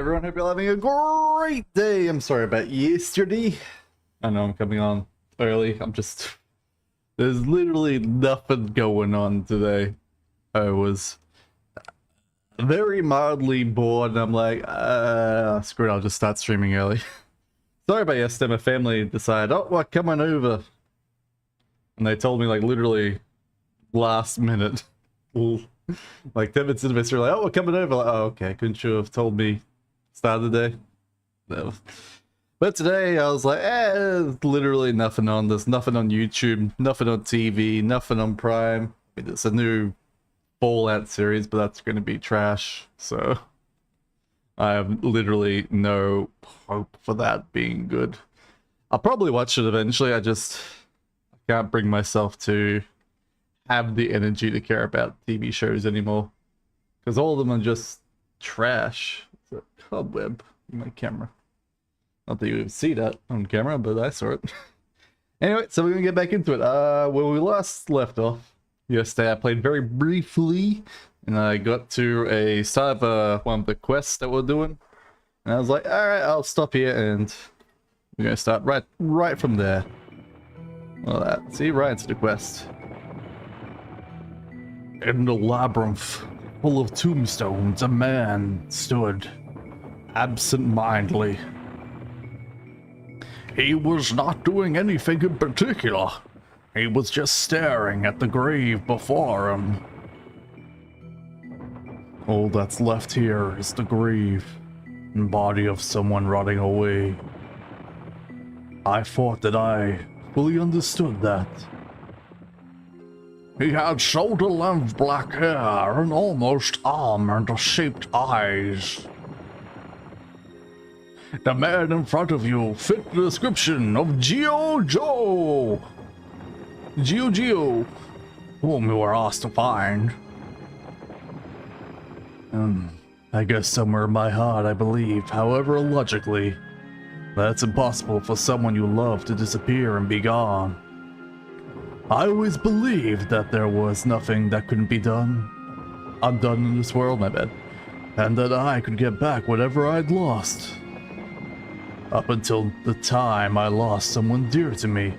everyone, hope you're having a great day. I'm sorry about yesterday. I know I'm coming on early. There's literally nothing going on today. I was very mildly bored and I'm like, screw it, I'll just start streaming early. Sorry about yesterday, my family decided, oh, well, come on over. And they told me like literally last minute. Like 10 minutes into this, they're like, oh, we're coming over. Like, oh, okay, couldn't you have told me start of the day? No. But today I was like, literally nothing on. There's nothing on YouTube, nothing on TV, nothing on Prime. I mean, it's a new Fallout series, but that's going to be trash. So I have literally no hope for that being good. I'll probably watch it eventually. I can't bring myself to have the energy to care about TV shows anymore. Because all of them are just trash. It's a cobweb in my camera. Not that you would see that on camera, but I saw it. Anyway, so we're going to get back into it. Where we last left off, yesterday I played very briefly, and I got to a start of one of the quests that we're doing. And I was like, alright, I'll stop here, and we're going to start right from there. Well, see, right into the quest. In the labyrinth, full of tombstones, a man stood, absent-mindedly. He was not doing anything in particular. He was just staring at the grave before him. All that's left here is the grave and body of someone rotting away. I thought that I fully understood that. He had shoulder-length black hair and almost almond-shaped eyes. The man in front of you fit the description of Gio, whom you were asked to find. I guess somewhere in my heart I believe, however logically, that's impossible for someone you love to disappear and be gone. I always believed that there was nothing that couldn't be undone in this world, my bad, and that I could get back whatever I'd lost. Up until the time I lost someone dear to me.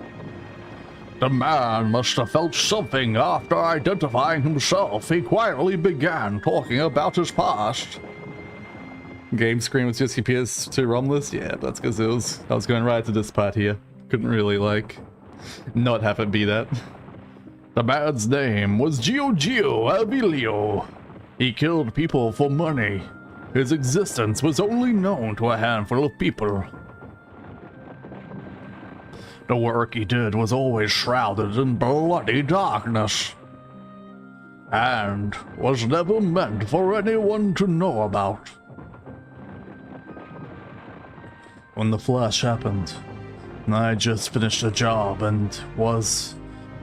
The man must have felt something after identifying himself. He quietly began talking about his past. Game screen was just your PS2 ROM list? Yeah, that's because I was going right to this part here. Couldn't really, like, not have it be that. The man's name was Gio Avilio. He killed people for money. His existence was only known to a handful of people. The work he did was always shrouded in bloody darkness, and was never meant for anyone to know about. When the flash happened, I just finished a job and was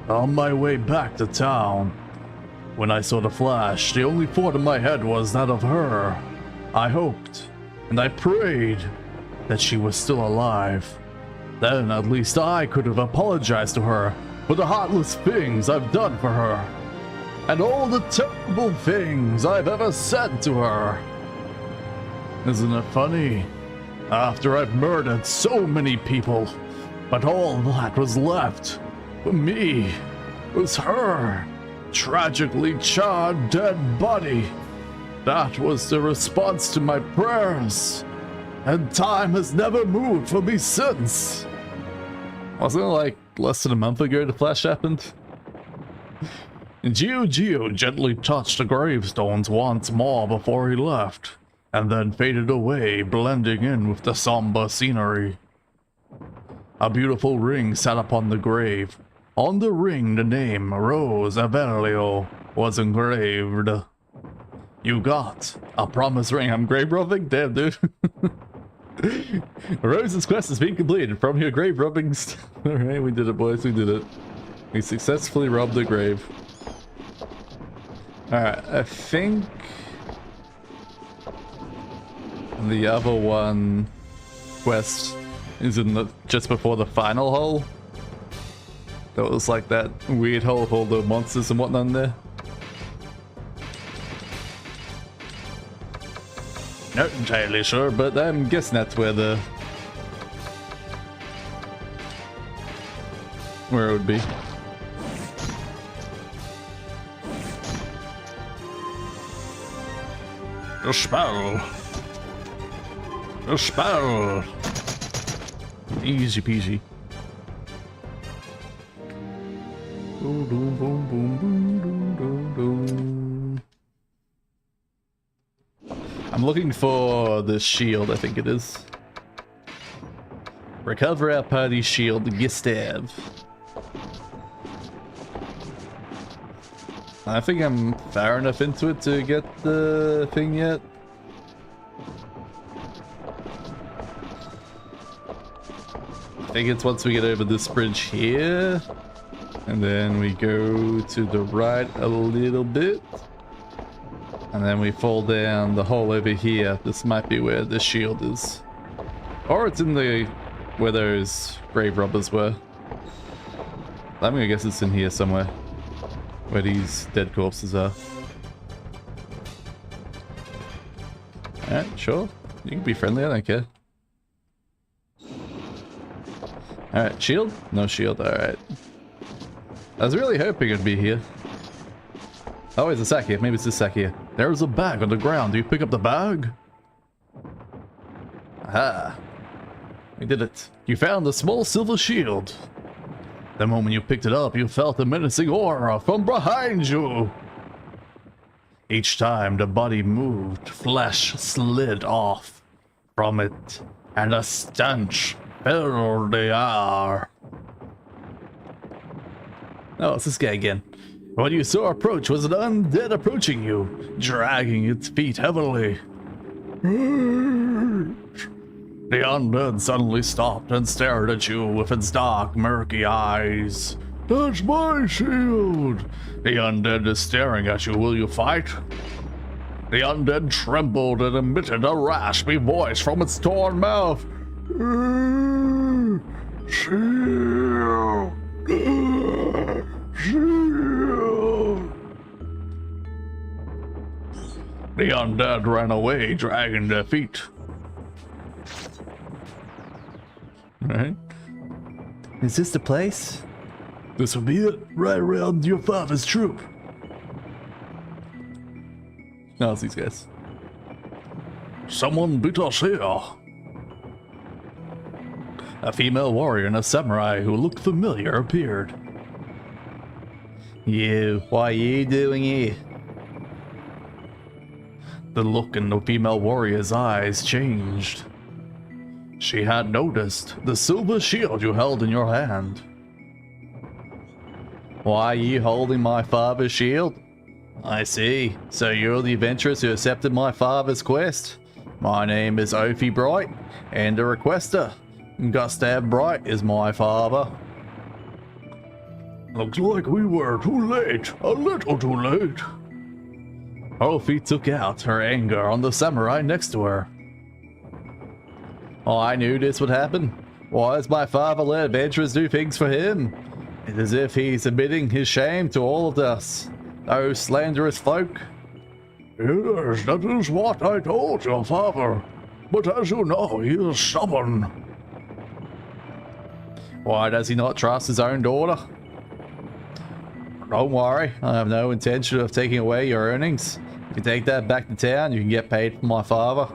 on my way back to town. When I saw the flash, the only thought in my head was that of her. I hoped, and I prayed, that she was still alive. Then at least I could have apologized to her for the heartless things I've done for her, and all the terrible things I've ever said to her. Isn't it funny? After I've murdered so many people, but all that was left for me was her tragically charred dead body. That was the response to my prayers, and time has never moved for me since. Wasn't it like less than a month ago the flash happened? Gio gently touched the gravestones once more before he left, and then faded away, blending in with the somber scenery. A beautiful ring sat upon the grave. On the ring the name Rose Avelio was engraved. You got a promise ring. I'm grave robbing? Damn, dude. Rose's quest has been completed from your grave robbing. Alright, we did it, boys. We did it. We successfully robbed the grave. Alright, I think the other one quest is in just before the final hole. That was like that weird hole with all the monsters and whatnot in there. Not entirely sure, but I'm guessing that's where it would be. A spell. A spell. Easy peasy. Boom, boom, boom, boom, boom, boom, boom. I'm looking for the shield, I think it is. Recover our party shield, Gustav. I think I'm far enough into it to get the thing yet. I think it's once we get over this bridge here. And then we go to the right a little bit. And then we fall down the hole over here. This might be where the shield is. Or it's in the... where those grave robbers were. I'm gonna guess it's in here somewhere. Where these dead corpses are. Alright, sure. You can be friendly, I don't care. Alright, shield? No shield, alright. I was really hoping it'd be here. Oh, it's a sack here. Maybe it's this sack here. There's a bag on the ground. Do you pick up the bag? Aha. We did it. You found a small silver shield. The moment you picked it up, you felt a menacing aura from behind you. Each time the body moved, flesh slid off from it, and a stench filled the air. Oh, it's this guy again. What you saw approach was an undead approaching you, dragging its feet heavily. The undead suddenly stopped and stared at you with its dark, murky eyes. That's my shield! The undead is staring at you. Will you fight? The undead trembled and emitted a raspy voice from its torn mouth. Shield! Shield! The undead ran away, dragging their feet. Right. Is this the place? This will be it, right around your father's troop. No, it's these guys. Someone beat us here. A female warrior and a samurai who looked familiar appeared. You, what are you doing here? The look in the female warrior's eyes changed. She had noticed the silver shield you held in your hand. Why are you holding my father's shield? I see. So you're the adventurers who accepted my father's quest. My name is Ophi Bright, and the requester, Gustav Bright, is my father. Looks like we were too late. A little too late. Ophi took out her anger on the samurai next to her. Oh, I knew this would happen. Why does my father let adventurers do things for him? It's as if he's admitting his shame to all of us. Those slanderous folk. Yes, that is what I told your father. But as you know, he is stubborn. Why does he not trust his own daughter? Don't worry, I have no intention of taking away your earnings. You can take that back to town, you can get paid for my father.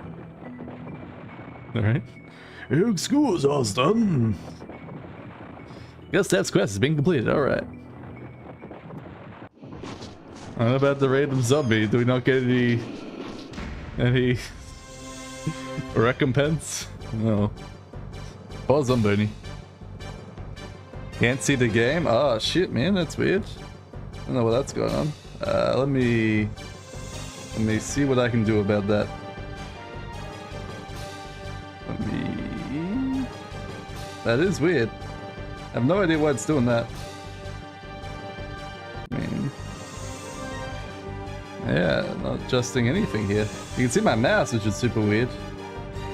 Alright. Excuse us then. Gustav's quest has been completed, alright. What about the random zombie? Do we not get any recompense? No. Pause on Bernie. Can't see the game? Oh shit, man, that's weird. I don't know what that's going on. Let me see what I can do about that. That is weird. I have no idea why it's doing that. I mean, yeah, not adjusting anything here. You can see my mouse, which is super weird.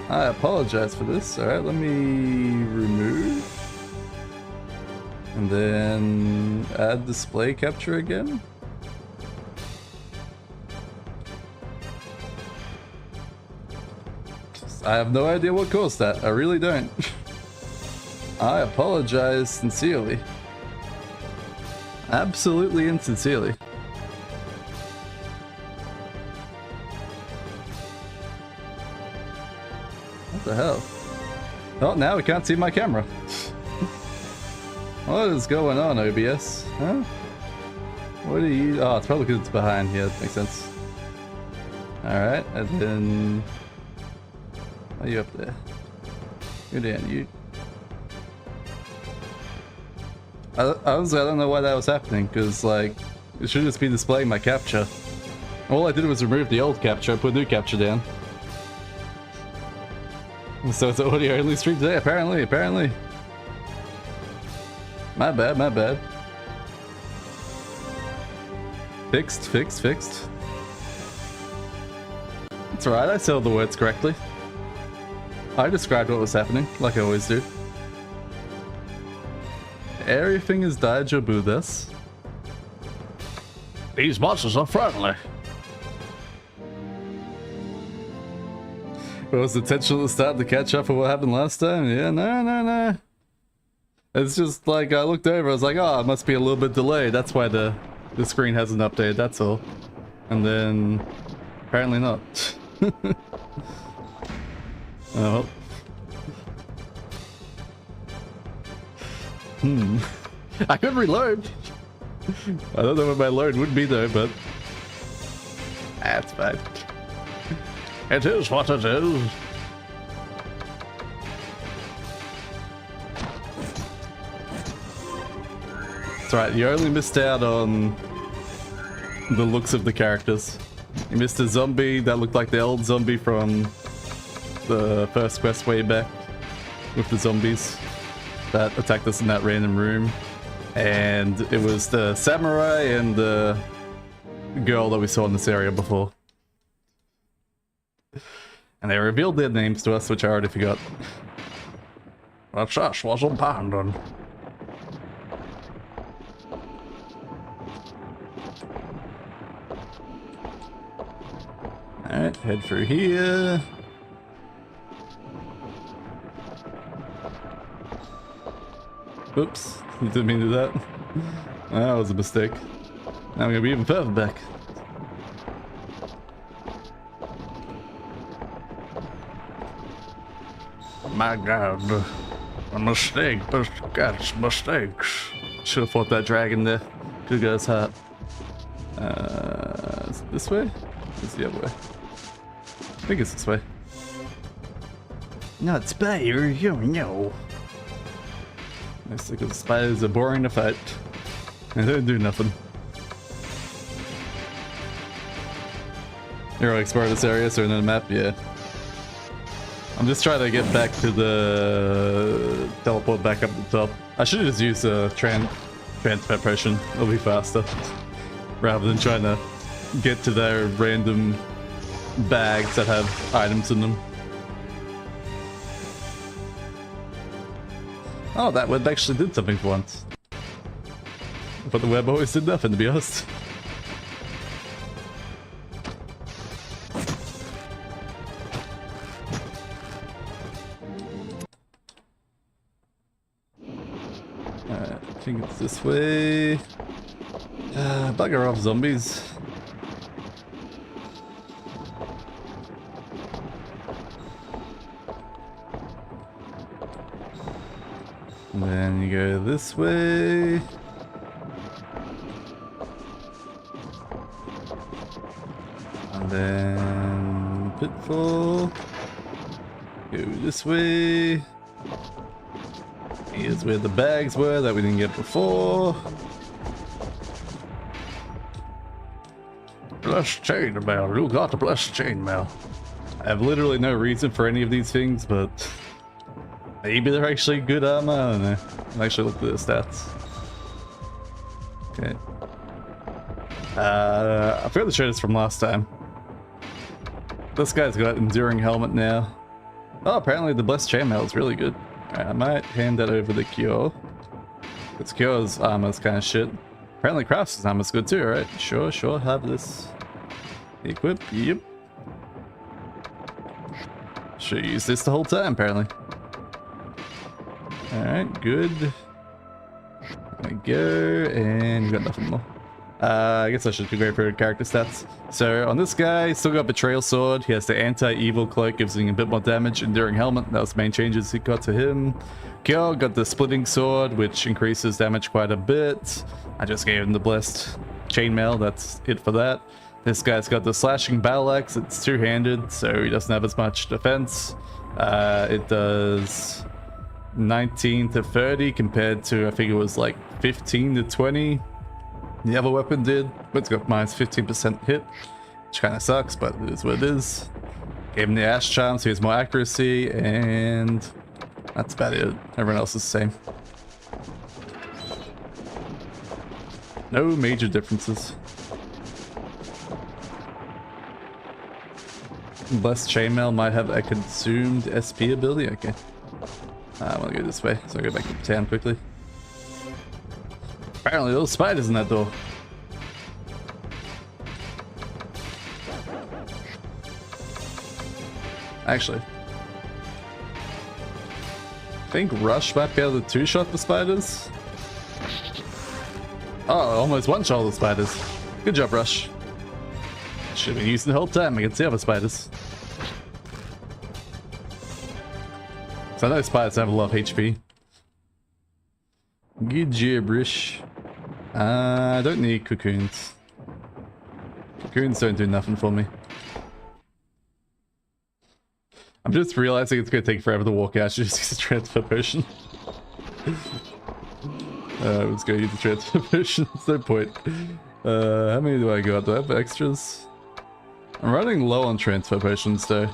I apologize for this. Alright, let me remove. And then add display capture again. I have no idea what caused that. I really don't. I apologize sincerely. Absolutely and sincerely. What the hell? Oh, now we can't see my camera. What is going on, OBS? Huh? What are you... Oh, it's probably because it's behind. Yeah, that makes sense. Alright, and then... Are you up there? You're down, you... Honestly, I don't know why that was happening, because, like, it should just be displaying my capture. All I did was remove the old capture, put new capture down. So it's an audio only stream today, apparently. My bad, my bad. Fixed. It's alright, I said the words correctly. I described what was happening, like I always do. Everything is Daijobu this. These monsters are friendly. Was the tension starting to catch up with what happened last time? Yeah, no. It's just like I looked over, I was like, oh, it must be a little bit delayed. That's why the screen hasn't updated, that's all. And then apparently not. Oh. I could reload. I don't know what my load would be though, but that's fine. It is what it is. That's right, you only missed out on the looks of the characters. You missed a zombie that looked like the old zombie from the first quest way back with the zombies that attacked us in that random room. And it was the samurai and the girl that we saw in this area before. And they revealed their names to us, which I already forgot. That just wasn't pounding. Alright, head through here. Oops, didn't mean to do that. That was a mistake. Now we're gonna be even further back. My god, a mistake begets mistakes. Should have fought that dragon there. Could have got his heart. Is it this way? It's the other way. I think it's this way. Not spider, you know. Looks like the spiders are boring to fight. And they don't do nothing. You're gonna explore this area, so another map? Yeah. I'm just trying to get back to the teleport back up the top. I should have just used a transfer potion. It'll be faster. Rather than trying to get to their random bags that have items in them. Oh, that web actually did something for once. But the web always did nothing, to be honest. Alright, I think it's this way. Bugger off, zombies. And then you go this way. And then pitfall. Go this way. Here's where the bags were that we didn't get before. Blessed chainmail. You got the blessed chainmail. I have literally no reason for any of these things, but maybe they're actually good armor. I don't know. I'll actually look at the stats. Okay. I forgot to show this from last time. This guy's got enduring helmet now. Oh, apparently the blessed chainmail is really good. Alright, I might hand that over to Kyo. Because Kyo's armor's kind of shit. Apparently Crafts' armor's good too, right? Sure, have this. Equip, yep. Should use this the whole time, apparently. Alright, good. There we go, and we got nothing more. I guess I should go for character stats. So on this guy, still got Betrayal Sword. He has the anti-evil cloak, gives him a bit more damage. Enduring Helmet, that was the main changes he got to him. Kyo got the Splitting Sword, which increases damage quite a bit. I just gave him the Blessed Chainmail, that's it for that. This guy's got the Slashing Battle Axe, it's two-handed, so he doesn't have as much defense. It does 19 to 30 compared to, I think it was like 15 to 20. The other weapon did, but it's got minus 15% hit, which kind of sucks, but it is what it is. Gave him the Ash Charm, so he has more accuracy, and that's about it. Everyone else is the same. No major differences. Blessed Chainmail might have a consumed SP ability. Okay. I want to go this way, so I'll go back to the town quickly. Apparently those spiders in that door. Actually, I think Rush might be able to two-shot the spiders. Oh, almost one-shot the spiders. Good job, Rush. Should have been using the whole time against the other spiders. So I know spiders have a lot of HP. Good gibberish. I don't need cocoons. Cocoons don't do nothing for me. I'm just realizing it's going to take forever to walk out. Just use a transfer potion. Let's go use the transfer potion. There's no point. How many do I got? Do I have extras? I'm running low on transfer potions though.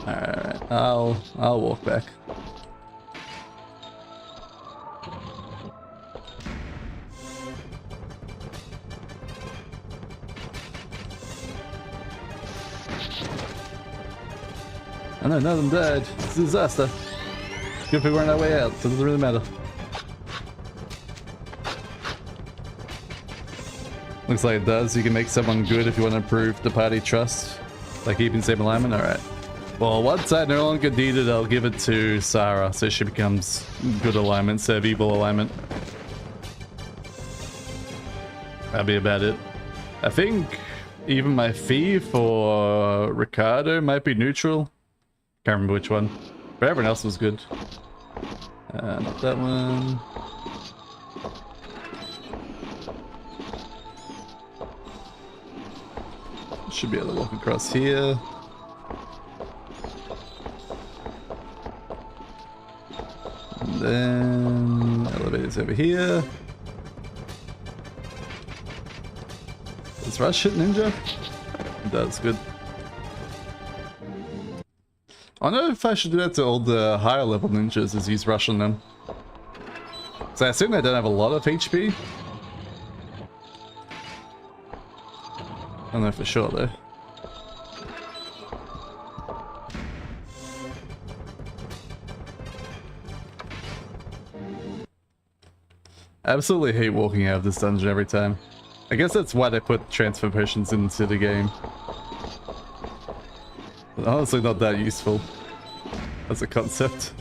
Alright, I'll walk back. Oh no, none of them died. It's a disaster. Good if we weren't our way out, so it doesn't really matter. Looks like it does. You can make someone good if you want to improve the party trust. Like keeping same alignment? Alright. Well, once I no longer need it, I'll give it to Sarah, so she becomes good alignment instead of evil alignment. That'll be about it. I think even my fee for Ricardo might be neutral. Can't remember which one, but everyone else was good. Not that one. Should be able to walk across here. And then elevators over here. Does Rush hit Ninja? It does, good. I don't know if I should do that to all the higher level ninjas, is use Rush on them. So I assume they don't have a lot of HP. I don't know for sure though. I absolutely hate walking out of this dungeon every time. I guess that's why they put transfer potions into the game. But honestly not that useful as a concept.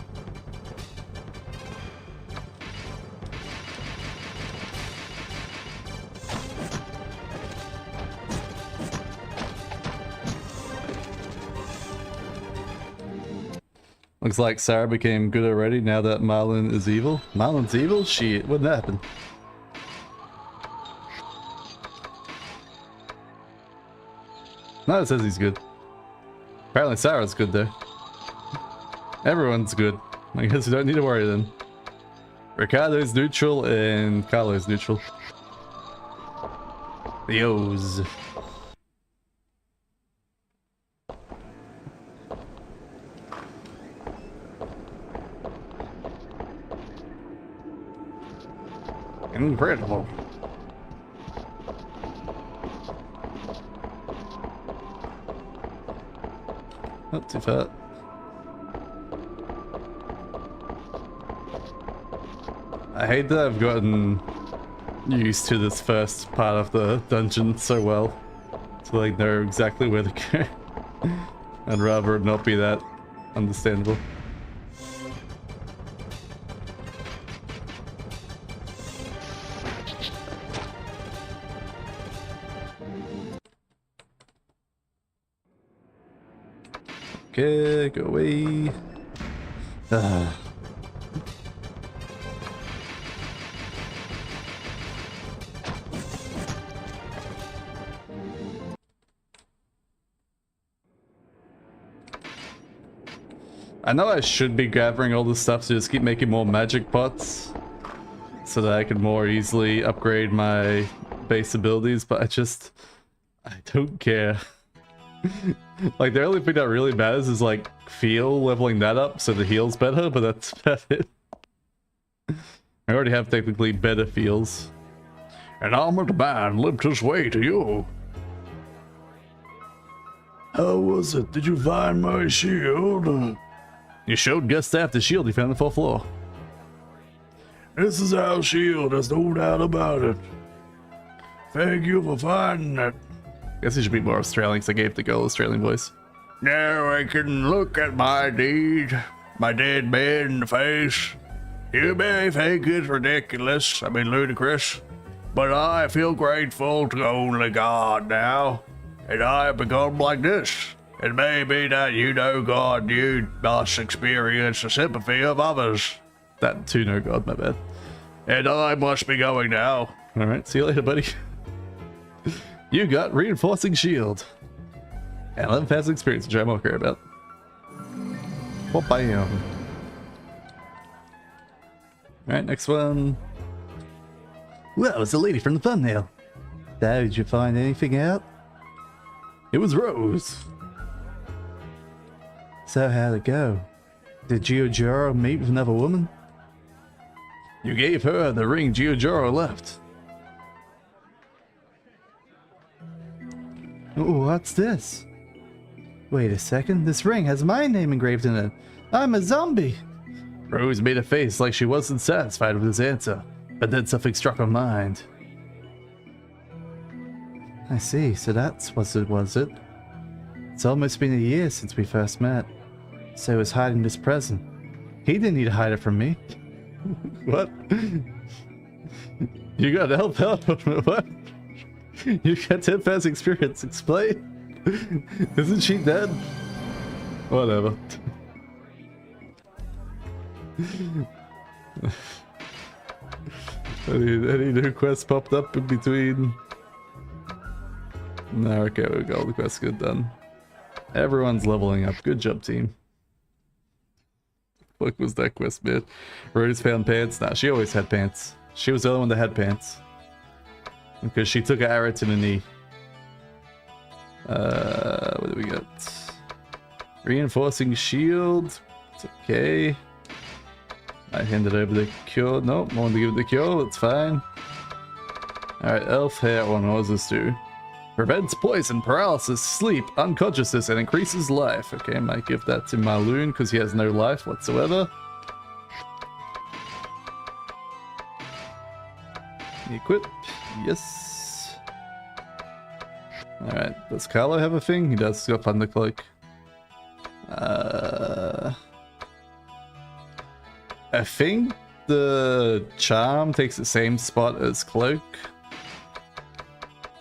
Looks like Sarah became good already now that Marlon is evil. Marlon's evil? Shit, what happened? No, it says he's good. Apparently Sarah's good though. Everyone's good. I guess you don't need to worry then. Ricardo's neutral and Carlo's neutral. Yo's. Incredible. Not too far. I hate that I've gotten used to this first part of the dungeon so well to like know exactly where to go. I'd rather not be that. Understandable. Okay, go away. I know I should be gathering all this stuff to just keep making more magic pots so that I can more easily upgrade my base abilities, but I don't care. Like, the only thing that really matters is, like, feel leveling that up so the heal's better, but that's about it. I already have technically better feels. An armored man limped his way to you. How was it? Did you find my shield? You showed guest staff the shield you found on the 4th floor. This is our shield, there's no doubt about it. Thank you for finding it. Guess he should be more Australian because I gave the girl Australian voice. Now I can look at my deed, my dead man in the face. You may think it's ridiculous, I mean ludicrous, but I feel grateful to only God now, and I have become like this. It may be that you know God, you must experience the sympathy of others. That too know God, my bad. And I must be going now. Alright, see you later, buddy. You got reinforcing shield. And 11,000 experience, which I'm okay about. Well, bam. Alright, next one. Well, it's a lady from the thumbnail. So, did you find anything out? It was Rose. So, how'd it go? Did Giorgio meet with another woman? You gave her the ring Giorgio left. Oh, what's this? Wait a second, this ring has my name engraved in it. I'm a zombie. Rose made a face like she wasn't satisfied with his answer, but then something struck her mind. I see, so that's what it was it? It's almost been a year since we first met. So was hiding this present. He didn't need to hide it from me. What? You got help out? What? You got 10,000 experience. Explain. Isn't she dead? Whatever. Any new quests popped up in between? No, okay, we got all the quests good done. Everyone's leveling up. Good job, team. What was that quest, man? Rose found pants? Nah, she always had pants. She was the only one that had pants. Because she took an arrow to the knee. What do we got? Reinforcing shield. It's okay. I handed over the cure. Nope, I wanted to give it the cure. That's fine. Alright, elf hair one. What does this do? Prevents poison, paralysis, sleep, unconsciousness, and increases life. Okay, I might give that to Maloon because he has no life whatsoever. Equip. Yes. Alright, does Carlo have a thing? He does. He's got Thundercloak. I think the charm takes the same spot as Cloak.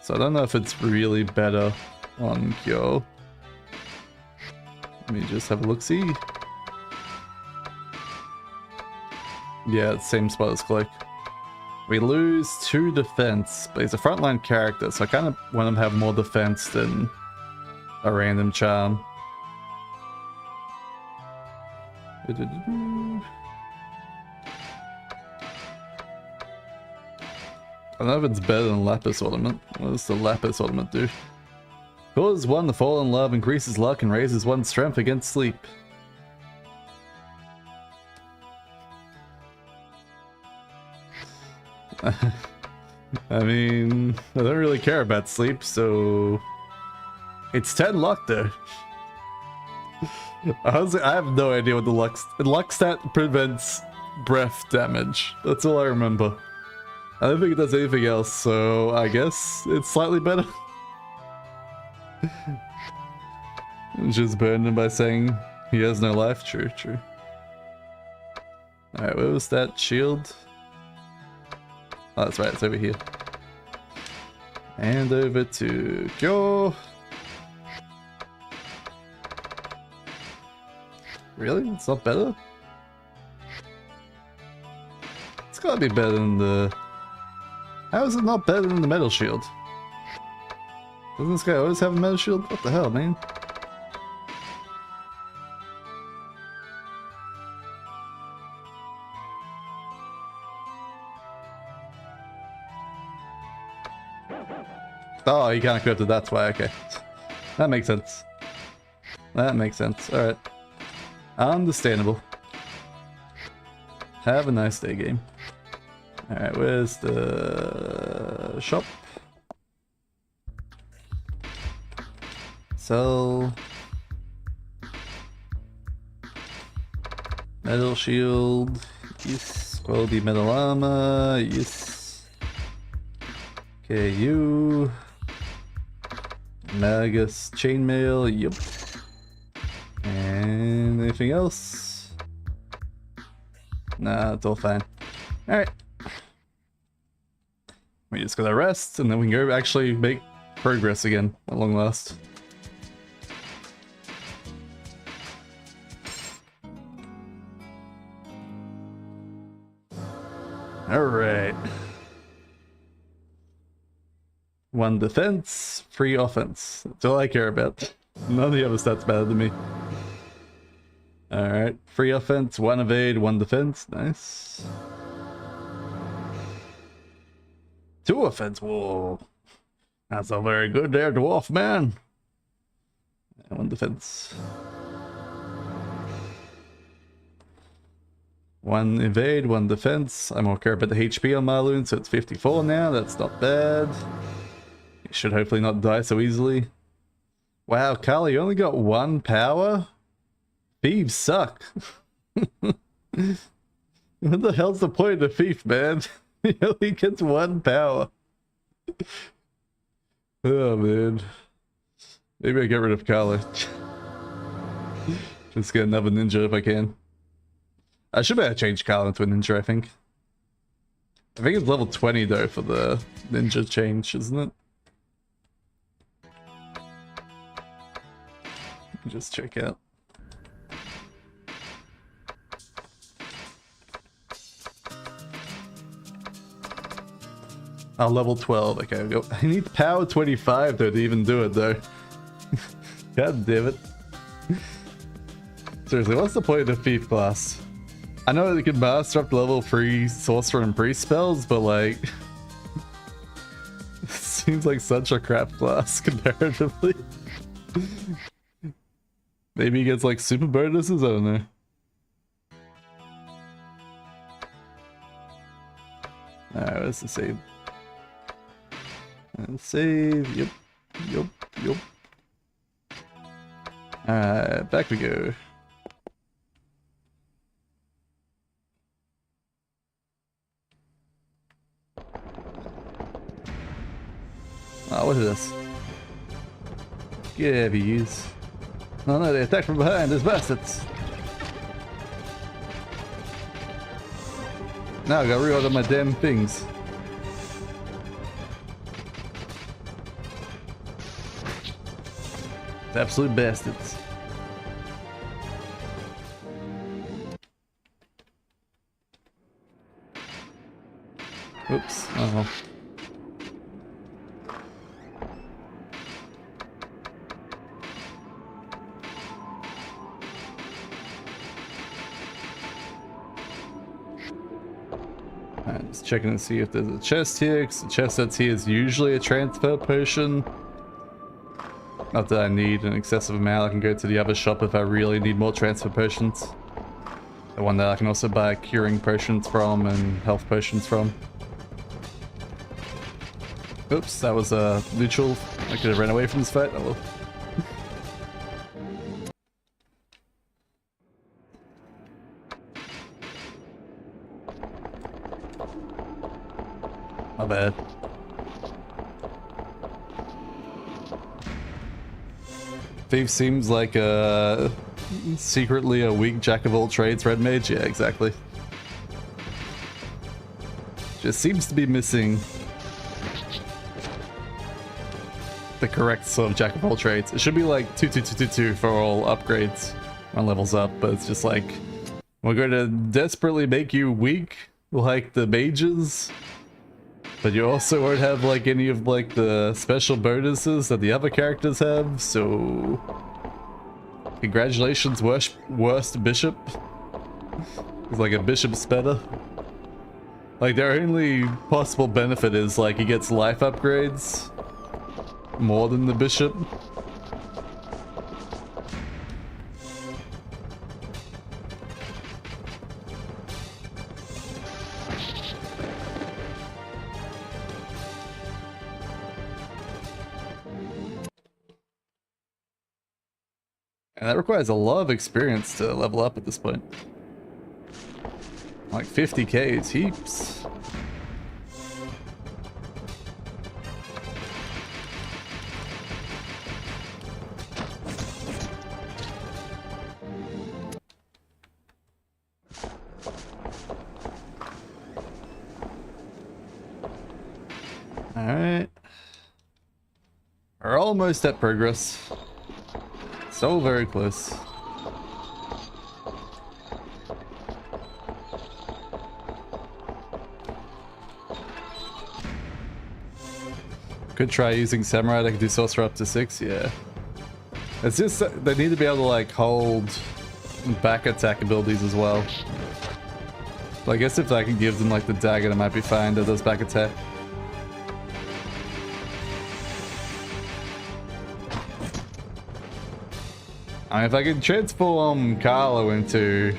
So I don't know if it's really better on Kyo. Let me just have a look-see. Yeah, it's same spot as Cloak. We lose 2 defense, but he's a frontline character, so I kind of want him to have more defense than a random charm. I don't know if it's better than Lapis Ornament. What does the Lapis Ornament do? Causes one to fall in love, increases luck, and raises one's strength against sleep. I mean, I don't really care about sleep, so... It's 10 luck though. I have no idea what the luck stat prevents breath damage. That's all I remember. I don't think it does anything else, so I guess it's slightly better. Just burned him by saying he has no life. True, true. Alright, where was that shield? Oh, that's right, it's over here. And over to Kyo. Really? It's not better? It's gotta be better than the... How is it not better than the metal shield? Doesn't this guy always have a metal shield? What the hell, man? Oh, you can't equip it, that's why, okay. That makes sense. That makes sense, alright. Understandable. Have a nice day, game. Alright, where's the shop? Sell. Metal shield. Yes. Quality metal armor. Yes. Okay, you. Magus chainmail. Yup. And anything else? Nah, it's all fine. Alright. We just gotta rest and then we can go actually make progress again at long last. Alright. 1 defense, 3 offense. That's all I care about. None of the other stats matter to me. Alright, 3 offense, 1 evade, 1 defense. Nice. 2 offense, whoa. That's not very good there, dwarf man. And 1 defense. 1 evade, 1 defense. I'm more care about the HP on Marloon, so it's 54 now. That's not bad. You should hopefully not die so easily. Wow, Carly, you only got 1 power? Thieves suck. What the hell's the point of thief, man? He only gets 1 power. Oh, man. Maybe I get rid of Carly. Just get another ninja if I can. I should be able to change Carl into a ninja, I think. I think it's level 20 though for the ninja change, isn't it? Just check out. Oh, level 12. Okay, I'll go. I need power 25 though to even do it though. God damn it. Seriously, what's the point of the thief class? I know they can master up to level 3 sorcerer and priest spells, but like... it seems like such a crap class comparatively. Maybe he gets like super bonuses? I don't know. Alright, where's the save? Save, yep, yep, yep. Alright, back we go. Oh, what is this? Give yous. Oh no, they attack from behind, there's bastards! Now I gotta reorder my damn things. Absolute bastards. Oops, oh. Just checking to see if there's a chest here, because the chest that's here is usually a transfer potion. Not that I need an excessive amount, I can go to the other shop if I really need more transfer potions. The one that I can also buy curing potions from and health potions from. Oops, that was neutral. I could have ran away from this fight. Oh well. My bad. Thief seems like secretly a weak jack of all trades red mage. Yeah, exactly. Just seems to be missing the correct sort of jack of all trades. It should be like 2 for all upgrades on levels up, but it's just like we're going to desperately make you weak like the mages, but you also won't have like any of like the special bonuses that the other characters have, so congratulations, worst bishop. It's like a bishop's better. Like their only possible benefit is like he gets life upgrades more than the bishop. And that requires a lot of experience to level up at this point. Like 50k is heaps. Alright. We're almost at progress. So very close. Could try using Samurai, they can do Sorcerer up to 6, yeah. It's just that they need to be able to like hold back attack abilities as well. But I guess if I can give them like the dagger, it might be fine that does back attack. I mean, if I can transform Carlo into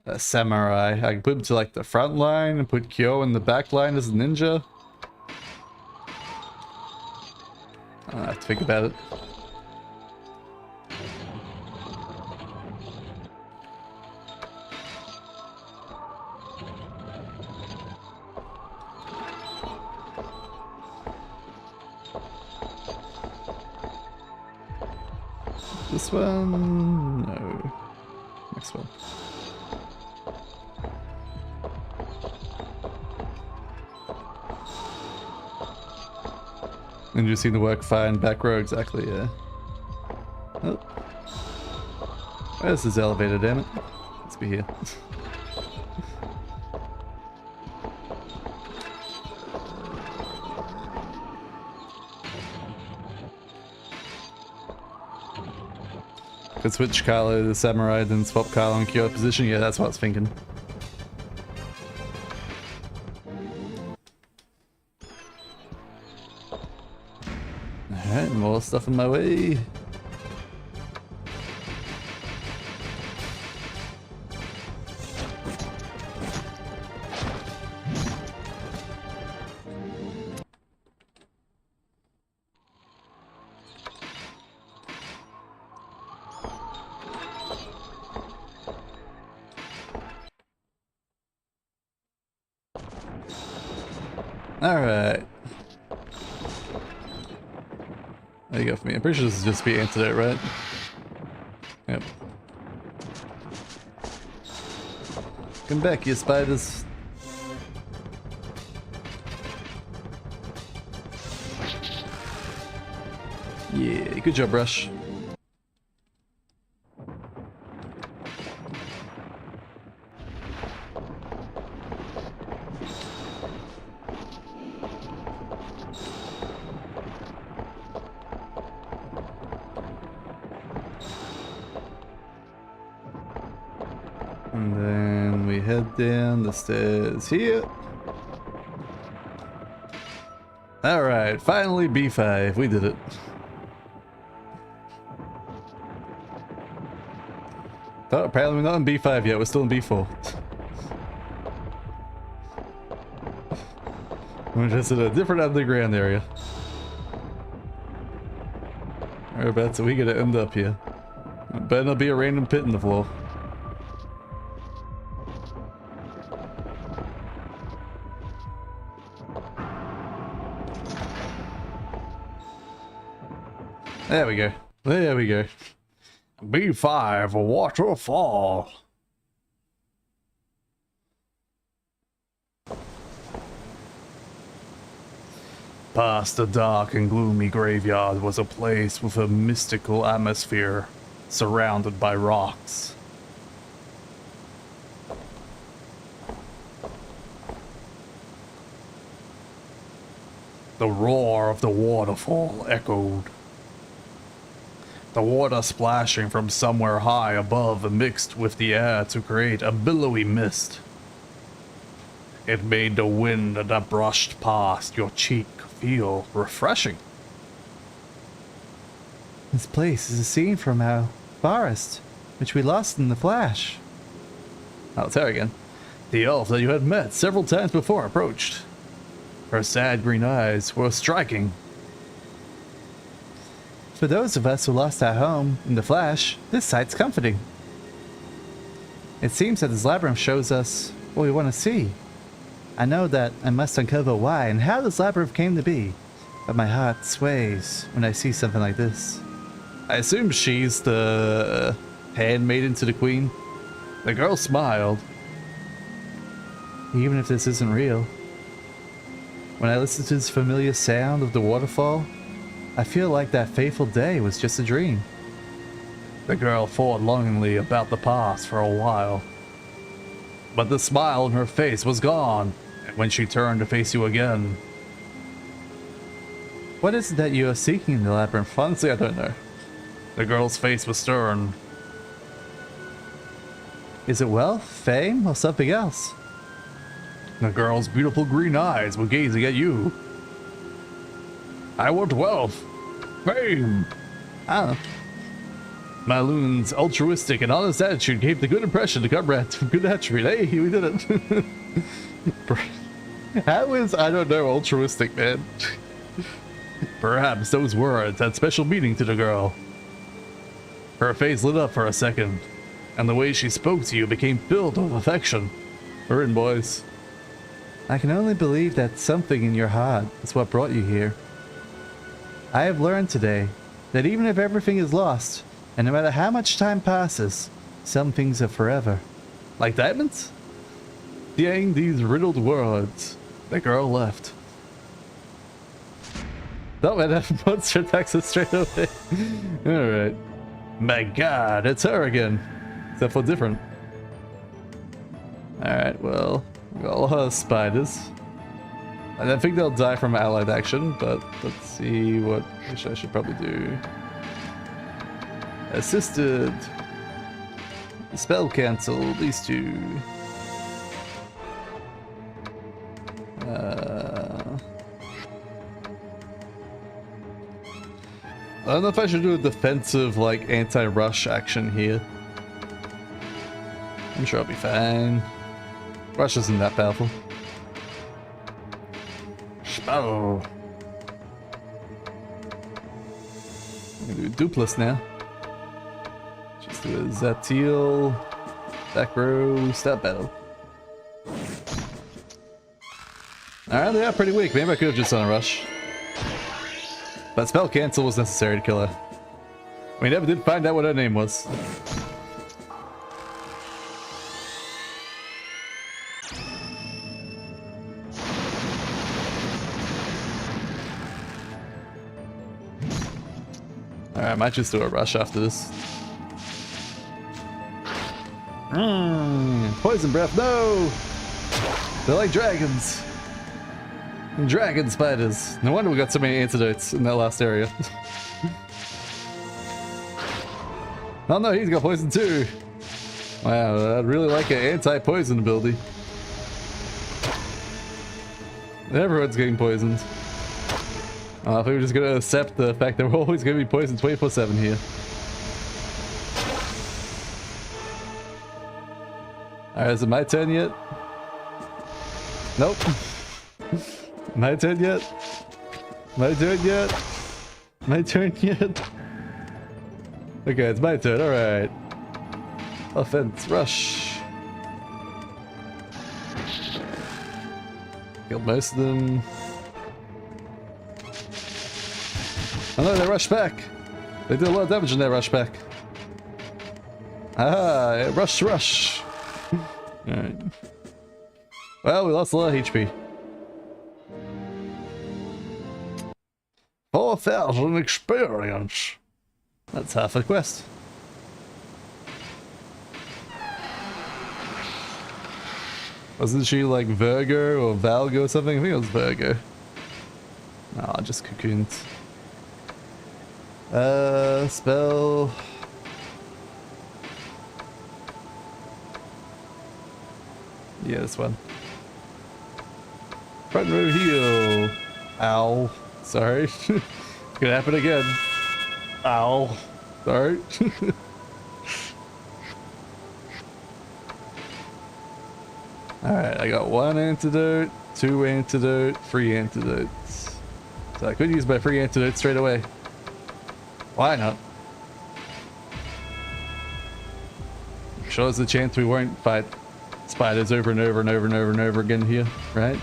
a samurai, I can put him to like the front line and put Kyo in the back line as a ninja. I have to think about it. This one? No. Next one. And you seem to work fine back row, exactly, yeah. Oh. Where's this elevator, damn it? Let's be here. Could switch Carlo to the samurai, then swap Carlo and Kyo position. Yeah, that's what I was thinking. Alright, more stuff in my way. Alright. There you go for me. I'm pretty sure this is just be antidote, right? Yep. Come back, you spiders. Yeah, good job, Rush. And then we head down the stairs here. Alright, finally B5. We did it. Oh, apparently we're not in B5 yet. We're still in B4. We're just in a different underground area. Whereabouts are we gonna end up here? It better not be a random pit in the floor. There we go. There we go. B5, a waterfall. Past the dark and gloomy graveyard was a place with a mystical atmosphere, surrounded by rocks. The roar of the waterfall echoed. The water splashing from somewhere high above mixed with the air to create a billowy mist. It made the wind that brushed past your cheek feel refreshing. This place is a scene from our forest, which we lost in the flash. I'll tell again. The elf that you had met several times before approached. Her sad green eyes were striking. For those of us who lost our home in the flash, this sight's comforting. It seems that this labyrinth shows us what we want to see. I know that I must uncover why and how this labyrinth came to be, but my heart sways when I see something like this. I assume she's the handmaiden to the queen. The girl smiled. Even if this isn't real. When I listen to this familiar sound of the waterfall, I feel like that fateful day was just a dream. The girl thought longingly about the past for a while. But the smile on her face was gone when she turned to face you again. What is it that you are seeking in the labyrinth? Honestly, I don't know. The girl's face was stern. Is it wealth, fame, or something else? The girl's beautiful green eyes were gazing at you. I want wealth, fame. Oh. Maloon's altruistic and honest attitude gave the good impression to comrade. Good attribute. Hey, we did it. How is, I don't know, altruistic, man? Perhaps those words had special meaning to the girl. Her face lit up for a second, and the way she spoke to you became filled with affection. We're in, boys. I can only believe that something in your heart is what brought you here. I have learned today that even if everything is lost, and no matter how much time passes, some things are forever. Like diamonds? Saying these riddled words, the girl left. Oh man, that monster attacks us straight away. Alright. My god, it's her again. Except for different. Alright, well, we got all her spiders. I don't think they'll die from allied action, but let's see what I should probably do. Assisted. Spell cancel, these two. I don't know if I should do a defensive, like, anti-rush action here. I'm sure I'll be fine. Rush isn't that powerful. Oh. I'm gonna do a dupless now. Just do a Zatiel, back row, stab battle. Alright, they are pretty weak. Maybe I could have just done a rush. But spell cancel was necessary to kill her. We never did find out what her name was. Alright, I might just do a rush after this. Poison breath, no! They're like dragons. Dragon spiders. No wonder we got so many antidotes in that last area. Oh no, he's got poison too. Wow, I'd really like an anti-poison ability. Everyone's getting poisoned. I think we're just gonna accept the fact that we're always gonna be poisoned 24/7 here. Alright, is it my turn yet? Nope. My turn yet? My turn yet? My turn yet? Okay, it's my turn, alright. Offense, rush. Killed most of them. Oh no, they rushed back. They did a lot of damage in that rush back. Ah, rush, rush. Alright. Well, we lost a lot of HP. 4,000 experience. That's half a quest. Wasn't she like Virgo or Valgo or something? I think it was Virgo. No, just cocooned. Spell. Yeah, this one. Front row heal. Ow. Sorry. It's gonna happen again. Ow. Sorry. Alright, I got 1 antidote, 2 antidote, 3 antidotes. So I could use my free antidote straight away. Why not? I'm sure there's a chance we won't fight spiders over and over and over and over and over again here, right?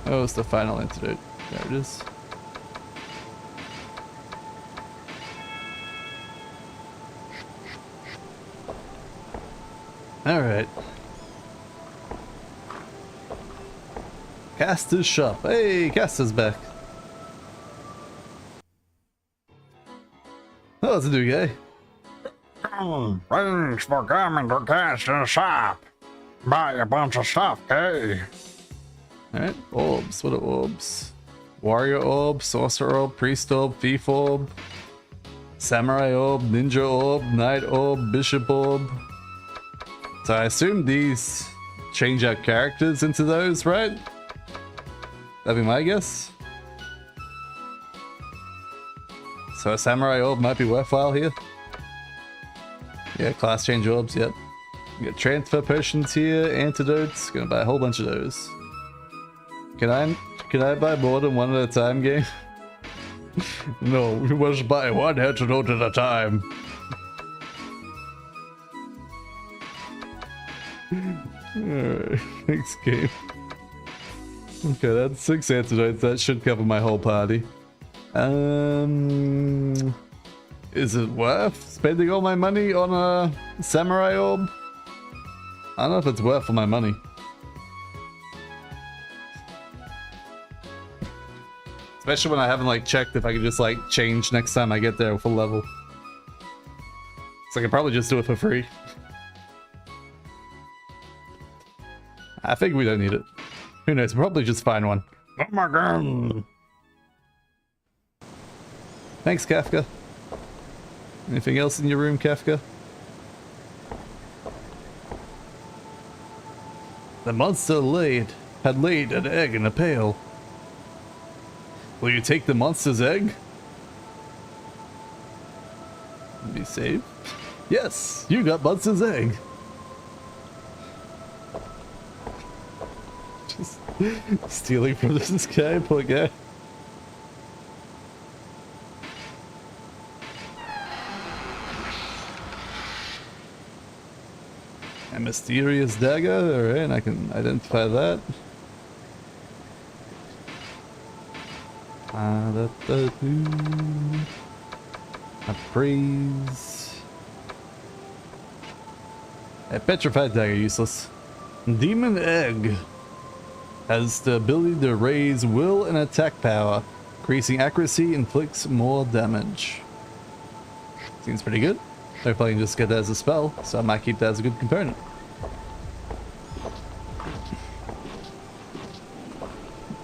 Oh, it's the final antidote. There it is. Alright. Caster's shop. Hey, Caster's back. Oh, it's a new guy. Thanks for coming to Caster's shop. Buy a bunch of stuff, hey? Alright, orbs. What are orbs? Warrior orb, sorcerer orb, priest orb, thief orb, samurai orb, ninja orb, knight orb, bishop orb. So I assume these change our characters into those, right? That'd be my guess. So a samurai orb might be worthwhile here. Yeah, class change orbs, yep. We got transfer potions here, antidotes. Gonna buy a whole bunch of those. Can I buy more than one at a time, game? No, we must buy one antidote at a time. Alright, next game. Okay, that's 6 antidotes. That should cover my whole party. Is it worth spending all my money on a samurai orb? I don't know if it's worth all my money. Especially when I haven't like checked if I can just like change next time I get there full level. So I can probably just do it for free. I think we don't need it. Who knows, we'll probably just find one. Oh my god. Thanks, Kafka. Anything else in your room, Kafka? The monster had laid an egg in a pail. Will you take the monster's egg? Be safe. Yes, you got monster's egg. Just stealing from this guy, poor guy. A mysterious dagger, alright, I can identify that. A praise. A petrified dagger, useless. Demon egg has the ability to raise will and attack power. Increasing accuracy, inflicts more damage. Seems pretty good. Hopefully I can just get that as a spell, so I might keep that as a good component.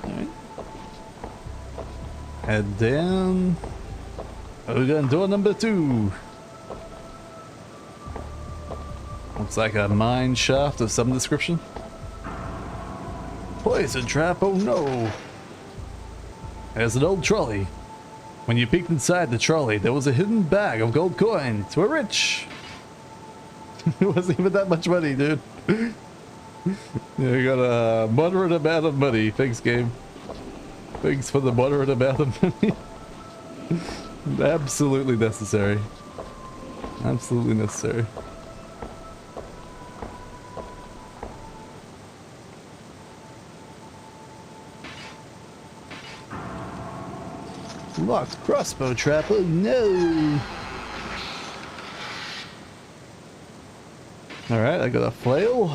Alright. Head down. We're going door number 2. Looks like a mine shaft of some description. Poison trap, oh no! There's an old trolley. When you peeked inside the trolley, there was a hidden bag of gold coins. We're rich! It wasn't even that much money, dude. Yeah, we got a moderate amount of money. Thanks, game. Thanks for the moderate amount of money. Absolutely necessary. Absolutely necessary. unlocked crossbow trap. Oh no! Alright, I got a flail.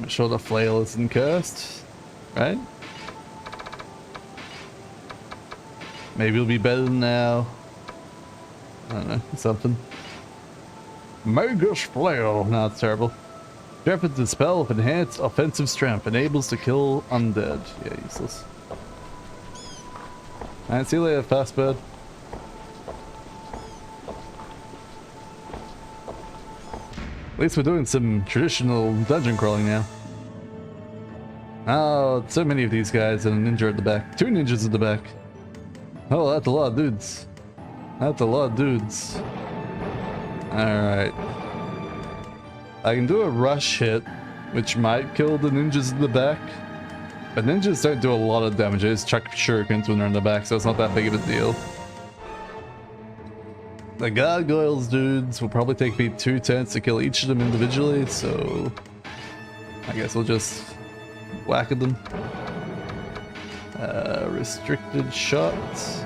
I'm sure the flail isn't cursed, right? Maybe it'll be better now. I don't know, something. Magus Flail. No, it's terrible. Sharpens the spell of enhanced offensive strength. Enables to kill undead. Yeah, useless. Alright, see you later, Fastbird. At least we're doing some traditional dungeon crawling now. Oh, so many of these guys and a ninja at the back. 2 ninjas at the back. Oh, that's a lot of dudes. That's a lot of dudes. Alright. I can do a rush hit, which might kill the ninjas in the back. But ninjas don't do a lot of damage. They just chuck shurikens when they're in the back, so it's not that big of a deal. The gargoyles dudes will probably take me 2 turns to kill each of them individually, so I guess we'll just whack at them. Restricted shots.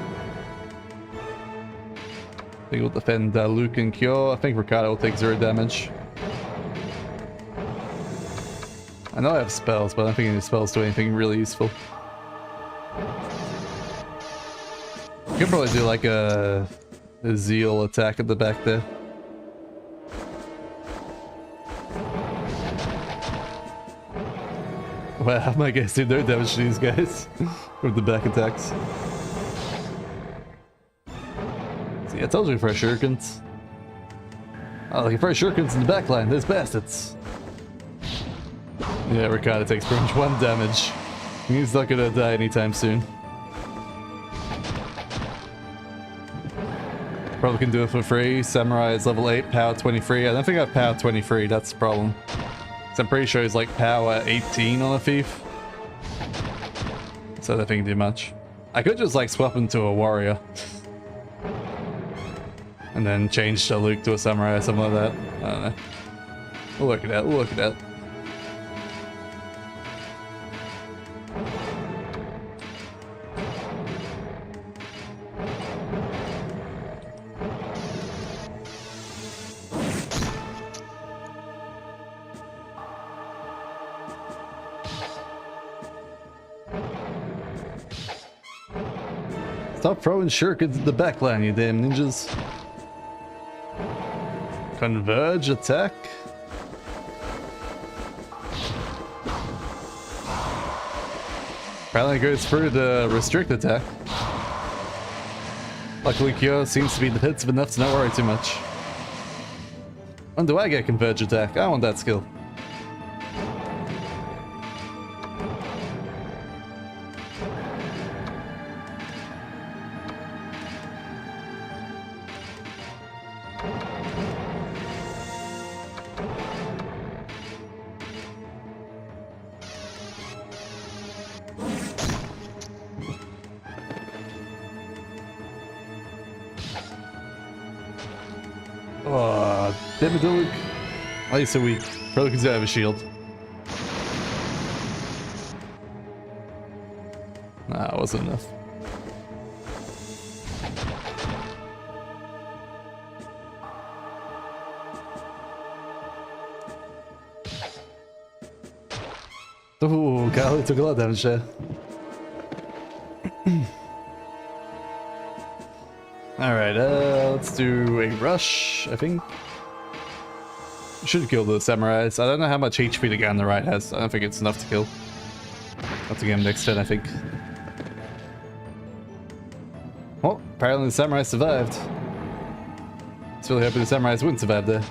I think we'll defend Luke and Kyo. I think Ricardo will take 0 damage. I know I have spells, but I don't think any spells do anything really useful. I could probably do like a zeal attack at the back there. Wow, my guys do no damage to these guys with the back attacks. See, I told you for shurikens. Oh, looking for shurikens in the back line. Those bastards. Yeah, Ricardo takes pretty much 1 damage. He's not gonna die anytime soon. Probably can do it for free. Samurai is level 8, power 23. I don't think I have power 23, that's the problem. So I'm pretty sure he's like power 18 on a thief. So I don't think he did much. I could just like swap him to a warrior. And then change to Luke to a samurai or something like that. I don't know. We'll work it out, we'll work it out. Stop throwing shurikens in the backline, you damn ninjas. Converge attack. Apparently it goes through the restrict attack. Luckily Kyo seems to be defensive enough to not worry too much. When do I get converge attack? I want that skill. Oh, damn it, Luke. Why are you so weak? Probably because I have a shield. Nah, it wasn't enough. Oh, golly, took a lot of damage there. Alright, let's do a rush, I think. Should kill the samurais. I don't know how much HP the guy on the right has. I don't think it's enough to kill. Have to get him next turn, I think. Well, apparently the samurai survived. I was really hoping the samurais wouldn't survive there.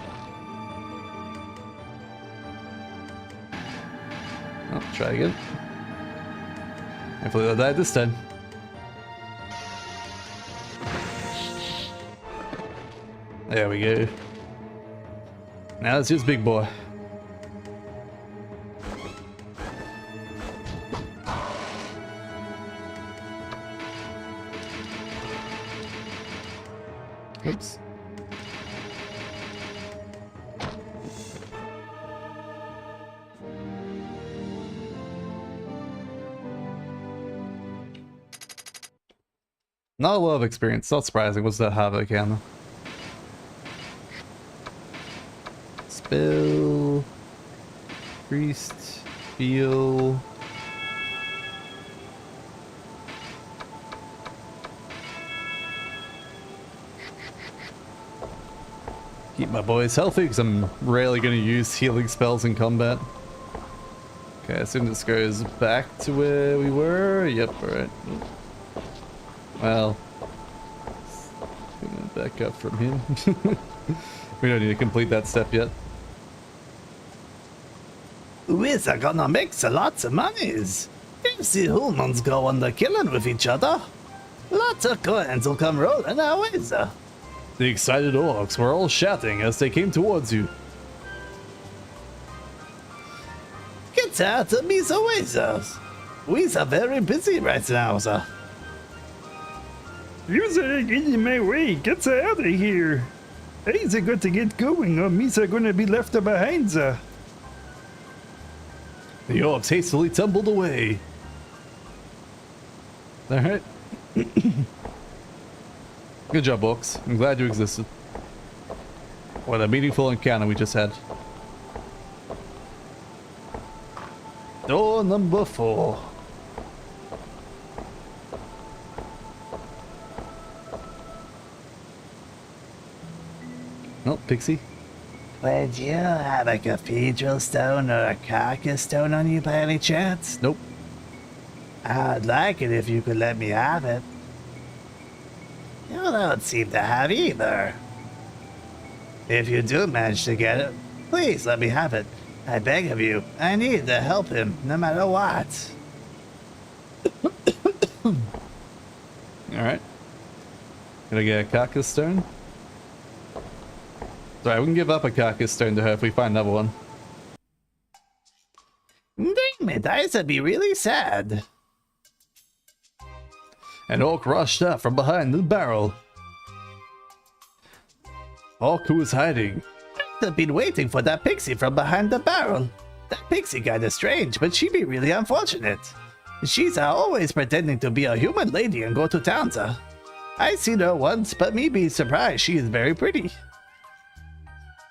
Oh, try again. Hopefully they'll die this time. There we go. Now it's just big boy. Oops. Not a lot of experience, not surprising. What's that havoc camera? Spill. Priest. Heal. Keep my boys healthy because I'm rarely going to use healing spells in combat. Okay, I assume this goes back to where we were. Yep, alright. Well, gonna back up from him. We don't need to complete that step yet. We're gonna make lots of monies. If the humans go on the killing with each other, lots of coins will come rolling our ways. The excited orcs were all shouting as they came towards you. Get out of me, we're very busy right now, sir. You're getting my way. Get out of here. I'se got to get going or me's gonna be left behind, sir. The orcs hastily tumbled away. Alright. Good job, orcs. I'm glad you existed. What a meaningful encounter we just had. Door number 4. Oh, Pixie. Would you have a cathedral stone or a carcass stone on you by any chance? Nope. I'd like it if you could let me have it. You don't seem to have either. If you do manage to get it, please let me have it. I beg of you. I need to help him, no matter what. Alright. Gonna get a carcass stone. Sorry, we can give up a carcass stone to her if we find another one. Dang it, I'd be really sad. An orc rushed up from behind the barrel. Orc who was hiding. I've been waiting for that pixie from behind the barrel. That pixie kinda strange, but she be really unfortunate. She's always pretending to be a human lady and go to town, sir. I seen her once, but me be surprised she is very pretty.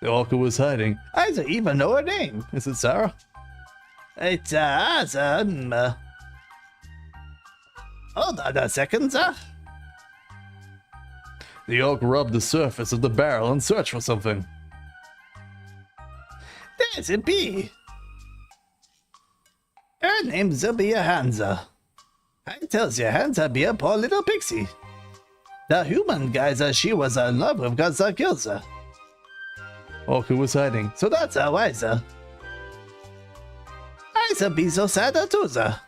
The orc who was hiding. I don't even know her name. Is it Sarah? It's, hold on a second, sir. The orc rubbed the surface of the barrel and searched for something. There's it be. Her name's Zubia Hansa. I tells you, Hansa be a poor little pixie. The human guys she was in love with got kills her. Orc who was hiding. So that's how I, sir. I be so sad too, sir.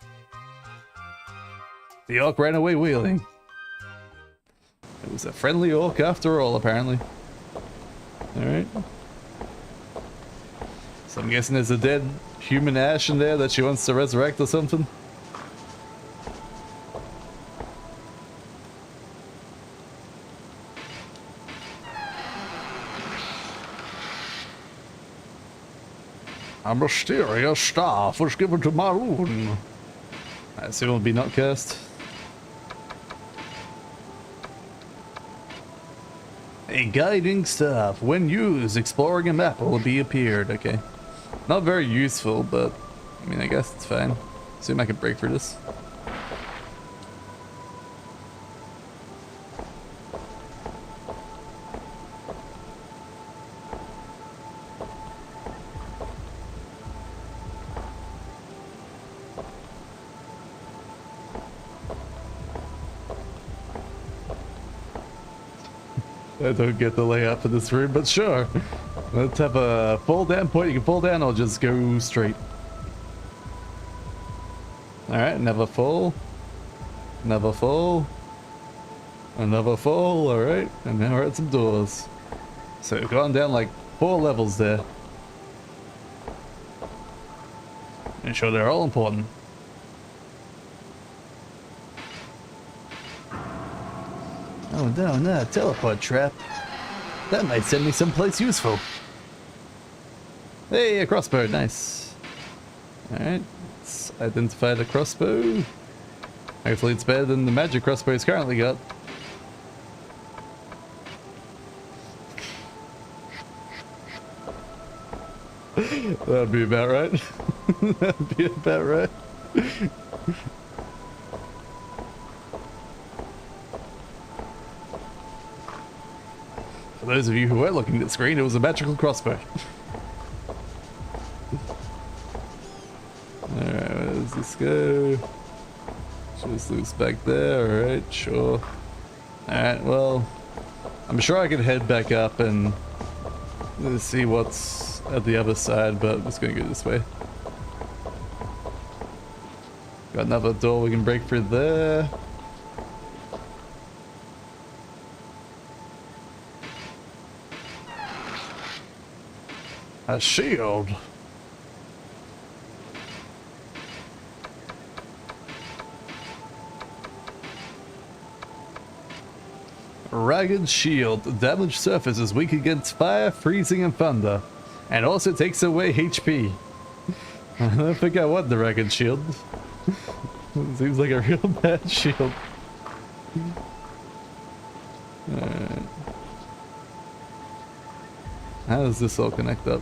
The orc ran away wheeling. It was a friendly orc after all, apparently. Alright. So I'm guessing there's a dead human ash in there that she wants to resurrect or something. A mysterious staff was given to Maroon. I assume it'll be not cursed. A guiding staff. When used, exploring a map will be appeared. Okay. Not very useful, but I mean, I guess it's fine. Assume I can break through this. I don't get the layout for this room, but sure. Let's have a fall down point. You can fall down or just go straight. Alright, another fall. Another fall. Another fall, alright. And now we're at some doors. So we've gone down like 4 levels there. Make sure they're all important. Oh no, not a teleport trap. That might send me someplace useful. Hey, a crossbow, nice. Alright, let's identify the crossbow. Hopefully it's better than the magic crossbow he's currently got. That'd be about right. That'd be about right. For those of you who weren't looking at the screen, it was a magical crossbow. Alright, where does this go? Just looks back there, alright, sure. Alright, well, I'm sure I can head back up and see what's at the other side, but I'm just gonna go this way. Got another door we can break through there. A shield. Ragged shield. Damaged surface is weak against fire, freezing, and thunder. And also takes away HP. I don't think I want the ragged shield. Seems like a real bad shield. Alright. How does this all connect up?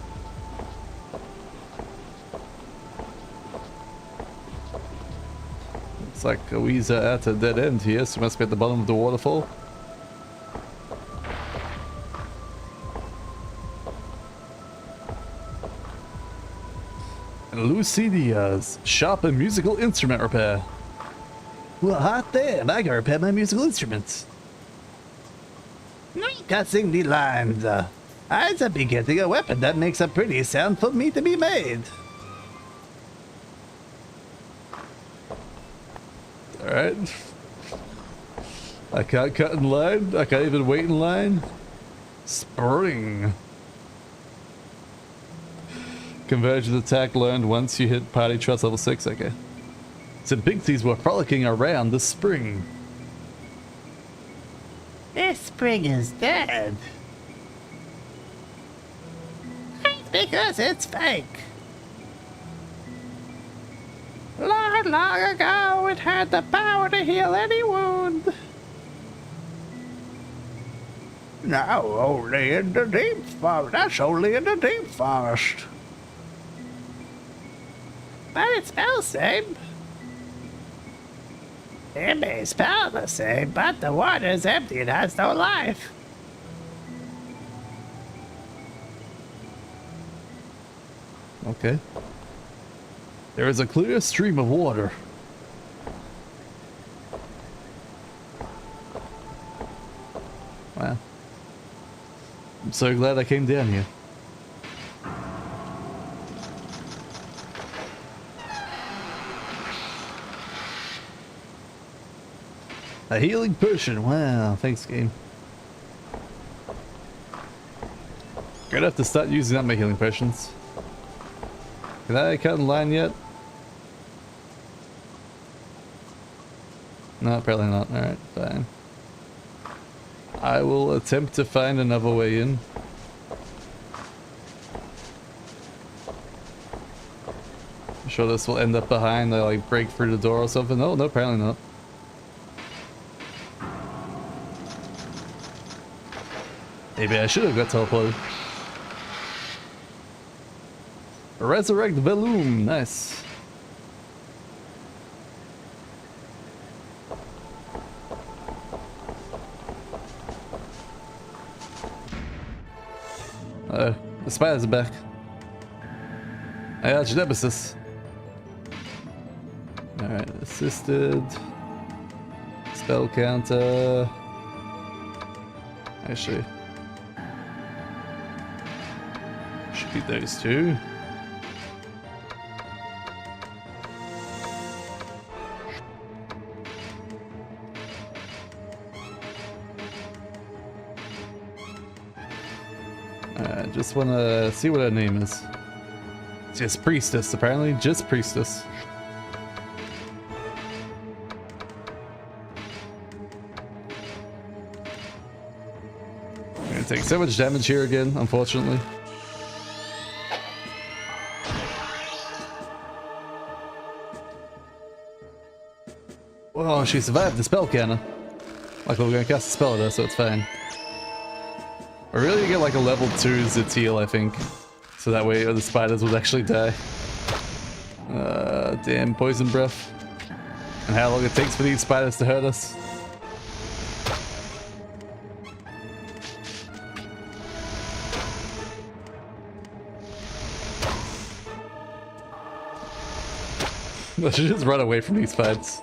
Looks like we're at a dead end here, so we must be at the bottom of the waterfall. Lucidia's shop and musical instrument repair. Well, hot damn, I gotta repair my musical instruments. Cussing the lines. I should be getting a weapon that makes a pretty sound for me to be made. Alright. I can't cut in line. I can't even wait in line. Spring. Convergent attack learned once you hit party trust level 6. Okay. So Bigsies were frolicking around this spring. This spring is dead. Because it's fake. Long, long ago, it had the power to heal any wound. Now only in the deep forest. That's only in the deep forest. But it smells same. It may smell the same, but the water's empty and has no life. Okay. There is a clear stream of water. Wow. I'm so glad I came down here. A healing potion. Wow, thanks game. Gonna have to start using up my healing potions. Can I cut in line yet? No, apparently not. Alright, fine. I will attempt to find another way in. I'm sure this will end up behind. I like break through the door or something. Oh, no, apparently not. Maybe I should have got teleported. Resurrect Velum, nice. The spiders are back. I got your nemesis. Alright, assisted. Spell counter. Actually, should be those two. Just wanna see what her name is. It's just priestess, apparently. Just priestess. I'm gonna take so much damage here again, unfortunately. Whoa, she survived the spell cannon. Like, we're gonna cast a spell at her, so it's fine. Or really, you get like a level 2 Zitiel, I think. So that way the spiders would actually die. Damn poison breath. And how long it takes for these spiders to hurt us. I should just run away from these fights.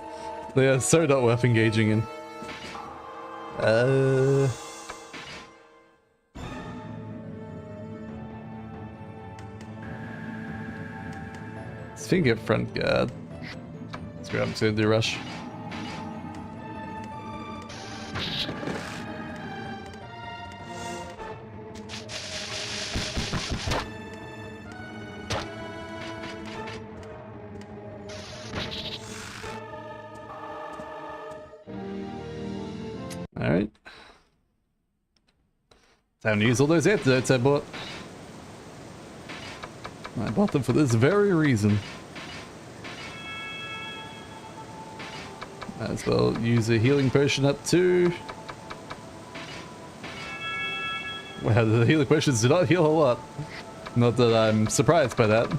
They are so not worth engaging in. Finger front guard. Let's grab him to do rush. Alright. Time to use all those antidotes I bought. I bought them for this very reason. Might as well use a healing potion up too. Wow, the healing potions do not heal a lot. Not that I'm surprised by that.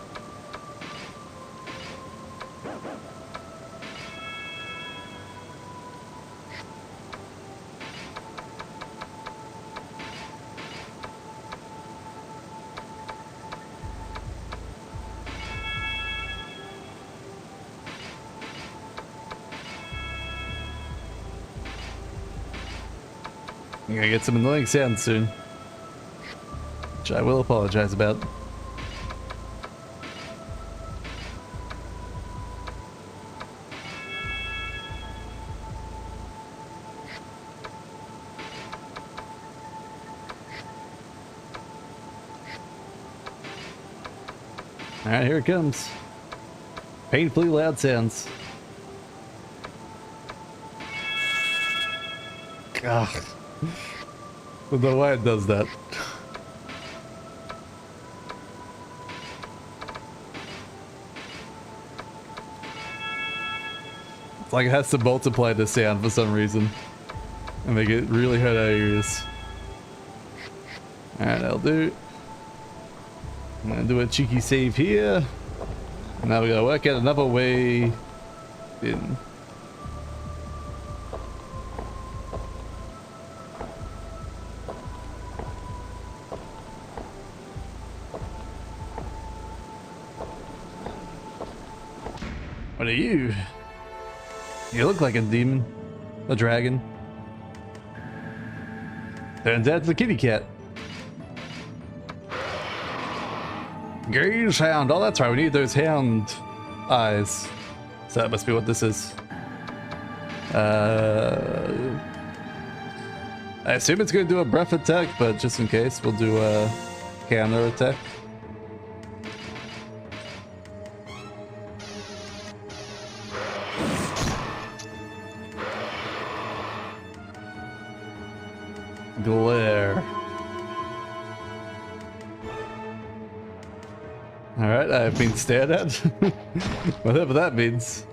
I'm gonna get some annoying sounds soon, which I will apologize about. Alright, here it comes. Painfully loud sounds. Ugh. I don't know why it does that. It's like it has to multiply the sound for some reason and make it really hurt our ears. Alright, that'll do. I'm gonna do a cheeky save here. Now we gotta work out another way in. What are you? You look like a demon. A dragon. Turns out it's a kitty cat. Gaze hound. Oh, that's right. We need those hound eyes. So that must be what this is. I assume it's going to do a breath attack, but just in case, we'll do a counter attack. Glare. Alright, I've been stared at. Whatever that means.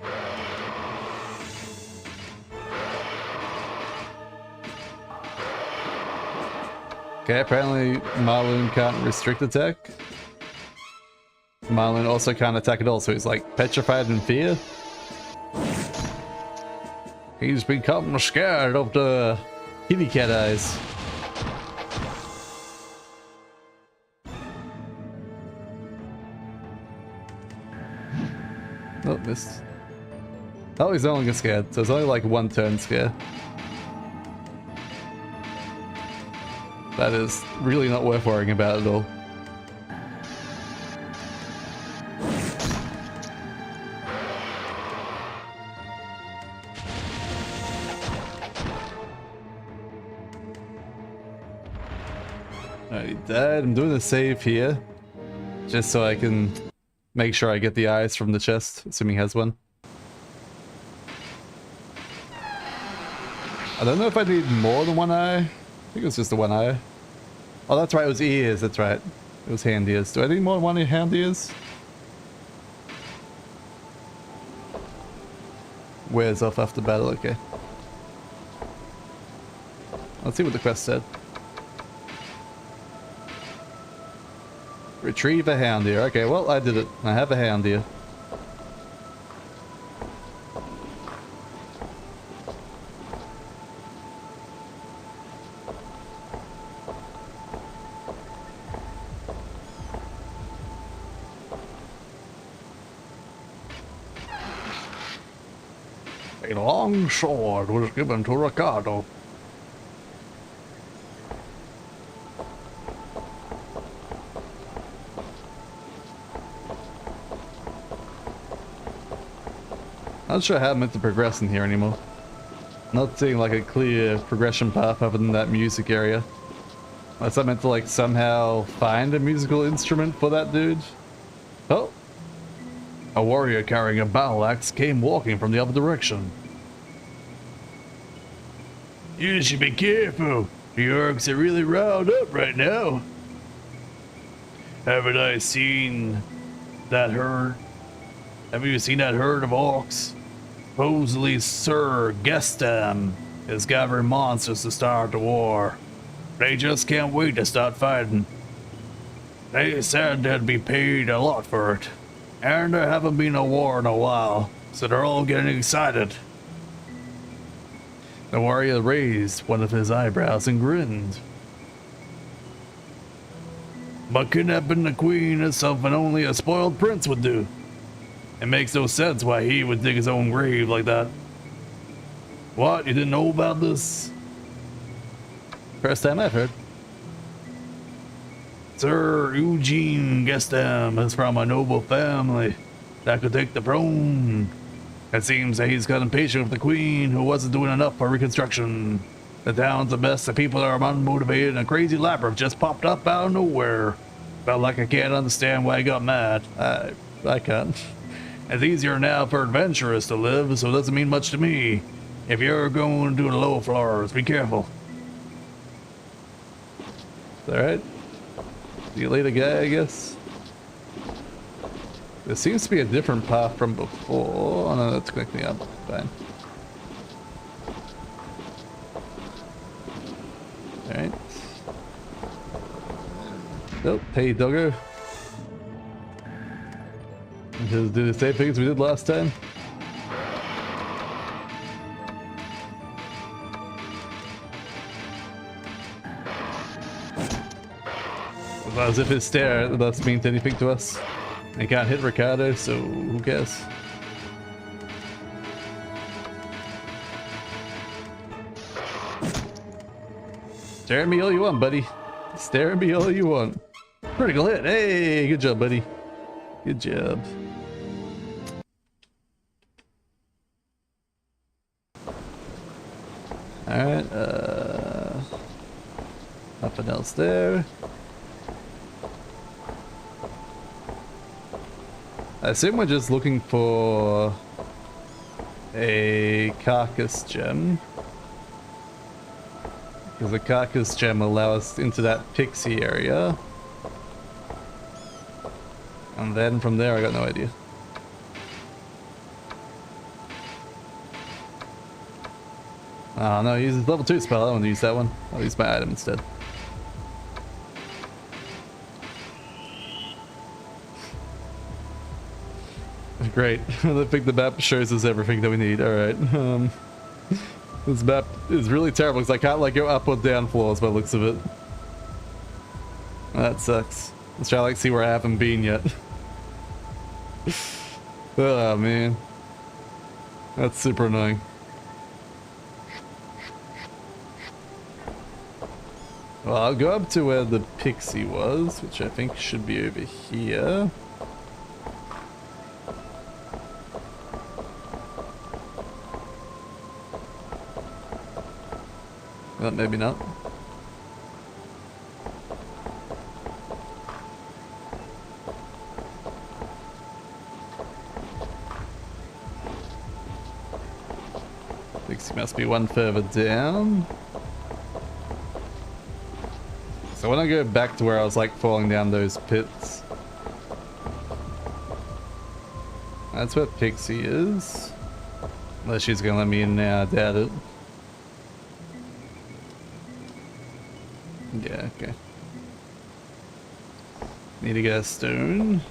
Okay, apparently Marloon can't restrict attack. Marloon also can't attack at all, so he's like petrified in fear. He's become scared of the kitty cat eyes. Oh, missed. Oh, he's only scared, so it's only like one turn scare. That is really not worth worrying about at all. Alright, he died. I'm doing a save here, just so I can make sure I get the eyes from the chest, assuming he has one. I don't know if I need more than one eye. I think it was just the one eye. Oh, that's right, it was ears, that's right. It was hand ears. Do I need more than one hand ears? Wears off after battle, okay. Let's see what the quest said. Retrieve a hound deer. Okay, well, I did it. I have a hound deer. A long sword was given to Ricardo. Not sure how I'm meant to progress in here anymore. Not seeing like a clear progression path other than that music area. Unless I'm meant to like somehow find a musical instrument for that dude. Oh! A warrior carrying a battle axe came walking from the other direction. You should be careful. The orcs are really riled up right now. Haven't I seen that herd? Have you seen that herd of orcs? Supposedly Sir Gestam is gathering monsters to start the war. They just can't wait to start fighting. They said they'd be paid a lot for it. And there haven't been a war in a while, so they're all getting excited. The warrior raised one of his eyebrows and grinned. But kidnapping the queen is something only a spoiled prince would do. It makes no sense why he would dig his own grave like that. What? You didn't know about this? First time I've heard. Sir Eugene Gestam is from a noble family that could take the throne. It seems that he's got impatient with the queen who wasn't doing enough for reconstruction. The town's a mess, the people are unmotivated, and a crazy labyrinth just popped up out of nowhere. Felt like I can't understand why he got mad. I can't. It's easier now for adventurers to live, so it doesn't mean much to me. If you're going to the lower floors, be careful. Alright. See you later, guy, I guess. There seems to be a different path from before. Oh no, that's connecting up. Fine. Alright. Nope, hey doggo. Just do the same thing as we did last time. As if his stare thus means anything to us. He can't hit Ricardo, so who cares? Stare at me all you want, buddy. Stare at me all you want. Critical hit. Hey, good job, buddy. Good job. Alright, nothing else there. I assume we're just looking for a carcass gem. Because the carcass gem will allow us into that pixie area. And then from there I got no idea. Oh no, use his level 2 spell. I don't want to use that one. I'll use my item instead. Great. I think the map shows us everything that we need. Alright. This map is really terrible because I can't like go up or down floors by the looks of it. That sucks. Let's try to like see where I haven't been yet. Oh man. That's super annoying. Well, I'll go up to where the pixie was, which I think should be over here. Well, maybe not. Pixie must be one further down. So when I go back to where I was like falling down those pits, that's where Pixie is. Unless she's gonna let me in now, I doubt it. Yeah, okay. Need to get a stone.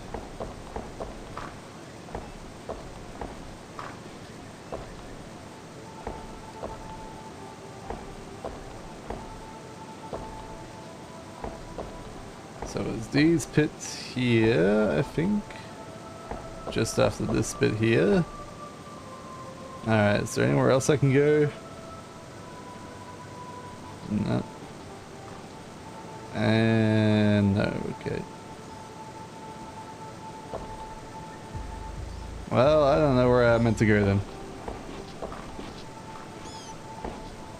So it's these pits here, I think. Just after this bit here. Alright, is there anywhere else I can go? No. And no, okay. Well, I don't know where I'm meant to go then.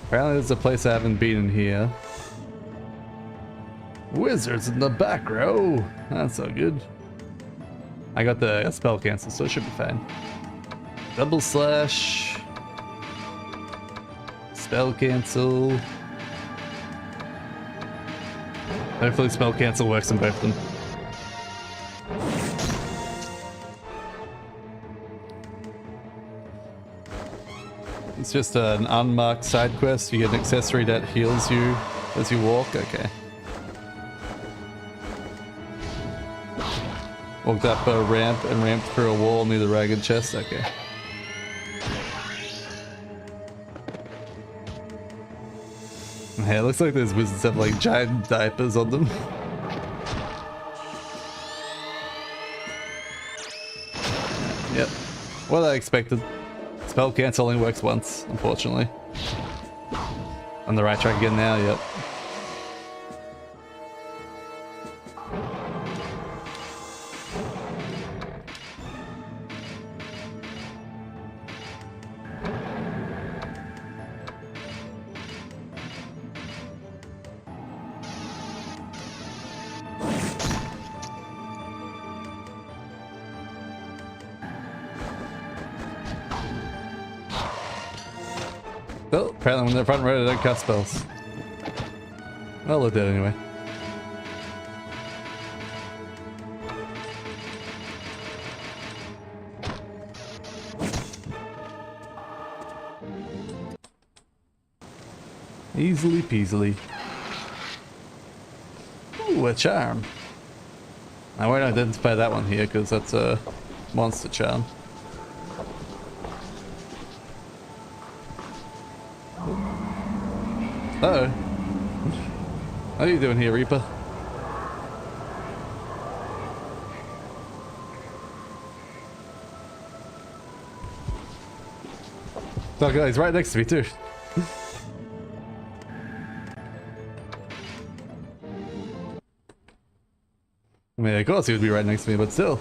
Apparently there's a place I haven't been in here. Wizards in the back row! That's so good. I got the spell cancel, so it should be fine. Double slash. Spell cancel. Hopefully spell cancel works in both of them. It's just an unmarked side quest. You get an accessory that heals you as you walk. Okay. Walked up a ramp and ramped through a wall near the ragged chest. Okay. Yeah, it looks like those wizards have like giant diapers on them. Yep. What I expected. Spell cancel only works once, unfortunately. On the right track again now, yep. Well, apparently when they're front row, they don't cast spells. Well, they're dead anyway. Easily peasily. Ooh, a charm. I won't identify that one here because that's a monster charm. Uh-oh. What are you doing here, Reaper? Oh god, he's right next to me too. I mean, of course he would be right next to me, but still.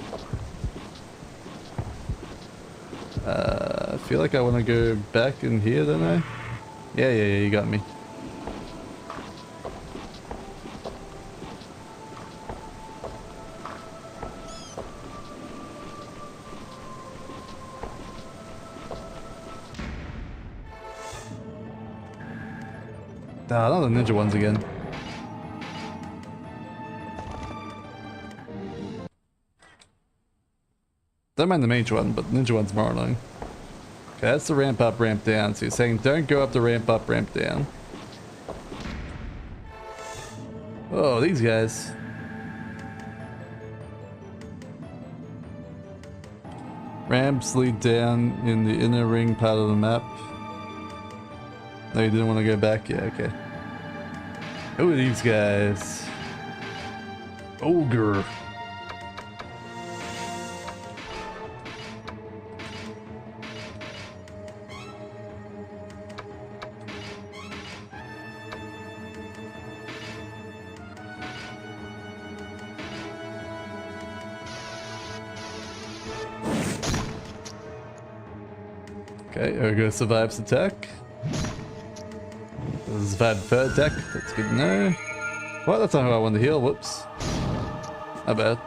I feel like I want to go back in here, don't I? Yeah, you got me. Ah, not the ninja ones again. Don't mind the mage one, but ninja one's more annoying. Okay, that's the ramp up, ramp down. So you're saying don't go up the ramp up, ramp down. Oh, these guys. Ramps lead down in the inner ring part of the map. No, you didn't want to go back? Yeah, okay. Who are these guys? Ogre. Okay, Ogre survives attack. Survived third attack, that's good to know. Well, that's not who I wanted to heal, whoops. My bad.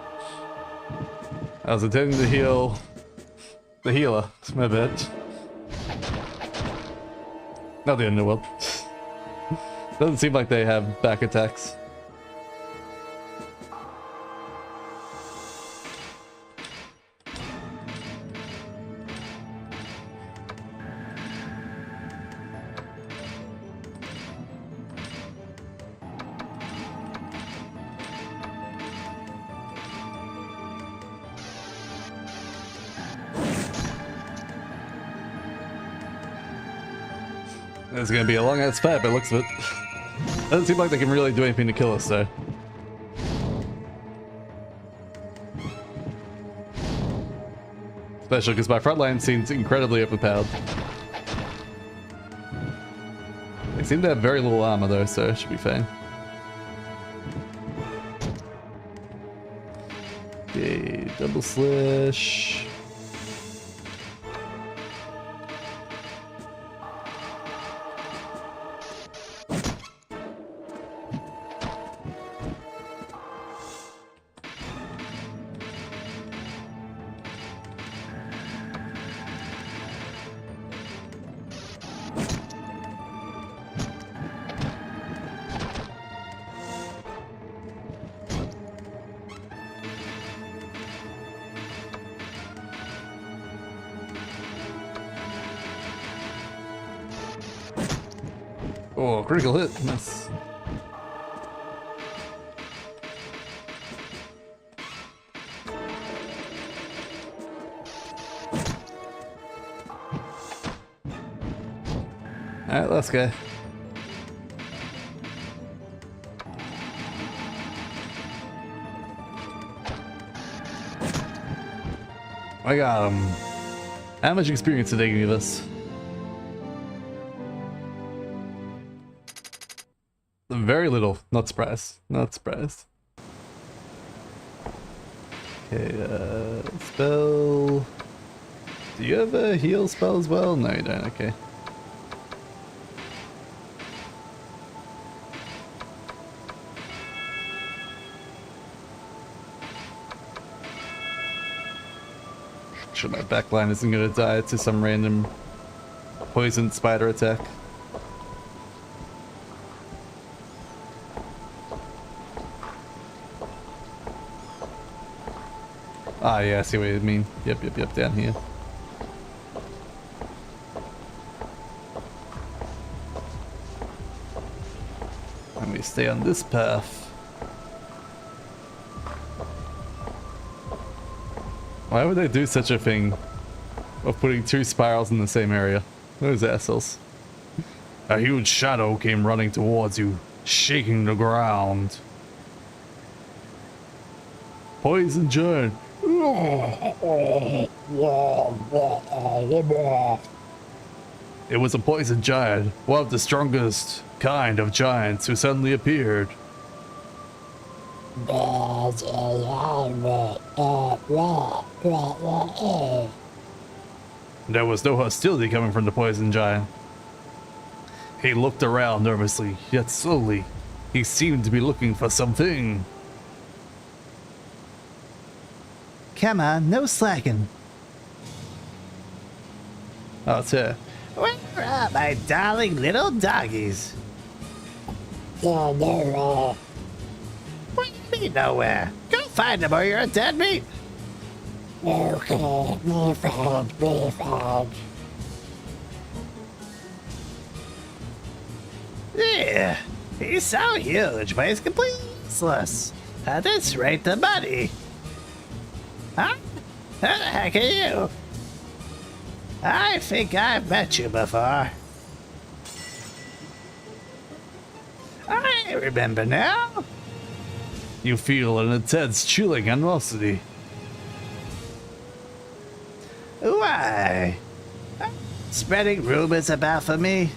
I was intending to heal the healer, my bad. Not the end of the world. Doesn't seem like they have back attacks. It's gonna be a long ass fight by the looks of it. Doesn't seem like they can really do anything to kill us though. Especially because my front line seems incredibly overpowered. They seem to have very little armor though, so it should be fine. Okay, double slash. Oh, critical hit. Nice. Alright, let's go. I got him. How much experience did they give us? Very little. Not surprised. Not surprised. Okay, spell. Do you have a heal spell as well? No, you don't. Okay. Sure, my backline isn't gonna die to some random poison spider attack. Ah, yeah, I see what you mean. Yep, down here. And we stay on this path. Why would they do such a thing of putting two spirals in the same area? Those assholes. A huge shadow came running towards you, shaking the ground. Poison giant. It was a poison giant, one of the strongest kind of giants who suddenly appeared. There was no hostility coming from the poison giant. He looked around nervously, yet slowly. He seemed to be looking for something. Come on, no slacking. Oh, it's here. Where are my darling little doggies? Yeah, nowhere. What do you mean nowhere? Go find them or you're a dead meat. Okay, me friend. Yeah, he's so huge, but he's completely useless. At this rate, the money. Huh? Who the heck are you? I think I've met you before. I remember now. You feel an intense chilling animosity. Why? Spreading rumors about for me?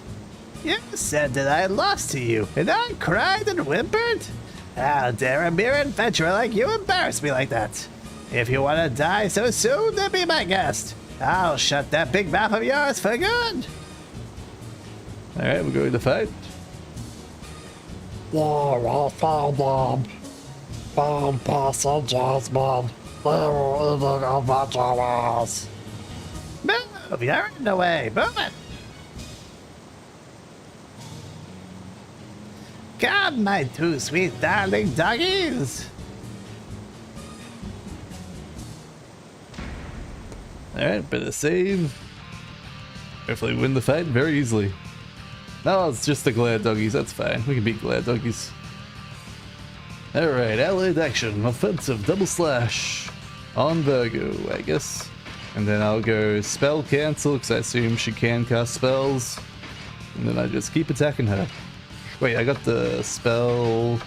You said that I lost to you, and I cried and whimpered? How dare a mere adventurer like you embarrass me like that? If you want to die so soon, then be my guest. I'll shut that big mouth of yours for good. Alright, we're going to fight. Yeah, we found them. Found passengers, man. They were eating adventurers. Move, you're in the way. Move it. Come, my two sweet darling doggies. Alright, better save. Hopefully win the fight very easily. No, it's just the glad doggies, that's fine. We can beat glad doggies. Alright, allied action, offensive, double slash. On Virgo, I guess. And then I'll go spell cancel, because I assume she can cast spells. And then I just keep attacking her. Wait, I got the spell.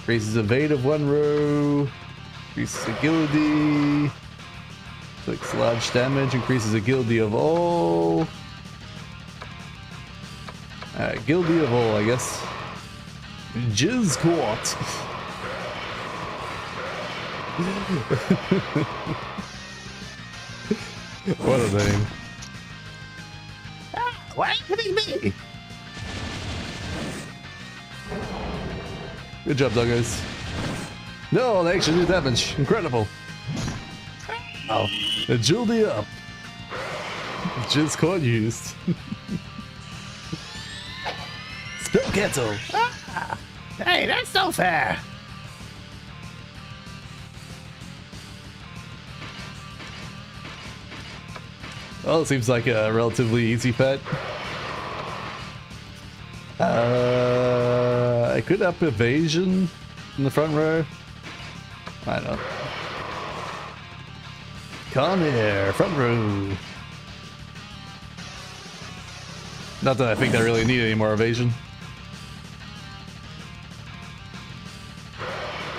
Raises evade of 1 row. Increases agility. Inflicts large damage. Increases agility of all. Alright, agility of all, I guess. Jizz Court. What a name. Why are you hitting me? Good job, doggos. No, they actually do damage. Incredible. Oh, agility up. Jizz Court used. Spell cancel. Hey, that's so fair. Well, it seems like a relatively easy pet. I could up evasion in the front row. I don't know. Con Air, front row. Not that I think I really need any more evasion.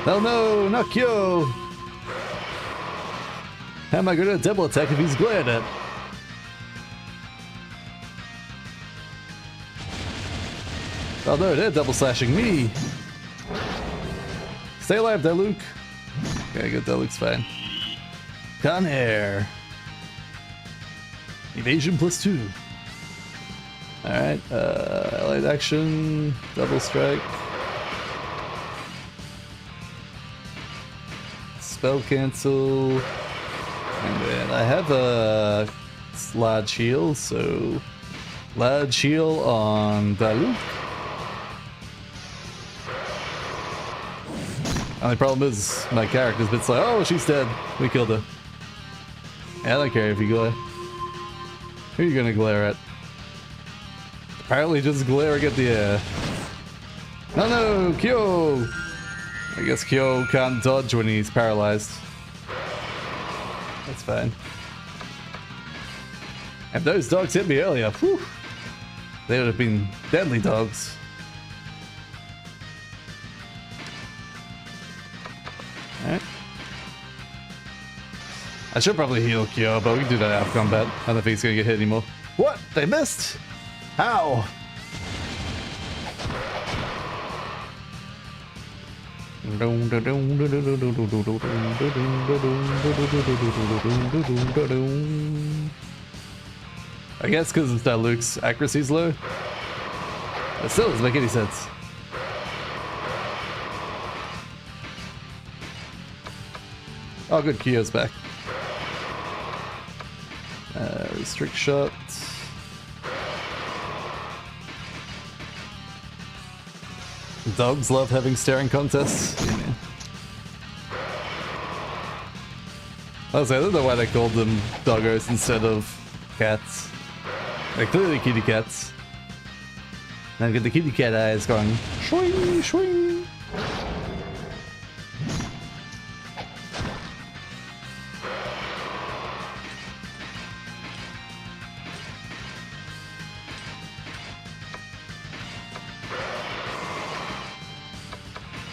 Oh no, not Kyo! How am I gonna double attack if he's glared at? Oh no, they're double slashing me! Stay alive, Diluc! Okay, good, Diluc's fine. Con Air! Evasion +2. Alright, allied action, double strike. Spell cancel. And then I have a large heal, so large heal on Diluc. Only problem is my character's been like, oh, she's dead. We killed her. Yeah, I don't care if you glare. Who are you gonna glare at? Apparently just glaring at the air. No, Kyo! I guess Kyo can't dodge when he's paralyzed. That's fine. And those dogs hit me earlier. Whew. They would have been deadly dogs. Alright. I should probably heal Kyo, but we can do that out of combat. I don't think he's gonna get hit anymore. What? They missed? How? I guess because it's Diluc's accuracy's low. It still doesn't make any sense. Oh good, Kyo's back. Restrict shot. Dogs love having staring contests. Yeah, man. I don't know why they called them doggos instead of cats. They're clearly kitty cats. Now get the kitty cat eyes going swing, swing.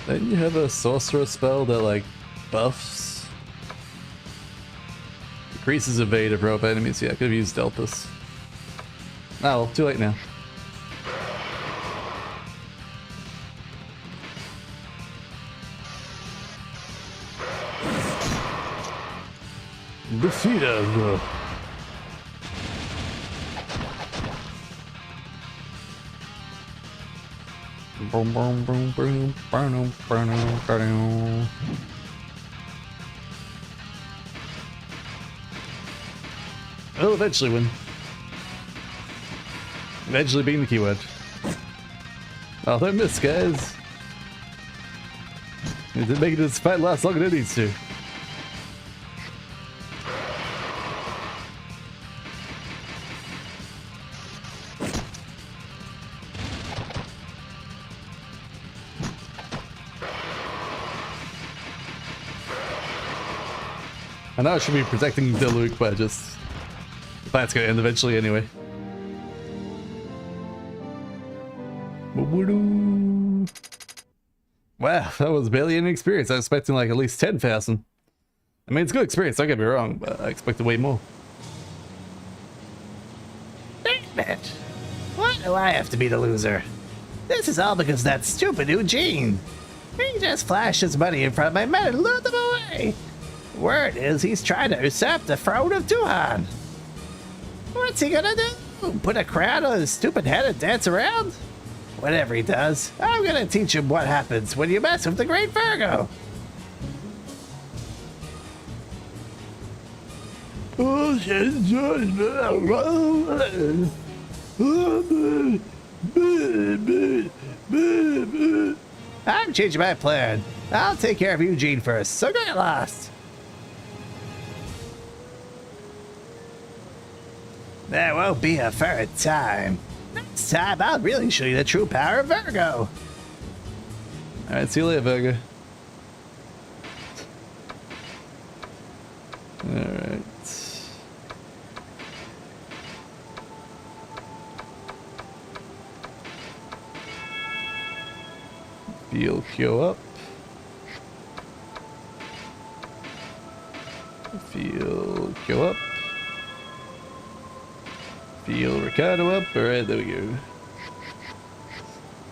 Then you have a sorcerer spell that like buffs, decreases evade of rope enemies. Yeah, I could have used Deltas. Oh, well, too late now. Defeated. Boom, boom, boom, boom, boom, boom, boom. I'll eventually win. Eventually being the keyword. Oh, don't miss, guys. It didn't make this fight last longer than it needs to. I know I should be protecting Diluc, but just the fight's gonna end eventually anyway. Wow, that was barely any experience. I was expecting like at least 10,000. I mean, it's a good experience, don't get me wrong, but I expected way more. Damn it! Why do I have to be the loser? This is all because of that stupid Eugene. He just flashed his money in front of my men and lured them away. Word is he's trying to usurp the throne of Duhan. What's he gonna do? Put a crown on his stupid head and dance around? Whatever he does, I'm gonna teach him what happens when you mess with the Great Virgo. I'm changing my plan. I'll take care of Eugene first, so get lost. There won't be a third time. Next time, I'll really show you the true power of Virgo. Alright, see you later, Virgo. Alright. Field go up. Field go up. Field Ricardo up. Alright, there we go.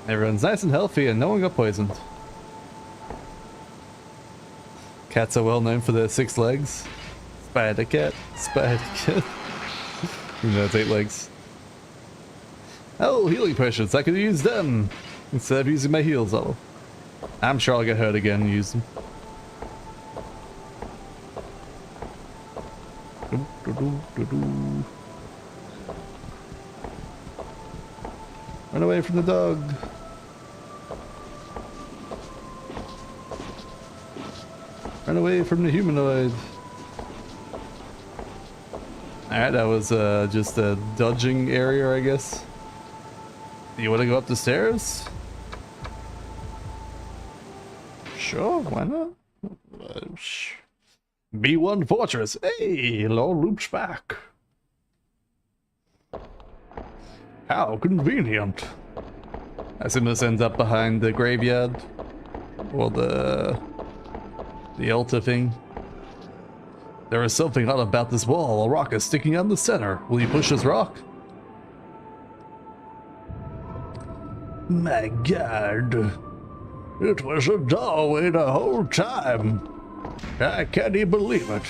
Everyone's nice and healthy and no one got poisoned. Cats are well known for their 6 legs. Spider cat. Spider cat. Even though it's 8 legs. Oh, healing potions. I could use them instead of using my heals. Oh, I'm sure I'll get hurt again and use them. Run away from the dog. Run away from the humanoid. Alright, that was just a dodging area, I guess. You want to go up the stairs? Sure, why not? B1 Fortress. Hey, Lord loops back. How convenient. I assume this ends up behind the graveyard. Or the altar thing. There is something odd about this wall. A rock is sticking out in the center. Will you push this rock? My God. It was a doorway the whole time. I can't even believe it.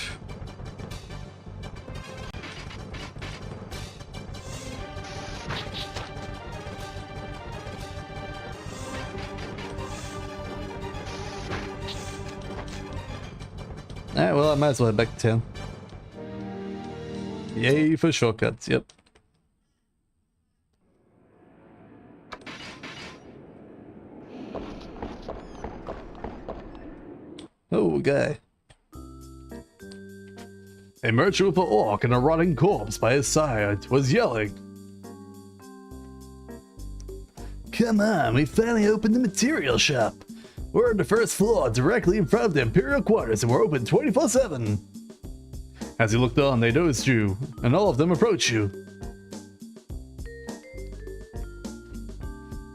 Alright, well, I might as well head back to town. Yay for shortcuts, yep. Oh, guy. A merchant with an orc and a rotting corpse by his side was yelling. Come on, we finally opened the material shop. We're on the first floor, directly in front of the Imperial quarters, and we're open 24/7. As you looked on, they noticed you, and all of them approached you.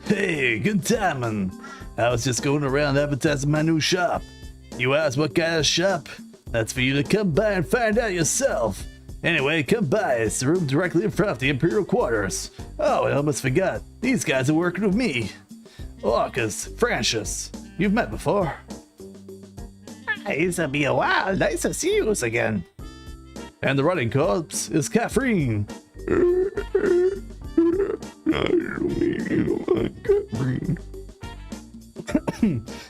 Hey, good timing. I was just going around advertising my new shop. You asked what kind of shop? That's for you to come by and find out yourself. Anyway, come by. It's the room directly in front of the Imperial quarters. Oh, I almost forgot. These guys are working with me. Orcus, Francis. You've met before. Hi, it's been a while. Nice to see you again. And the running corpse is Catherine.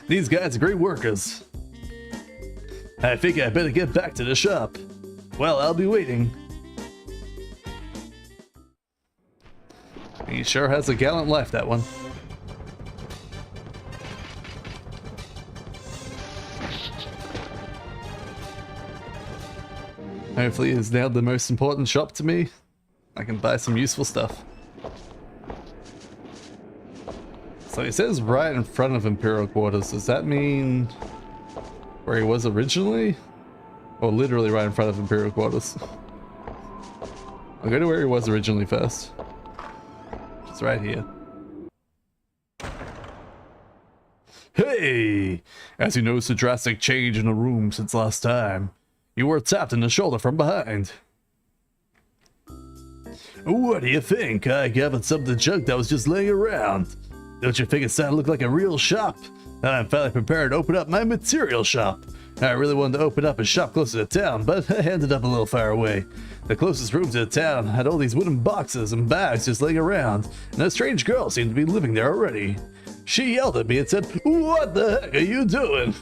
These guys are great workers. I think I better get back to the shop. Well, I'll be waiting. He sure has a gallant life, that one. Hopefully it's now the most important shop to me. I can buy some useful stuff. So it says right in front of Imperial quarters. Does that mean where he was originally? Or literally right in front of Imperial quarters? I'll go to where he was originally first. It's right here. Hey! As you notice a drastic change in the room since last time, you were tapped in the shoulder from behind. What do you think? I gathered some of the junk that was just laying around. Don't you think it's starting to look like a real shop? I'm finally prepared to open up my material shop. I really wanted to open up a shop closer to town, but I ended up a little far away. The closest room to the town had all these wooden boxes and bags just laying around, and a strange girl seemed to be living there already. She yelled at me and said, "What the heck are you doing?"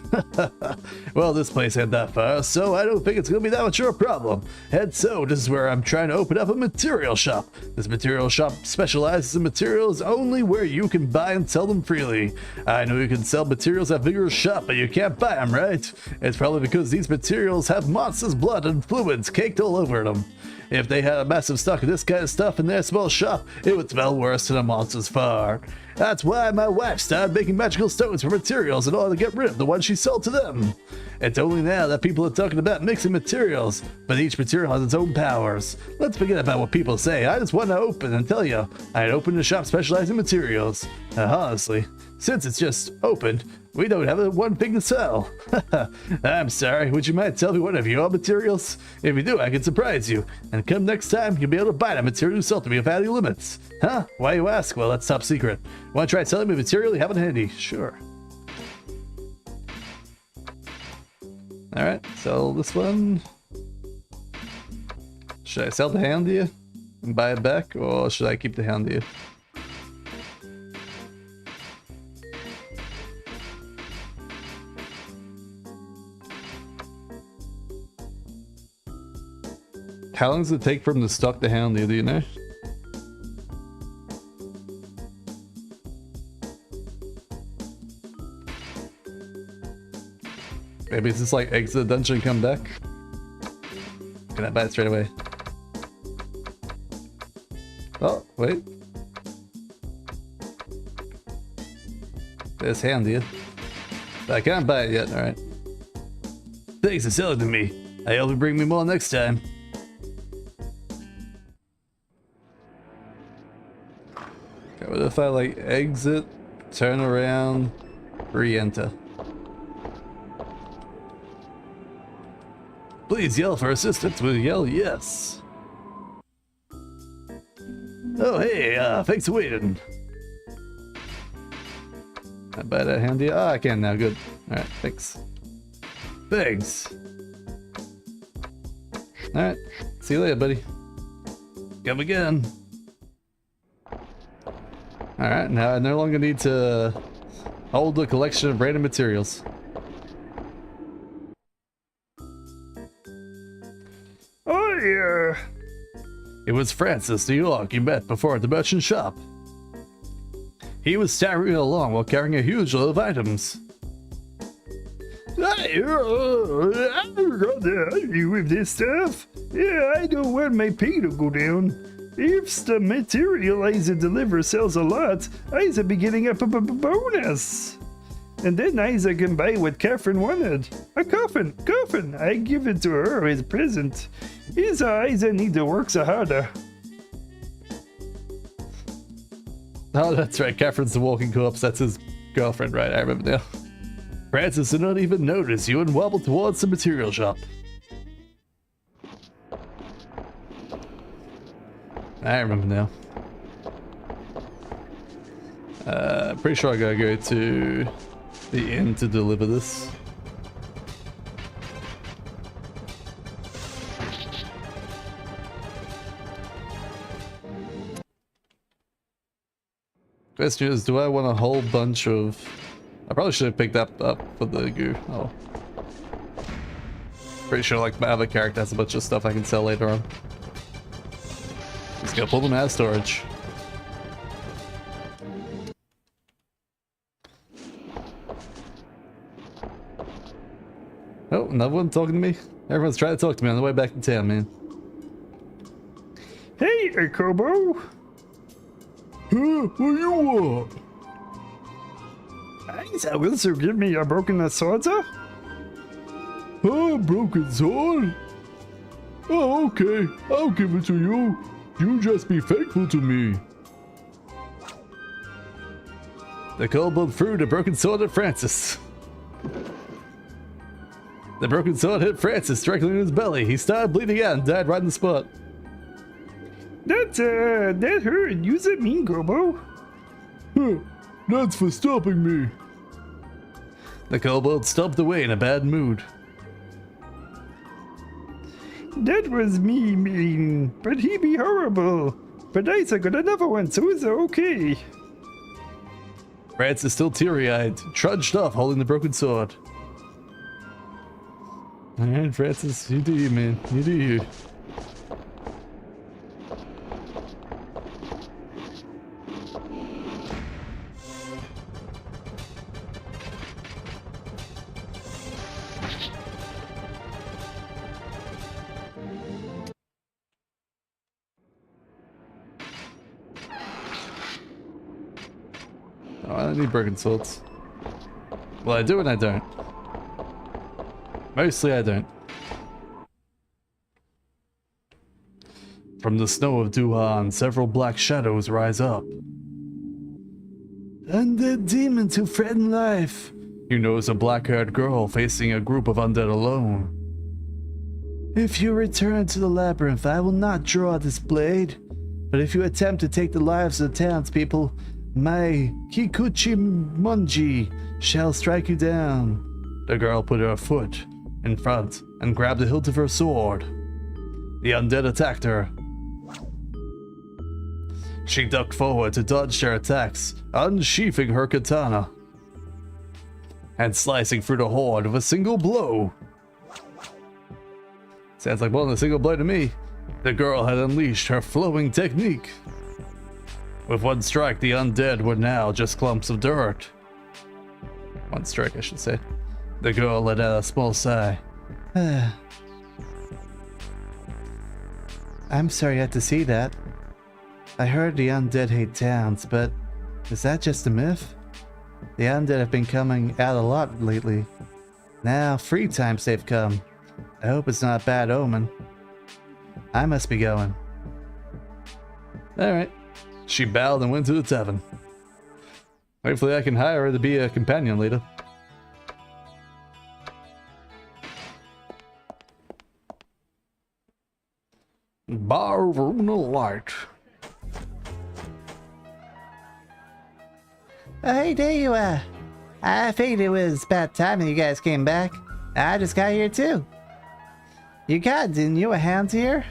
Well, this place ain't that far, so I don't think it's gonna be that much of a problem. And so, this is where I'm trying to open up a material shop. This material shop specializes in materials only where you can buy and sell them freely. I know you can sell materials at Vigorous Shop, but you can't buy them, right? It's probably because these materials have monsters' blood and fluids caked all over them. If they had a massive stock of this kind of stuff in their small shop, it would smell worse than a monster's fart. That's why my wife started making magical stones for materials in order to get rid of the ones she sold to them. It's only now that people are talking about mixing materials, but each material has its own powers. Let's forget about what people say. I just want to open and tell you, I'd opened a shop specializing in materials. Honestly, since it's just opened, we don't have one thing to sell. I'm sorry, would you mind telling me one of your materials? If you do, I can surprise you. And come next time, you'll be able to buy that material you sold to me without any limits. Huh? Why you ask? Well, that's top secret. Want to try selling me material you have it handy? Sure. Alright, sell this one. Should I sell the hand to you and buy it back, or should I keep the hand to you? How long does it take for him to stock the hound, do you know? Maybe it's just like exit the dungeon and come back. Can I buy it straight away? Oh, wait. There's hand, dude. But I can't buy it yet, alright. Thanks for selling to me. I hope you bring me more next time. Okay, what if I like exit, turn around, re-enter? Please yell for assistance. We'll yell yes. Oh, hey, thanks for waiting. I buy that handy. Ah, I can now. Good. Alright, thanks. Thanks. Alright, see you later, buddy. Come again. Alright, now I no longer need to hold a collection of random materials. It was Francis, New York, you met before at the merchant shop. He was staggering along while carrying a huge load of items. Hey, I'm gonna help you with this stuff. Yeah, I don't want my pay to go down. If the material I deliver sells a lot, I'll be getting a bonus. And then Isa can buy what Catherine wanted. A coffin. I give it to her as a present. Isa need to work so harder. Oh, that's right. Catherine's the walking corpse. That's his girlfriend, right? I remember now. Francis did not even notice you and wobbled towards the material shop. I remember now. Pretty sure I gotta go to the inn to deliver this. Question is, do I want a whole bunch of... I probably should have picked that up for the goo. Oh. Pretty sure like my other character has a bunch of stuff I can sell later on. Just gotta pull them out of storage. Oh, another one talking to me? Everyone's trying to talk to me on the way back to town, man. Hey, Kobo. What you want? Isa, will you give me a broken sword, sir? Oh, broken sword? Oh, okay. I'll give it to you. You just be faithful to me. The kobold threw the broken sword at Francis. The broken sword hit Francis directly in his belly. He started bleeding out and died right on the spot. That hurt. Use it mean, Gobo. That's for stopping me. The kobold stomped away in a bad mood. That was me mean, but he be horrible. But I got another one, so it's okay. Francis, still teary-eyed, trudged off holding the broken sword. Alright, Francis, you do you, man. You do you. Oh, I don't need broken swords. Well, I do and I don't. Mostly I don't. From the snow of Duhan, several black shadows rise up. Undead demons who threaten life. You notice a black-haired girl facing a group of undead alone. If you return to the labyrinth, I will not draw this blade. But if you attempt to take the lives of the townspeople, my Kikuchi Monji shall strike you down. The girl put her foot in front and grabbed the hilt of her sword. The undead attacked her. She ducked forward to dodge their attacks, unsheathing her katana and slicing through the horde with a single blow. Sounds like more than a single blow to me. The girl had unleashed her flowing technique. With one strike, the undead were now just clumps of dirt. One strike, I should say. The girl let out a small sigh. I'm sorry you had to see that. I heard the undead hate towns, but is that just a myth? The undead have been coming out a lot lately. Now, 3 times they've come. I hope it's not a bad omen. I must be going. Alright. She bowed and went to the tavern. Hopefully I can hire her to be a companion later. Bar room light. Oh, hey, there you are. I figured it was about time that you guys came back. I just got here too. You got, didn't you, a hound here?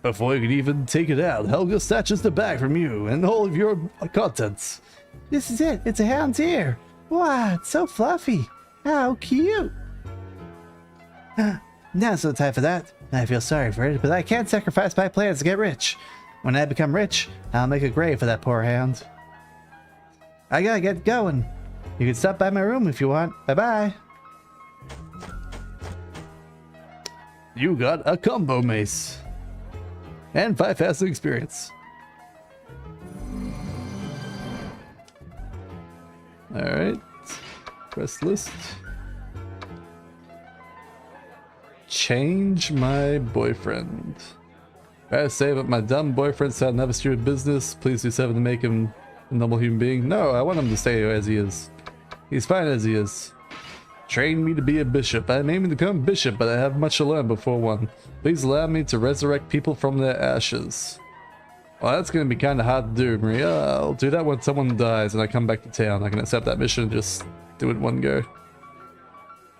Before you could even take it out, Helga snatches the bag from you and all of your contents. This is it. It's a hound's ear. Wow, it's so fluffy. How cute. Now's no time for that. I feel sorry for it, but I can't sacrifice my plans to get rich. When I become rich, I'll make a grave for that poor hound. I gotta get going. You can stop by my room if you want. Bye-bye. You got a combo mace. And 5,000 experience. Alright. Quest list. Change my boyfriend. I say that my dumb boyfriend said never stupid business. Please do something to make him a normal human being. No, I want him to stay as he is. He's fine as he is. Train me to be a bishop. I'm aiming to become a bishop, but I have much to learn before one. Please allow me to resurrect people from their ashes. Well, that's going to be kind of hard to do, Maria. I'll do that when someone dies and I come back to town. I can accept that mission and just do it in one go.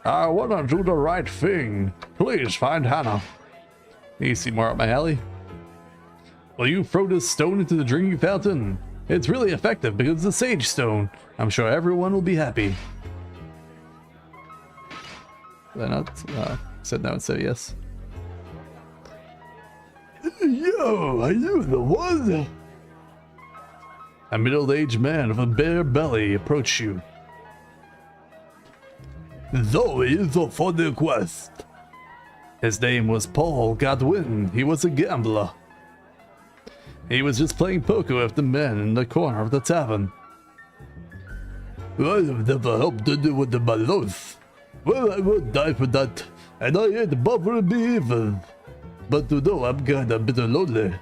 I want to do the right thing. Please find Hannah. You see more up my alley? Will you throw this stone into the drinking fountain? It's really effective because it's a sage stone. I'm sure everyone will be happy. Did I not? Said no instead of yes. Yo, are you the one? A middle-aged man with a bare belly approached you. Zoe is for the quest. His name was Paul Godwin. He was a gambler. He was just playing poker with the men in the corner of the tavern. I've never helped to do with the balloons. Well, I would die for that, and I ain't bothering me even. But to know I'm kinda bit lonely.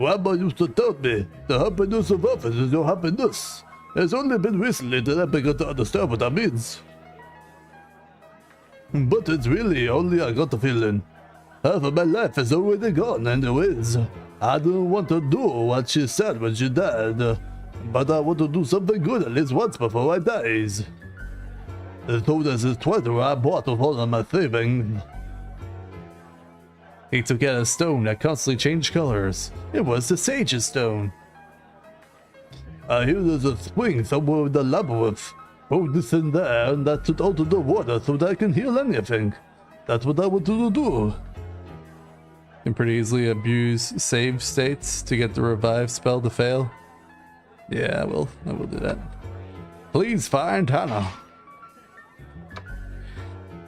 Grandma used to tell me the happiness of others is your happiness. It's only been recently that I begun to understand what that means. But it's really only I got the feeling. Half of my life is already gone anyways. I don't want to do what she said when she died, but I want to do something good at least once before I dies. So there's this treasure I bought with all of my savings. He took out a stone that constantly changed colors. It was the Sage's Stone. I hear there's a spring somewhere in the labyrinth. Hold this in there and that should alter the water so that I can heal anything. That's what I want to do. You can pretty easily abuse save states to get the revive spell to fail. Yeah, I will do that. Please find Hannah.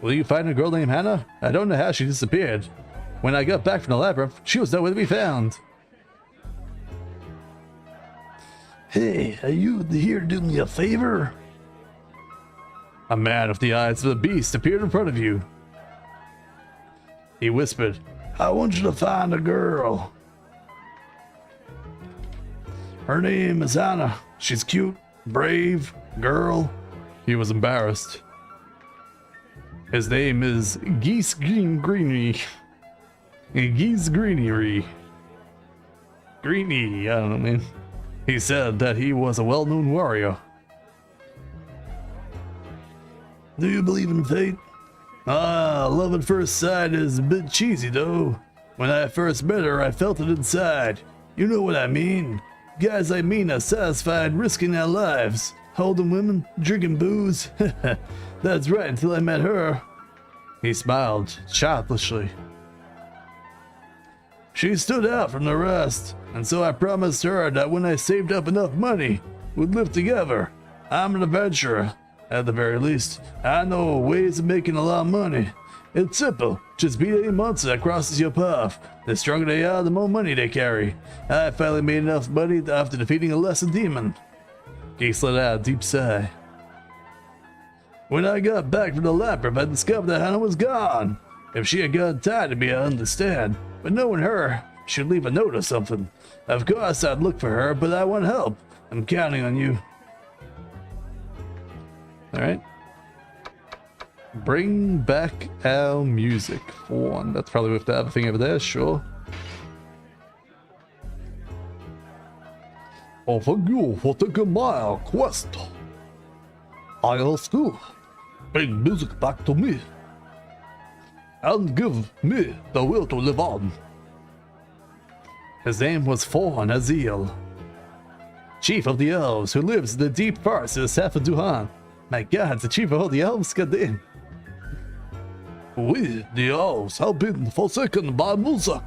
Will you find a girl named Hannah? I don't know how she disappeared. When I got back from the labyrinth, she was nowhere to be found. Hey, are you here to do me a favor? A man with the eyes of the beast appeared in front of you. He whispered, I want you to find a girl. Her name is Anna. She's cute, brave, girl. He was embarrassed. His name is Greenery. Geese Greenery. Greeny, I don't know, man. He said that he was a well-known warrior. Do you believe in fate? Love at first sight is a bit cheesy though. When I first met her, I felt it inside. You know what I mean? Guys like me are satisfied risking their lives. Holding women, drinking booze. That's right, until I met her. He smiled childishly. She stood out from the rest, and so I promised her that when I saved up enough money, we'd live together. I'm an adventurer. At the very least, I know ways of making a lot of money. It's simple. Just beat any monster that crosses your path. The stronger they are, the more money they carry. I finally made enough money after defeating a lesser demon. Geese let out a deep sigh. When I got back from the labyrinth, I discovered that Hannah was gone. If she had gotten tired of me, I understand. But knowing her, she'd leave a note or something. Of course, I'd look for her, but I want help. I'm counting on you. Alright. Bring back our music for one. That's probably with the other thing over there, sure. Oh, thank you for taking my quest. I ask you, bring music back to me. And give me the will to live on. His name was Fawn Azil, chief of the elves who lives in the deep forest of the south of Duhan. My god, the chief of all the elves, goddamn. We, the elves, have been forsaken by music.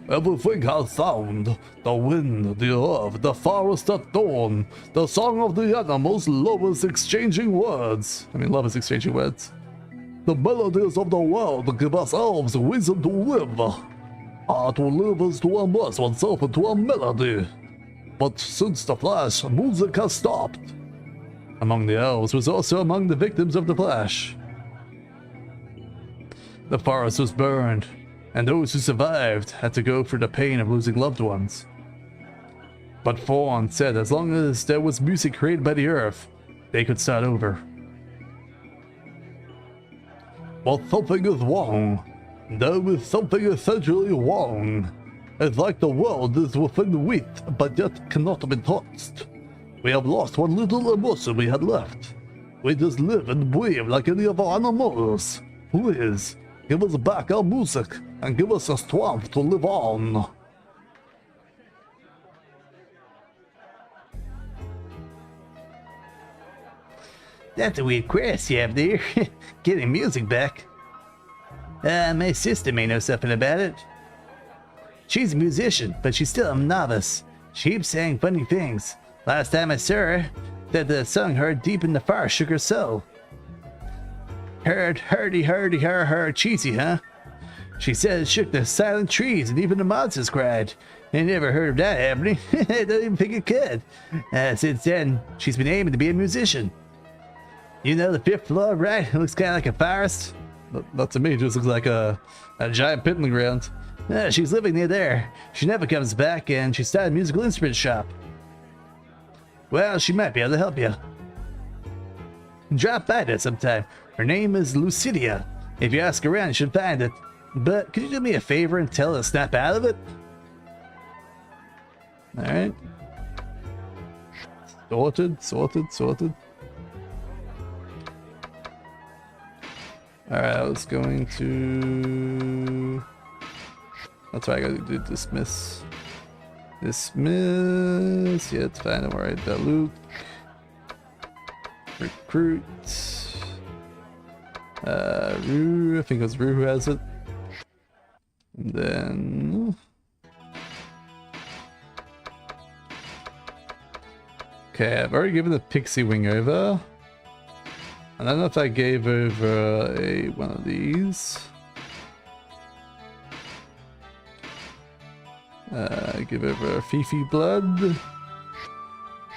Everything has sound. The wind, the earth, the forest at dawn. The song of the animals, lovers exchanging words. Lovers exchanging words. The melodies of the world give us elves reason to live. To live is to immerse oneself into a melody. But since the Flash, music has stopped. Among the elves was also among the victims of the Flash. The forest was burned, and those who survived had to go through the pain of losing loved ones. But Fawn said as long as there was music created by the earth, they could start over. But something is wrong. There is something essentially wrong. It's like the world is within reach, but yet cannot be touched. We have lost what little emotion we had left. We just live and breathe like any of our animals. Please, give us back our music and give us the strength to live on. That's a weird quest you have there. Getting music back. My sister may know something about it. She's a musician, but she's still a novice. She keeps saying funny things. Last time I saw her, that the song heard deep in the forest shook her soul. Heard, cheesy, huh? She says it shook the silent trees and even the monsters cried. I never heard of that happening. I don't even think it could. Since then, she's been aiming to be a musician. You know the fifth floor, right? It looks kind of like a forest. Not to me, it just looks like a giant pittling ground. Yeah, she's living near there. She never comes back, and she started a musical instrument shop. Well, she might be able to help you. Drop by there sometime. Her name is Lucidia. If you ask around, you should find it. But could you do me a favor and tell her to snap out of it? Alright. Sorted. Alright, I was going to... That's why I gotta do dismiss. Dismiss. Yeah, it's fine, don't worry about Luke. Recruit. Rue, I think it was Rue who has it. And then... Okay, I've already given the pixie wing over. I don't know if I gave over one of these. Give over a Fifi blood.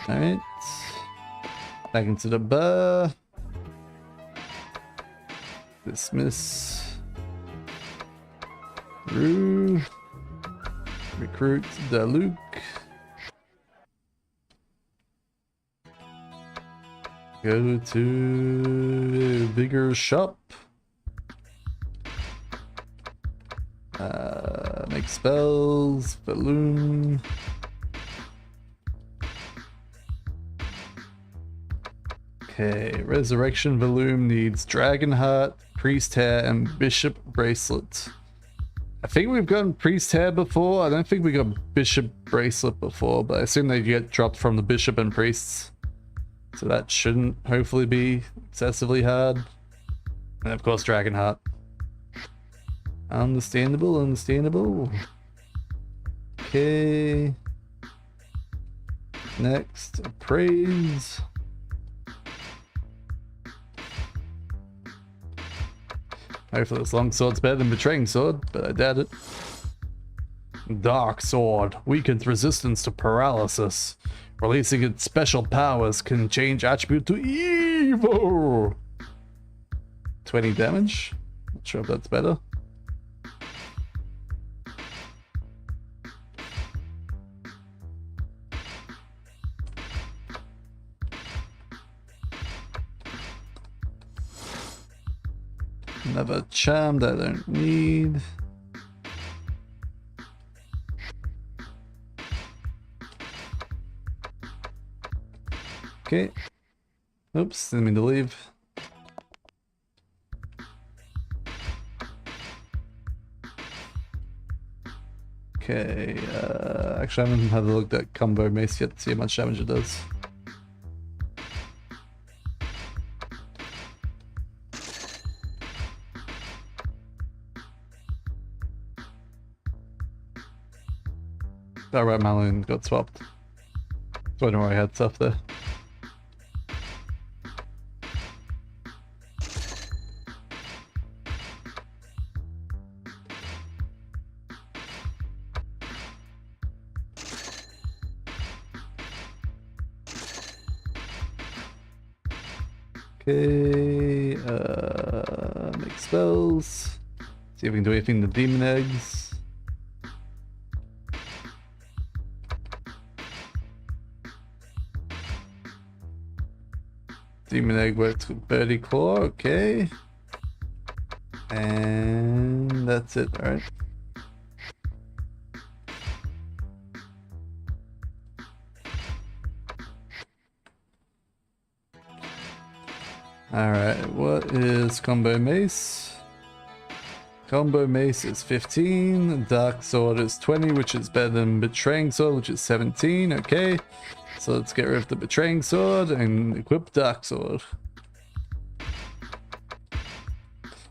Alright. Back into the bar. Dismiss. Rue. Recruit the Luke. Go to bigger shop. Make spells, balloon. Okay, resurrection balloon needs dragon heart, priest hair, and bishop bracelet. I think we've gotten priest hair before. I don't think we got bishop bracelet before, but I assume they get dropped from the bishop and priests. So that shouldn't hopefully be excessively hard. And of course, dragon heart. Understandable. Okay. Next, appraise. Hopefully this long sword's better than betraying sword, but I doubt it. Dark sword weakens resistance to paralysis. Releasing its special powers can change attribute to evil. 20 damage. Not sure if that's better. Another charm that I don't need. Okay. Oops, didn't mean to leave. Okay, actually I haven't had a look at combo mace yet to see how much damage it does. That right Malin got swapped. So I don't know where I had stuff there. Okay, make spells. See if we can do anything to demon eggs. Demon egg works with birdie claw, okay. And that's it, alright. Alright, what is combo mace? Combo mace is 15, dark sword is 20, which is better than betraying sword, which is 17, okay. So let's get rid of the betraying sword and equip dark sword.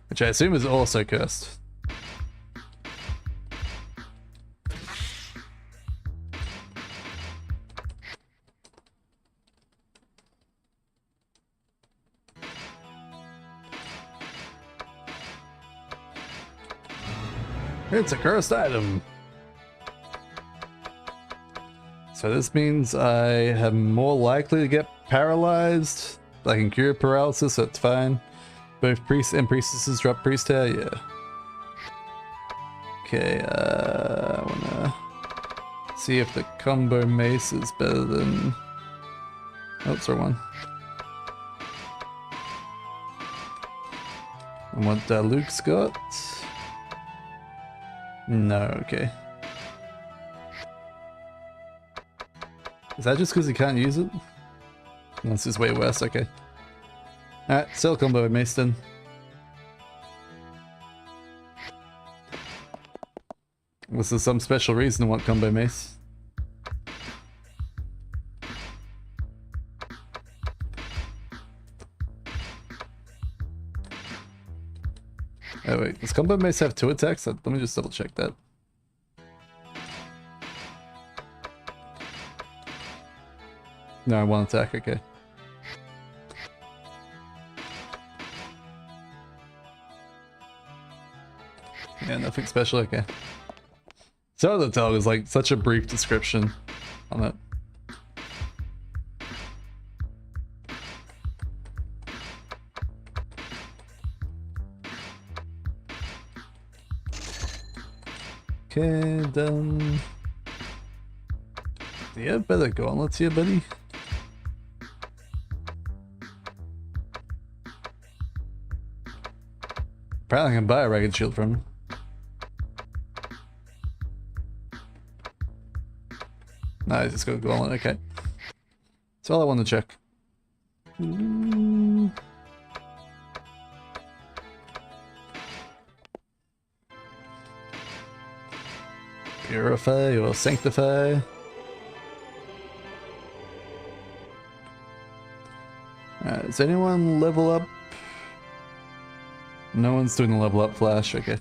Which I assume is also cursed. It's a cursed item. So this means I am more likely to get paralyzed. I can cure paralysis, that's fine. Both priests and priestesses drop priest hair, yeah. Okay, I wanna see if the combo mace is better than... Oh, it's the wrong one. And what Luke's got? No, okay. Is that just because he can't use it? No, this is way worse, okay. Alright, sell combo mace then. Was there some special reason to want combo mace? Oh wait, does combo mace have 2 attacks? Let me just double check that. No, 1 attack, okay. Yeah, nothing special, okay. So the tell is like such a brief description on it. Okay, done. Do you have better gauntlets here, buddy? Apparently I can buy a ragged shield from him. No, he's just got a gauntlet, okay. That's all I want to check. Purify or sanctify. Does anyone level up? No one's doing the level up flash, okay.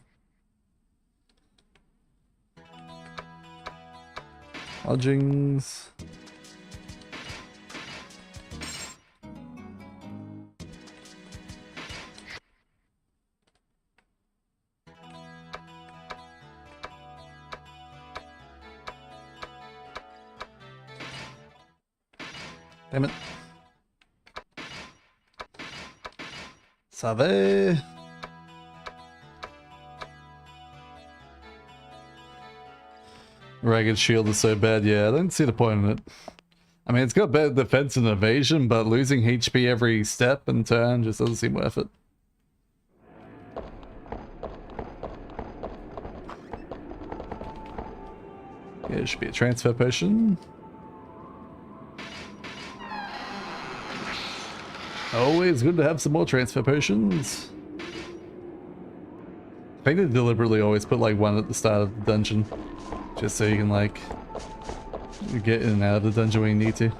Lodgings. Damn it. Save. Ragged shield is so bad, yeah, I don't see the point in it. I mean, it's got better defense and evasion, but losing HP every step and turn just doesn't seem worth it. Yeah, it should be a transfer potion. Always good to have some more transfer potions. I think they deliberately always put like 1 at the start of the dungeon. Just so you can like get in and out of the dungeon when you need to.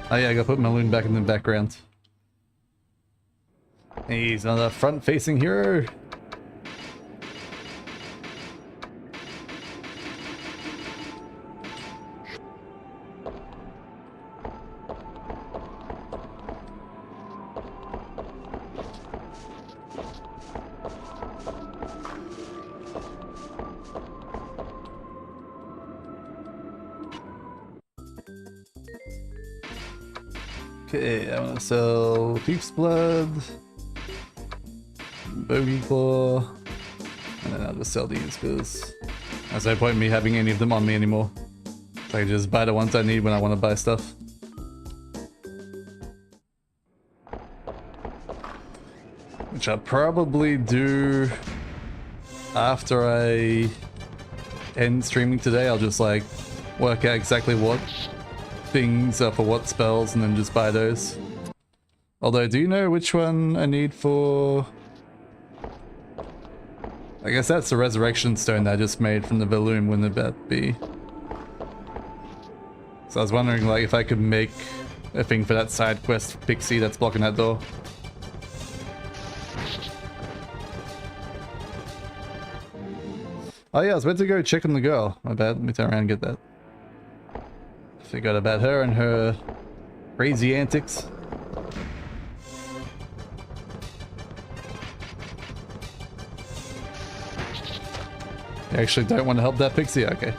Oh yeah, I gotta put my loon back in the background. He's another front-facing hero. Okay, I'm gonna sell Thief's Blood, Bogey Claw, and then I'll just sell these because there's no point in me having any of them on me anymore. So I can just buy the ones I need when I want to buy stuff. Which I'll probably do after I end streaming today. I'll just like work out exactly what things are for what spells and then just buy those. Although, do you know which one I need for... I guess that's the resurrection stone that I just made from the Veloom, wouldn't that be? So I was wondering like if I could make a thing for that side quest pixie that's blocking that door. Oh yeah, I was meant to go check on the girl. My bad, let me turn around and get that. Forgot about her and her crazy antics. You actually don't want to help that pixie? Okay.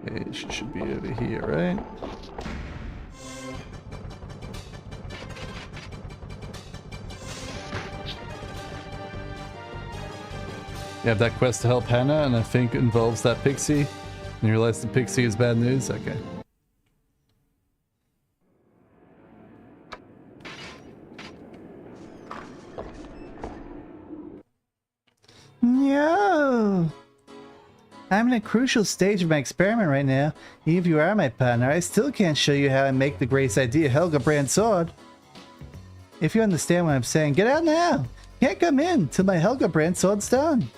Okay, she should be over here, right? You have that quest to help Hannah, and I think it involves that pixie. And you realize the pixie is bad news? Okay. No! I'm in a crucial stage of my experiment right now. Even if you are my partner, I still can't show you how I make the Grace Idea Helga brand sword. If you understand what I'm saying, get out now! Can't come in till my Helga brand sword's done.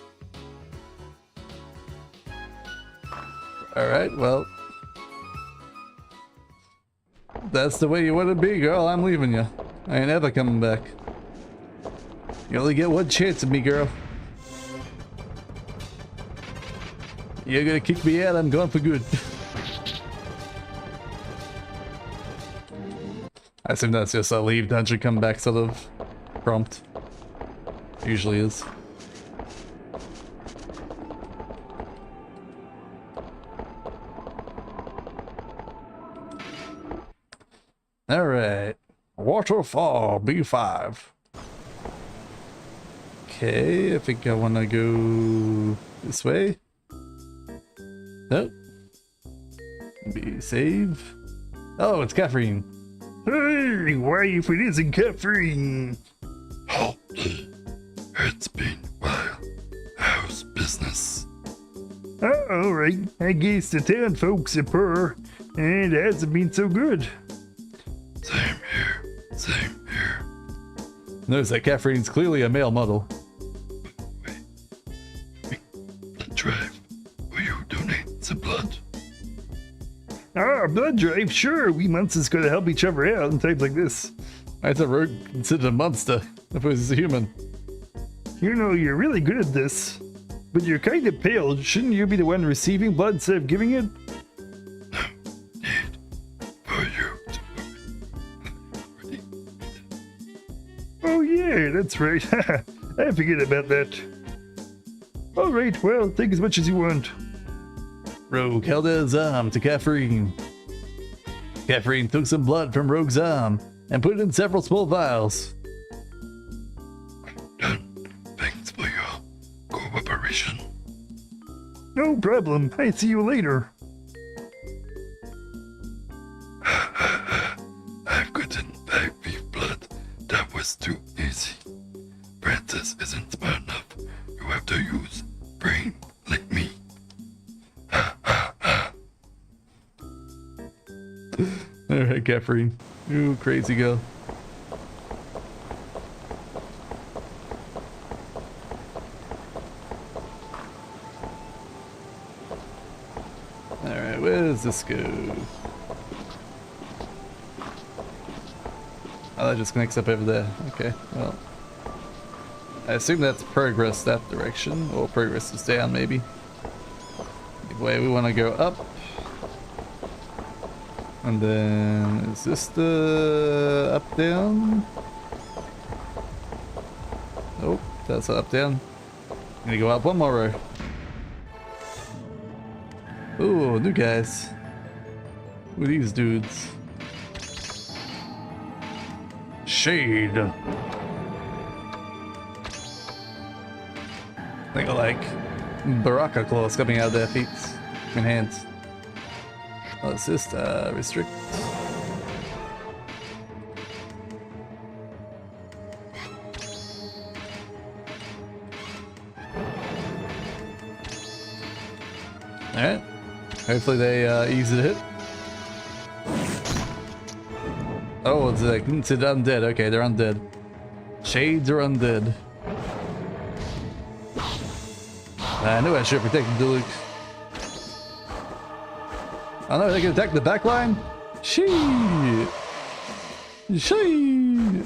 Alright, well. That's the way you want to be, girl. I'm leaving you. I ain't ever coming back. You only get one chance at me, girl. You're gonna kick me out, I'm gone for good. I assume that's just a leave dungeon come back sort of prompt. Usually is. Alright. Waterfall B5. Okay, I think I want to go this way. Nope. Be save. Oh, it's Catherine. Hey, why if it isn't Catherine? It's been a while. How's business? Alright, I guess the town folks are poor, and it hasn't been so good. Same here. Same here. Notice that Catherine's clearly a male model. Blood drive. Will you donate the blood? Blood drive, sure, we monsters gotta help each other out in times like this. I thought Rogue considered a monster. If it was a human. You know, you're really good at this. But you're kind of pale. Shouldn't you be the one receiving blood instead of giving it? Need for you to Oh yeah, that's right. I forget about that. Alright, well, take as much as you want. Rogue held his arm to Catherine. Catherine took some blood from Rogue's arm and put it in several small vials. done. Thanks for your cooperation. No problem. I see you later. I've gotten back with blood. That was too easy. Francis isn't smart enough. You have to use brain like me. Alright, Catherine. You crazy girl. Alright, where does this go? Oh, that just connects up over there. Okay, well. I assume that's progress that direction, or progress is down maybe. Anyway, we want to go up. And then, is this the up down? Nope, that's up down. Gonna go up one more row. Ooh, new guys. Who are these dudes? Shade. They got like Baraka claws coming out of their feet and hands. Assist, restrict. Alright. Hopefully they easy to hit. Oh, it's undead. Okay, they're undead. Shades are undead. I knew I should have protected Duluth. Oh no, they can attack the back line? Shit! Shit!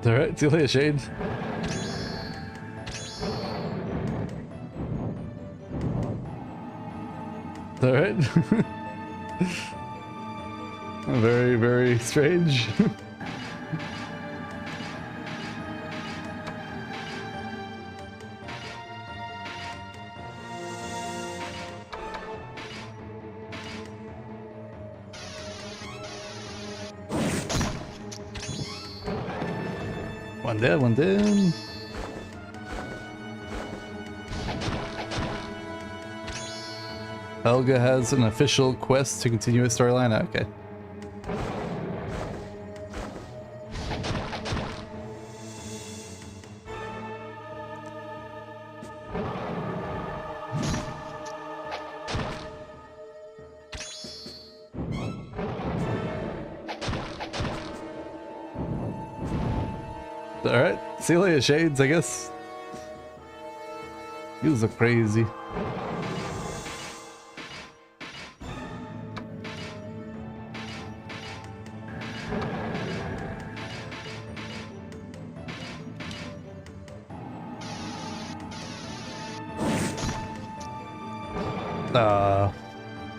Alright, see you later, Shade. Alright. Very, very strange. One down, one down. Helga has an official quest to continue a storyline. Okay. Alright, see you later, Shades, I guess. You look crazy.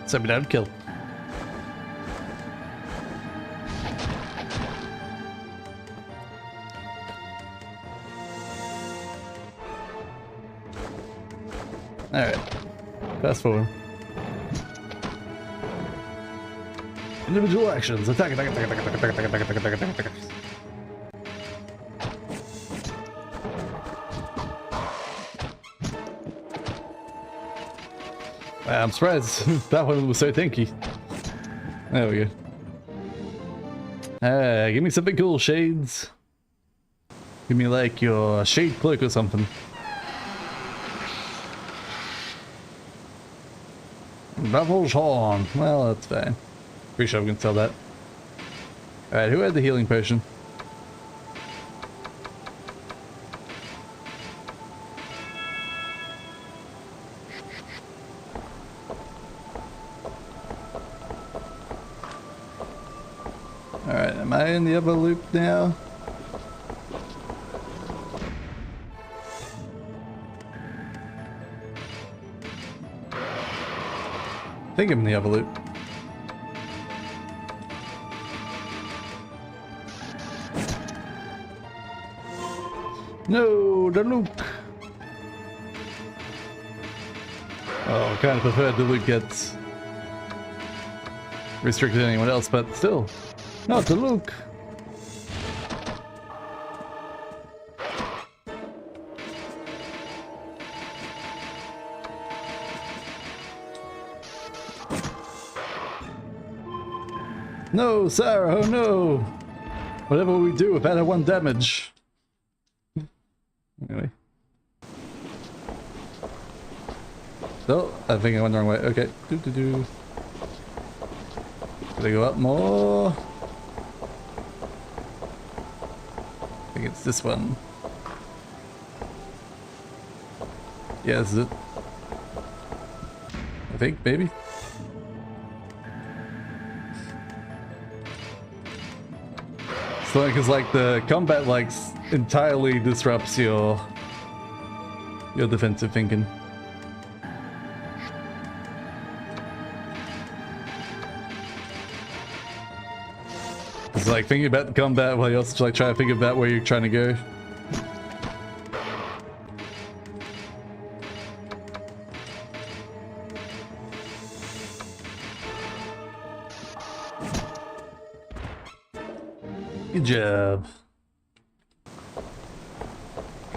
Send me down, kill. Alright. Fast forward. Individual actions. Attack, attack, attack, attack, attack, attack, attack, attack, attack, attack, attack. I'm surprised that one was so tanky. There we go. Give me something cool, Shades. Give me like your shade cloak or something. Devil's Horn. Well, that's fine. Pretty sure we can sell that. Alright, who had the healing potion? Alright, am I in the other loop now? I think I'm in the other loop. No, the Luke. Oh, I kind of prefer the Luke gets restricted to anyone else, but still, not the Luke. No, Sarah, oh no! Whatever we do, we've had 1 damage. Anyway. Oh, I think I went the wrong way. Okay. Gotta go up more. I think it's this one. Yeah, this is it. I think, maybe. So, because like the combat like entirely disrupts your defensive thinking. It's like thinking about the combat while you also like try to think about where you're trying to go. Good job.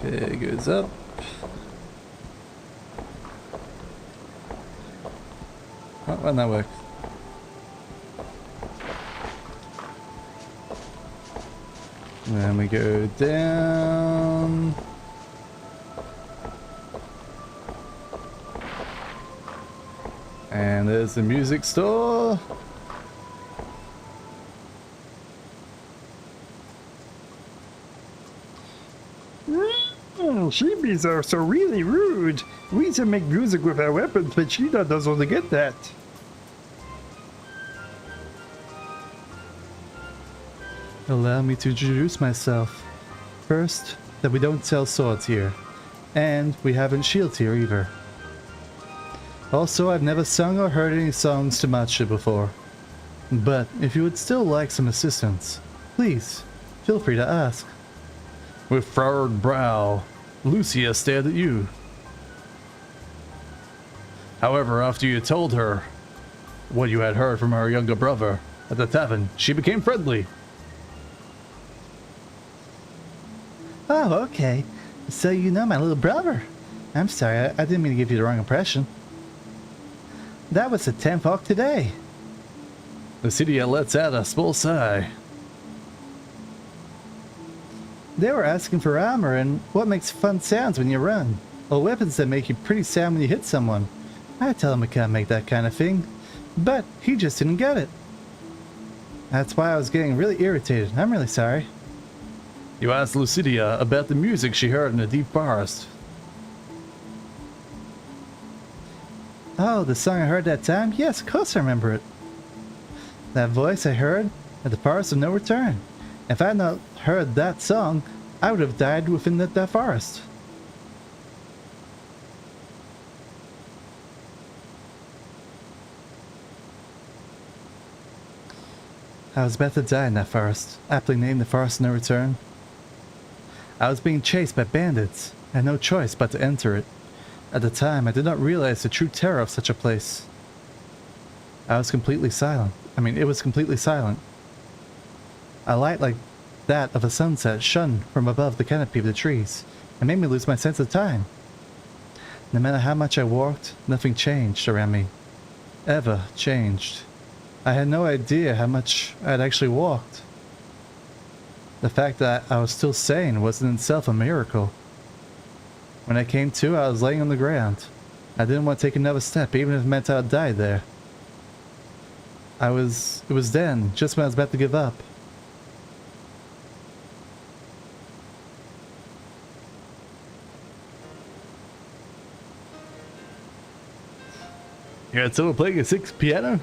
Okay, goes up. Oh, why didn't that work? Then we go down. And there's the music store. Sheebies are so really rude. We used to make music with our weapons, but Sheeta doesn't get that. Allow me to introduce myself. First, that we don't sell swords here. And we haven't shields here either. Also, I've never sung or heard any songs to match it before. But if you would still like some assistance, please, feel free to ask. With furrowed brow, Lucia stared at you. However, after you told her what you had heard from her younger brother at the tavern, she became friendly. Oh, okay. So you know my little brother. I'm sorry, I didn't mean to give you the wrong impression. That was the 10th Hawk today. Lucia lets out a small sigh. They were asking for armor and what makes fun sounds when you run, or weapons that make you pretty sound when you hit someone. I tell him I can't make that kind of thing, but he just didn't get it. That's why I was getting really irritated. I'm really sorry. You asked Lucia about the music she heard in the deep forest. Oh, the song I heard that time? Yes, of course I remember it. That voice I heard at the Forest of No Return. If I had not heard that song, I would have died within that forest. I was about to die in that forest, aptly named the Forest of No Return. I was being chased by bandits. I had no choice but to enter it. At the time, I did not realize the true terror of such a place. I was completely silent. It was completely silent. A light like that of a sunset shone from above the canopy of the trees and made me lose my sense of time. No matter how much I walked, nothing changed around me. Ever changed. I had no idea how much I had actually walked. The fact that I was still sane was in itself a miracle. When I came to, I was laying on the ground. I didn't want to take another step, even if it meant I'd die there. It was then, just when I was about to give up. You had someone playing a sixth piano?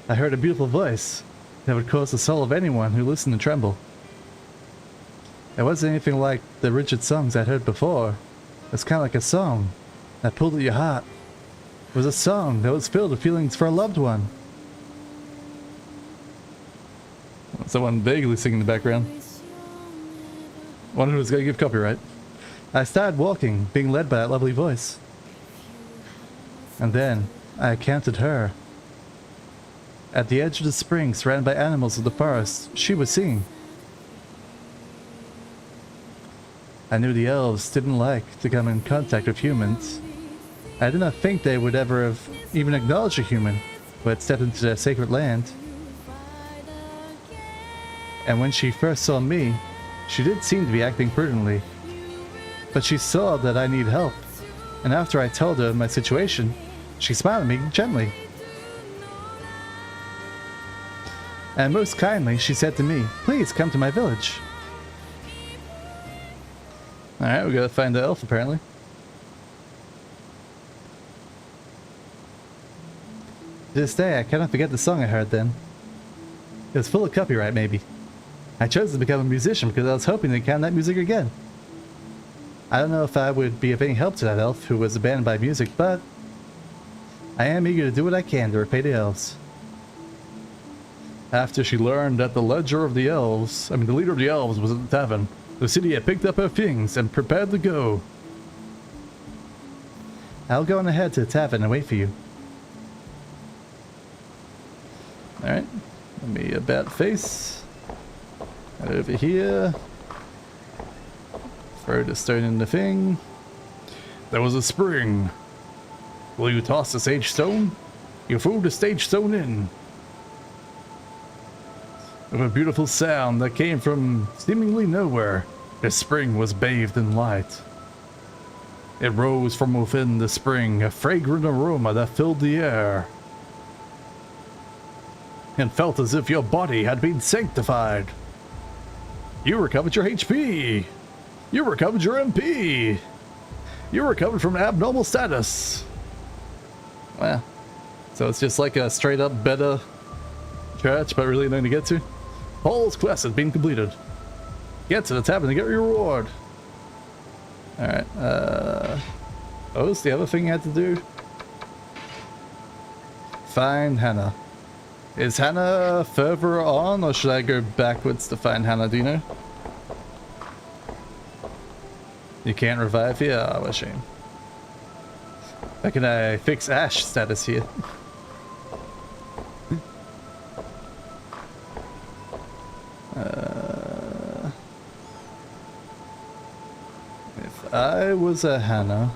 I heard a beautiful voice that would cause the soul of anyone who listened to tremble. It wasn't anything like the rigid songs I'd heard before. It was kind of like a song that pulled at your heart. It was a song that was filled with feelings for a loved one. Someone vaguely singing in the background. Wonder who's gonna give copyright. I started walking, being led by that lovely voice. And then I encountered her. At the edge of the spring, surrounded by animals of the forest, she was singing. I knew the elves didn't like to come in contact with humans. I did not think they would ever have even acknowledged a human who had stepped into their sacred land. And when she first saw me, she did seem to be acting prudently. But she saw that I need help, and after I told her my situation, she smiled at me gently. And most kindly, she said to me, "Please come to my village." Alright, we gotta find the elf apparently. To this day, I cannot forget the song I heard then. It was full of copyright, maybe. I chose to become a musician because I was hoping to encounter that music again. I don't know if I would be of any help to that elf who was abandoned by music, but I am eager to do what I can to repay the elves. After she learned that the leader of the elves was at the tavern, Lucia picked up her things and prepared to go. I'll go on ahead to the tavern and wait for you. Alright, let me about face. Over here. Throw the stone in the thing. There was a spring. Will you toss the sage stone? You threw the sage stone in. With a beautiful sound that came from seemingly nowhere, the spring was bathed in light. It rose from within the spring, a fragrant aroma that filled the air, and felt as if your body had been sanctified. You recovered your HP. You recovered your MP. You recovered from abnormal status. Well, so it's just like a straight up better church, but really nothing to get to. Paul's quest has been completed. Get to the tavern to get your reward. Alright, what was the other thing you had to do? Find Hannah. Is Hannah further on, or should I go backwards to find Hannah, do you know? You can't revive here? Oh, what a shame. How can I fix Ash status here? If I was a Hannah,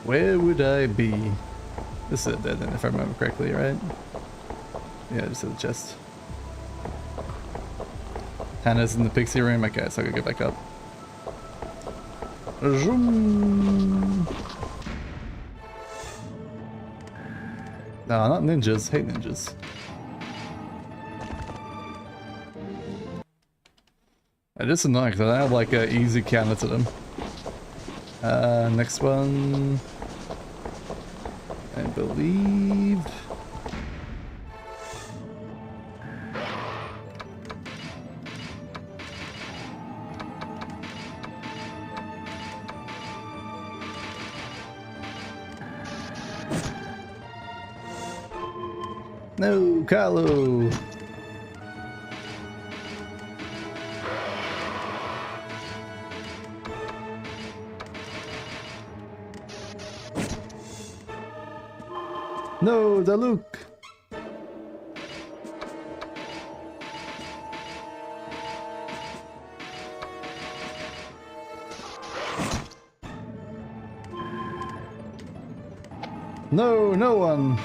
where would I be? This is a dead end if I remember correctly, right? Yeah, just at the chest. Hannah's in the pixie room. Okay, so I gotta get back up. Zoom. No, not ninjas. Hate ninjas. It is annoying because I have like an easy counter to them. Next one, I believe. No, Carlo. No, the Luke. No, no one.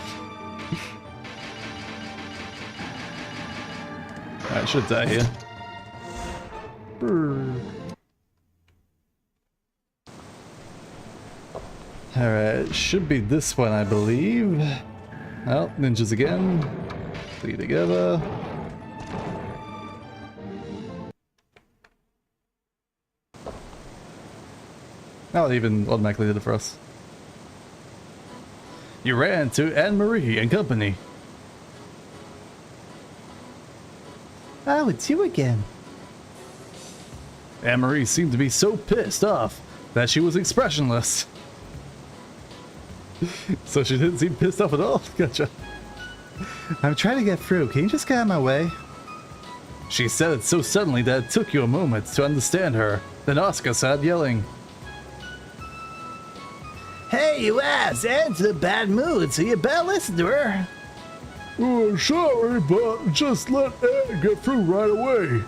I should die here. Alright, should be this one, I believe. Oh, ninjas again. Play together. Oh, it even automatically did it for us. You ran to Anne-Marie and company. Oh, it's you again. Anne-Marie seemed to be so pissed off that she was expressionless. So she didn't seem pissed off at all? Gotcha. I'm trying to get through. Can you just get out of my way? She said it so suddenly that it took you a moment to understand her. Then Oscar started yelling. Hey, you ass! Anne's in a bad mood, so you better listen to her. Oh, sorry, but just let Anne get through right away.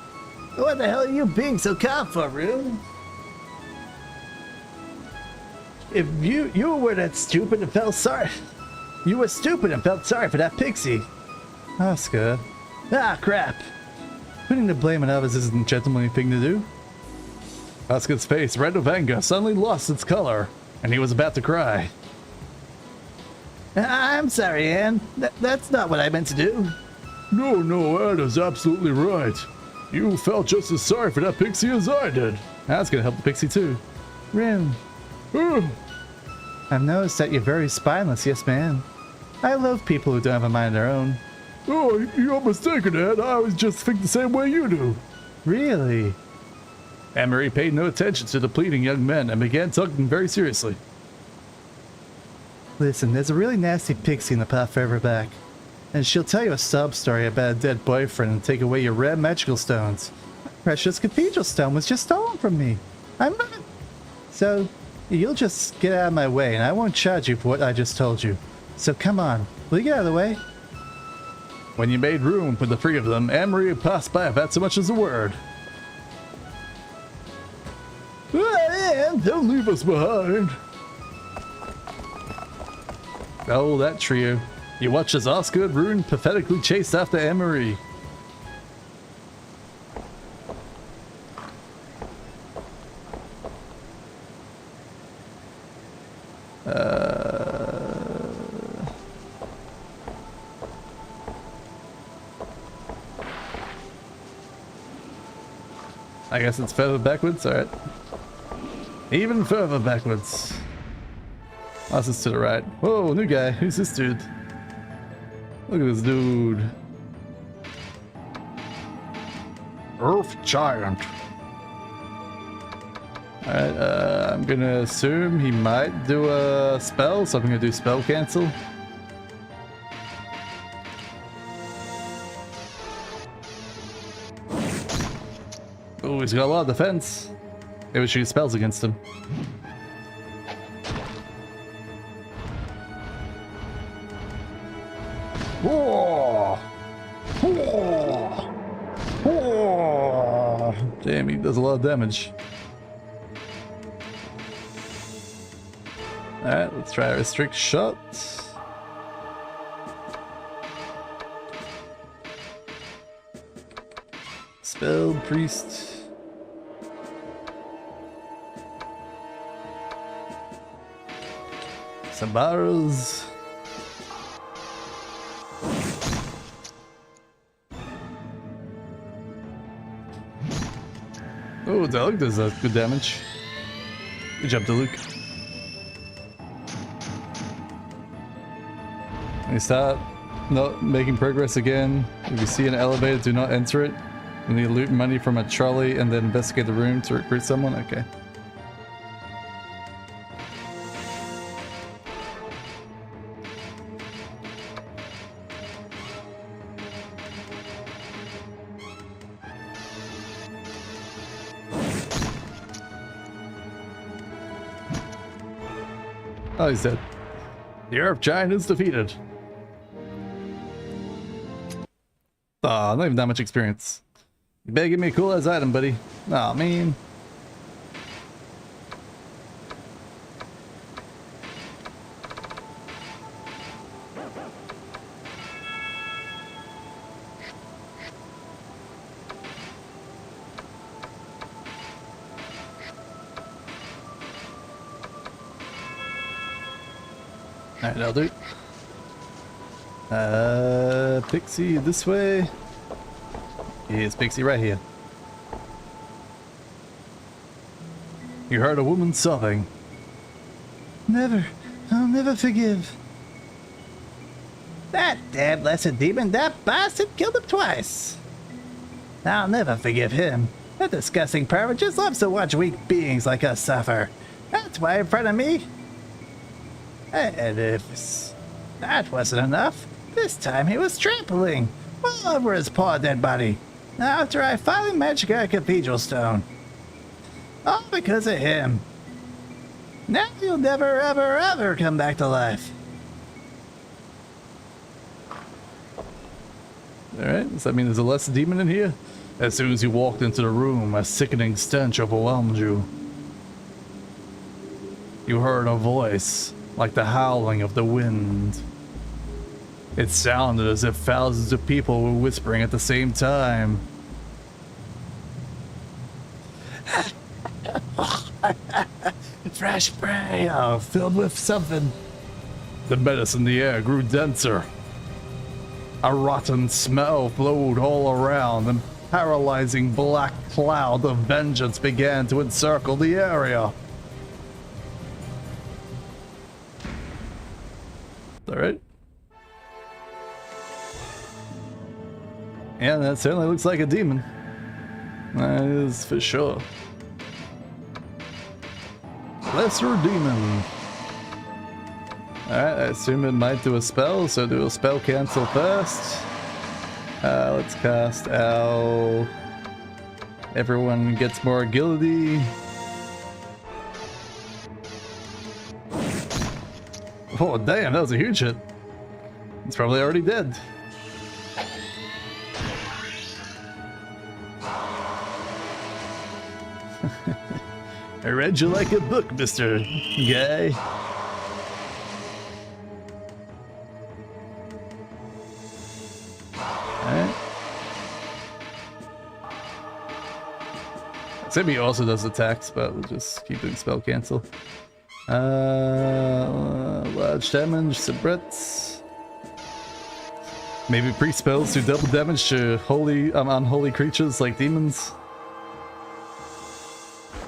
What the hell are you being so calm for, Rune? If you were that stupid and felt sorry. You were stupid and felt sorry for that pixie. Oscar. Ah, crap. Putting the blame on others isn't a gentlemanly thing to do. Oscar's face, red with anger, suddenly lost its color, and he was about to cry. I'm sorry, Anne. That's not what I meant to do. No, Anna's absolutely right. You felt just as sorry for that pixie as I did. That's gonna help the pixie too. Rune. I've noticed that you're very spineless, yes ma'am. I love people who don't have a mind of their own. Oh, you're mistaken, Anne. I always just think the same way you do. Really? Anne-Marie paid no attention to the pleading young men and began talking very seriously. Listen, there's a really nasty pixie in the path further back. And she'll tell you a sob story about a dead boyfriend and take away your rare magical stones. My precious cathedral stone was just stolen from me. So, you'll just get out of my way and I won't charge you for what I just told you. So come on, will you get out of the way? When you made room for the three of them, Anne-Marie passed by without so much as a word. Anne, don't leave us behind. Oh, that trio. You watch as Oscar and Rune pathetically chased after Anne-Marie. I guess it's further backwards, alright. Even further backwards. Oh, this is to the right. Whoa, new guy. Who's this dude? Look at this dude. Earth Giant. Alright, I'm gonna assume he might do a spell, so I'm gonna do spell cancel. Oh, he's got a lot of defense. Maybe we should use spells against him. Whoa! Whoa! Whoa! Damn, he does a lot of damage. Alright, let's try a restrict shot. Spell priest. Some barrels. Oh, Deluc does good damage. Good job, Deluc. When you start not making progress again, if you see an elevator, do not enter it. You need to loot money from a trolley and then investigate the room to recruit someone. Okay. Oh, he's dead. The Earth Giant is defeated. Aw, not even that much experience. You better give me a cool ass item, buddy. Aw, man. Alright, that'll do. Pixie this way. Here's Pixie right here. You heard a woman sobbing. Never. I'll never forgive. That damn blessed demon, that bastard killed him twice. I'll never forgive him. That disgusting pervert just loves to watch weak beings like us suffer. That's why in front of me. And if that wasn't enough, this time he was trampling all over his poor dead body. After I finally magic out a cathedral stone. All because of him. Now you'll never ever ever come back to life. Alright, does that mean there's a less demon in here? As soon as you walked into the room, a sickening stench overwhelmed you. You heard a voice, like the howling of the wind. It sounded as if thousands of people were whispering at the same time. Fresh prey, filled with something. The medicine in the air grew denser. A rotten smell flowed all around, and paralyzing black cloud of vengeance began to encircle the area. Alright. Yeah, that certainly looks like a demon. That is for sure. Lesser demon. Alright, I assume it might do a spell, so do a spell cancel first. Let's cast Owl. Everyone gets more agility. Oh damn, that was a huge hit. It's probably already dead. I read you like a book, Mr. Guy. Alright. Maybe also does attacks, but we'll just keep doing spell cancel. Large damage to Brits. Maybe priest spells do double damage to holy, unholy creatures like demons.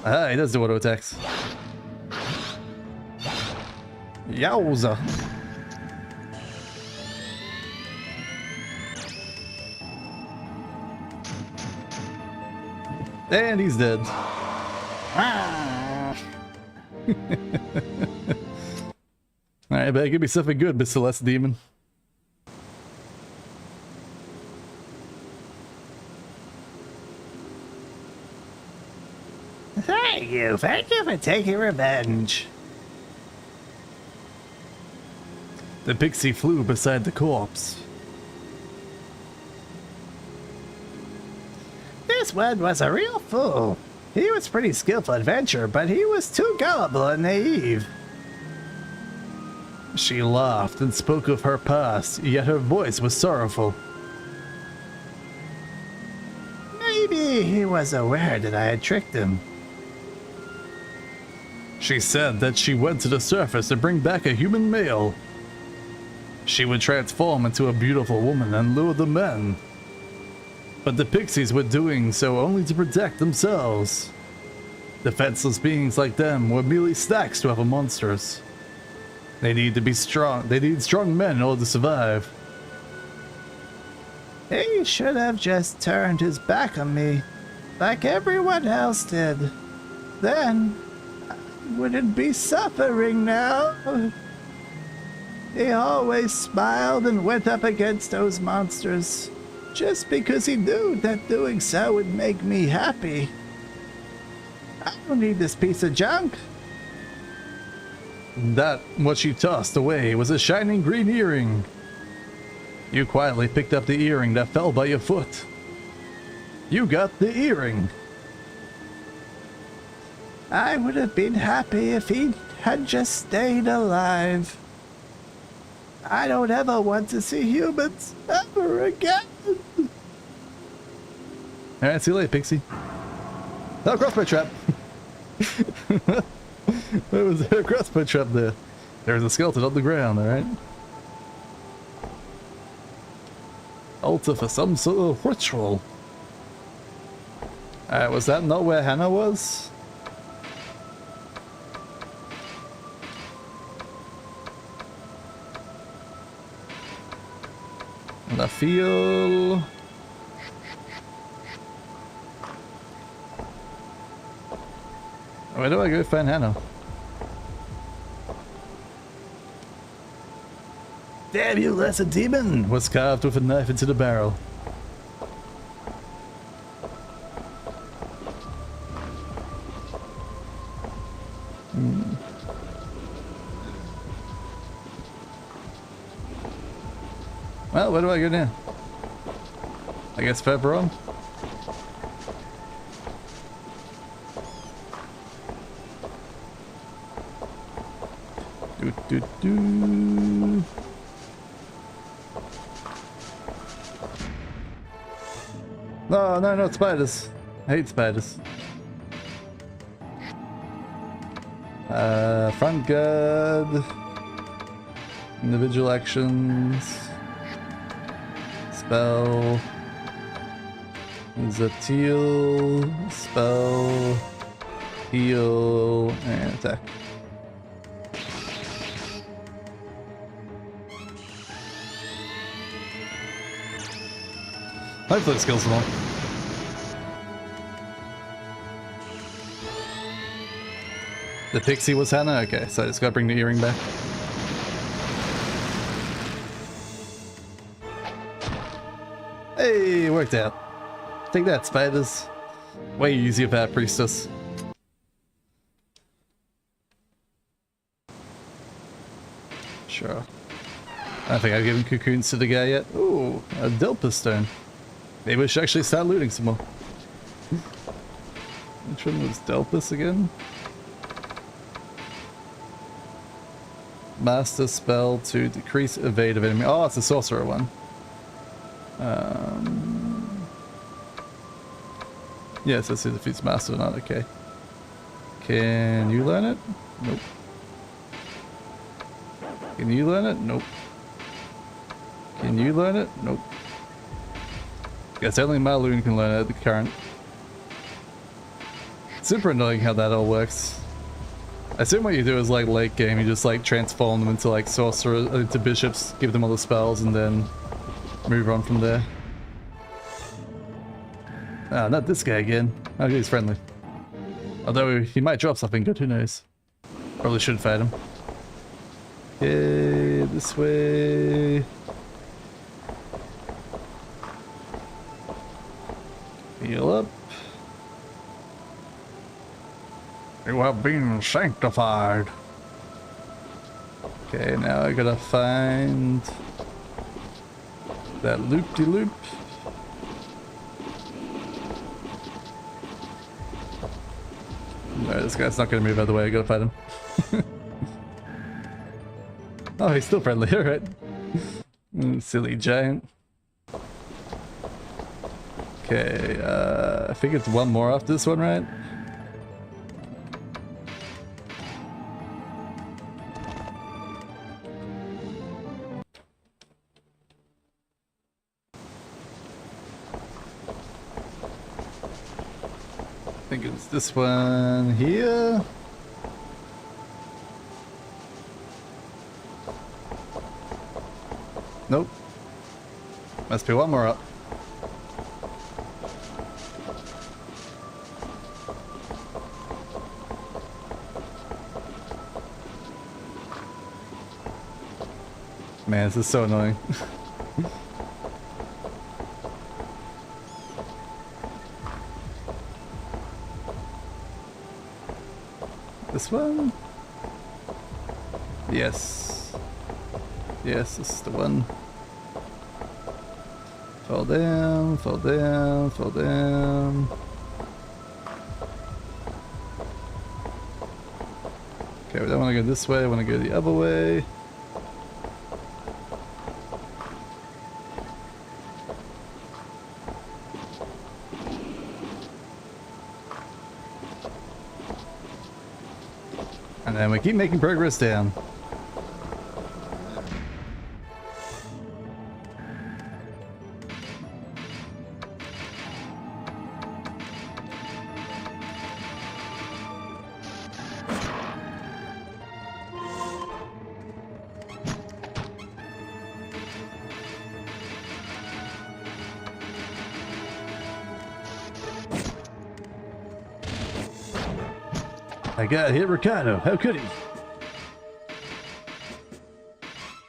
Ah, he does do auto attacks. Yowza. And he's dead. Alright, better give me something good, Mr. Celeste Demon. Thank you for taking revenge. The pixie flew beside the corpse. This one was a real fool. He was pretty skillful adventurer, but he was too gullible and naive. She laughed and spoke of her past, yet her voice was sorrowful. Maybe he was aware that I had tricked him. She said that she went to the surface to bring back a human male. She would transform into a beautiful woman and lure the men. But the pixies were doing so only to protect themselves. Defenseless beings like them were merely stacks to other monsters. They need to be strong. They need strong men in order to survive. He should have just turned his back on me, like everyone else did. Then, I wouldn't be suffering now. He always smiled and went up against those monsters, just because he knew that doing so would make me happy. I don't need this piece of junk. That, what she tossed away, was a shining green earring. You quietly picked up the earring that fell by your foot. You got the earring. I would have been happy if he had just stayed alive. I don't ever want to see humans ever again. Alright, see you later, Pixie. Oh, crossbow trap! There was a crossbow trap there. There was a skeleton on the ground, alright? Altar for some sort of ritual. Alright, was that not where Hannah was? And I feel... Where do I go find Hannah? Damn you, lesser demon! Was carved with a knife into the barrel. Well, where do I go now? I guess further on. Do. No, not spiders. I hate spiders. Front guard. Individual actions. Spell. There's a teal. Spell. Heal. And attack. Hopefully it skills them all. The pixie was Hannah? Okay, so I just gotta bring the earring back. Hey, it worked out. Take that, spiders. Way easier for that priestess. Sure. I don't think I've given cocoons to the guy yet. Ooh, a Delpa stone. Maybe we should actually start looting some more. Which one was Delpus again? Master spell to decrease evade of enemy. Oh, it's a sorcerer one. Yes, let's see if it's master or not. Okay. Can you learn it? Nope. Can you learn it? Nope. Can you learn it? Nope. Guess only Maloon can learn it at the current. Super annoying how that all works. I assume what you do is like late game, you just like transform them into like sorcerers, into bishops, give them all the spells, and then move on from there. Not this guy again. Oh, he's friendly. Although he might drop something good, who knows? Probably should fight him. Okay, this way. Heal up. You have been sanctified. Okay, now I gotta find that loop-de-loop. No, this guy's not gonna move out of the way, I gotta fight him. Oh, he's still friendly, alright. Silly giant. Okay, I think it's one more off this one, right? I think it's this one here. Nope. Must be one more up. Man, this is so annoying. This one? Yes. Yes, this is the one. Fall down, fall down, fall down. Okay, we don't want to go this way, I want to go the other way. And then we keep making progress down. I got hit Ricardo, how could he?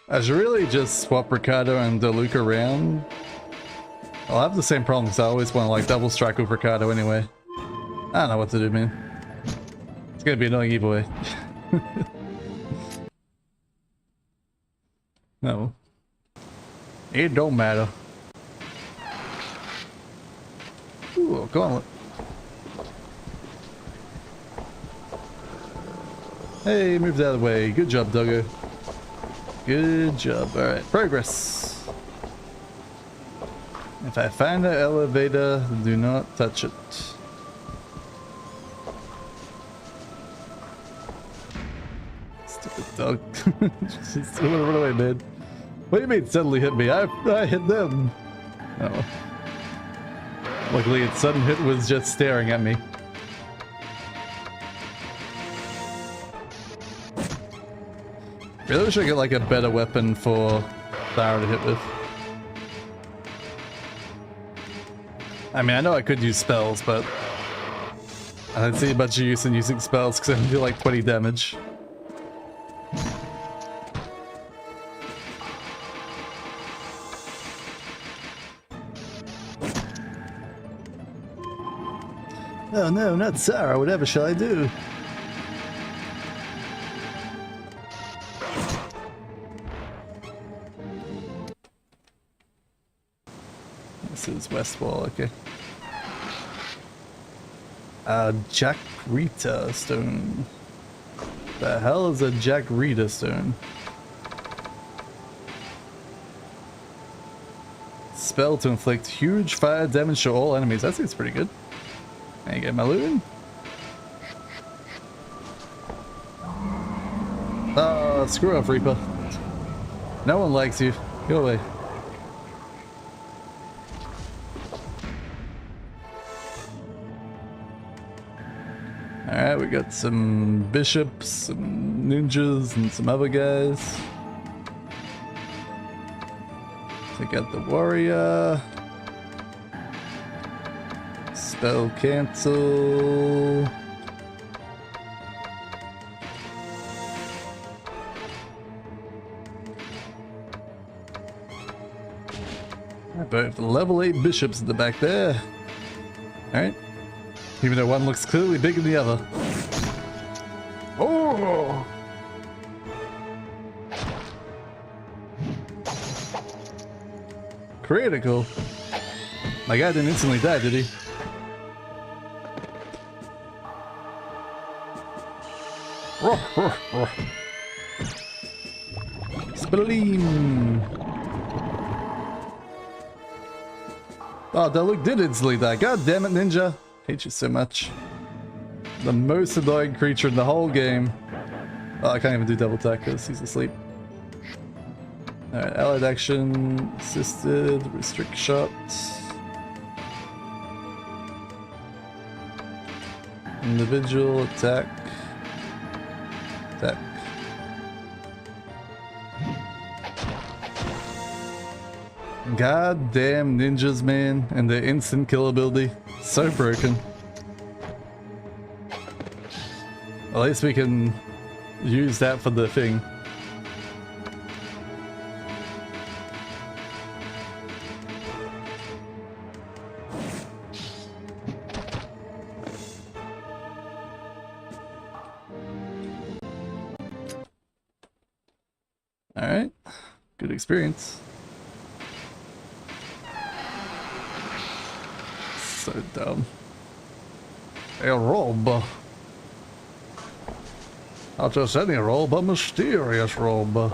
I should really just swap Ricardo and Luke around. I'll have the same problems, I always want to like double strike with Ricardo anyway. I don't know what to do, man. It's gonna be annoying either way. No. It don't matter. Ooh, gauntlet. Hey, moved out of the way. Good job, Doggo. Good job. Alright, progress. If I find the elevator, do not touch it. Stupid dog. Just run away, man. What do you mean suddenly hit me? I hit them. Oh. Luckily, its sudden hit was just staring at me. Really wish I get like a better weapon for Thyra to hit with. I mean, I know I could use spells, but I don't see much use in using spells because I do like 20 damage. Oh no, not Sarah, whatever shall I do? This is West Wall, okay. Jack Rita stone. The hell is a Jack Rita stone? Spell to inflict huge fire damage to all enemies. That seems pretty good. Can I get my loot? Screw off, Reaper. No one likes you. Go away. Alright, we got some bishops, some ninjas, and some other guys. Take out the warrior. Spell cancel. Both level 8 bishops at the back there. Alright. Even though one looks clearly bigger than the other. Oh! Critical. My guy didn't instantly die, did he? Spleen. Oh, that look did instantly die. God damn it, Ninja. Hate you so much. The most annoying creature in the whole game. Oh, I can't even do double attack because he's asleep. Alright, allied action, assisted, restrict shots. Individual attack. Attack. God damn ninjas, man, and their instant kill ability. So broken. At least we can use that for the thing. Alright. Good experience. So dumb. A robe. Not just any robe, a mysterious robe.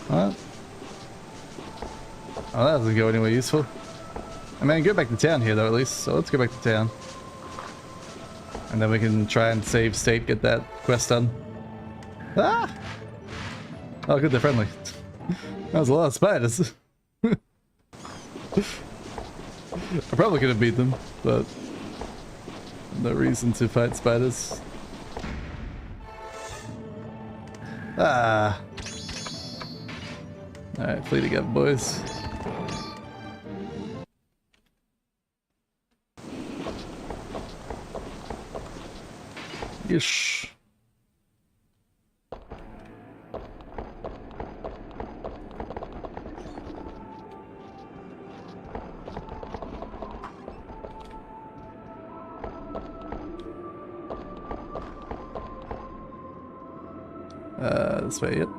What? Oh, that doesn't go anywhere useful. I mean, go back to town here though at least, so let's go back to town. And then we can try and save state, get that quest done. Ah! Oh good, they're friendly. That was a lot of spiders. I probably could have beat them, but no reason to fight spiders. Ah! Alright, flee together, boys. Yeesh. This way, yep.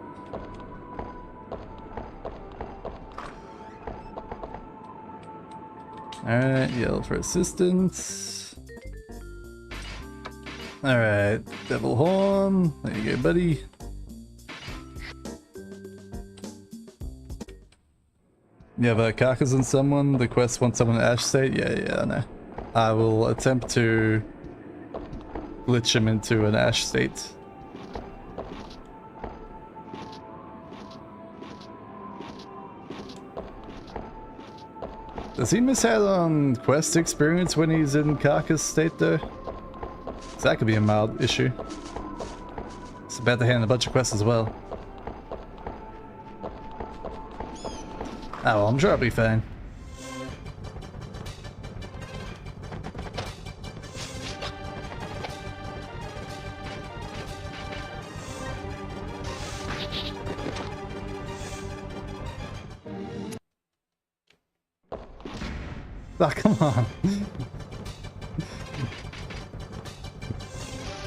Alright, yell for assistance. Alright, Devil Horn. There you go, buddy. You have a carcass on someone. The quest wants someone in Ash State. Yeah, I know. I will attempt to glitch him into an Ash State. Does he miss out on quest experience when he's in carcass state though? 'Cause that could be a mild issue. It's about to hand a bunch of quests as well. Oh well, I'm sure I'll be fine. Oh, come on.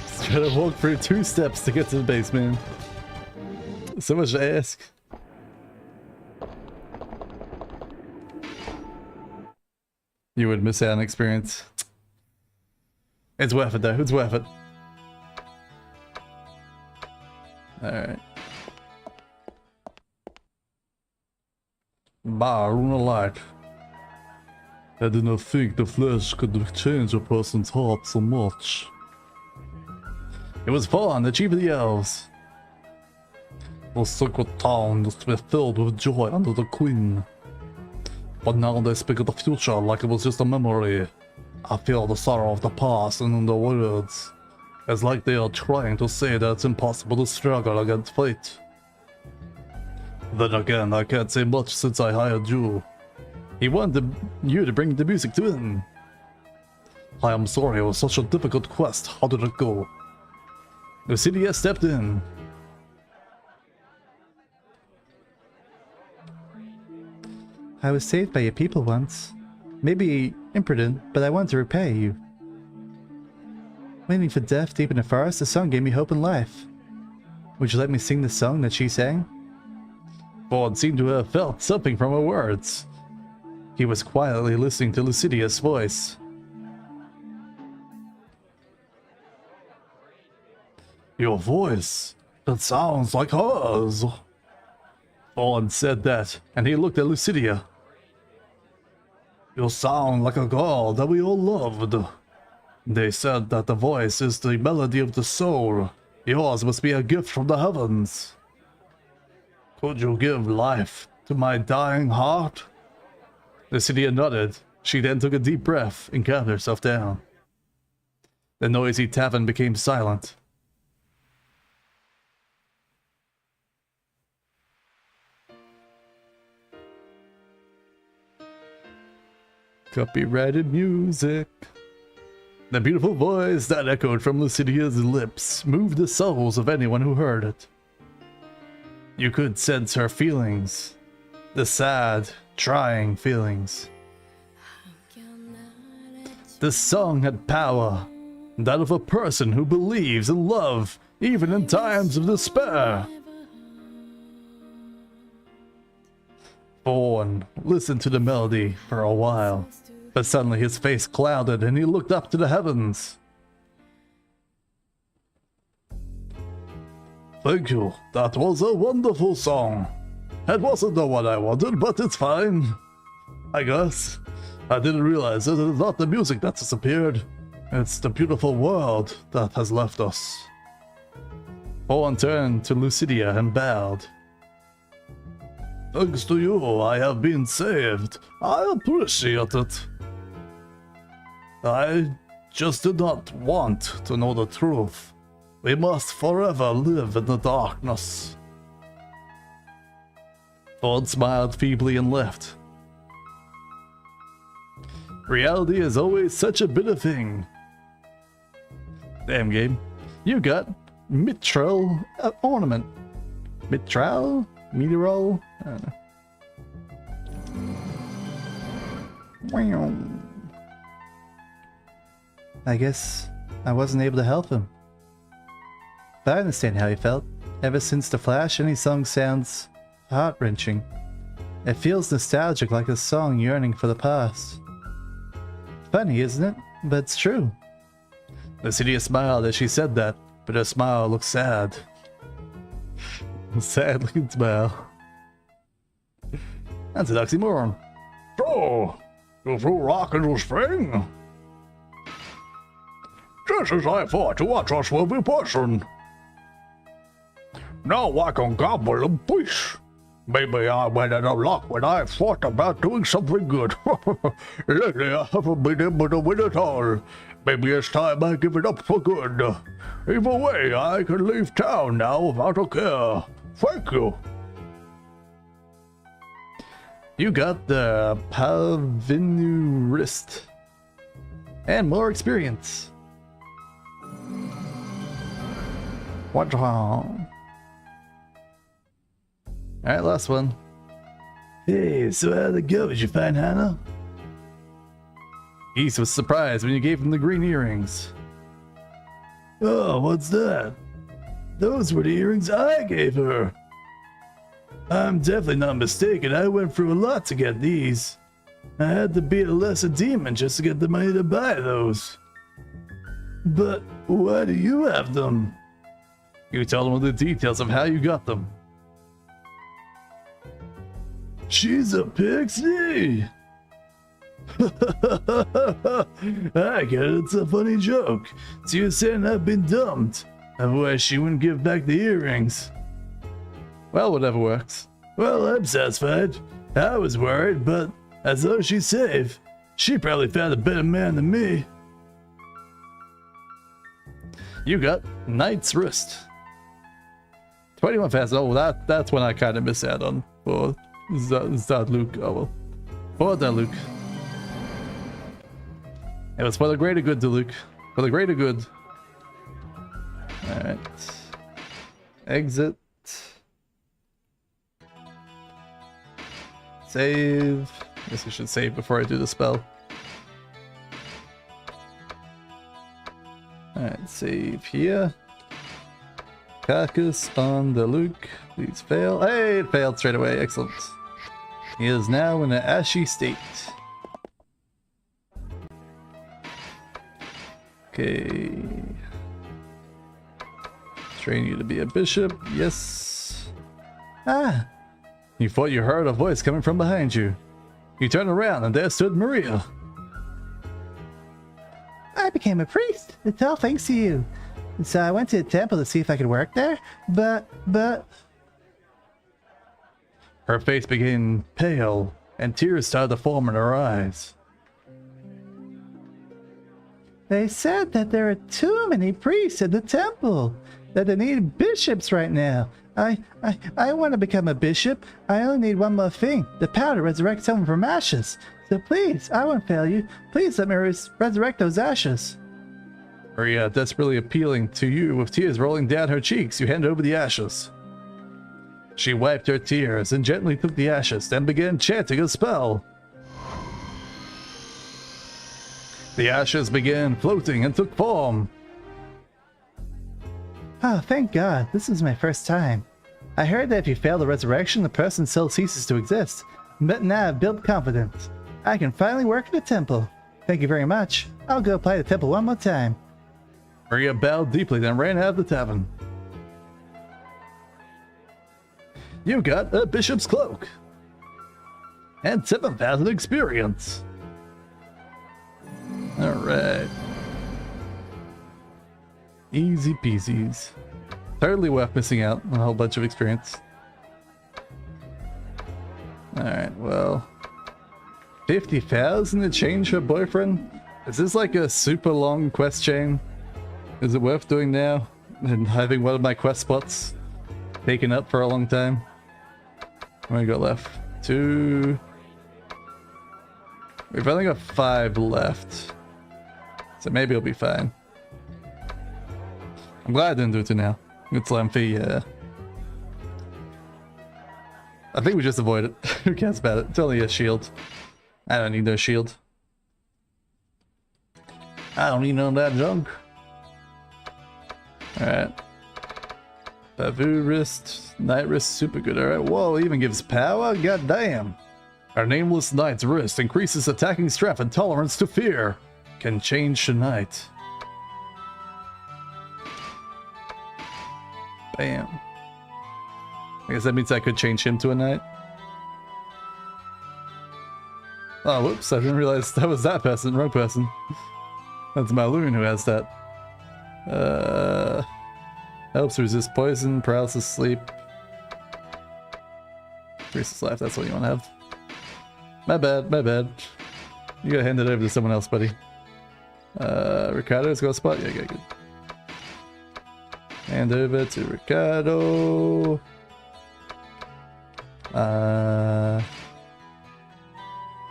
Just trying to walk through 2 steps to get to the base, man. So much to ask. You would miss out on experience. It's worth it though, it's worth it. Alright. Bar, rune of light. I did not think the flesh could change a person's heart so much. It was fun, achieving the elves. The sacred town used to be filled with joy under the queen. But now they speak of the future like it was just a memory. I feel the sorrow of the past and in the words. It's like they are trying to say that it's impossible to struggle against fate. Then again, I can't say much since I hired you. He wanted you to bring the music to him. I am sorry, it was such a difficult quest. How did it go? Lucidia stepped in. I was saved by your people once. Maybe imprudent, but I wanted to repay you. Waiting for death deep in the forest, the song gave me hope in life. Would you let me sing the song that she sang? Vaughn seemed to have felt something from her words. He was quietly listening to Lucidia's voice. Your voice, that sounds like hers. Vaughn said that, and he looked at Lucidia. You sound like a girl that we all loved. They said that the voice is the melody of the soul. Yours must be a gift from the heavens. Could you give life to my dying heart? Lucidia nodded. She then took a deep breath and calmed herself down. The noisy tavern became silent. Copyrighted music. The beautiful voice that echoed from Lucidia's lips moved the souls of anyone who heard it. You could sense her feelings, the sad, trying feelings. The song had power, that of a person who believes in love, even in times of despair. Vaughn listened to the melody for a while, but suddenly his face clouded and he looked up to the heavens. Thank you. That was a wonderful song. It wasn't the one I wanted, but it's fine. I guess. I didn't realize that it's not the music that disappeared. It's the beautiful world that has left us. Vaughn turned to Lucidia and bowed. Thanks to you, I have been saved. I appreciate it. I just did not want to know the truth. We must forever live in the darkness. Vaughn smiled feebly and left. Reality is always such a bitter thing. Damn game. You got mitral ornament. Mitral? Meteoral? I don't know. Wow. I guess I wasn't able to help him. But I understand how he felt. Ever since The Flash, any song sounds heart-wrenching. It feels nostalgic, like a song yearning for the past. Funny, isn't it? But it's true. Lucidia smiled as she said that, but her smile looked sad. A sad looking smile. That's an oxymoron. So, you threw rock into spring? Just as I thought you were a trustworthy person. Now I can gamble in peace. Maybe I went out of luck when I thought about doing something good. Lately I haven't been able to win at all. Maybe it's time I give it up for good. Either way, I can leave town now without a care. Thank you. You got the Pavinu wrist. And more experience. What's wrong? Alright, last one. Hey, so how'd it go? Did you find Hannah? Geese was surprised when you gave him the green earrings. Oh, what's that? Those were the earrings I gave her. I'm definitely not mistaken. I went through a lot to get these. I had to beat a lesser demon just to get the money to buy those. But why do you have them? You tell them the details of how you got them. She's a pixie! I get it, it's a funny joke. So you're saying I've been dumped? Otherwise she wouldn't give back the earrings. Well, whatever works. Well, I'm satisfied. I was worried, but as though she's safe. She probably found a better man than me. You got Knight's wrist. 21,000. Oh, that's when I kind of miss out on. Oh, is that Luke? Oh well. Oh, that Luke. It was for the greater good, to Luke. For the greater good. Alright. Exit. Save. I guess I should save before I do the spell. Alright, save here. Carcass on the Luke. Please fail. Hey, it failed straight away. Excellent. He is now in an ashy state. Okay. Train you to be a bishop. Yes. Ah! You thought you heard a voice coming from behind you. You turned around and there stood Maria. I became a priest. It's all thanks to you. So I went to the temple to see if I could work there, but... Her face became pale, and tears started to form in her eyes. They said that there are too many priests in the temple, that they need bishops right now. I want to become a bishop. I only need one more thing, the power to resurrect someone from ashes. So please, I won't fail you. Please let me resurrect those ashes. Maria, desperately appealing to you with tears rolling down her cheeks, you hand over the ashes. She wiped her tears and gently took the ashes, then began chanting a spell. The ashes began floating and took form. Oh, thank God. This is my first time. I heard that if you fail the resurrection, the person still ceases to exist. But now I've built confidence. I can finally work at the temple. Thank you very much. I'll go apply the temple one more time. Maria bowed deeply, then ran out of the tavern. You got a bishop's cloak. And 7,000 experience. Alright. Easy peasies. Totally worth missing out on a whole bunch of experience. Alright, well. 50,000 to change her boyfriend? Is this like a super long quest chain? Is it worth doing now? And having one of my quest spots taken up for a long time? What do we got left? 2. We've only got 5 left. So maybe it'll be fine. I'm glad I didn't do it to now. It's lengthy, yeah. I think we just avoid it. Who cares about it? It's only a shield. I don't need no shield. I don't need none of that junk. Alright. Bavu wrist, night wrist, super good. Alright, whoa, it even gives power? God damn. Our nameless knight's wrist increases attacking strength and tolerance to fear. Can change tonight. Bam. I guess that means I could change him to a knight. Oh, whoops, I didn't realize that was that person, wrong person. That's my loon who has that. Helps resist poison, paralysis, sleep. Increases life, that's what you want to have. My bad, my bad. You gotta hand it over to someone else, buddy. Ricardo's got a spot? Yeah, good. Hand over to Ricardo.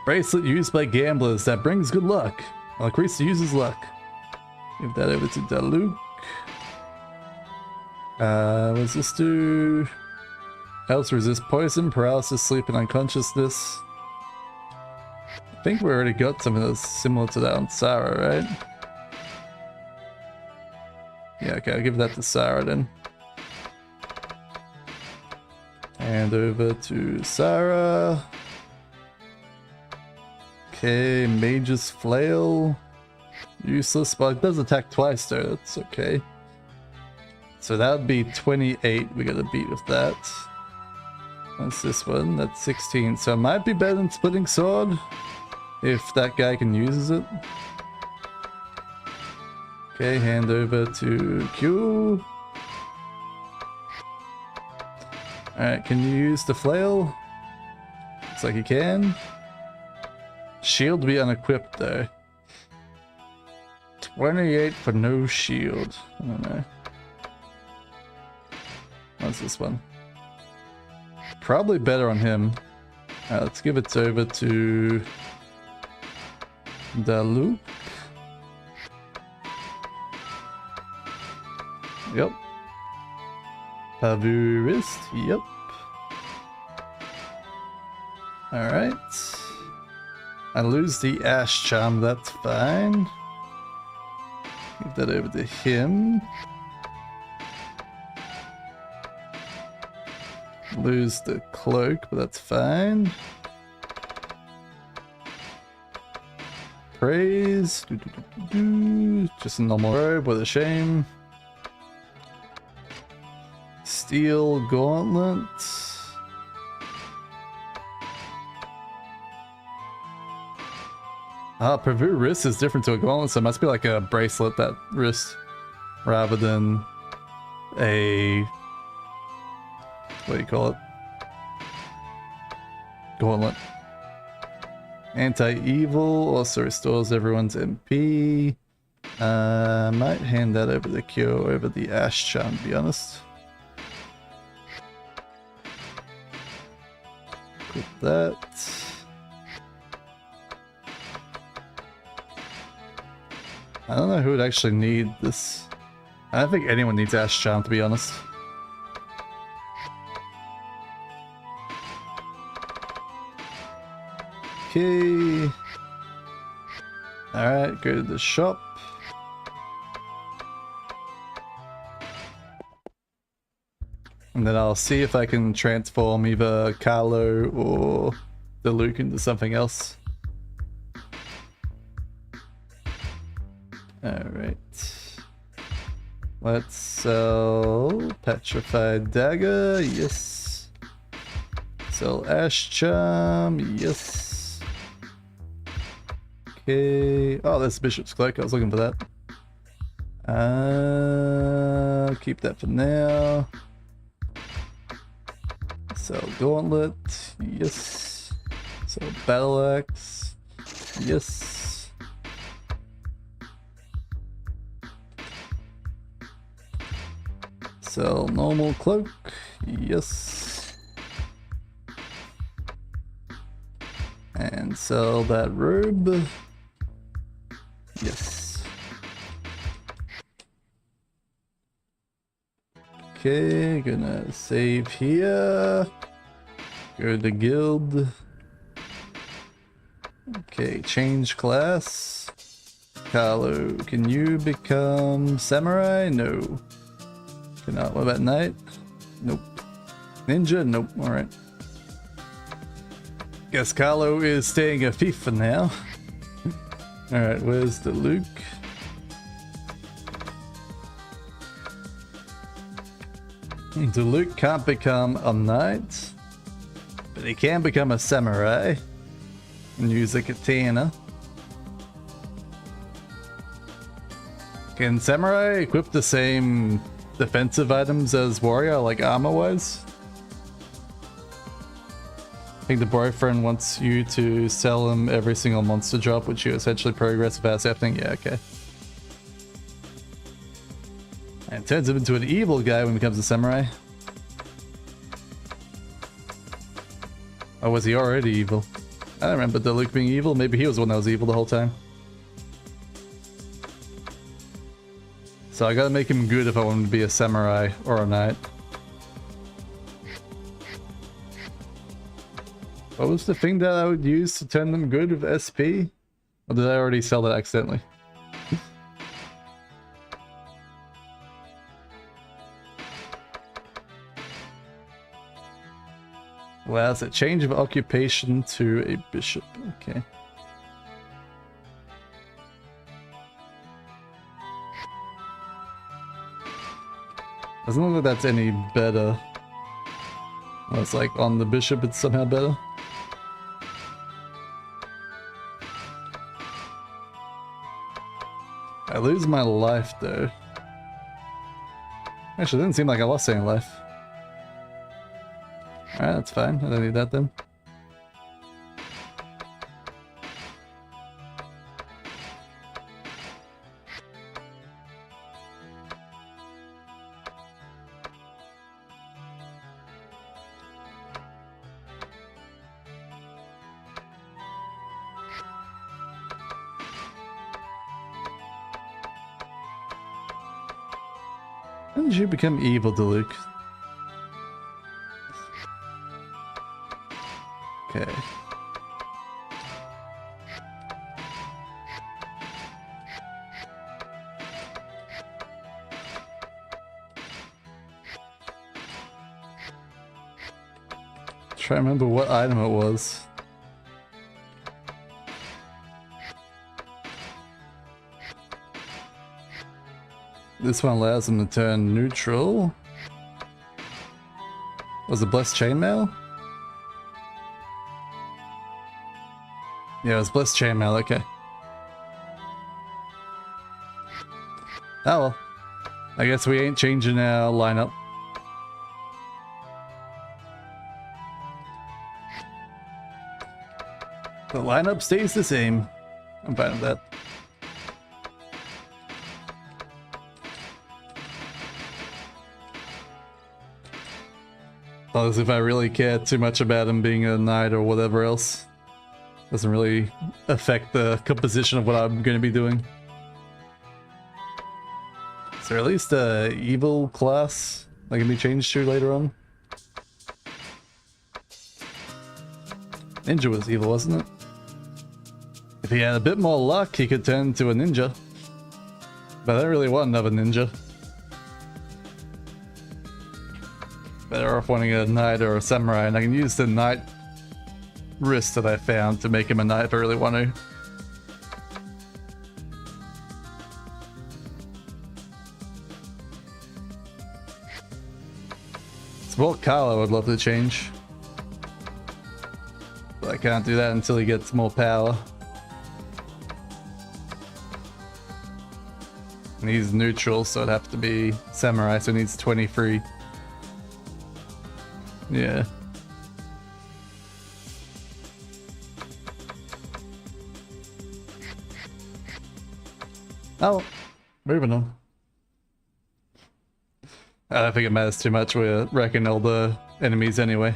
Bracelet used by gamblers that brings good luck. I'll increase the user's luck. Give that over to Daluk. What does this do? Helps resist poison, paralysis, sleep, and unconsciousness. I think we already got something that's similar to that on Sarah, right? Yeah, okay, I'll give that to Sarah then. Hand over to Sarah. Okay, Mage's Flail. Useless, but it does attack twice though, that's okay. So that would be 28 we gotta beat with that. What's this one? That's 16. So it might be better than Splitting Sword if that guy can use it. Okay, hand over to Q. Alright, can you use the flail? Looks like you can. Shield be unequipped though. 28 for no shield. I don't know. How's this one? Probably better on him. Alright, let's give it over to Daluk. Yep. Pavurist. Yep. Alright. I lose the Ash Charm, that's fine. Give that over to him. Lose the cloak, but that's fine. Praise. Just a normal robe, what a shame. Steel gauntlet. Ah, Pavur wrist is different to a gauntlet, so it must be like a bracelet, that wrist, rather than a, what do you call it? Gauntlet. Anti-evil also restores everyone's MP. Might hand that over the cure over the Ash Charm, to be honest. Put that. I don't know who would actually need this. I don't think anyone needs Ash Charm, to be honest. Okay. Alright, go to the shop. And then I'll see if I can transform either Carlo or Daluk into something else. Alright. Let's sell Petrified Dagger, yes. Sell Ash Charm, yes. Okay. Oh, that's Bishop's Cloak, I was looking for that. Keep that for now. Sell Gauntlet, yes. Sell Battle Axe, yes. Sell normal cloak, yes. And sell that robe, yes. Okay, gonna save here. Go to guild. Okay, change class. Carlo, can you become samurai? No. Cannot. What about knight? Nope. Ninja? Nope. Alright. Guess Carlo is staying a thief for now. Alright, where's the Luke? Luke can't become a knight, but he can become a samurai and use a katana. Can samurai equip the same defensive items as warrior, like armor wise? I think the boyfriend wants you to sell him every single monster drop, which you essentially progress without happening. Yeah, okay. And turns him into an evil guy when he becomes a samurai. Or was he already evil? I don't remember Daluk being evil. Maybe he was the one that was evil the whole time. So I gotta make him good if I want him to be a samurai or a knight. What was the thing that I would use to turn them good with SP? Or did I already sell that accidentally? Wow, it's a change of occupation to a bishop. Okay. Doesn't look like that's any better. Well, it's like on the bishop it's somehow better. I lose my life though. Actually, it didn't seem like I lost any life. Alright, that's fine. I don't need that then. When did you become evil, Luke? Okay. Try to remember what item it was. This one allows them to turn neutral. Was it Blessed Chainmail? Yeah, it was Blessed Chainmail, okay. Oh well. I guess we ain't changing our lineup. The lineup stays the same. I'm fine with that. As if I really care too much about him being a knight or whatever else. Doesn't really affect the composition of what I'm going to be doing. Is there at least a evil class that can be changed to later on? Ninja was evil, wasn't it? If he had a bit more luck, he could turn into a ninja. But I don't really want another ninja. Better off wanting a knight or a samurai, and I can use the knight wrist that I found to make him a knight if I really want to. Sport Carl I would love to change. But I can't do that until he gets more power. And he's neutral, so it'd have to be samurai, so he needs 23. Yeah. Oh, moving on. I don't think it matters too much. We're wrecking all the enemies anyway.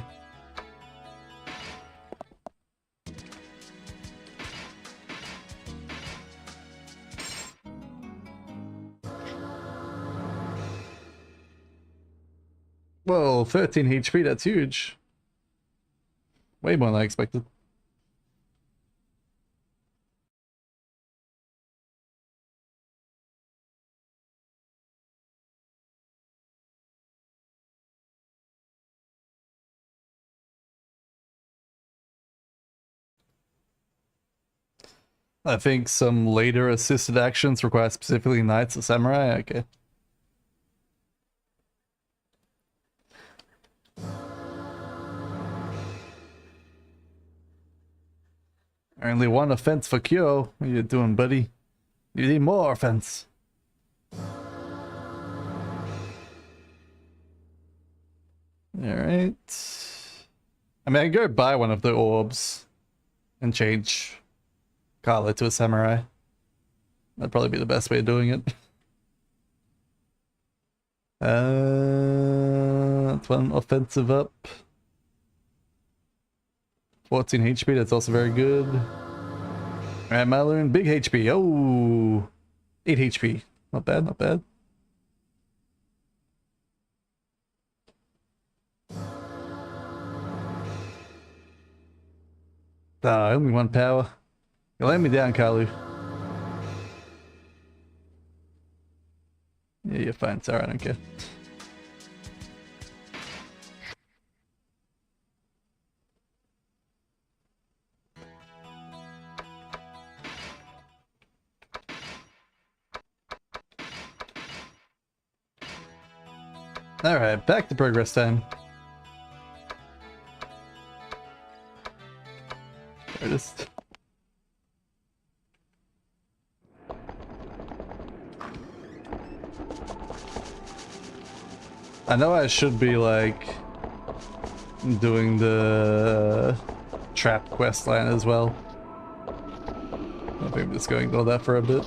Whoa, 13 HP, that's huge. Way more than I expected. I think some later assisted actions require specifically knights or samurai. Okay. Only one offense for Kyo. What are you doing, buddy? You need more offense. Alright. I mean, I can go buy one of the orbs and change Carla to a samurai. That'd probably be the best way of doing it. That's one offensive up. 14 HP, that's also very good. Alright, Malloon, big HP. Oh, 8 HP. Not bad, not bad. Ah, only one power. You let me down, Kalu. Yeah, you're fine. It's alright, I don't care. Alright, back to progress time. There it is. I know I should be like doing the trap quest line as well. I think I'm just going to go that for a bit.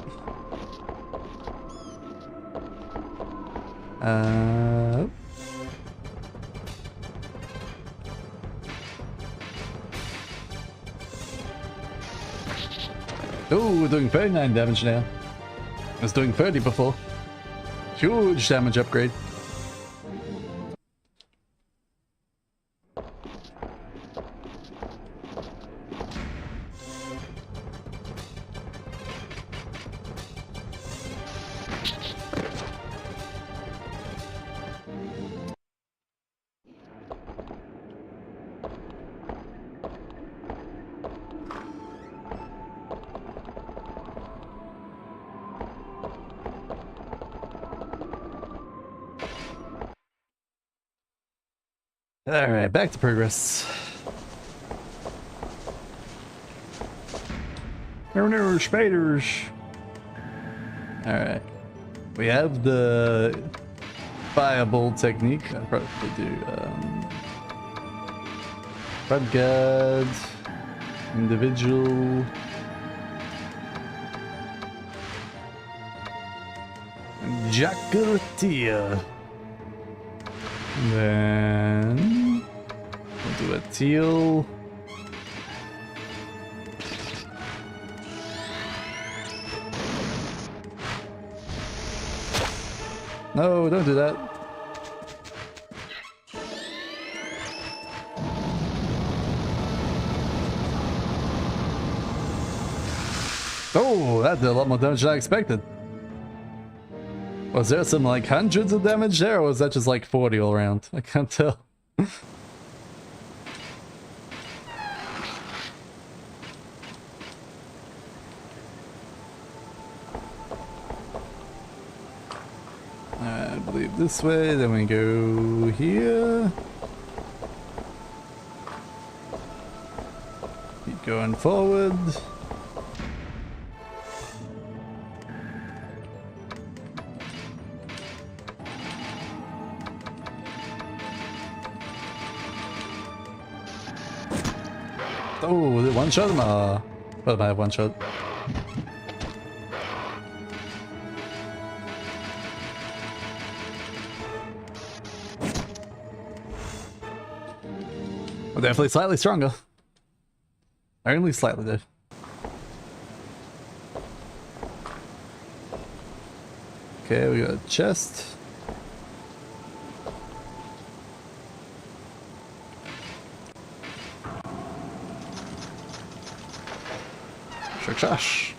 Oh, we're doing 39 damage now. I was doing 30 before. Huge damage upgrade. Alright, back to progress. No, spiders. Alright. We have the firebolt technique. I'll probably do front guard, individual, and Jacaratia. Then we'll do a teal. No, don't do that. Oh, that did a lot more damage than I expected. Was there some like hundreds of damage there, or was that just like 40 all around? I can't tell. I believe this way, then we go here. Keep going forward. Oh, was it one shot? Well, I have one shot. Well, definitely slightly stronger. Only slightly though. Okay, we got a chest. Trash.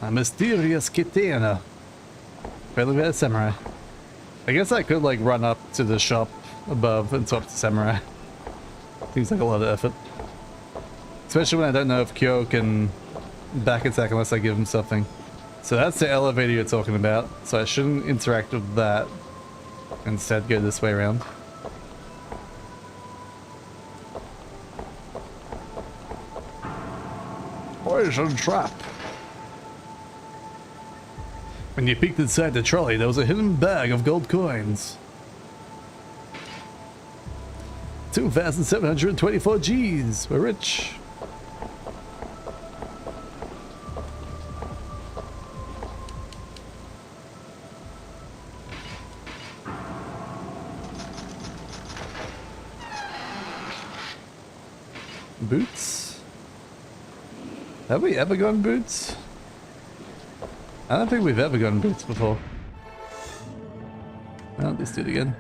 A mysterious katana. Fairly bad samurai. I guess I could like run up to the shop above and talk to samurai. Seems like a lot of effort. Especially when I don't know if Kyo can back attack unless I give him something. So that's the elevator you're talking about. So I shouldn't interact with that. Instead go this way around. Poison trap. When you peeked inside the trolley, there was a hidden bag of gold coins. 2,724 G's. We're rich. Boots? Have we ever gone boots? I don't think we've ever gone boots before. Well, let's do it again.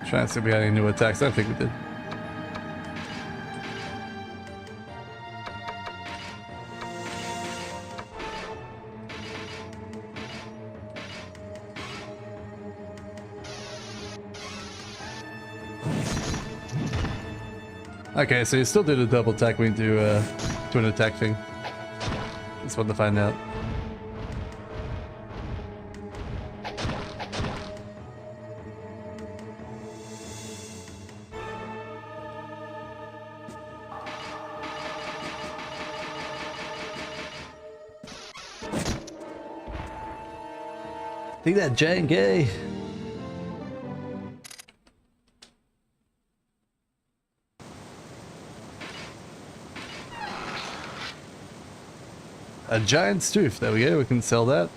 Trying to see if we had any new attacks. I don't think we did. Okay, so you still do the double attack when you do twin attack thing. Just wanted to find out. Think that giant gay. A giant stoof, there we go, we can sell that.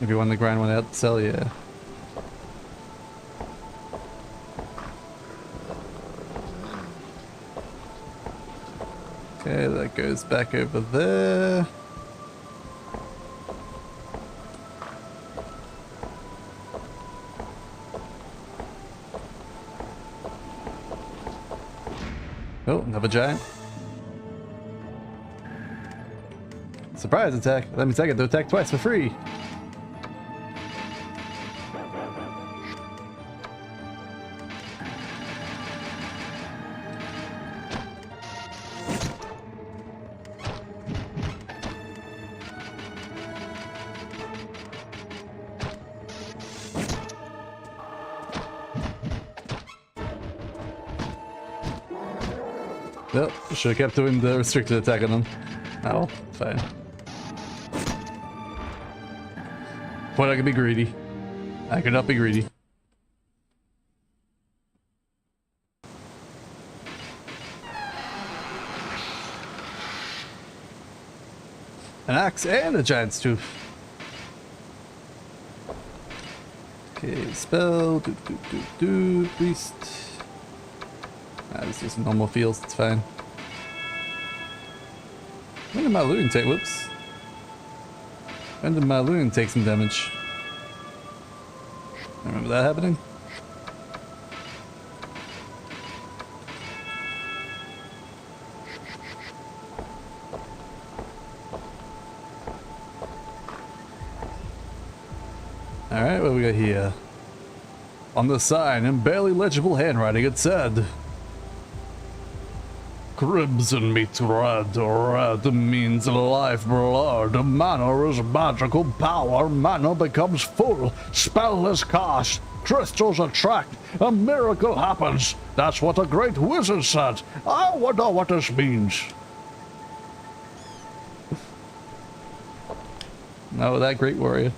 If you want to grind one out to sell, yeah. Okay, that goes back over there. Oh, another giant. Surprise attack. That means I get to attack twice for free. Yep, should have kept doing the restricted attack on them. Oh, fine. But I can be greedy. I cannot be greedy. An axe and a giant's tooth. Okay, spell. Beast. Ah, this is normal fields, it's fine. When did my loon take? Whoops. When did my loon take some damage? I remember that happening. Alright, what do we got here? On the sign, in barely legible handwriting, it said, Crimson meets red. Red means lifeblood. Mana is magical power. Mana becomes full. Spell is cast. Crystals attract. A miracle happens. That's what the great wizard said. I wonder what this means. oh, that great warrior.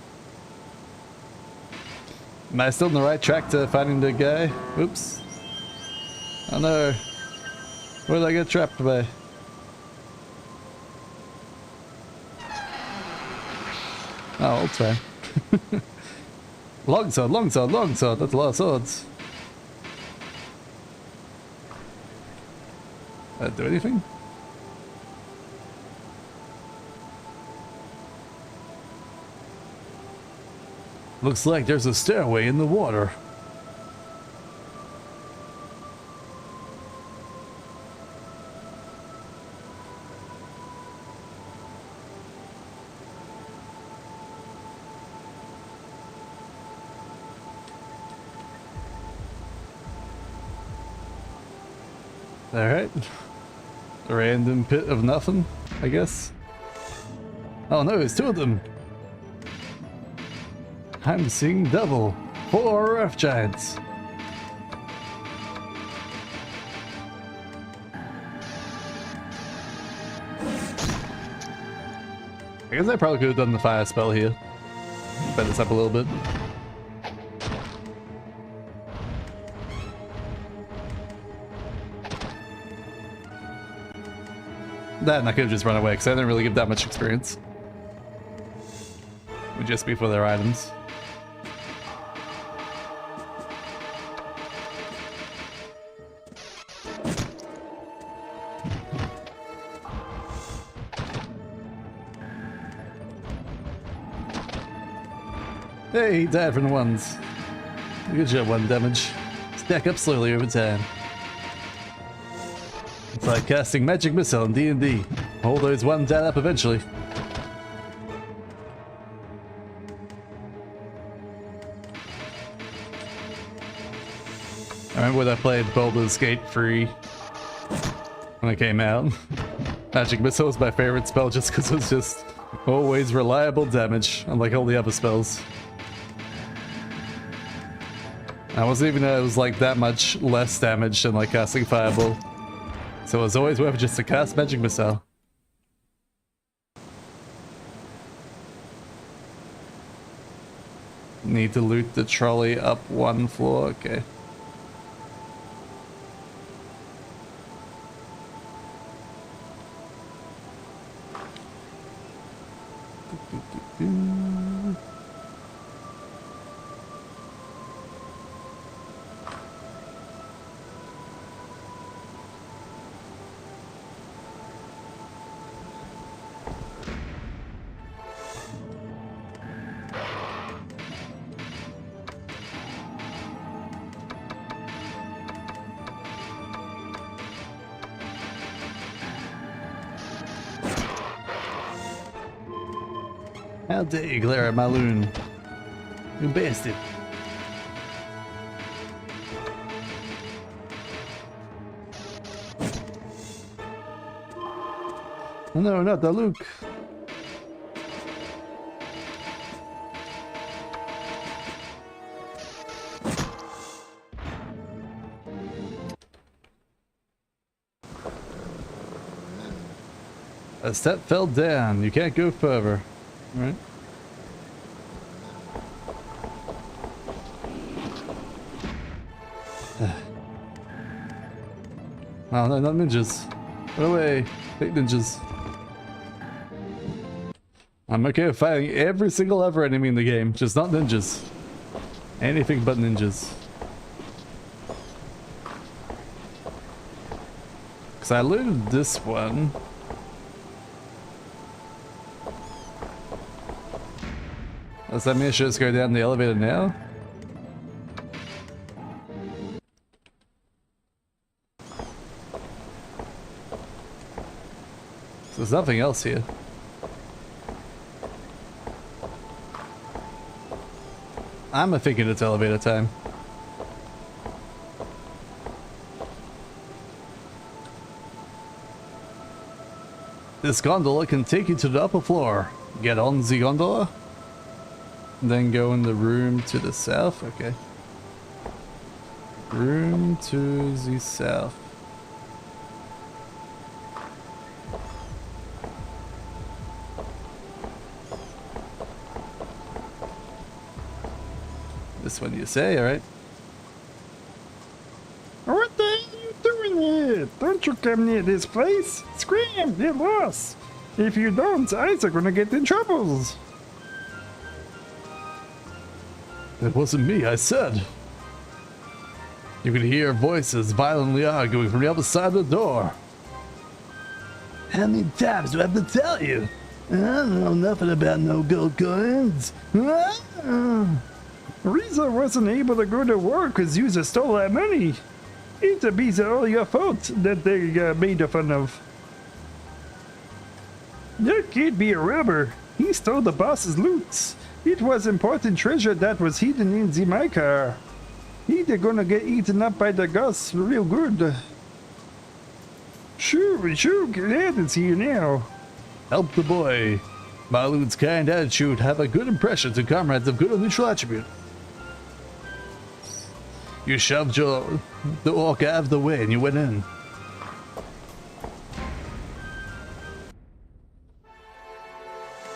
Am I still on the right track to finding the guy? Oops. Oh no. Where did I get trapped by? Oh, it's fine. Longsword, longsword, longsword. That's a lot of swords. Do anything? Looks like there's a stairway in the water. Alright. A random pit of nothing, I guess. Oh no, it's two of them. I'm seeing double. 4 earth giants. I guess I probably could have done the fire spell here. Sped this up a little bit. Then I could have just run away because I didn't really give that much experience. It would just be for their items. Hey, he died from the ones. Good job, 1 damage. Stack up slowly over time. It's like casting magic missile in D&D. All those ones add up eventually. I remember when I played Baldur's Gate 3 when it came out. Magic missile was my favorite spell just because it was just always reliable damage, unlike all the other spells. I wasn't even know it was like that much less damage than like casting Fireball. So it was always worth just to cast Magic Missile. Need to loot the trolley up 1 floor, okay. How dare you glare at my loon? You bastard. No, not the Luke. A step fell down. You can't go further. Alright. Oh no, not ninjas. Get away. Hate ninjas. I'm okay with fighting every single other enemy in the game, just not ninjas. Anything but ninjas. Cause I looted this one. Does that mean I should just go down the elevator now? So there's nothing else here. I'm thinking it's elevator time. This gondola can take you to the upper floor. Get on the gondola. Then go in the room to the south. Okay. Room to the south. This one you say, alright? What the hell are you doing here? Don't you come near this place? Scream, get lost. If you don't, eyes are gonna get in troubles. It wasn't me, I said. You can hear voices violently arguing from the other side of the door. How many times do I have to tell you? I don't know nothing about no gold coins. Reza wasn't able to go to war because you stole that money. It'd be all your fault that they made fun of. That kid be a robber. He stole the boss's loot. It was important treasure that was hidden in the my car. He's gonna get eaten up by the ghosts real good. Sure, glad it's here now. Help the boy. Malu's kind attitude have a good impression to comrades of good or neutral attribute. You shoved the orc out of the way and you went in.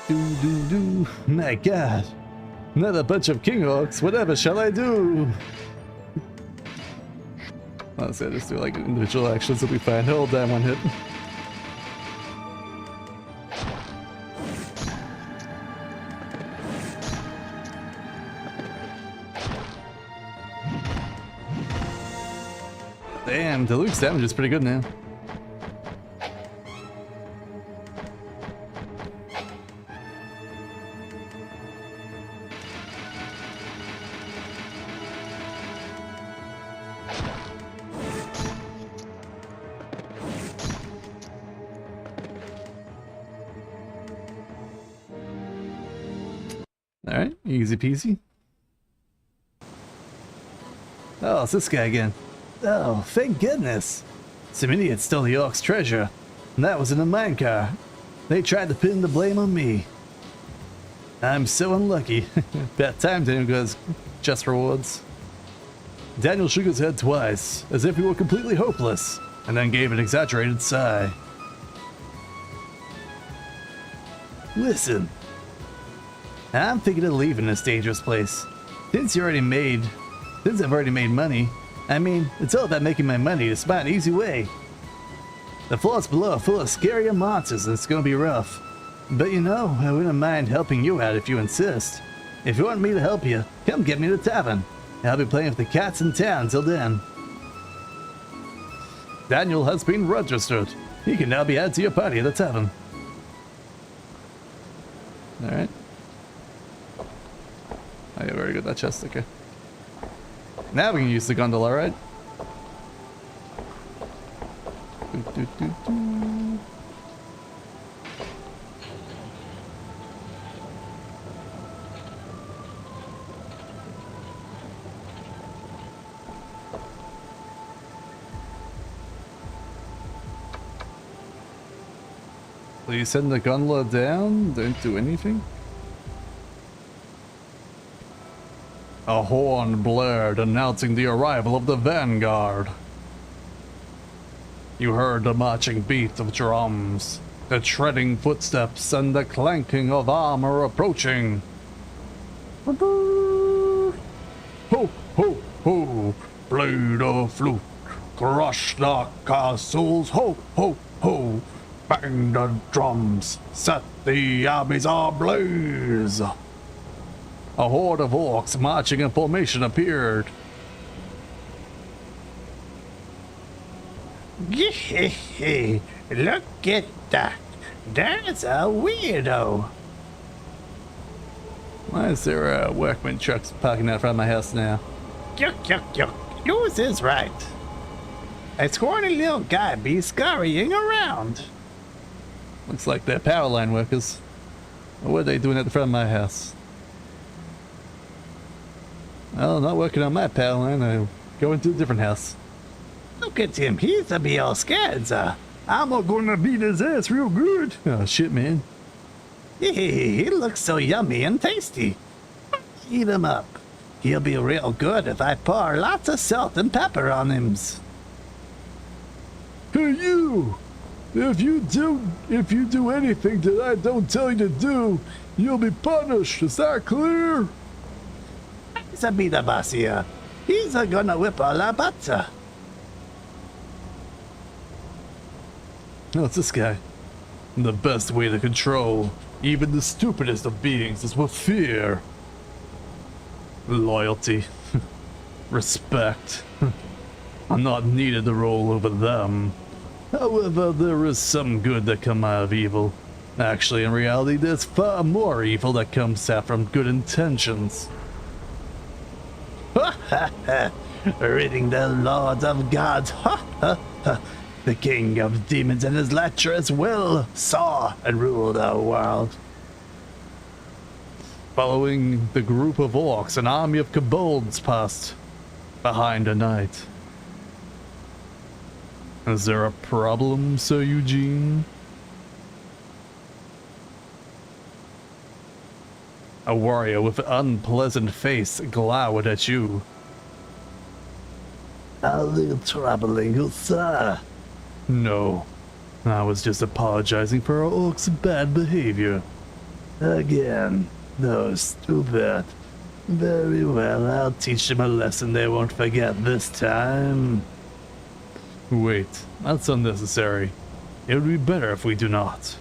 Do. My god. Another bunch of king orcs. Whatever shall I do? Honestly, I just do like individual actions will be fine. Hold down one hit. Damn, Deluxe damage is pretty good now. Alright, easy peasy. Oh, it's this guy again. Oh, thank goodness. Some idiot stole the orc's treasure, and that was in a minecart. They tried to pin the blame on me. I'm so unlucky. That time Daniel got just rewards. Daniel shook his head twice, as if he were completely hopeless, and then gave an exaggerated sigh. Listen. I'm thinking of leaving this dangerous place. Since I've already made money, I mean, it's all about making my money the smart, easy way. The floors below are full of scarier monsters and it's gonna be rough. But you know, I wouldn't mind helping you out if you insist. If you want me to help you, come get me to the tavern. I'll be playing with the cats in town till then. Daniel has been registered. He can now be added to your party at the tavern. Alright. Oh yeah, very good, that chest, okay. Now we can use the gondola, right? Please send the gondola down, don't do anything. A horn blared, announcing the arrival of the vanguard. You heard the marching beat of drums, The treading footsteps and the clanking of armor approaching. Ho, ho, ho, play the flute, crush the castles, ho, ho, ho, bang the drums, set the armies ablaze. A horde of orcs marching in formation appeared. Look at that. That's a weirdo. Why is there a workman truck parking out front of my house now? Yuck. Yours is right. A scrawny little guy be scurrying around. Looks like they're power line workers. What are they doing at the front of my house? Well, not working on my power line. They're going to a different house. Look at him. He's a be all scared, sir. I'm gonna beat his ass real good. Oh shit, man. He looks so yummy and tasty. Eat him up. He'll be real good if I pour lots of salt and pepper on him. Hey you! If you do anything that I don't tell you to do, you'll be punished. Is that clear? He's a be the boss here. He's gonna whip all our butts. Oh, it's this guy. The best way to control even the stupidest of beings is with fear. Loyalty. Respect. I'm not needed to roll over them. However, there is some good that come out of evil. Actually, in reality, there's far more evil that comes out from good intentions. Ridding the lords of gods. The king of demons and his lecherous will saw and ruled our world. Following the group of orcs, an army of kobolds passed behind a knight. Is there a problem, Sir Eugene? A warrior with an unpleasant face glowered at you. A little troubling, sir. No, I was just apologizing for our orcs' bad behavior. Again, those stupid. Very well, I'll teach them a lesson they won't forget this time. Wait, that's unnecessary. It would be better if we do not.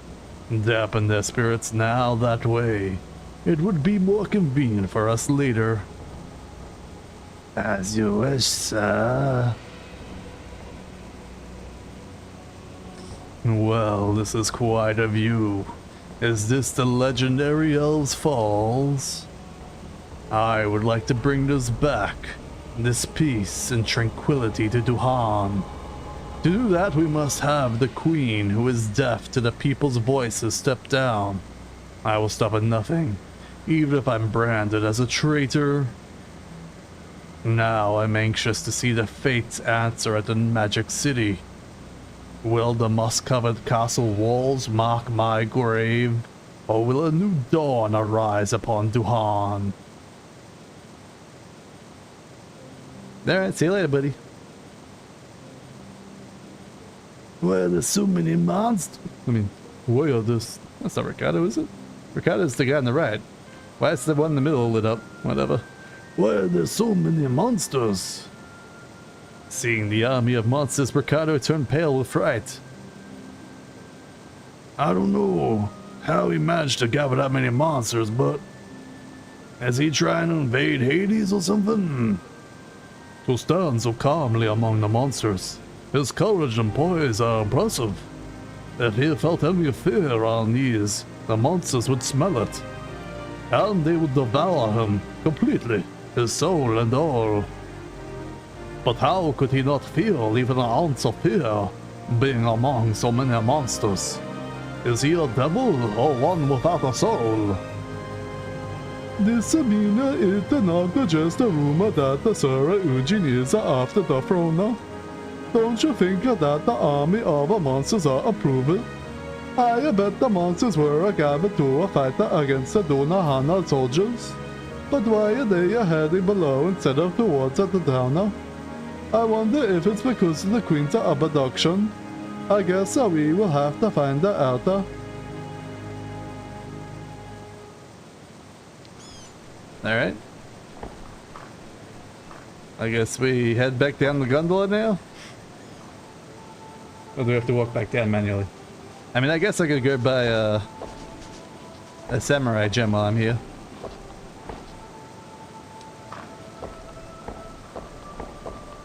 Dampen their spirits now that way. It would be more convenient for us later. As you wish, sir. Well, this is quite a view. Is this the legendary Elves Falls? I would like to bring this back, this peace and tranquility to Duhan. To do that, we must have the Queen, who is deaf to the people's voices, step down. I will stop at nothing, even if I'm branded as a traitor. Now I'm anxious to see the fate's answer at the Magic City. Will the moss-covered castle walls mark my grave, or will a new dawn arise upon Duhan? Alright, see you later, buddy. Why are there so many monsters? I mean, why are this? That's not Ricardo, is it? Ricardo's the guy on the right. Why is the one in the middle lit up? Whatever. Why are there so many monsters? Seeing the army of monsters, Ricardo turned pale with fright. I don't know how he managed to gather that many monsters, but is he trying to invade Hades or something? To stand so calmly among the monsters, his courage and poise are impressive. If he felt any fear or unease, the monsters would smell it, and they would devour him completely, his soul and all. But how could he not feel even an ounce of fear, being among so many monsters? Is he a devil or one without a soul? This Sabina is not just a rumor that the Sir Eugene is after the throne. Don't you think that the army of monsters are approved? I bet the monsters were gathered to fight against the Donahana soldiers. But why are they heading below instead of towards the town? I wonder if it's because of the Queen's abduction. I guess so we will have to find that out. Alright. I guess we head back down the gondola now? Or do we have to walk back down manually? I mean, I guess I could go buy a samurai gem while I'm here.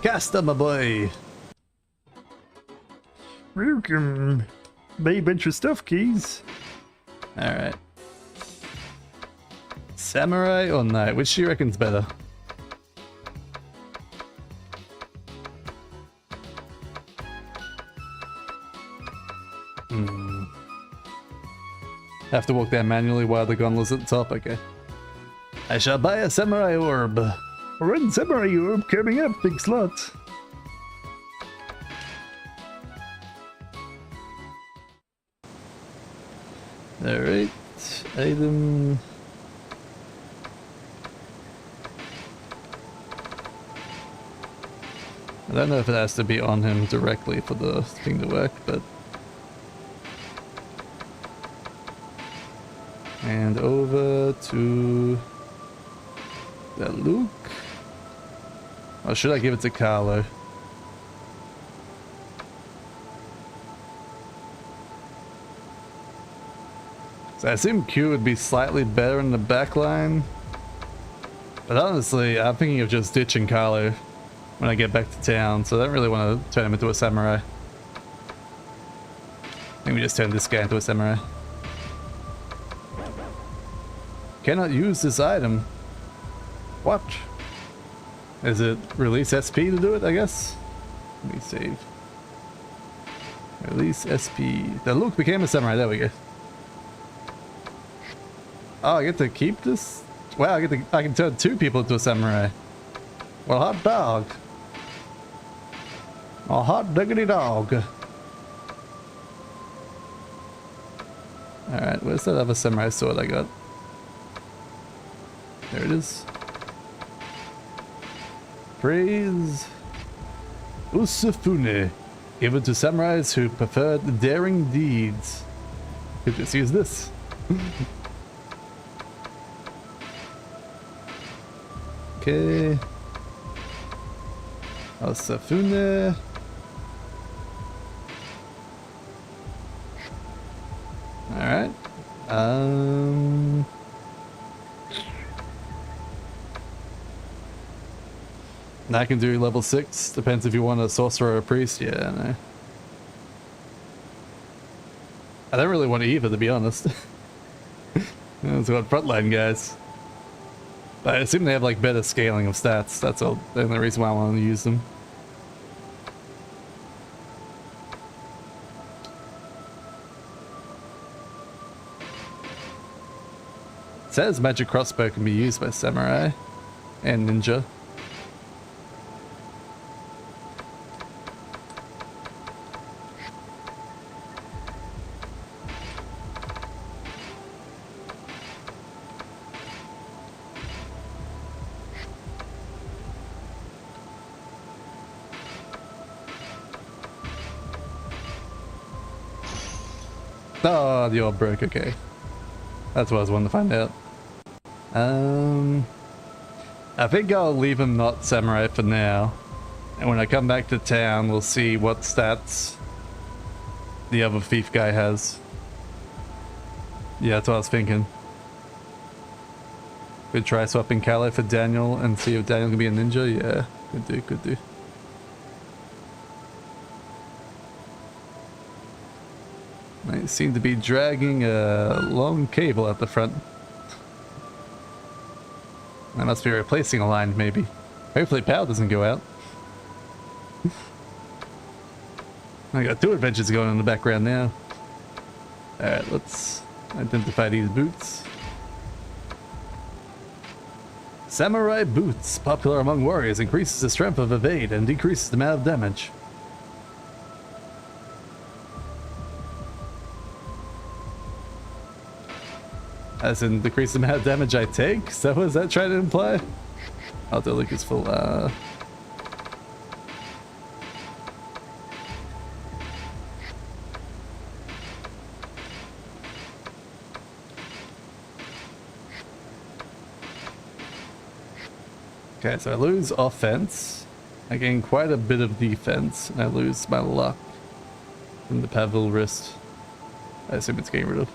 Casta, my boy! Welcome. Buy a bunch of stuff, keys. Alright. Samurai or knight? Which do you reckon's better? Have to walk down manually while the gondola's at the top, okay. I shall buy a samurai orb. One samurai orb coming up, big slot. Alright, item. I don't know if it has to be on him directly for the thing to work, but... And over to... that Luke? Or should I give it to Carlo? So I assume Q would be slightly better in the back line. But honestly, I'm thinking of just ditching Carlo when I get back to town, so I don't really want to turn him into a samurai. I think we just turn this guy into a samurai. Cannot use this item. What? Is it release SP to do it, I guess? Let me save. Release SP. The Luke became a samurai, there we go. Oh, I get to keep this? Wow, I can turn 2 people into a samurai. Well, hot dog. A hot diggity dog. Alright, where's that other samurai sword I got? There it is. Praise Usufune, given to samurais who preferred daring deeds. Could just use this. Okay. Usufune. Alright. I can do level 6. Depends if you want a sorcerer or a priest. Yeah, no. I don't really want either, to be honest. That's what frontline guys. But I assume they have like better scaling of stats. That's all, the only reason why I want to use them. It says magic crossbow can be used by samurai and ninja. Oh, the orb broke, okay. That's what I was wanting to find out. I think I'll leave him not samurai for now. And when I come back to town, we'll see what stats the other thief guy has. Yeah, that's what I was thinking. Could try swapping Calais for Daniel and see if Daniel can be a ninja. Yeah, could do, could do. They seem to be dragging a long cable at the front. I must be replacing a line, maybe. Hopefully power doesn't go out. I got 2 adventures going in the background now. Alright, let's identify these boots. Samurai boots, popular among warriors, increases the strength of evade and decreases the amount of damage. As in decrease the amount of damage I take? So what is that trying to imply? Oh, the Luke is full. Okay, so I lose offense. I gain quite a bit of defense, and I lose my luck from the Pavil wrist. I assume it's getting rid of.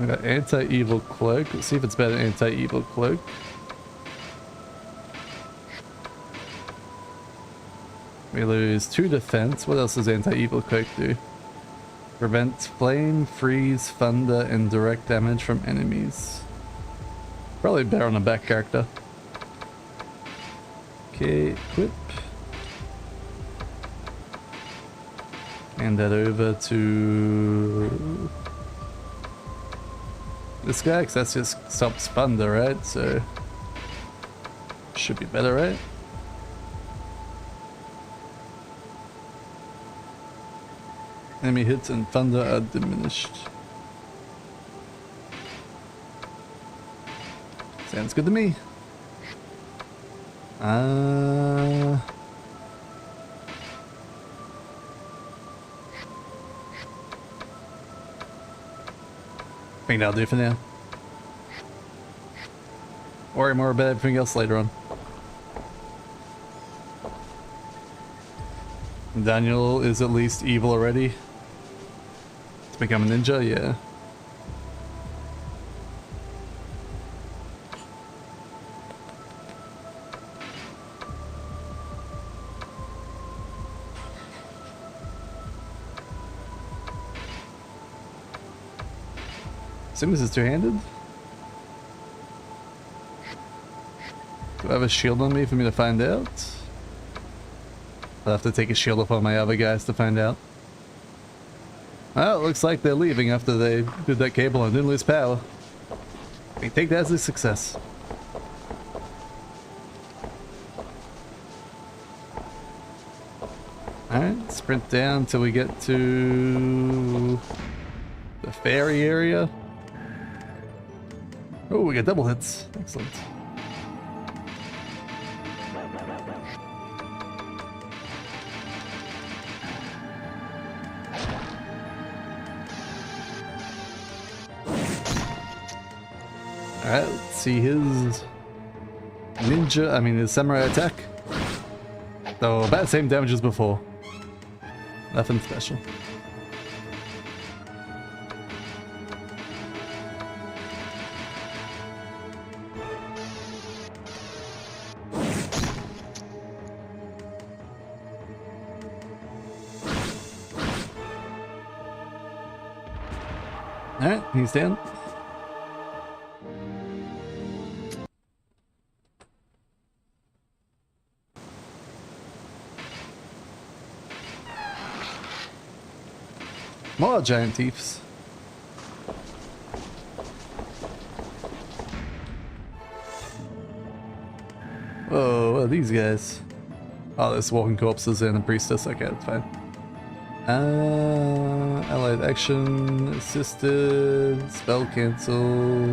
I got anti-evil cloak. Let's see if it's better than anti-evil cloak. We lose 2 defense. What else does anti-evil cloak do? Prevents flame, freeze, thunder, and direct damage from enemies. Probably better on a back character. Okay, equip. Hand that over to this guy, because that just stops thunder, right? So should be better, right? Enemy hits and thunder are diminished. Sounds good to me. I think that'll do for now. Worry more about everything else later on. Daniel is at least evil already. To become a ninja, yeah. Assume this is two-handed. Do I have a shield on me for me to find out? I'll have to take a shield off on my other guys to find out. Well, it looks like they're leaving after they did that cable and didn't lose power. We take that as a success. Alright, sprint down till we get to the ferry area. Oh, we got double hits. Excellent. Alright, let's see his his samurai attack. So about the same damage as before. Nothing special. Alright, he's down. More giant thieves. Whoa, what are these guys? Oh, there's walking corpses and a priestess. Okay, that's fine. Allied action, assisted, spell cancel.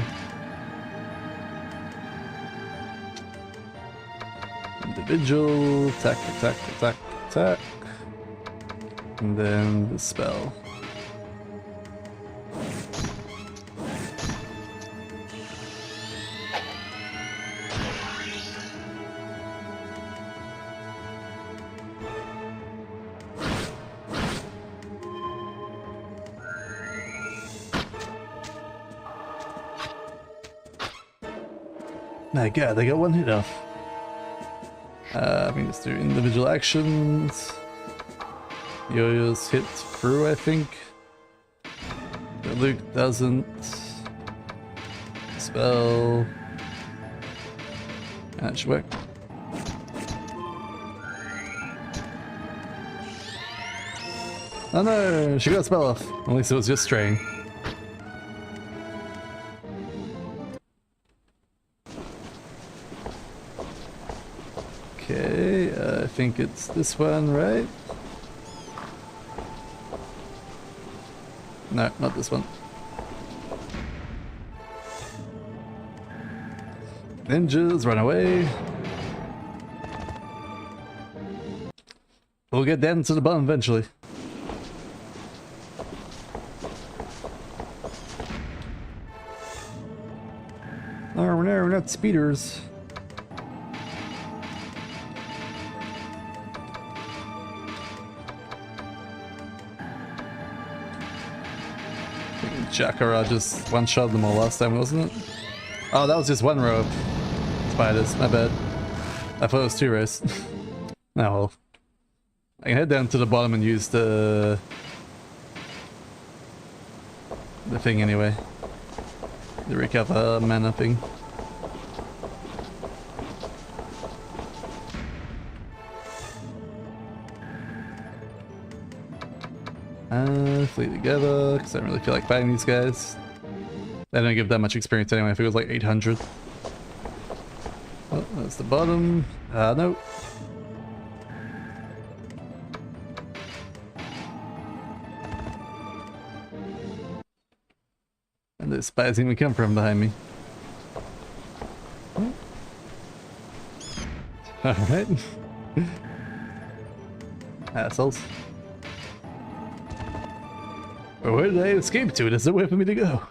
Individual, attack, attack, attack, attack. And then the spell. My god, they got one hit off. I mean, let's do individual actions. Yo-Yo's hit through, I think. But Luke doesn't. Spell. That should work. Oh no, she got a spell off. At least it was just straying. Okay, I think it's this one, right? No, not this one. Ninjas, run away. We'll get down to the bottom eventually. Oh no, not speeders. Jakara just one-shot them all last time, wasn't it? Oh, that was just one row of spiders. My bad. I thought it was 2 rows. Oh well. I can head down to the bottom and use the thing anyway. The recover mana thing. Flee together, because I don't really feel like fighting these guys. They don't give that much experience anyway, I think it was like 800. Oh, that's the bottom. No. And the spiders even come from behind me. Alright. Assholes. But where did I escape to? There's nowhere for me to go.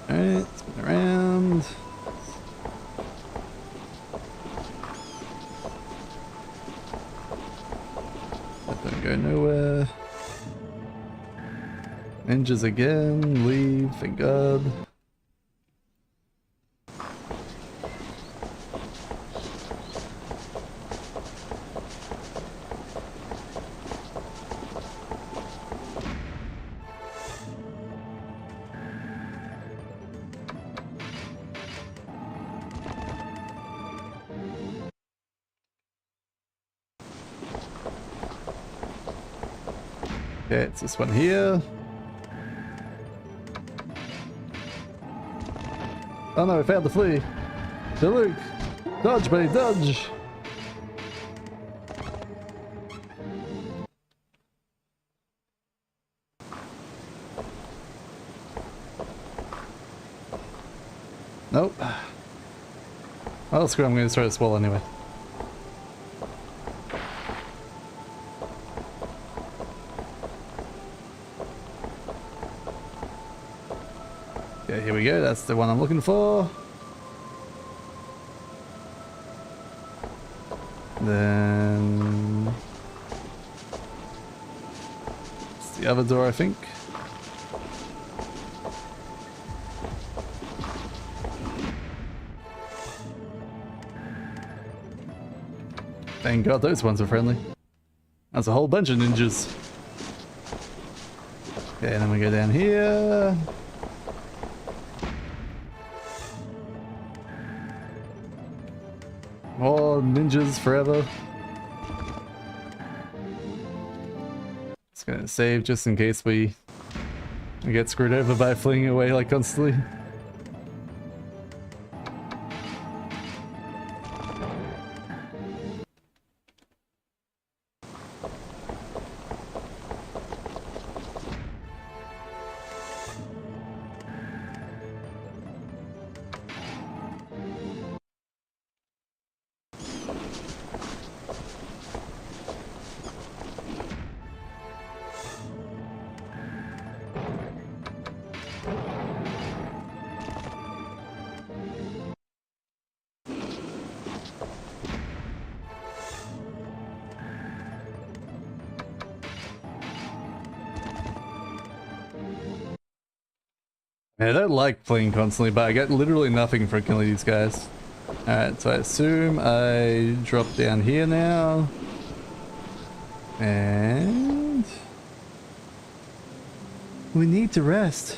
Alright, spin around. That don't go nowhere. Ninjas again, leave, thank God. Okay, it's this one here. Oh no, we failed to flee. So Luke, dodge buddy, dodge! Nope. Well, screw it, I'm gonna start this wall anyway. Okay, here we go, that's the one I'm looking for. Then... it's the other door, I think. Thank God those ones are friendly. That's a whole bunch of ninjas. Okay, and then we go down here. More ninjas forever. Just gonna save just in case we get screwed over by fleeing away like constantly. I don't like playing constantly, but I get literally nothing for killing these guys. Alright, so I assume I drop down here now. And... We need to rest.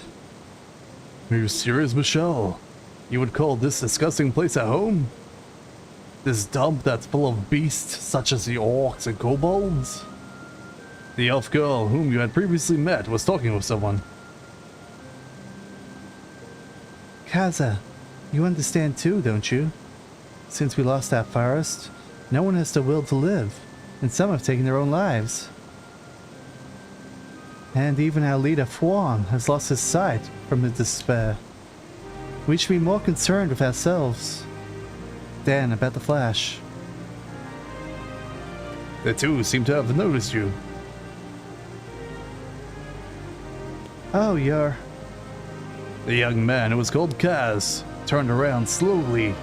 Are you serious, Michelle? You would call this disgusting place a home? This dump that's full of beasts such as the orcs and kobolds? The elf girl whom you had previously met was talking with someone. Kaza, you understand too, don't you? Since we lost that forest, no one has the will to live, and some have taken their own lives. And even our leader Fwan has lost his sight from his despair. We should be more concerned with ourselves than about the Flash. The two seem to have noticed you. Oh, you're... The young man who was called Kaz turned around slowly.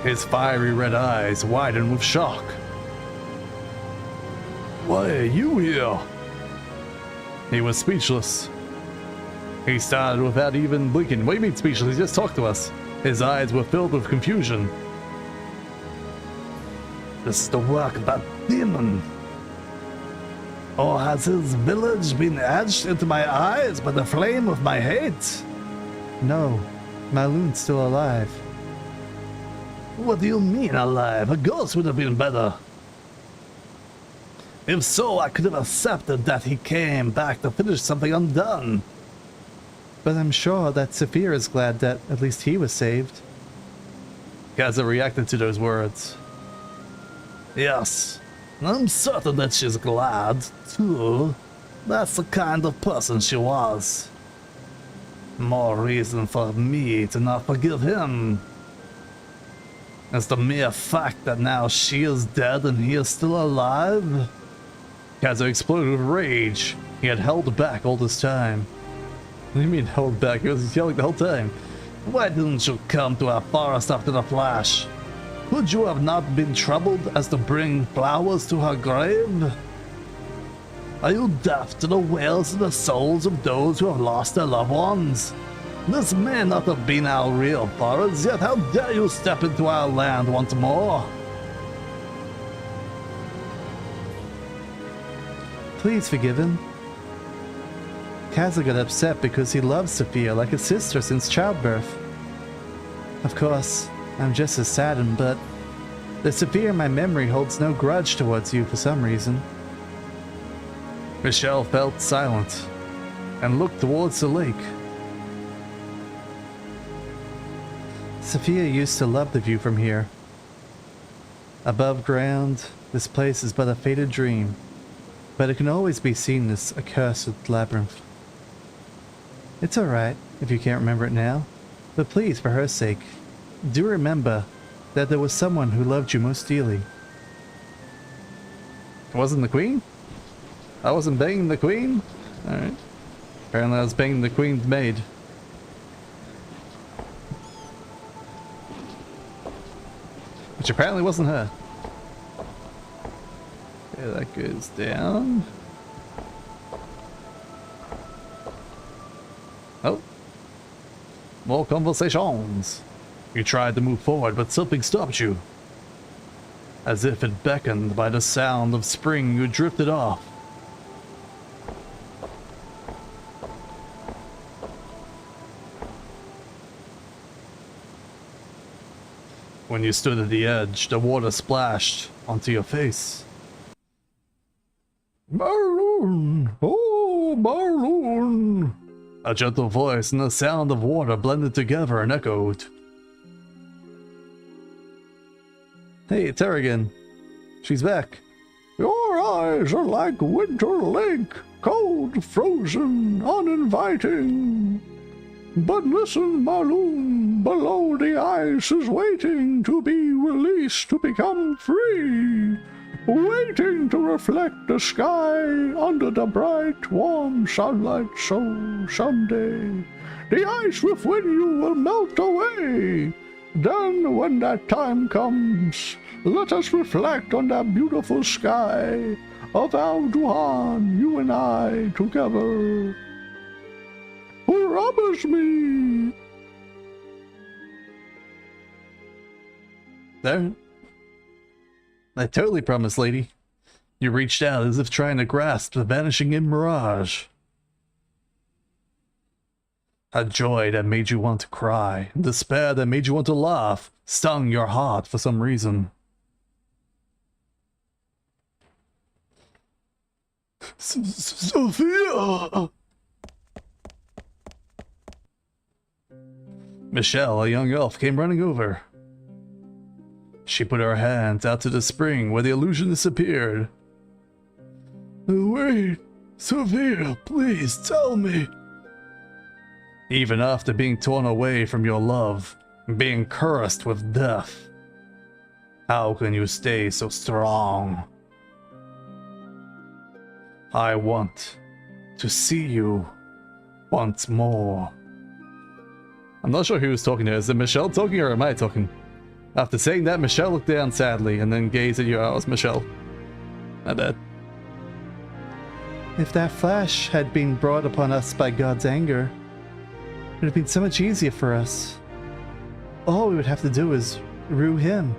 His fiery red eyes widened with shock. Why are you here? He was speechless. He started without even blinking. What do you mean speechless? He just talked to us. His eyes were filled with confusion. This is the work of that demon. Or has his village been etched into my eyes by the flame of my hate? No, Maloon's still alive. What do you mean alive? A ghost would have been better. If so, I could have accepted that he came back to finish something undone. But I'm sure that Saphir is glad that at least he was saved. Kaza reacted to those words. Yes, I'm certain that she's glad, too. That's the kind of person she was. More reason for me to not forgive him. As the mere fact that now she is dead and he is still alive? Kaza exploded with rage. He had held back all this time. What do you mean held back? He was yelling the whole time. Why didn't you come to our forest after the Flash? Could you have not been troubled as to bring flowers to her grave? Are you deaf to the wails of the souls of those who have lost their loved ones? This may not have been our real forest, yet how dare you step into our land once more? Please forgive him. Kaza got upset because he loves Sophia like a sister since childbirth. Of course, I'm just as saddened, but the Sophia in my memory holds no grudge towards you for some reason. Michelle felt silent and looked towards the lake. Sophia used to love the view from here. Above ground, this place is but a faded dream, but it can always be seen as a cursed labyrinth. It's alright if you can't remember it now, but please, for her sake, do remember that there was someone who loved you most dearly. It wasn't the Queen? I wasn't banging the Queen? Alright. Apparently I was banging the Queen's maid. Which apparently wasn't her. Okay, that goes down. Oh. More conversations. You tried to move forward, but something stopped you. As if it beckoned by the sound of spring, you drifted off. When you stood at the edge, the water splashed onto your face. Maroon! Oh, Maroon! A gentle voice and the sound of water blended together and echoed. Hey, Terrigan. She's back. Your eyes are like winter lake, cold, frozen, uninviting. But listen, Maloon, below the ice is waiting to be released to become free. Waiting to reflect the sky under the bright, warm sunlight, so someday the ice within you will melt away. Then when that time comes, let us reflect on that beautiful sky of Alduhan, you and I together. Promise me. There. I totally promise, lady. You reached out as if trying to grasp the vanishing in mirage. A joy that made you want to cry, despair that made you want to laugh, stung your heart for some reason. Sophia! Michelle, a young elf, came running over. She put her hands out to the spring where the illusion disappeared. Wait, Sophia, please tell me. Even after being torn away from your love, being cursed with death, how can you stay so strong? I want to see you once more. I'm not sure who was talking there. Is it Michelle talking or am I talking? After saying that, Michelle looked down sadly and then gazed at you. Oh, it was Michelle. My bad. If that flash had been brought upon us by God's anger, it would have been so much easier for us. All we would have to do is rue him.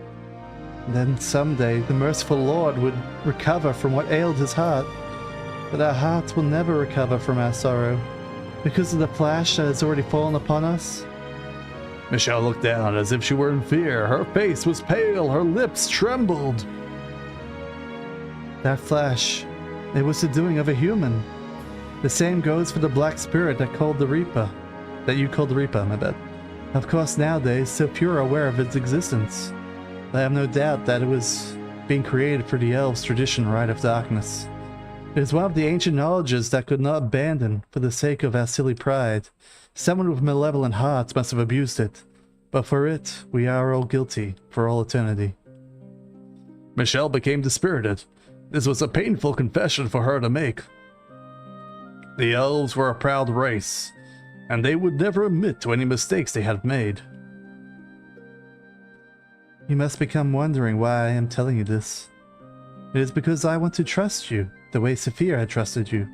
Then someday the merciful Lord would recover from what ailed his heart. But our hearts will never recover from our sorrow because of the flash that has already fallen upon us. Michelle looked down as if she were in fear. Her face was pale, her lips trembled. That flash, it was the doing of a human. The same goes for the black spirit that called the Reaper. That you called the Reaper, my bad. Of course, nowadays, so few are aware of its existence. I have no doubt that it was being created for the elves' tradition Rite of Darkness. It is one of the ancient knowledges that could not abandon for the sake of our silly pride. Someone with malevolent hearts must have abused it, but for it, we are all guilty for all eternity. Michelle became dispirited. This was a painful confession for her to make. The elves were a proud race, and they would never admit to any mistakes they had made. You must become wondering why I am telling you this. It is because I want to trust you, the way Saphir had trusted you.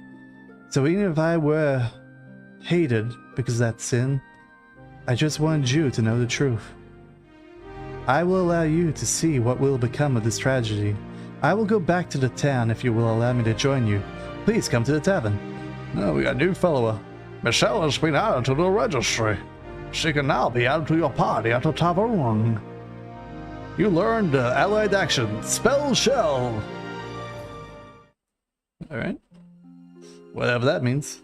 So even if I were hated because of that sin, I just wanted you to know the truth. I will allow you to see what will become of this tragedy. I will go back to the town if you will allow me to join you. Please come to the tavern. Oh, we got a new follower. Michelle has been added to the registry. She can now be added to your party at the tavern. You learned allied action, Spell Shell. Alright. Whatever that means.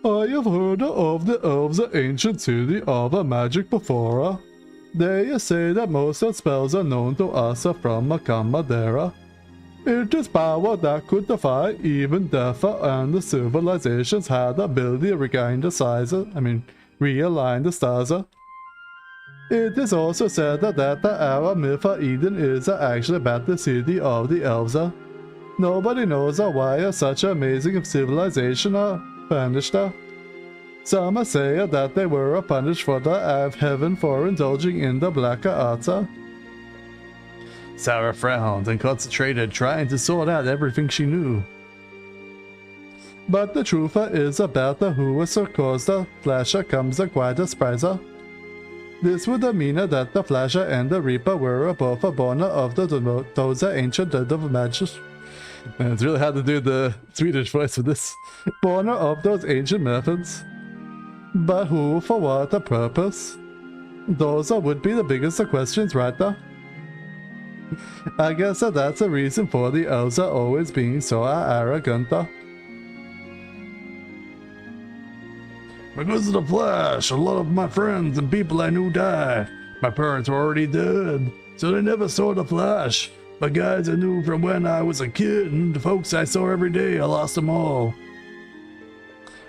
I have heard of the elves' ancient city of a magic before. They say that most of spells are known to us from Macam Madeira. It is power that could defy even death, and the civilizations had the ability to realign the stars. It is also said that our myth of Eden is actually about the city of the elves. Nobody knows why such amazing civilization vanished. Some say that they were punished for the heaven for indulging in the black arts. Sarah frowned and concentrated, trying to sort out everything she knew. But the truth is about who was caused the Flash comes quite a surprise. This would mean that the Flash and the Reaper were both born of those ancient dead of magic. Man, it's really hard to do the Swedish voice for this. Born of those ancient methods. But who, for what purpose? Those would be the biggest questions, right there. I guess that's the reason for the elves always being so arrogant. Because of the Flash, a lot of my friends and people I knew died. My parents were already dead, so they never saw the Flash. But guys I knew from when I was a kid and the folks I saw every day, I lost them all.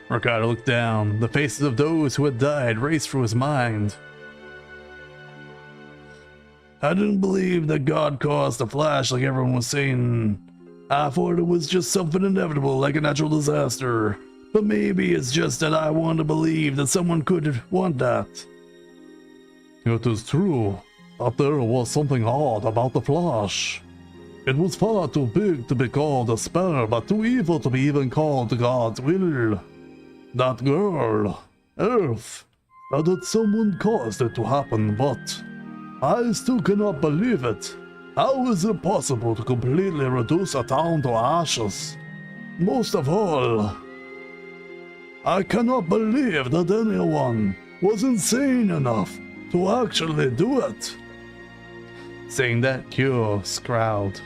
Ricardo looked down. The faces of those who had died raced through his mind. I didn't believe that God caused the Flash like everyone was saying. I thought it was just something inevitable like a natural disaster. But maybe it's just that I want to believe that someone could want that. It is true that there was something odd about the Flash. It was far too big to be called a spell, but too evil to be even called God's will. That girl, Earth, said that someone caused it to happen, but I still cannot believe it. How is it possible to completely reduce a town to ashes? Most of all, I cannot believe that anyone was insane enough to actually do it. Saying that, Q scowled.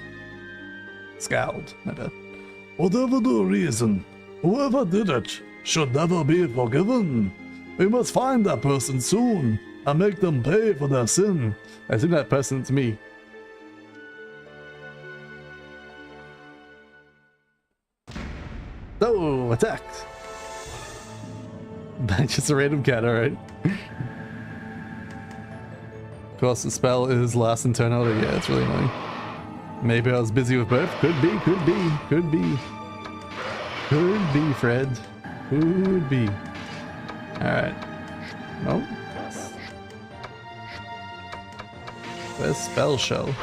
My bad. Whatever the reason, whoever did it should never be forgiven. We must find that person soon and make them pay for their sin. I think that person's me. Oh, attacked. Just a random cat, alright. Of course, the spell is last in turn order. Yeah, it's really annoying. Maybe I was busy with both. Could be, could be, could be. Could be, Fred. Could be. Alright. Nope. Where's spell shell?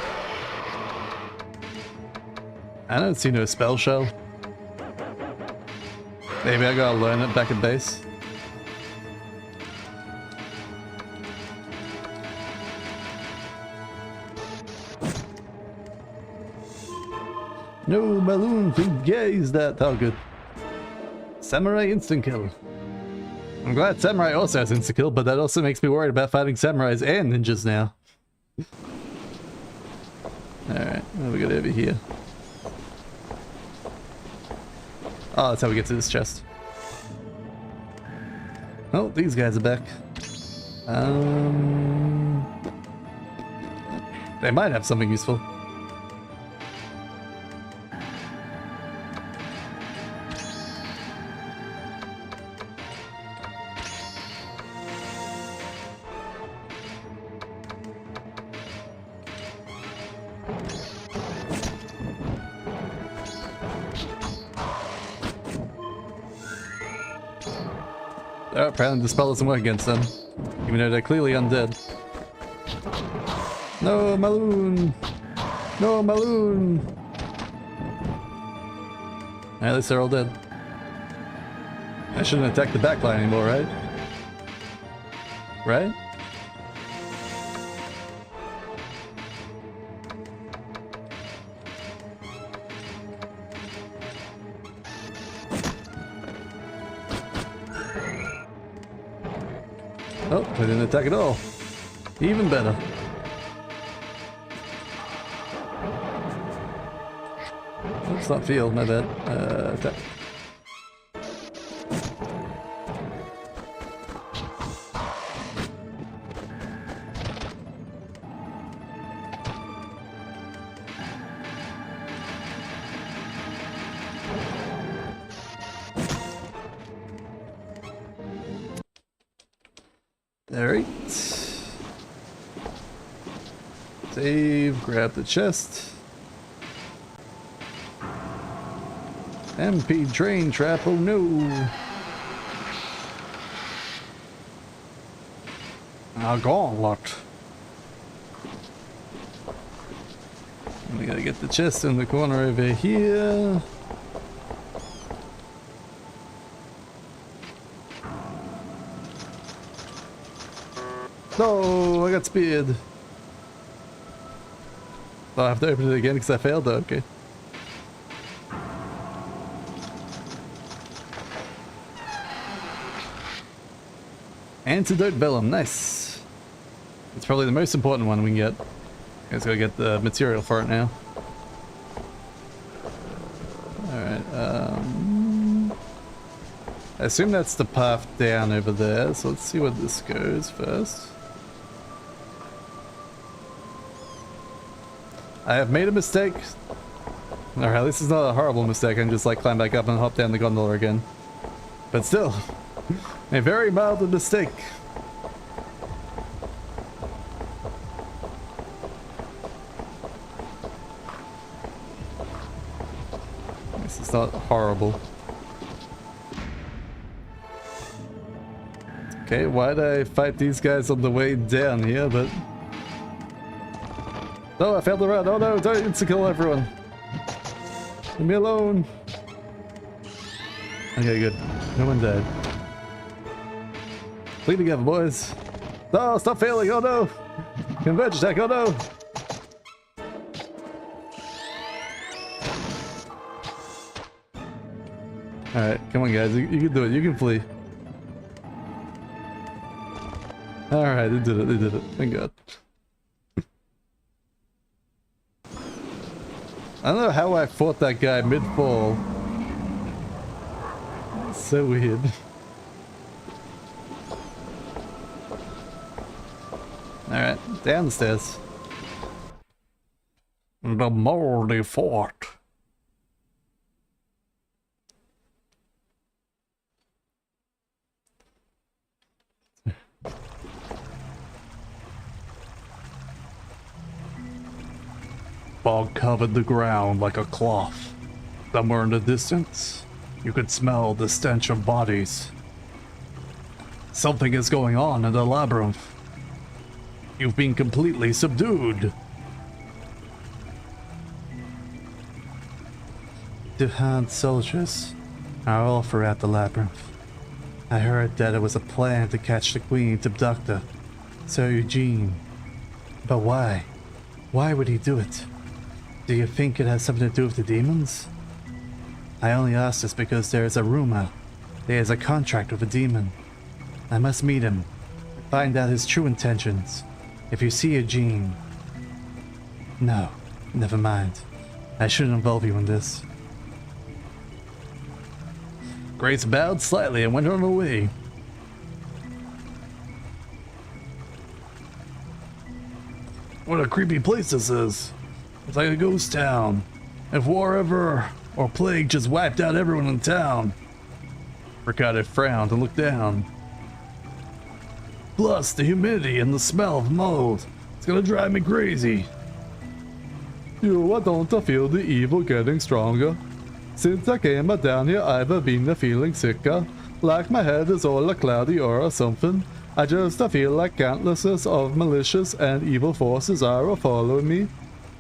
I don't see no spell shell. Maybe I gotta learn it back at base. No balloon to gaze that. Oh, good. Samurai instant kill. I'm glad Samurai also has instant kill, but that also makes me worried about fighting samurais and ninjas now. Alright, what do we got over here? Oh, that's how we get to this chest. Oh, these guys are back. They might have something useful. Oh, apparently the spell doesn't work against them, even though they're clearly undead. No, Maloon! No, Maloon! At least they're all dead. I shouldn't attack the backline anymore, right? Right? Oh, I didn't attack at all. Even better. It's not field, my bad. Attack. Alright. Save, grab the chest. MP train trap, oh no! A gauntlet. We gotta get the chest in the corner over here. No, I got speared. Oh, I have to open it again because I failed though, okay. Antidote Vellum, nice. It's probably the most important one we can get. Let's go get the material for it now. Alright, I assume that's the path down over there, so let's see where this goes first. I have made a mistake. Alright, this is not a horrible mistake, I can just like climb back up and hop down the gondola again. But still, a very mild mistake. This is not horrible. Okay, why'd I fight these guys on the way down here, but... Oh, I failed the run. Oh no, don't insta-kill everyone. Leave me alone. Okay, good. No one died. Clean together, boys. No, stop failing. Oh no. Converge attack. Oh no. Alright, come on guys. You can do it. You can flee. Alright, they did it. They did it. Thank God. I don't know how I fought that guy mid-fall. It's so weird. Alright, down the stairs. The Moldy Fort. Fog covered the ground like a cloth. Somewhere in the distance, you could smell the stench of bodies. Something is going on in the labyrinth. You've been completely subdued. Duhan soldiers are all throughout the labyrinth. I heard that it was a plan to catch the queen to abduct her, Sir Eugene. But why? Why would he do it? Do you think it has something to do with the demons? I only ask this because there is a rumor. There is a contract with a demon. I must meet him, find out his true intentions. If you see Eugene... No, never mind. I shouldn't involve you in this. Grace bowed slightly and went on her way. What a creepy place this is. It's like a ghost town. If war ever or plague just wiped out everyone in town. Ricardo frowned and looked down. Plus the humidity and the smell of mold. It's gonna drive me crazy. I don't feel the evil getting stronger. Since I came down here, I've been feeling sicker. Like my head is all cloudy or something. I just feel like countless of malicious and evil forces are following me.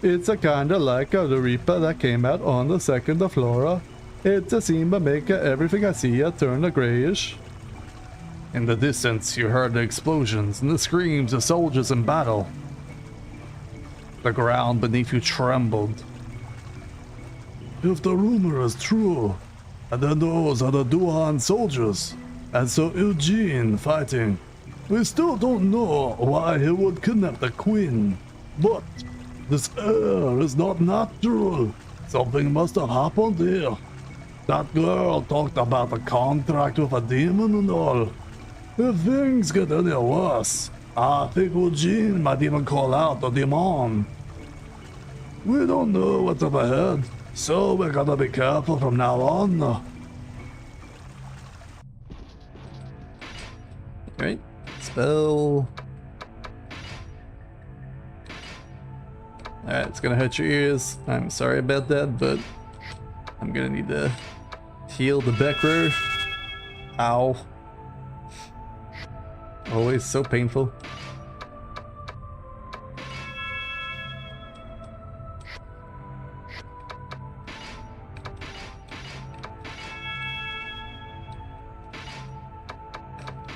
It's kinda like the Reaper that came out on the second floor. It seemed to make everything I see turn grayish. In the distance, you heard the explosions and the screams of soldiers in battle. The ground beneath you trembled. If the rumor is true, and then those are the Duhan soldiers, and so Eugene fighting, we still don't know why he would kidnap the queen. But this air is not natural. Something must have happened here. That girl talked about a contract with a demon and all. If things get any worse, I think Eugene might even call out the demon. We don't know what's up ahead, so we gotta be careful from now on. Alright, spell. Alright, it's gonna hurt your ears. I'm sorry about that, but I'm gonna need to heal the back row. Ow. Always so painful.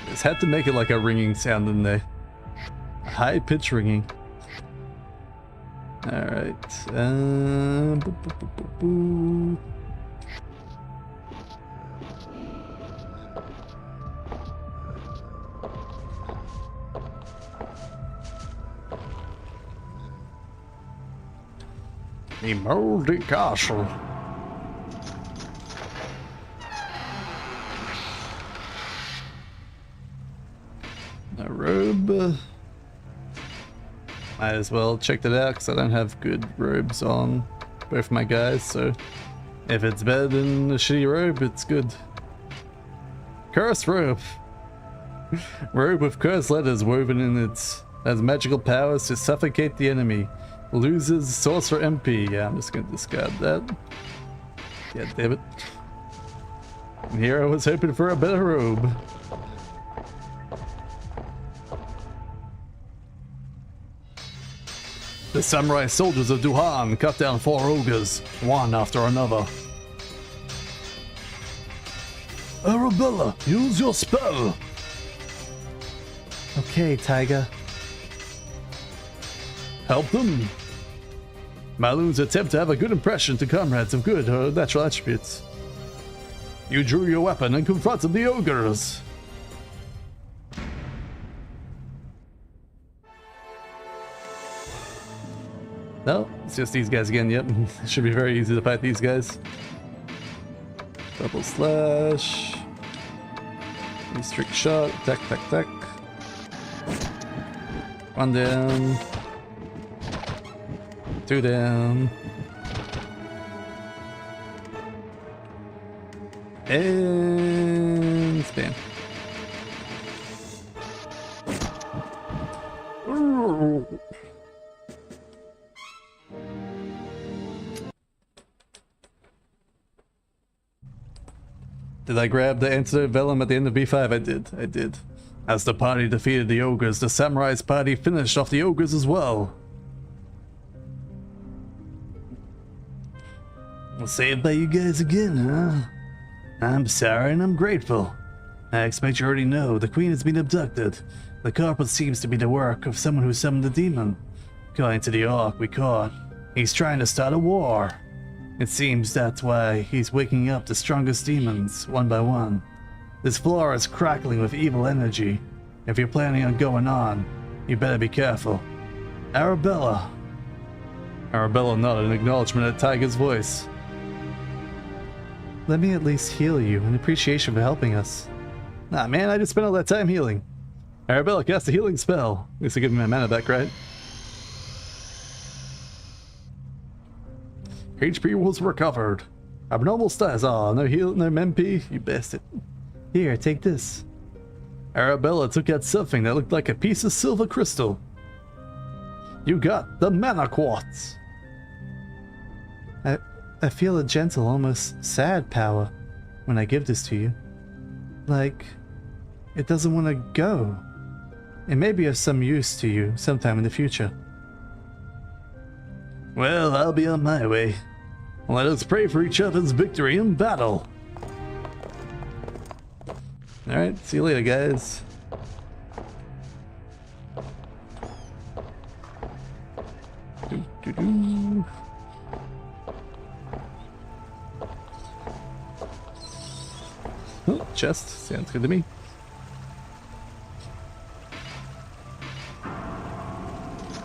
Just had to make it like a ringing sound, didn't they? High pitch ringing. Alright. The moldy castle. A robe. Might as well check it out because I don't have good robes on both my guys, so if it's better than a shitty robe, it's good. Cursed robe. Robe with cursed letters woven in it. Has magical powers to suffocate the enemy. Loses sorcerer MP. Yeah, I'm just gonna discard that. Yeah, damn it. And here I was hoping for a better robe. The samurai soldiers of Duhan cut down 4 ogres, one after another. Arabella, use your spell! Okay, Tiger. Help them! Maloon's attempt to have a good impression to comrades of good or natural attributes. You drew your weapon and confronted the ogres. No, it's just these guys again. Yep, it should be very easy to fight these guys. Double slash. Restrict shot. Attack, attack, attack. One down. 2 down. And spam. Did I grab the antidote vellum at the end of B5? I did. As the party defeated the ogres, the samurai's party finished off the ogres as well. Well, saved by you guys again, huh? I'm sorry and I'm grateful. I expect you already know the queen has been abducted. The carpet seems to be the work of someone who summoned the demon. According to the orc we caught, he's trying to start a war. It seems that's why he's waking up the strongest demons, one by one. This floor is crackling with evil energy. If you're planning on going on, you better be careful. Arabella. Arabella nodded in acknowledgement at Tiger's voice. Let me at least heal you in appreciation for helping us. Nah, man, I just spent all that time healing. Arabella cast a healing spell. At least I give me my mana back, right? HP was recovered. Abnormal stats. Aw, no heal, no MP, you bastard. Here, take this. Arabella took out something that looked like a piece of silver crystal. You got the mana quartz. I feel a gentle, almost sad power when I give this to you. Like, it doesn't want to go. It may be of some use to you sometime in the future. Well, I'll be on my way. Let us pray for each other's victory in battle. Alright, see you later, guys. Doo-doo-doo. Oh, chest. Sounds good to me.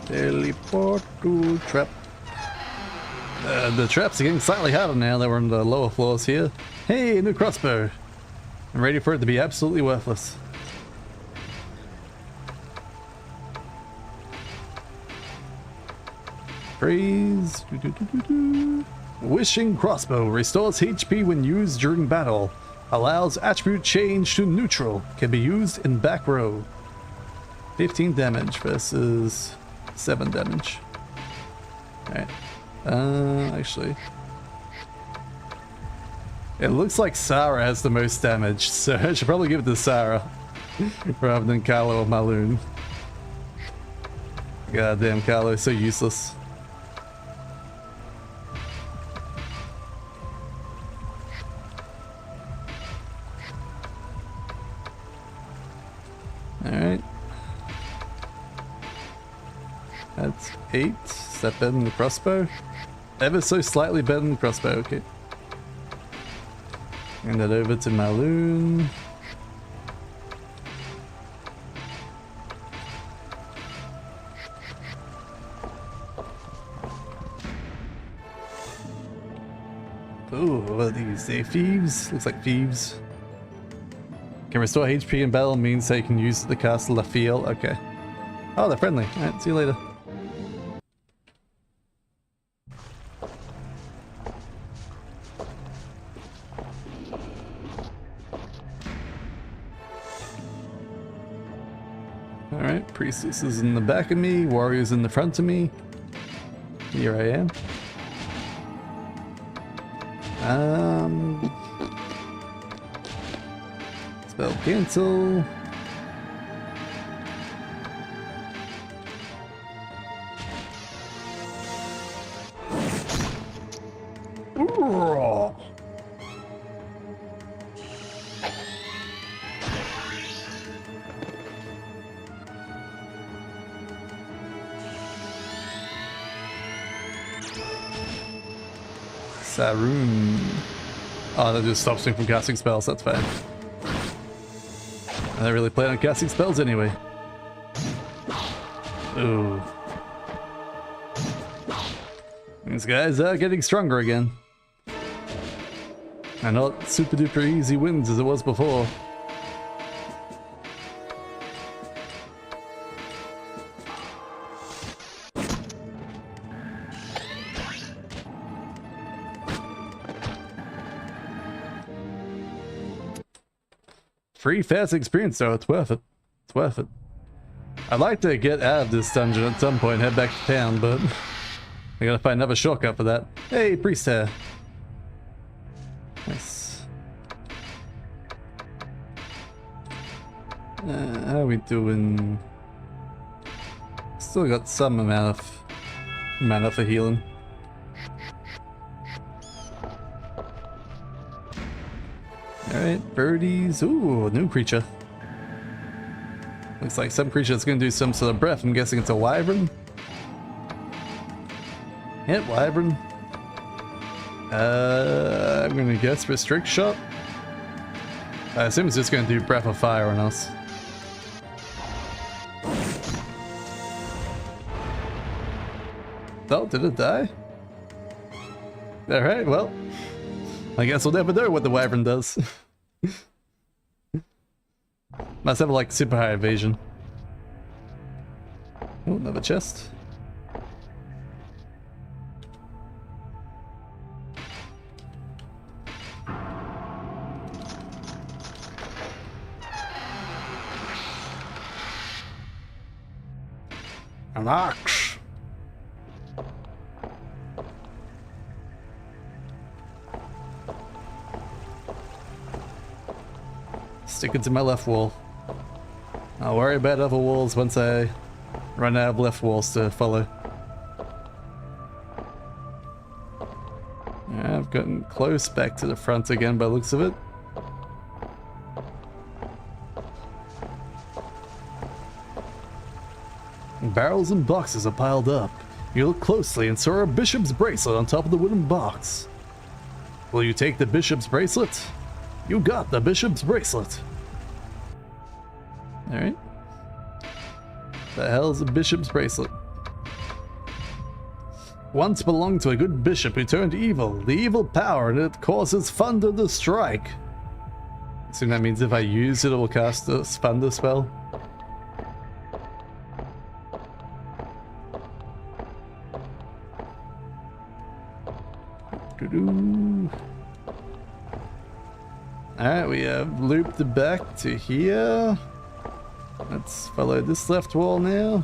Teleport to trap. The traps are getting slightly harder now that we're in the lower floors here. Hey, new crossbow. I'm ready for it to be absolutely worthless. Freeze. Wishing crossbow restores HP when used during battle. Allows attribute change to neutral. Can be used in back row. 15 damage versus 7 damage. Alright. Actually. It looks like Sarah has the most damage, so I should probably give it to Sarah. Rather than Carlo or Maloon. Goddamn, Carlo, so useless. Alright. That's 8. Is that better than the crossbow? Ever so slightly better than the crossbow, okay. Hand that over to Maloon. Ooh, what are these? They thieves? Looks like thieves. Can restore HP in battle means that you can use the castle La Fiel. Okay. Oh, they're friendly. Alright, see you later. Alright, priestess is in the back of me, warriors in the front of me. Here I am. Spell cancel. Ooh. Saroon. Oh, that just stops me from casting spells, that's fine. I don't really plan on casting spells anyway. Ooh. These guys are getting stronger again. And not super duper easy wins as it was before. Free fast experience though, it's worth it. It's worth it. I'd like to get out of this dungeon at some point, head back to town, but I gotta find another shortcut for that. Hey, priest hair. Nice. How are we doing? Still got some amount of mana for healing. Alright, birdies. Ooh, new creature. Looks like some creature that's gonna do some sort of breath. I'm guessing it's a wyvern. Yep, wyvern. I'm gonna guess restrict shot. I assume it's just gonna do breath of fire on us. Oh, did it die? Alright, well. I guess we'll never know what the wyvern does. Must have like super high evasion. Oh, another chest. An axe. Stick it to my left wall. I'll worry about other walls once I run out of left walls to follow. Yeah, I've gotten close back to the front again by the looks of it. Barrels and boxes are piled up. You look closely and saw a bishop's bracelet on top of the wooden box. Will you take the bishop's bracelet? You got the bishop's bracelet. Alright. The hell's a bishop's bracelet? Once belonged to a good bishop who turned evil. The evil power and it causes thunder to strike. Assume that means if I use it, it will cast a thunder spell. Alright, we have looped back to here. Let's follow this left wall now.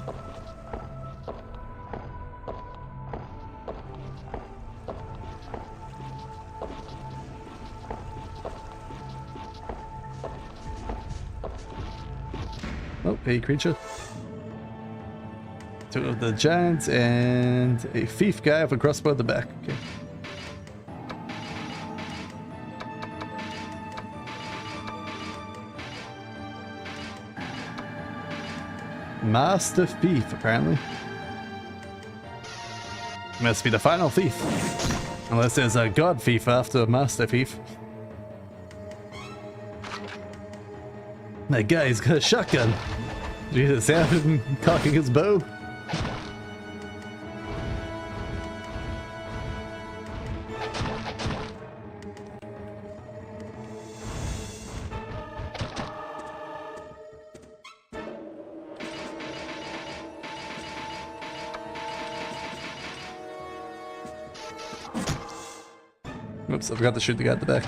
Oh, a creature. Two of the giants and a thief guy with a crossbow at the back. Okay. Master Thief, apparently. Must be the final thief. Unless there's a god thief after Master Thief. That guy's got a shotgun. Did you hear the sound of him cocking his bow? Oops, I forgot to shoot the guy at the back.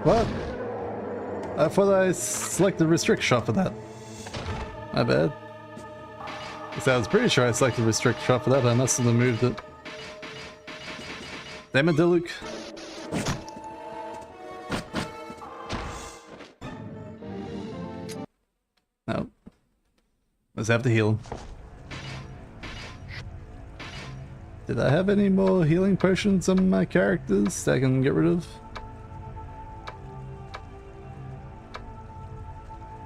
What? I thought I selected restrict shot for that. My bad. So I was pretty sure I selected restrict shot for that, but I must have moved it. Damn it, Diluc. No. Let's have to heal him. Did I have any more healing potions on my characters that I can get rid of?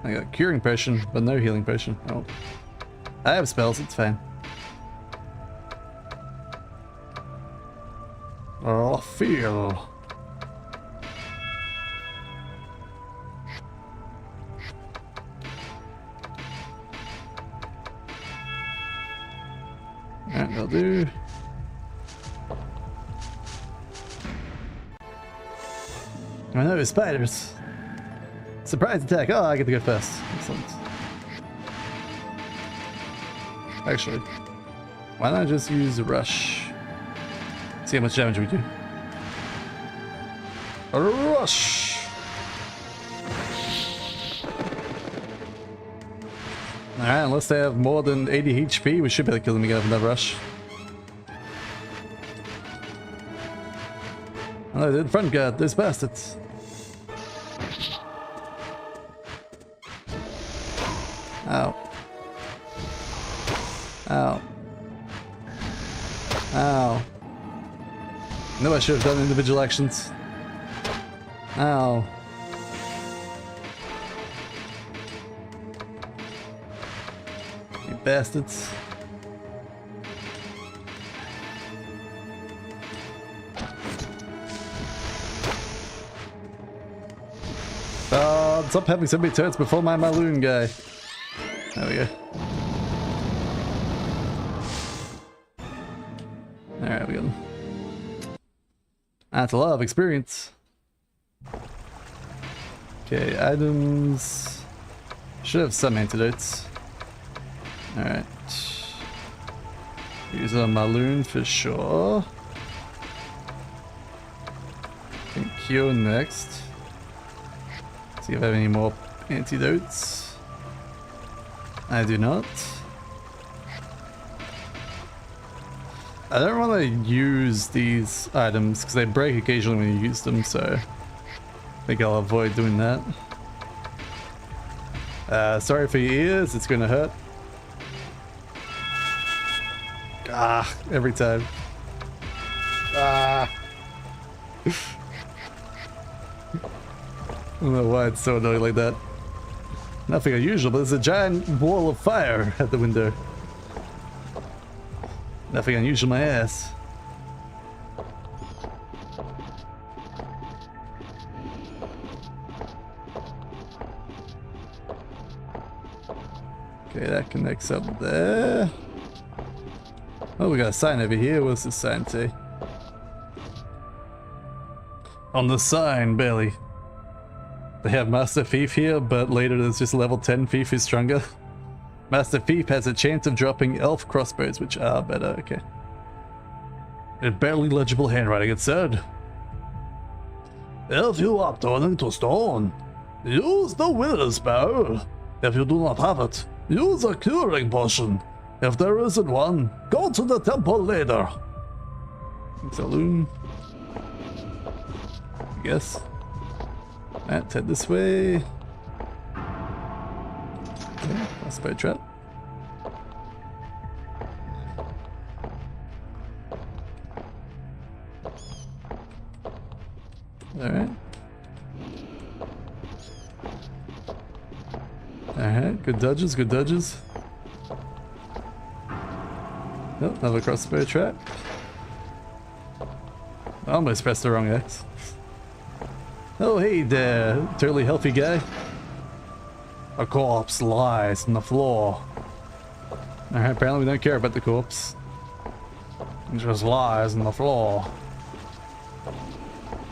I got a curing potion, but no healing potion. Oh. I have spells, it's fine. Oh, feel. Alright, that'll do. I know, spiders. Surprise attack. Oh, I get to go first. Excellent. Actually, why not just use a rush? See how much damage we do. A rush! Alright, unless they have more than 80 HP, we should be able to kill them again with another rush. Oh, they did front guard, those bastards. Ow. Ow. Ow. No, I should have done individual actions. Ow. You bastards. Stop having so many turrets before my Maloon guy. There we go. Alright, we got him. That's a lot of experience. Okay, items. Should have some antidotes. Alright. Use a Maloon for sure. I think Kyo next. See if I have any more antidotes. I do not. I don't want to use these items because they break occasionally when you use them, so I think I'll avoid doing that. Sorry for your ears, it's gonna hurt. Ah, every time. Ah. I don't know why it's so annoying like that. Nothing unusual, but there's a giant wall of fire at the window. Nothing unusual, my ass. Okay, that connects up there. Oh, we got a sign over here. What's this sign say? On the sign, Bailey. They have Master Thief here, but later there's just level 10 Thief who's stronger. Master Thief has a chance of dropping elf crossbows, which are better, okay. In barely legible handwriting, it said, if you are turning to stone, use the Wither's Bow. If you do not have it, use a curing potion. If there isn't one, go to the temple later. Saloon. I guess. Alright, head this way. Okay, that's a trap. Alright. Alright, good dodges, good dodges. Oh, another crossbow trap. I almost pressed the wrong X. Oh, hey there, totally healthy guy. A corpse lies on the floor. Alright, apparently we don't care about the corpse. It just lies on the floor.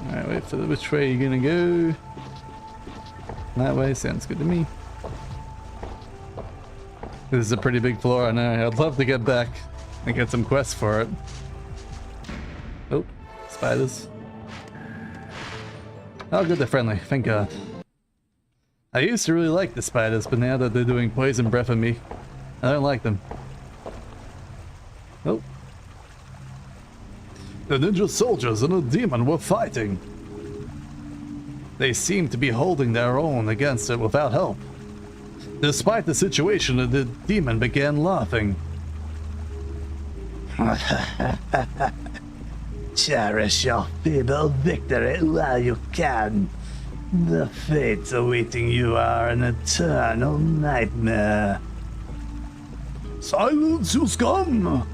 Alright, wait for which way you're gonna go. That way sounds good to me. This is a pretty big floor, I know. I'd love to get back and get some quests for it. Oh, spiders. Oh good, they're friendly, thank God. I used to really like the spiders, but now that they're doing poison breath on me, I don't like them. Oh. The ninja soldiers and a demon were fighting. They seemed to be holding their own against it without help. Despite the situation, the demon began laughing. Cherish your feeble victory while you can. The fates awaiting you are an eternal nightmare. Silence, you scum!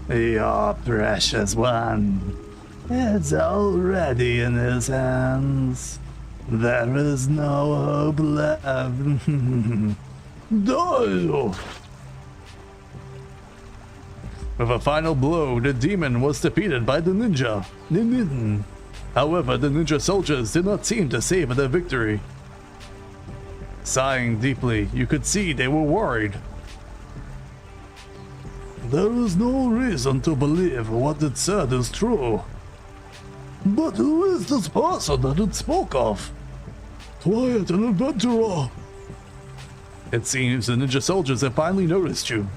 Your precious one is already in his hands. There is no hope left. Die! With a final blow, the demon was defeated by the ninja. However, the ninja soldiers did not seem to savor their victory. Sighing deeply, you could see they were worried. There is no reason to believe what it said is true. But who is this person that it spoke of? Quiet, an adventurer. It seems the ninja soldiers have finally noticed you.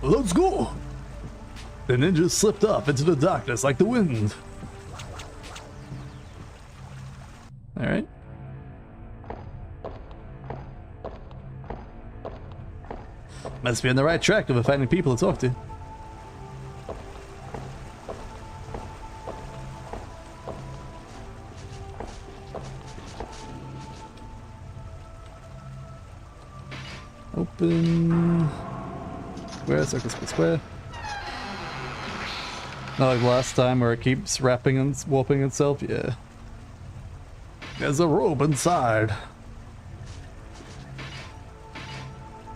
Let's go! The ninjas slipped off into the darkness like the wind. Alright. Must be on the right track if we're finding people to talk to. Open. Square, circle, square, square. Not like last time where it keeps wrapping and warping itself, yeah. There's a robe inside.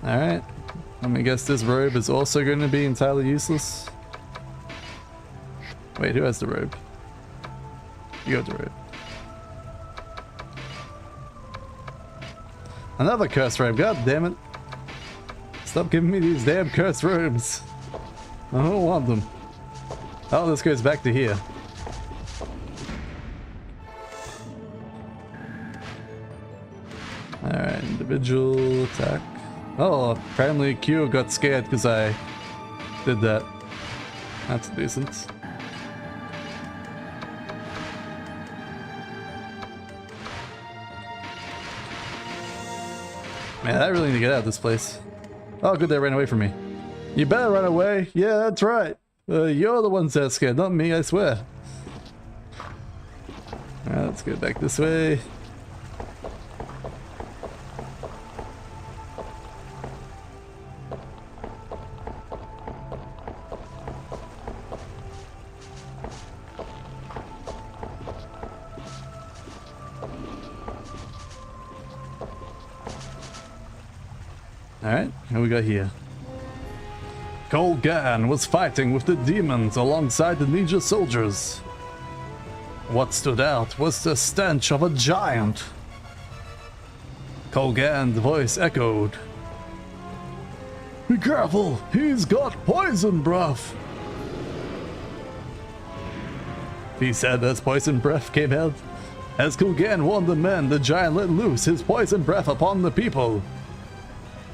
Alright. Let me guess this robe is also going to be entirely useless. Wait, who has the robe? You got the robe. Another cursed robe, god damn it. Stop giving me these damn cursed robes. I don't want them. Oh, this goes back to here. Alright, individual attack. Oh, apparently Q got scared because I did that. That's decent. Man, I really need to get out of this place. Oh, good, they ran away from me. You better run away. Yeah, that's right. You're the ones that are scared, not me, I swear. Alright, let's go back this way. Alright, what we got here? Kolgan was fighting with the demons alongside the ninja soldiers. What stood out was the stench of a giant. Kolgan's voice echoed. Be careful, he's got poison breath. He said as poison breath came out. As Kolgan warned the men, the giant let loose his poison breath upon the people.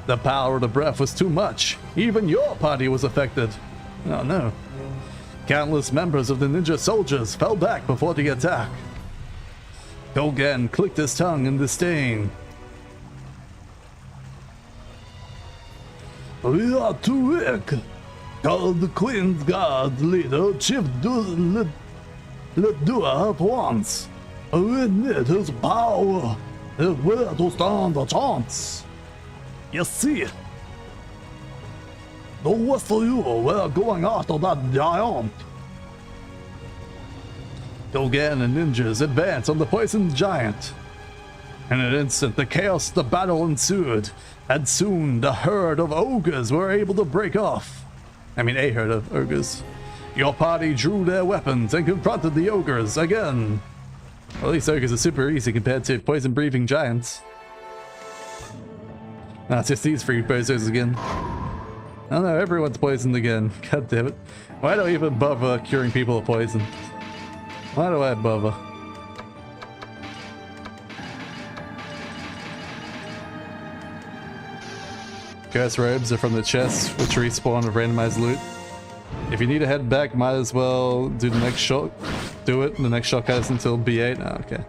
The power of the breath was too much. Even your party was affected. Oh no. Countless members of the ninja soldiers fell back before the attack. Kolgan clicked his tongue in disdain. We are too weak. Call the Queen's Guard leader, Chief Ledua at once. We need his power if we're to stand a chance. You see, the rest of you were going after that giant. Kolgan and ninjas advanced on the poisoned giant. In an instant, the chaos of the battle ensued, and soon the herd of ogres were able to break off. I mean, a herd of ogres. Your party drew their weapons and confronted the ogres again. Well, at least ogres are super easy compared to poison-breathing giants. Ah, it's just these three bozos again. Oh no, everyone's poisoned again. God damn it. Why do I even bother curing people of poison? Why do I bother? Curse robes are from the chests, which respawn with randomized loot. If you need to head back, might as well do the next shot. Do it, and the next shortcut is until B8. Oh, okay.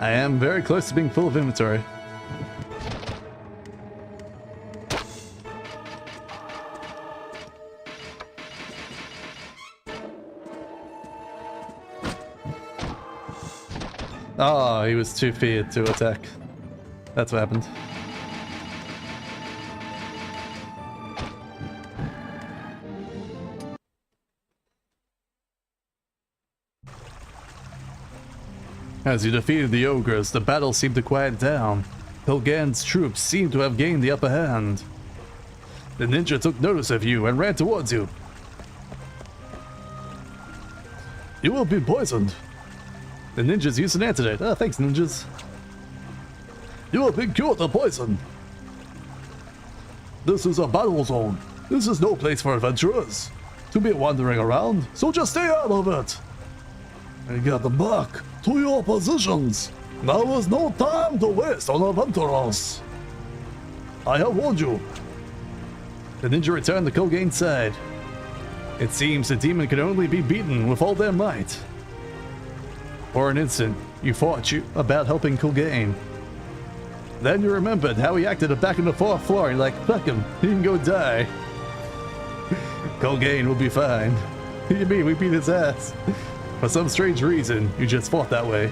I am very close to being full of inventory. Oh, he was too feared to attack. That's what happened. As you defeated the ogres, the battle seemed to quiet down. Kolgan's troops seemed to have gained the upper hand. The ninja took notice of you and ran towards you. You will be poisoned. The ninjas used an antidote. Oh, thanks, ninjas. You have been cured of poison. This is a battle zone. This is no place for adventurers to be wandering around, so just stay out of it. Get back to your positions. Now is no time to waste on adventurers. I have warned you. The ninja returned to Colgain's side. It seems the demon can only be beaten with all their might. For an instant, you thought about helping Colgain. Then you remembered how he acted back in the 4th floor. You're like, fuck him, he can go die. Colgain will be fine. What do you mean, we beat his ass? For some strange reason, you just fought that way.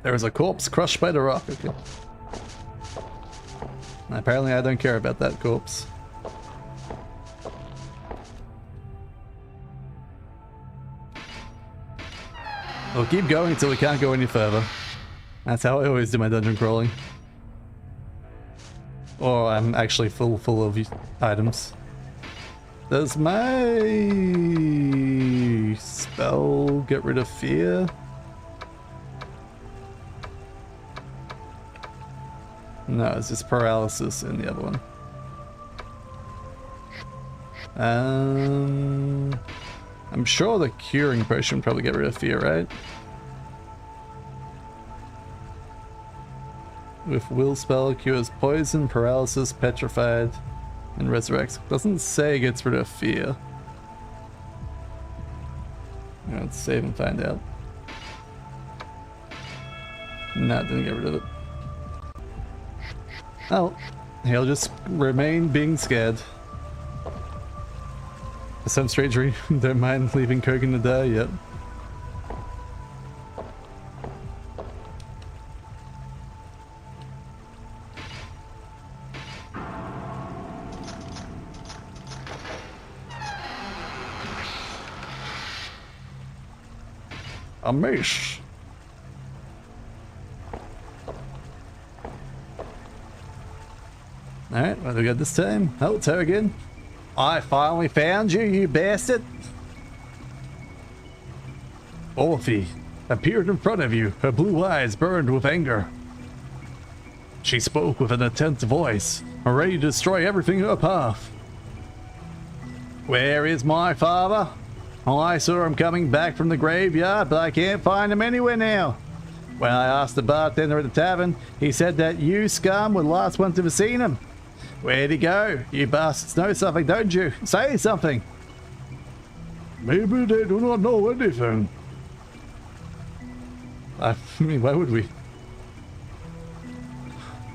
There was a corpse crushed by the rock. Okay. Apparently I don't care about that corpse. We'll keep going until we can't go any further. That's how I always do my dungeon crawling. Or I'm actually full of items. Does my spell get rid of fear? No, it's just paralysis in the other one. I'm sure the curing potion probably get rid of fear, right? With will spell cures poison, paralysis, petrified, and resurrects. Doesn't say it gets rid of fear. Let's save and find out. No, it didn't get rid of it. Oh, he'll just remain being scared. For some strange reason, don't mind leaving Kogan to die yet. A mace. Alright, what do we got this time? Oh, it's her again. I finally found you, you bastard! Orphe appeared in front of you, her blue eyes burned with anger. She spoke with an intense voice, ready to destroy everything in her path. Where is my father? I saw him coming back from the graveyard, but I can't find him anywhere now. When I asked the bartender at the tavern, he said that you scum were the last one to have seen him. Where'd he go? You bastards know something, don't you? Say something! Maybe they do not know anything. I mean, why would we?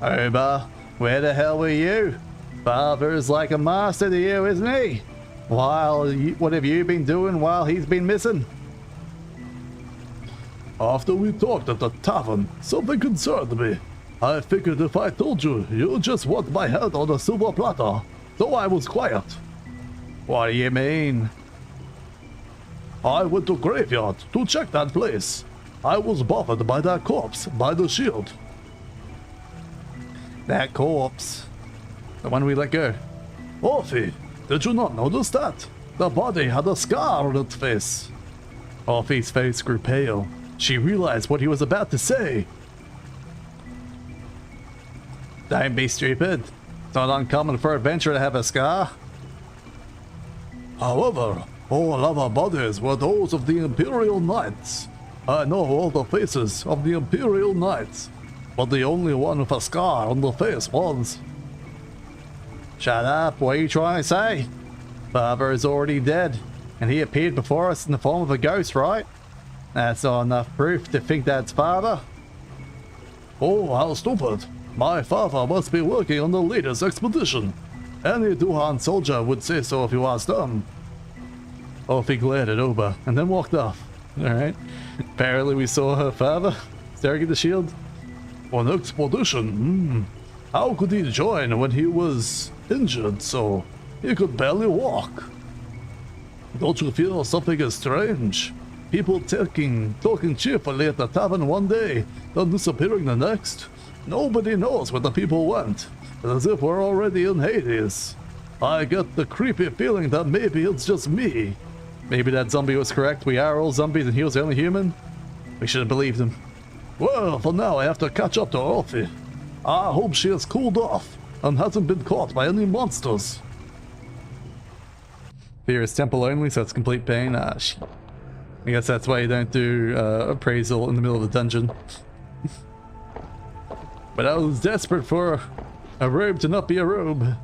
Oba, where the hell were you? Father's like a master to you, isn't he? What have you been doing while he's been missing? After we talked at the tavern, something concerned me. I figured if I told you, you just want my head on a silver platter, so I was quiet. What do you mean? I went to graveyard to check that place. I was bothered by that corpse, by the shield. That corpse? The one we let go? Orphe, did you not notice that? The body had a scar on its face. Orphe's face grew pale. She realized what he was about to say. Don't be stupid. It's not uncommon for an adventurer to have a scar. However, all other bodies were those of the Imperial Knights. I know all the faces of the Imperial Knights, but the only one with a scar on the face was... Shut up, what are you trying to say? Father is already dead, and he appeared before us in the form of a ghost, right? That's not enough proof to think that's father. Oh, how stupid. My father must be working on the latest expedition. Any Duhan soldier would say so if you asked them. Orphe glared at Oba and then walked off. Alright. Apparently we saw her father staring at the shield. An expedition? How could he join when he was injured so he could barely walk? Don't you feel something is strange? People talking cheerfully at the tavern one day, then disappearing the next. Nobody knows where the people went, as if we're already in Hades. I get the creepy feeling that maybe it's just me. Maybe that zombie was correct, we are all zombies and he was the only human? We should have believed him. Well, for now I have to catch up to Orphe. I hope she has cooled off and hasn't been caught by any monsters. Fear is temple only, so it's complete pain. Ah, shit. I guess that's why you don't do appraisal in the middle of the dungeon. But I was desperate for a robe to not be a robe.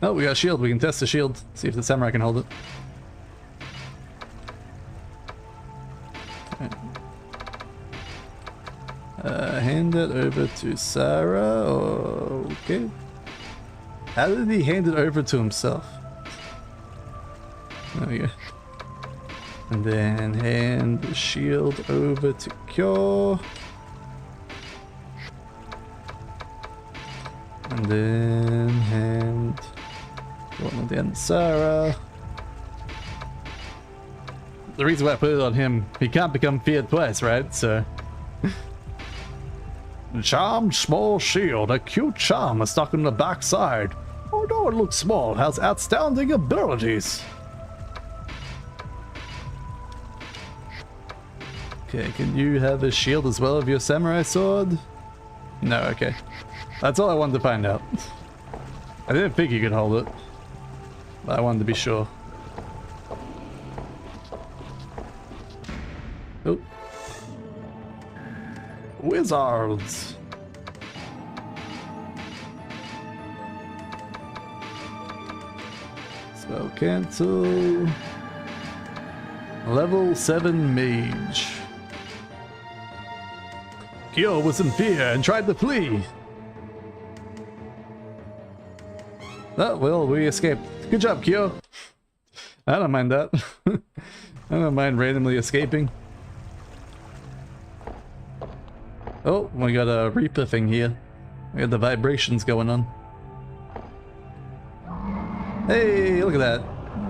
Oh, we got a shield. We can test the shield. See if the samurai can hold it. Hand it over to Sarah. Okay. How did he hand it over to himself? There we go. And then hand the shield over to Kyo. And then hand one of the end to Sarah. The reason why I put it on him, he can't become feared twice, right? So. Charmed small shield, a cute charm stuck in the backside. Although it looks small, it has outstanding abilities. Okay, can you have a shield as well of your samurai sword? No, okay. That's all I wanted to find out. I didn't think you could hold it, but I wanted to be sure. Oh. Wizards. Spell cancel. Level 7 mage. Kyo was in fear and tried to flee. Oh, well, we escaped. Good job, Kyo. I don't mind that. I don't mind randomly escaping. Oh, we got a Reaper thing here. We got the vibrations going on. Hey, look at that.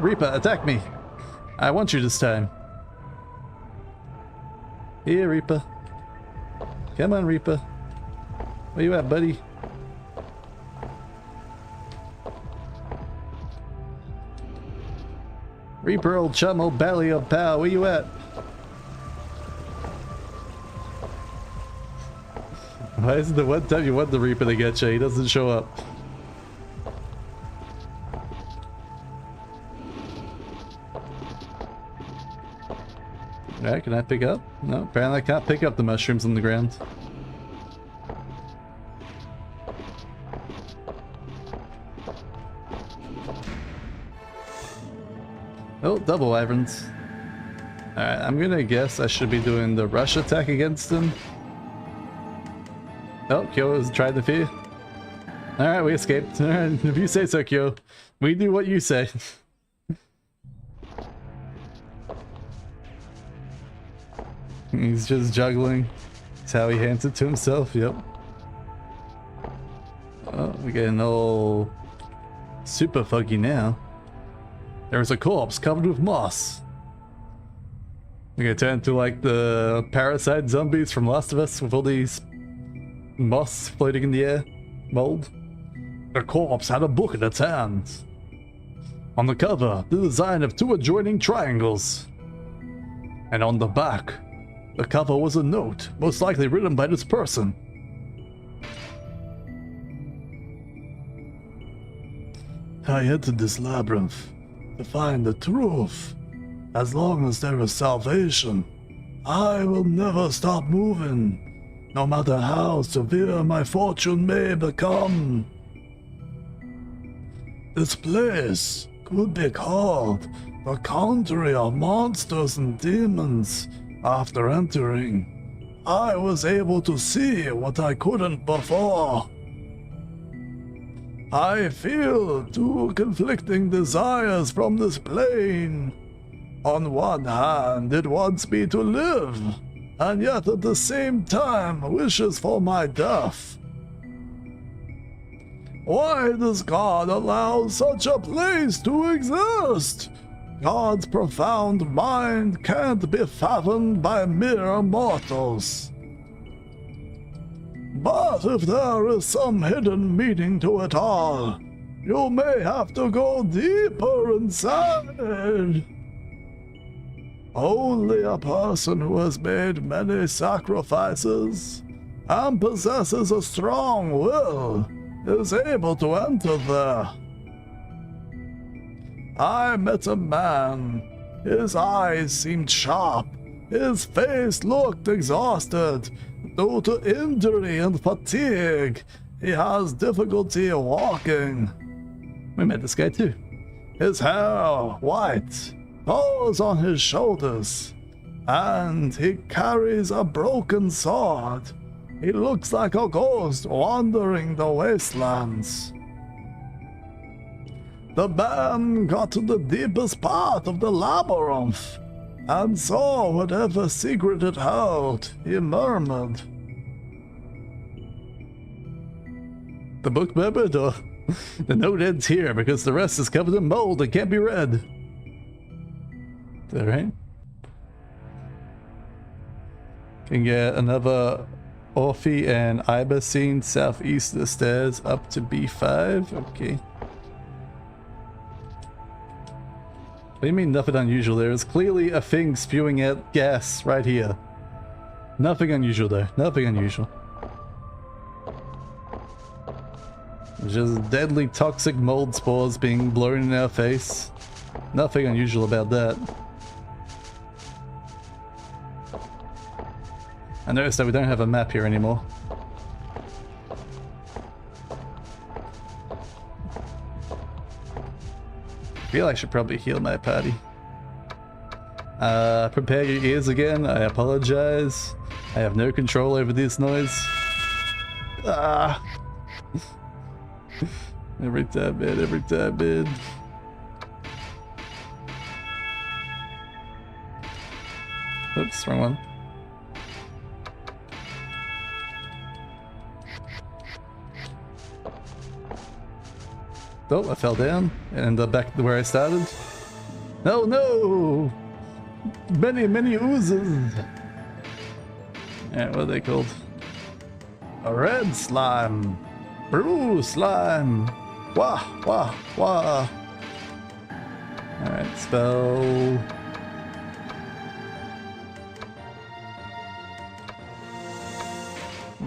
Reaper, attack me. I want you this time. Here, Reaper. Come on, Reaper. Where you at, buddy? Reaper, old chum, old belly, old pal, where you at? Why is it the one time you want the Reaper to get you, he doesn't show up? Alright, can I pick up? No, apparently I can't pick up the mushrooms on the ground. Oh, double wyverns. Alright, I'm gonna guess I should be doing the rush attack against him. Oh, Kyo has tried to fear. Alright, we escaped. Alright, if you say so, Kyo. We do what you say. He's just juggling. That's how he hands it to himself, yep. Oh, we're getting all super foggy now. There's a corpse covered with moss. We're gonna turn into like the parasite zombies from Last of Us with all these moss floating in the air. Mold. The corpse had a book in its hands. On the cover, the design of two adjoining triangles. And on the back, the cover was a note, most likely written by this person. I entered this labyrinth to find the truth. As long as there is salvation, I will never stop moving, no matter how severe my fortune may become. This place could be called the country of monsters and demons. After entering, I was able to see what I couldn't before. I feel two conflicting desires from this plane. On one hand, it wants me to live, and yet at the same time wishes for my death. Why does God allow such a place to exist? God's profound mind can't be fathomed by mere mortals. But if there is some hidden meaning to it all, you may have to go deeper inside. Only a person who has made many sacrifices and possesses a strong will is able to enter there. I met a man. His eyes seemed sharp. His face looked exhausted due to injury and fatigue. He has difficulty walking. We met this guy too. His hair white, falls on his shoulders, and he carries a broken sword. He looks like a ghost wandering the wastelands. The man got to the deepest part of the labyrinth and saw whatever secret it held, he murmured. The book murmured, or the note ends here because the rest is covered in mold and can't be read. Is that right? Can get another Orphe and Iba scene southeast of the stairs up to B5. Okay. What do you mean nothing unusual? There is clearly a thing spewing out gas right here. Nothing unusual though. Nothing unusual. It's just deadly toxic mold spores being blown in our face. Nothing unusual about that. I noticed that we don't have a map here anymore. I feel I should probably heal my party. Prepare your ears again. I apologize. I have no control over this noise. Ah. Every time, man. Every time, man. Oops, wrong one. Oh, I fell down and back to where I started. Oh no! Many, many oozes. Alright, what are they called? A red slime. Blue slime. Wah, wah, wah. Alright, spell.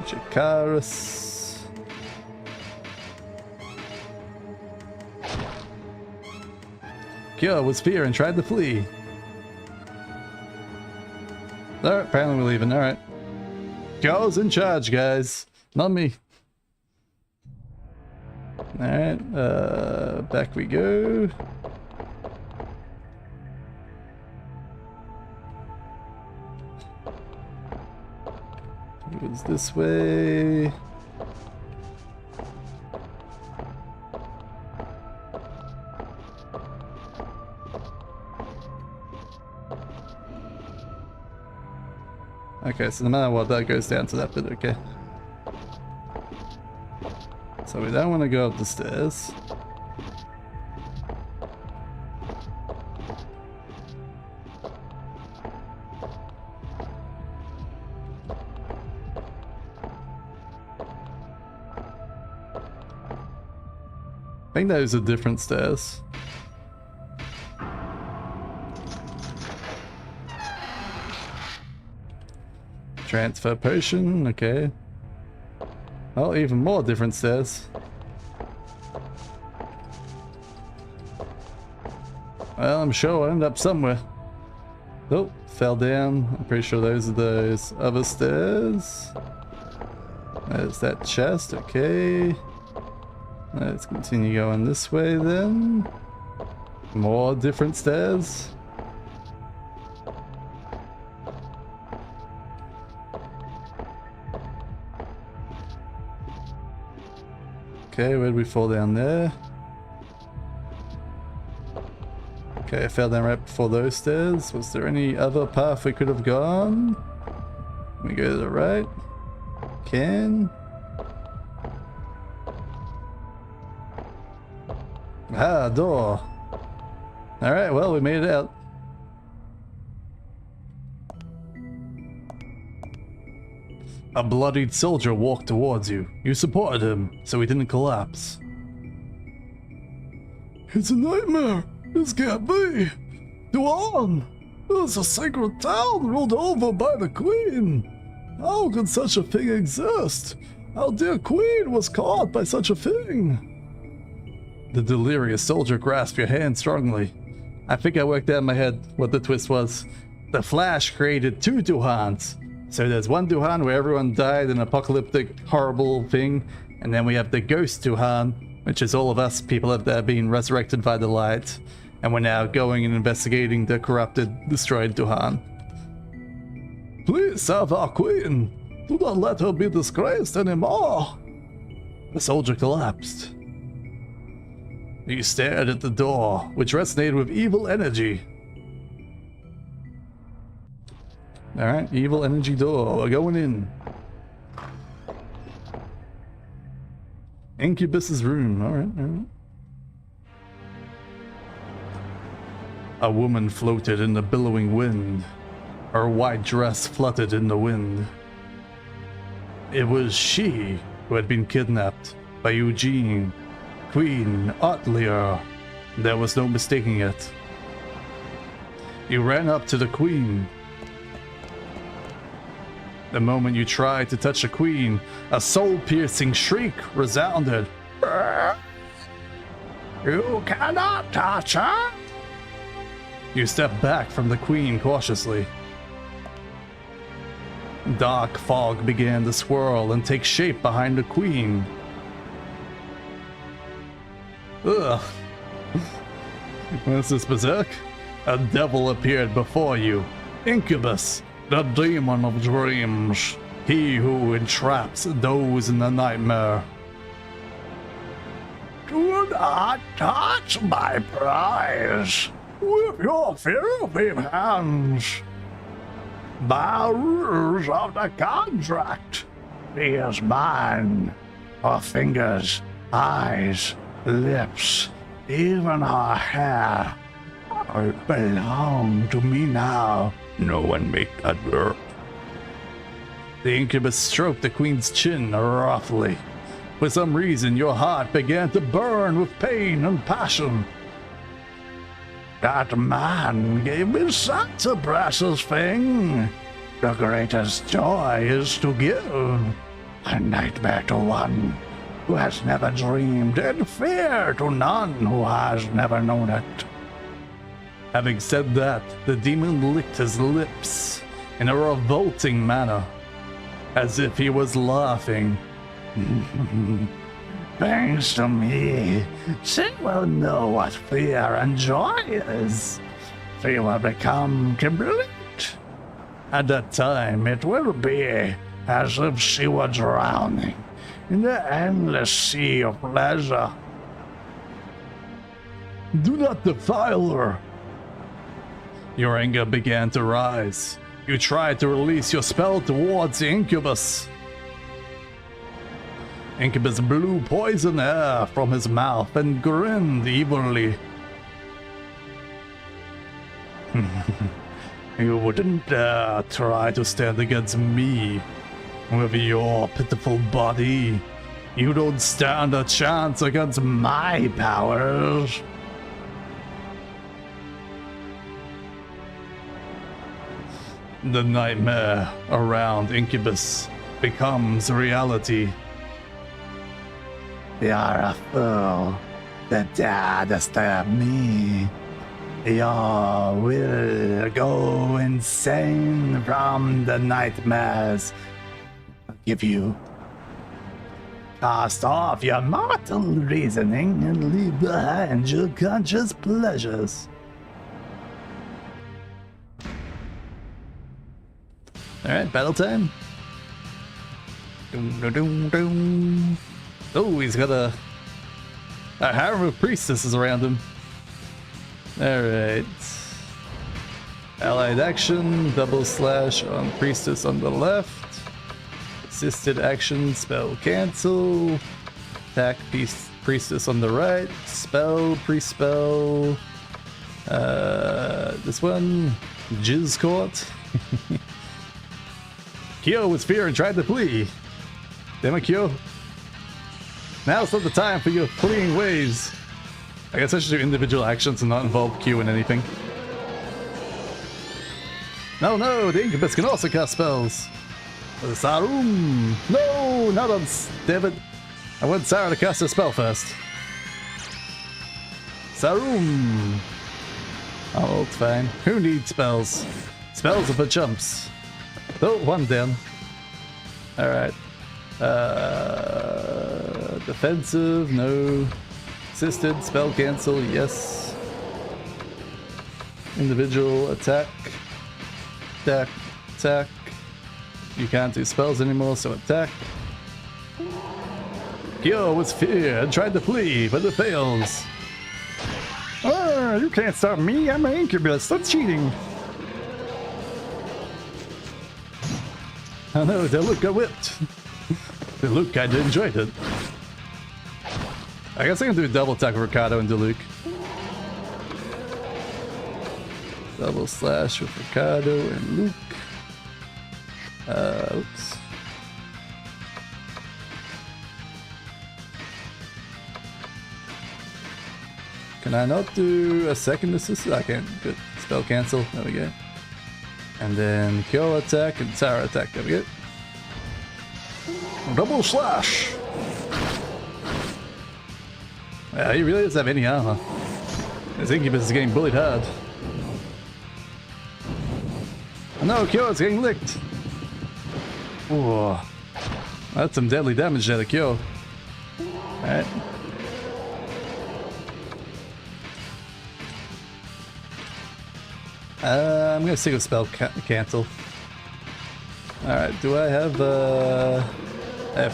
Chikaris. Kyo was fear and tried to flee. Alright, apparently we're leaving. Alright. Kyo's in charge, guys. Not me. Alright, back we go. It goes this way. Okay, so no matter what, that goes down to that bit, okay. So we don't want to go up the stairs. I think those are different stairs. Transfer potion, okay. Oh, even more different stairs. Well, I'm sure I'll end up somewhere. Oh, fell down. I'm pretty sure those are those other stairs. There's that chest, okay. Let's continue going this way then. More different stairs. Okay, where did we fall down there? Okay, I fell down right before those stairs. Was there any other path we could have gone? Can we go to the right? Can. Ah, door. Alright, well, we made it out. A bloodied soldier walked towards you. You supported him, so he didn't collapse. It's a nightmare. This can't be. Go on. It's a sacred town ruled over by the Queen. How could such a thing exist? Our dear Queen was caught by such a thing. The delirious soldier grasped your hand strongly. I think I worked out in my head what the twist was. The Flash created 2 Duhans. So there's one Duhan where everyone died in an apocalyptic, horrible thing, and then we have the Ghost Duhan, which is all of us people that have been resurrected by the light, and we're now going and investigating the corrupted, destroyed Duhan. Please save our Queen. Do not let her be disgraced anymore. The soldier collapsed. You stared at the door, which resonated with evil energy. Alright, evil energy door. We're going in. Incubus's room. Alright. A woman floated in the billowing wind. Her white dress fluttered in the wind. It was she who had been kidnapped by Eugene, Queen Otlier. There was no mistaking it. You ran up to the Queen. The moment you tried to touch the Queen, a soul-piercing shriek resounded. You cannot touch her! You stepped back from the Queen cautiously. Dark fog began to swirl and take shape behind the Queen. Ugh. What's this, Berserk? A devil appeared before you. Incubus, the demon of dreams. He who entraps those in the nightmare. Do not touch my prize with your filthy hands. By rules of the contract, he is mine. Her fingers, eyes, lips, even her hair, all belong to me now. No one make that work. The incubus stroked the Queen's chin roughly. For some reason, your heart began to burn with pain and passion. That man gave me such a precious thing. The greatest joy is to give a nightmare to one who has never dreamed, and fear to none who has never known it. Having said that, the demon licked his lips in a revolting manner, as if he was laughing. Thanks to me, she will know what fear and joy is. She will become complete. At that time, it will be as if she were drowning in the endless sea of pleasure. Do not defile her. Your anger began to rise. You tried to release your spell towards the incubus. Incubus blew poison air from his mouth and grinned evilly. You wouldn't dare try to stand against me with your pitiful body. You don't stand a chance against my powers. The nightmare around Incubus becomes reality. You're a fool to dare disturb me. You will go insane from the nightmares I'll give you. Cast off your mortal reasoning and leave behind your conscious pleasures. Alright, battle time. Oh, he's got a harem of priestesses around him. Alright. Allied action, double slash on priestess on the left. Assisted action, spell cancel. Attack priestess on the right. Spell, pre-spell. This one, Jizz Court. Kyo was fear and tried to flee. Damn it, Kyo. Now's not the time for your fleeing ways. I guess I should do individual actions and not involve Q in anything. No, the Incubus can also cast spells. Sarum! No, not on David. I want Sarah to cast a spell first. Sarum! Oh, it's fine. Who needs spells? Spells are for chumps. Oh, one down. Alright. Defensive, no. Assisted, spell cancel, yes. Individual attack. Attack, attack. You can't do spells anymore, so attack. Kyo was fear and tried to flee, but it fails. Oh, you can't stop me. I'm an incubus. That's cheating. Oh no, Deluke got whipped. Deluke kinda enjoyed it. I guess I can do a double attack with Ricardo and Deluke. Double slash with Ricardo and Luke. Oops. Can I not do a second assist? I can't. Good. Spell cancel. There we go. And then Kyo attack and Tara attack. There we go. Double slash! Yeah, he really doesn't have any armor. His Incubus is getting bullied hard. Oh no, Kyo is getting licked! Whoa. That's some deadly damage there to Kyo. Alright. I'm gonna stick with spell cancel. Alright, do I have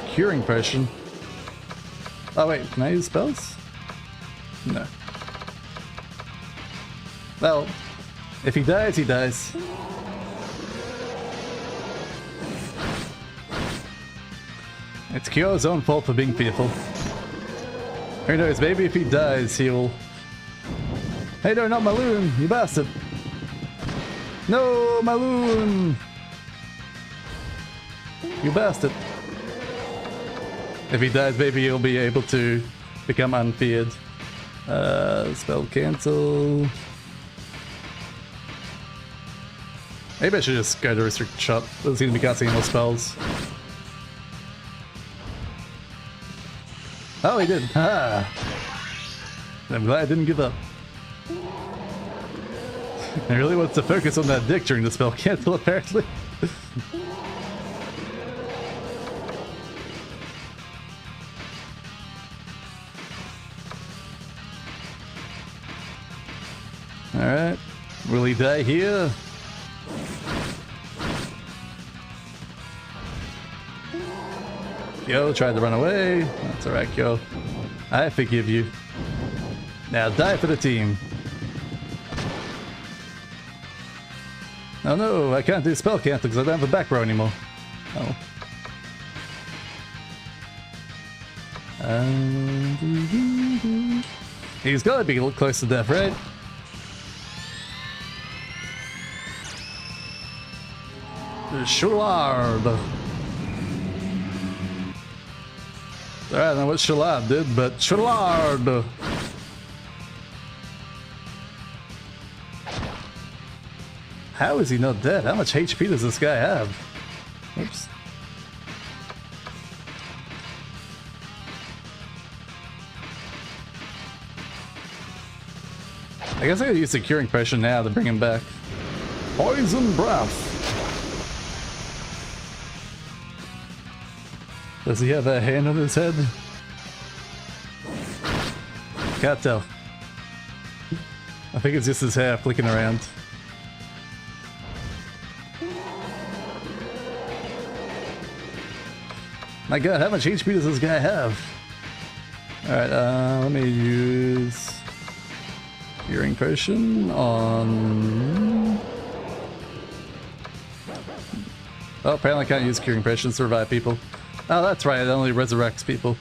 curing potion? Oh wait, can I use spells? No. Well, if he dies, he dies. It's Kyo's own fault for being fearful. Who knows, maybe if he dies, he'll... Hey no, not my loon, you bastard! No, my loon! You bastard. If he dies, maybe he'll be able to become unfeared. Spell cancel. Maybe I should just go to restrict shot. Doesn't seem to be casting any more spells. Oh, he did. Ah. I'm glad I didn't give up. I really wants to focus on that dick during the spell cancel, apparently. Alright. Will he die here? Kyo tried to run away. That's alright, Kyo. I forgive you. Now die for the team. Oh no, I can't do spell cancel because I don't have a back row anymore. Oh. He's gotta be close to death, right? Shulard. I don't know what Shulard did, but Shulard. How is he not dead? How much HP does this guy have? Oops. I guess I could use the curing potion now to bring him back. Poison breath. Does he have a hand on his head? Can't tell. I think it's just his hair flicking around. My god, how much HP does this guy have? Alright, let me use Curing Potion on... Oh, apparently I can't use Curing Potion to revive people. Oh, that's right, it only resurrects people.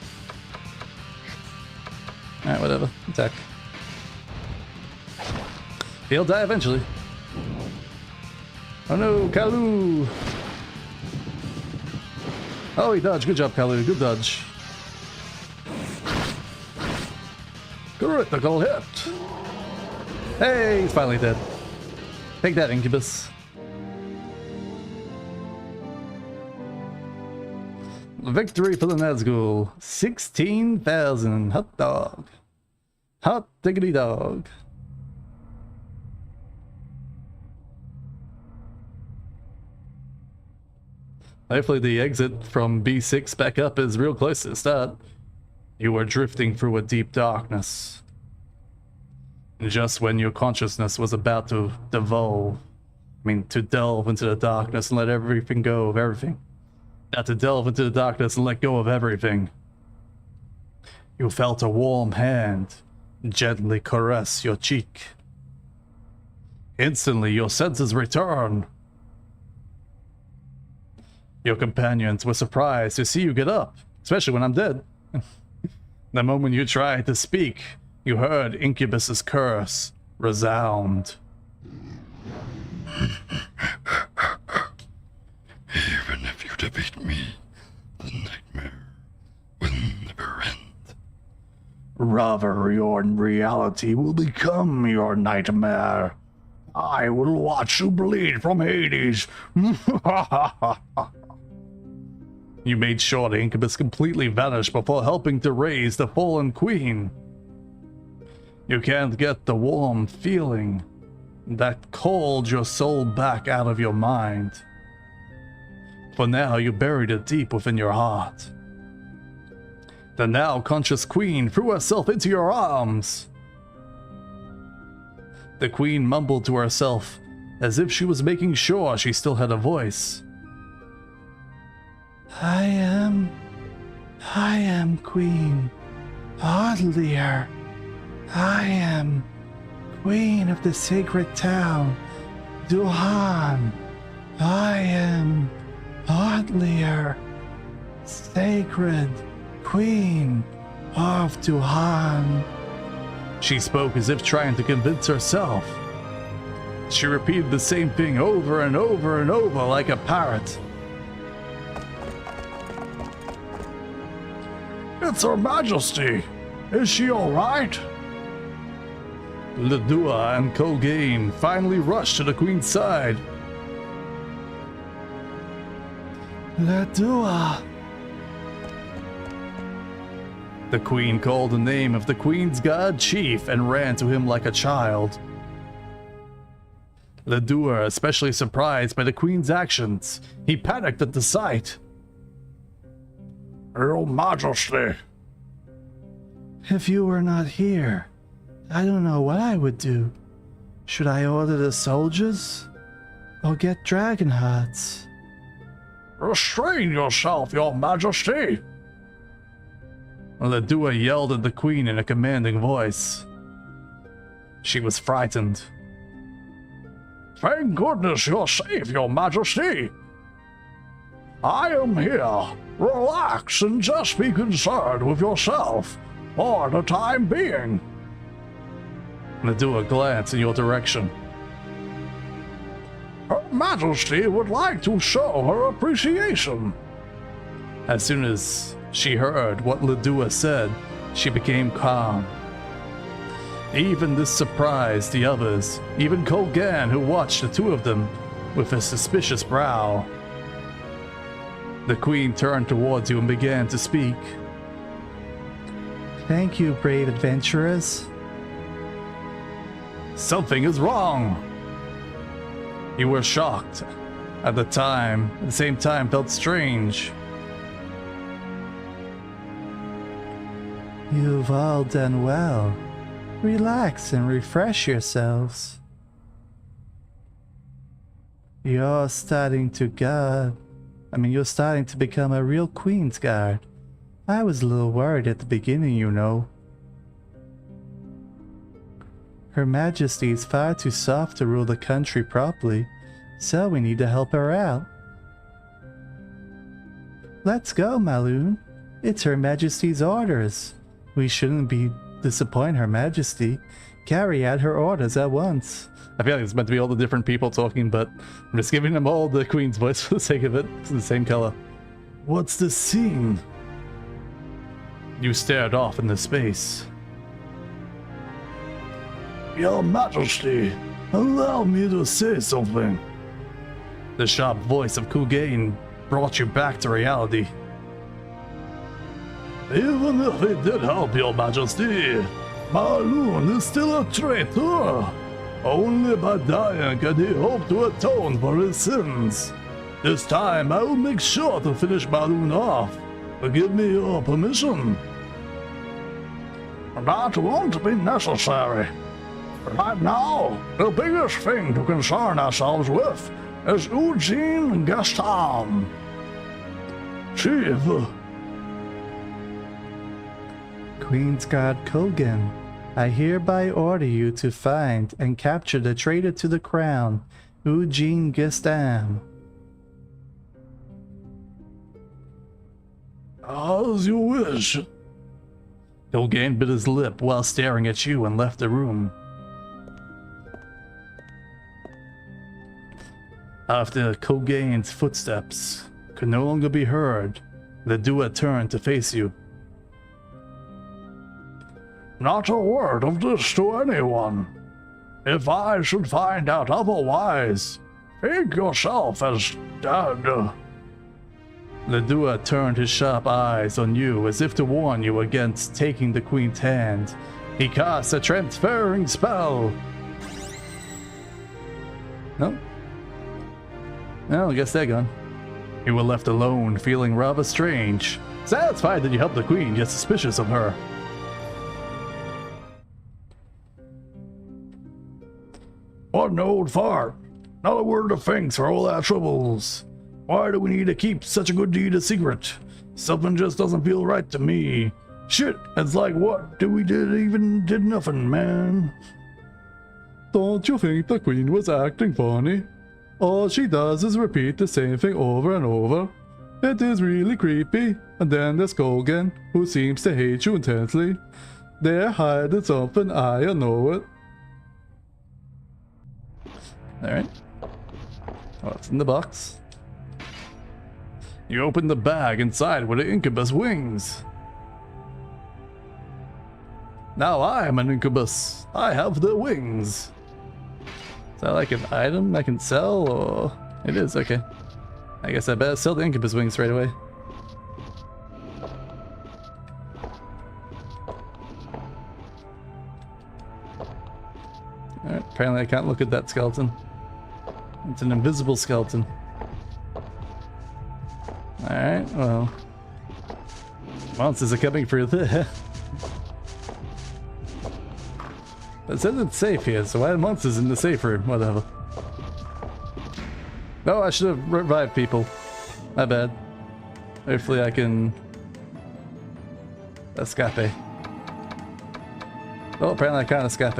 Alright, whatever. Attack. He'll die eventually. Oh no, Kalu! Oh, he dodged. Good job, Kalu. Good dodge. Critical hit! Hey, he's finally dead. Take that, Incubus. victory for the Nazgul. 16,000. Hot dog. Hot diggity dog. Hopefully the exit from B6 back up is real close to the start. You were drifting through a deep darkness. Just when your consciousness was about to delve into the darkness and let everything go of everything. Not to delve into the darkness and let go of everything. You felt a warm hand gently caress your cheek. Instantly, your senses returned. Your companions were surprised to see you get up, especially when I'm dead. The moment you tried to speak, you heard Incubus's curse resound. Even if you defeat me, the nightmare will never end. Rather, your reality will become your nightmare. I will watch you bleed from Hades. You made sure the Incubus completely vanished before helping to raise the fallen queen. You can't get the warm feeling that called your soul back out of your mind. For now, you buried it deep within your heart. The now conscious queen threw herself into your arms. The queen mumbled to herself as if she was making sure she still had a voice. I am Queen Hardlier. I am Queen of the sacred town, Duhan. I am Hardlier, sacred Queen of Duhan. She spoke as if trying to convince herself. She repeated the same thing over and over and over like a parrot. It's Her Majesty. Is she alright? Ledua and Colgane finally rushed to the queen's side. Ledua. The queen called the name of the queen's god chief and ran to him like a child. Ledua, especially surprised by the queen's actions, he panicked at the sight. Your Majesty. If you were not here, I don't know what I would do. Should I order the soldiers? Or get dragon hearts? Restrain yourself, Your Majesty. Ledua yelled at the queen in a commanding voice. She was frightened. Thank goodness you're safe, Your Majesty. I am here. Relax and just be concerned with yourself for the time being. Ledua glanced in your direction. Her Majesty would like to show her appreciation. As soon as she heard what Ledua said, she became calm. Even this surprised the others, even Colgan, who watched the two of them with a suspicious brow. The queen turned towards you and began to speak. Thank you, brave adventurers. Something is wrong. You were shocked. At the same time felt strange. You've all done well. Relax and refresh yourselves. You're starting to become a real Queen's Guard. I was a little worried at the beginning, you know. Her Majesty is far too soft to rule the country properly, so we need to help her out. Let's go, Maloon. It's Her Majesty's orders. We shouldn't disappoint Her Majesty. Carry out her orders at once. I feel like it's meant to be all the different people talking, but I'm just giving them all the Queen's voice for the sake of it. It's the same color. What's the scene? You stared off into space. Your Majesty, allow me to say something. The sharp voice of Colgane brought you back to reality. Even if he did help, your majesty, Balloon is still a traitor. Only by dying can he hope to atone for his sins. This time I will make sure to finish Balloon off. Give me your permission. That won't be necessary. Right now, the biggest thing to concern ourselves with is Eugene Gaston. Chief. Queen's Guard Kogan, I hereby order you to find and capture the traitor to the crown, Eugene Gaston. As you wish. Kogan bit his lip while staring at you and left the room. After Kogan's footsteps could no longer be heard, the duo turned to face you. Not a word of this to anyone. If I should find out otherwise, think yourself as dead. The duo turned his sharp eyes on you as if to warn you against taking the queen's hand. He cast a transferring spell. No. Well, I guess they're gone. You were left alone, feeling rather strange. Satisfied that you helped the queen, yet suspicious of her. What an old fart. Not a word of thanks for all our troubles. Why do we need to keep such a good deed a secret? Something just doesn't feel right to me. Shit, it's like what do we did nothing, man. Don't you think the queen was acting funny? All she does is repeat the same thing over and over. It is really creepy. And then there's Kogan, who seems to hate you intensely. They're hiding something, I know it. Alright. What's in the box? You open the bag inside with the incubus wings. Now I am an incubus. I have the wings. Is that like an item I can sell, or it is? Okay. I guess I better sell the incubus wings right away. Alright, apparently I can't look at that skeleton. It's an invisible skeleton. Alright, well. Monsters are coming through there. It says it's safe here, so why are monsters in the safe room? Whatever. No, I should have revived people. My bad. Hopefully I can... escape. Oh, apparently I can't escape.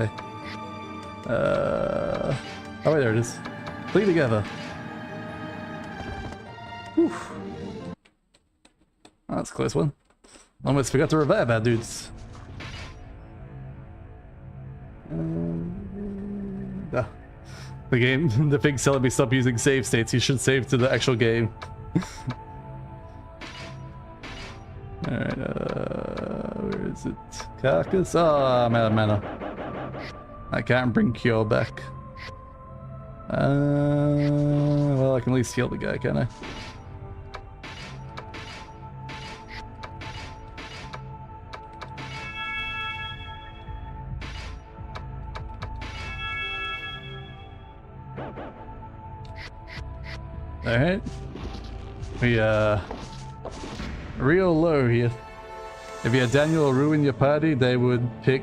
Oh wait, there it is. Flee together. Whew. Oh, that's a close one. Almost forgot to revive bad dudes. The game, the thing's telling me stop using save states. You should save to the actual game. Alright, where is it? Carcass? Oh, I'm out of mana. I can't bring Cure back. Well, I can at least heal the guy, can't I? Alright. We, real low here. If you had Daniel ruin your party, they would pick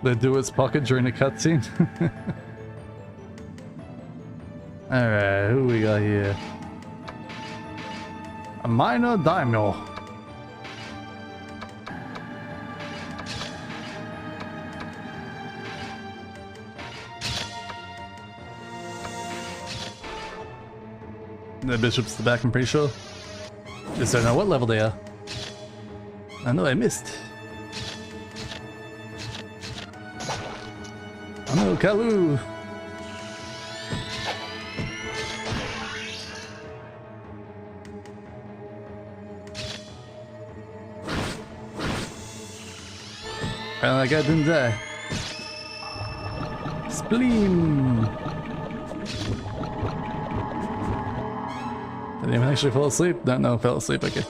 the duo's pocket during the cutscene. Alright, who we got here? A minor daimyo. The bishop's the back, I'm pretty sure. Just don't know what level they are. I know I missed. Oh no, Kalu! Apparently that guy didn't die. Spleen! Did anyone actually fall asleep? No, fell asleep, okay.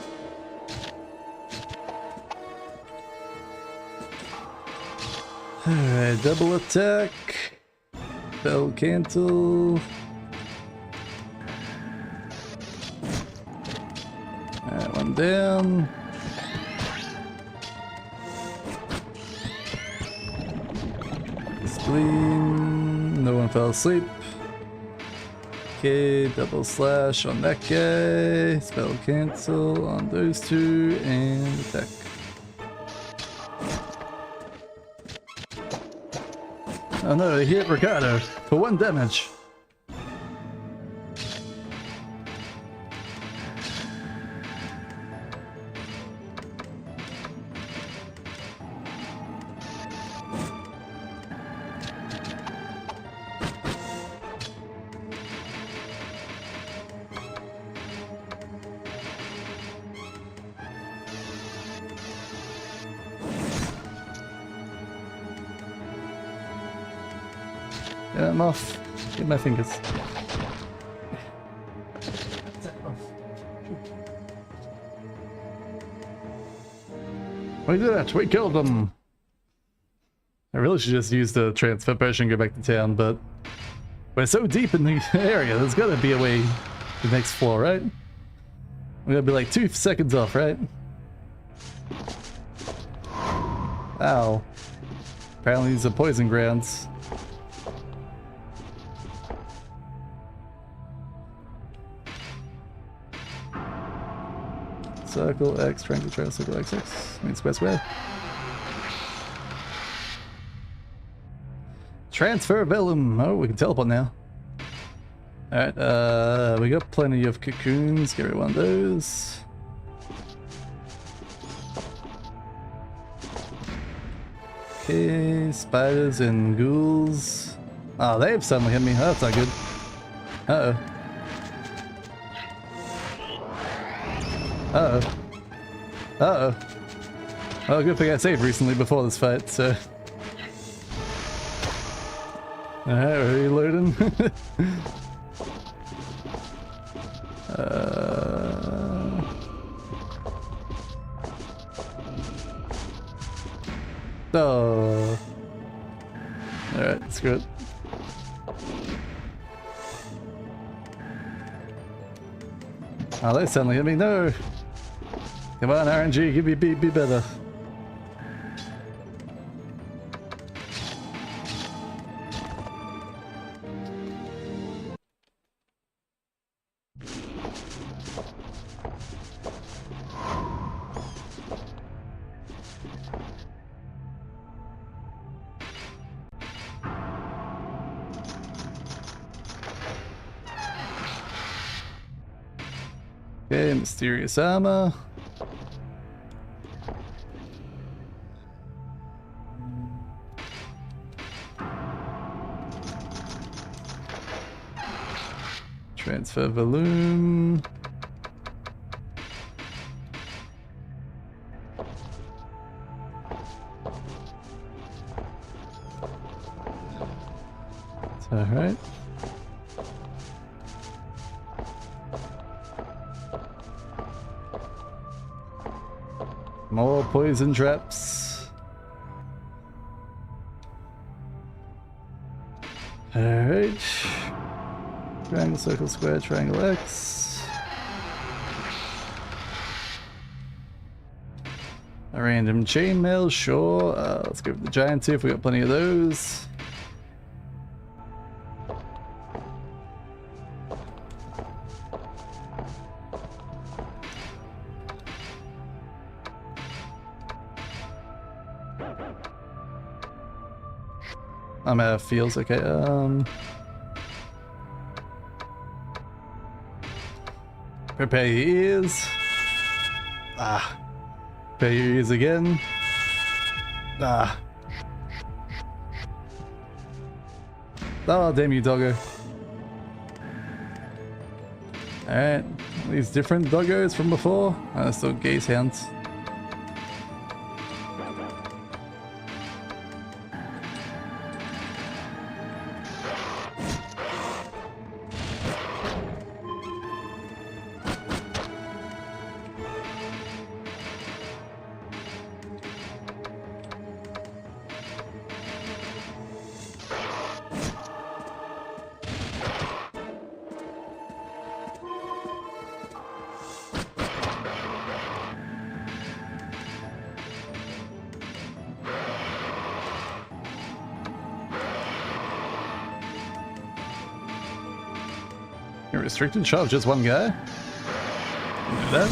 Alright, double attack. Spell cancel. Alright, one down. Spleen. No one fell asleep. Okay, double slash on that guy. Spell cancel on those two and attack. Oh no, he hit Ricardo for 1 damage. Yeah, I'm off. Get my fingers. We did it! We killed them! I really should just use the transfer potion and go back to town, but we're so deep in the area, there's gotta be a way to the next floor, right? We're gonna be like 2 seconds off, right? Ow. Apparently these are poison grounds. Circle X, triangle, triangle, circle X, X. Means best way. Transfer Vellum. Oh, we can teleport now. Alright, we got plenty of cocoons. Get rid of one of those. Okay, spiders and ghouls. Oh, they've suddenly hit me. Oh, that's not good. Uh-oh. Uh-oh. Uh-oh. Well, good thing I saved recently before this fight, so... Alright, we're reloading. Oh. Alright, screw it. Oh, they suddenly hit me. No! Come on, RNG, give me be better. Okay, mysterious armor. Transfer volume. All right. More poison traps. Alright. Triangle, circle, square, triangle, X. A random chainmail, sure. Let's go for the giant tooth, we got plenty of those. I'm out of fields, okay, prepare your ears. Ah. Prepare your ears again. Ah. Oh, damn you, doggo. Alright, these different doggos from before. Still gaze hounds. A restricted shot of just one guy? Do that?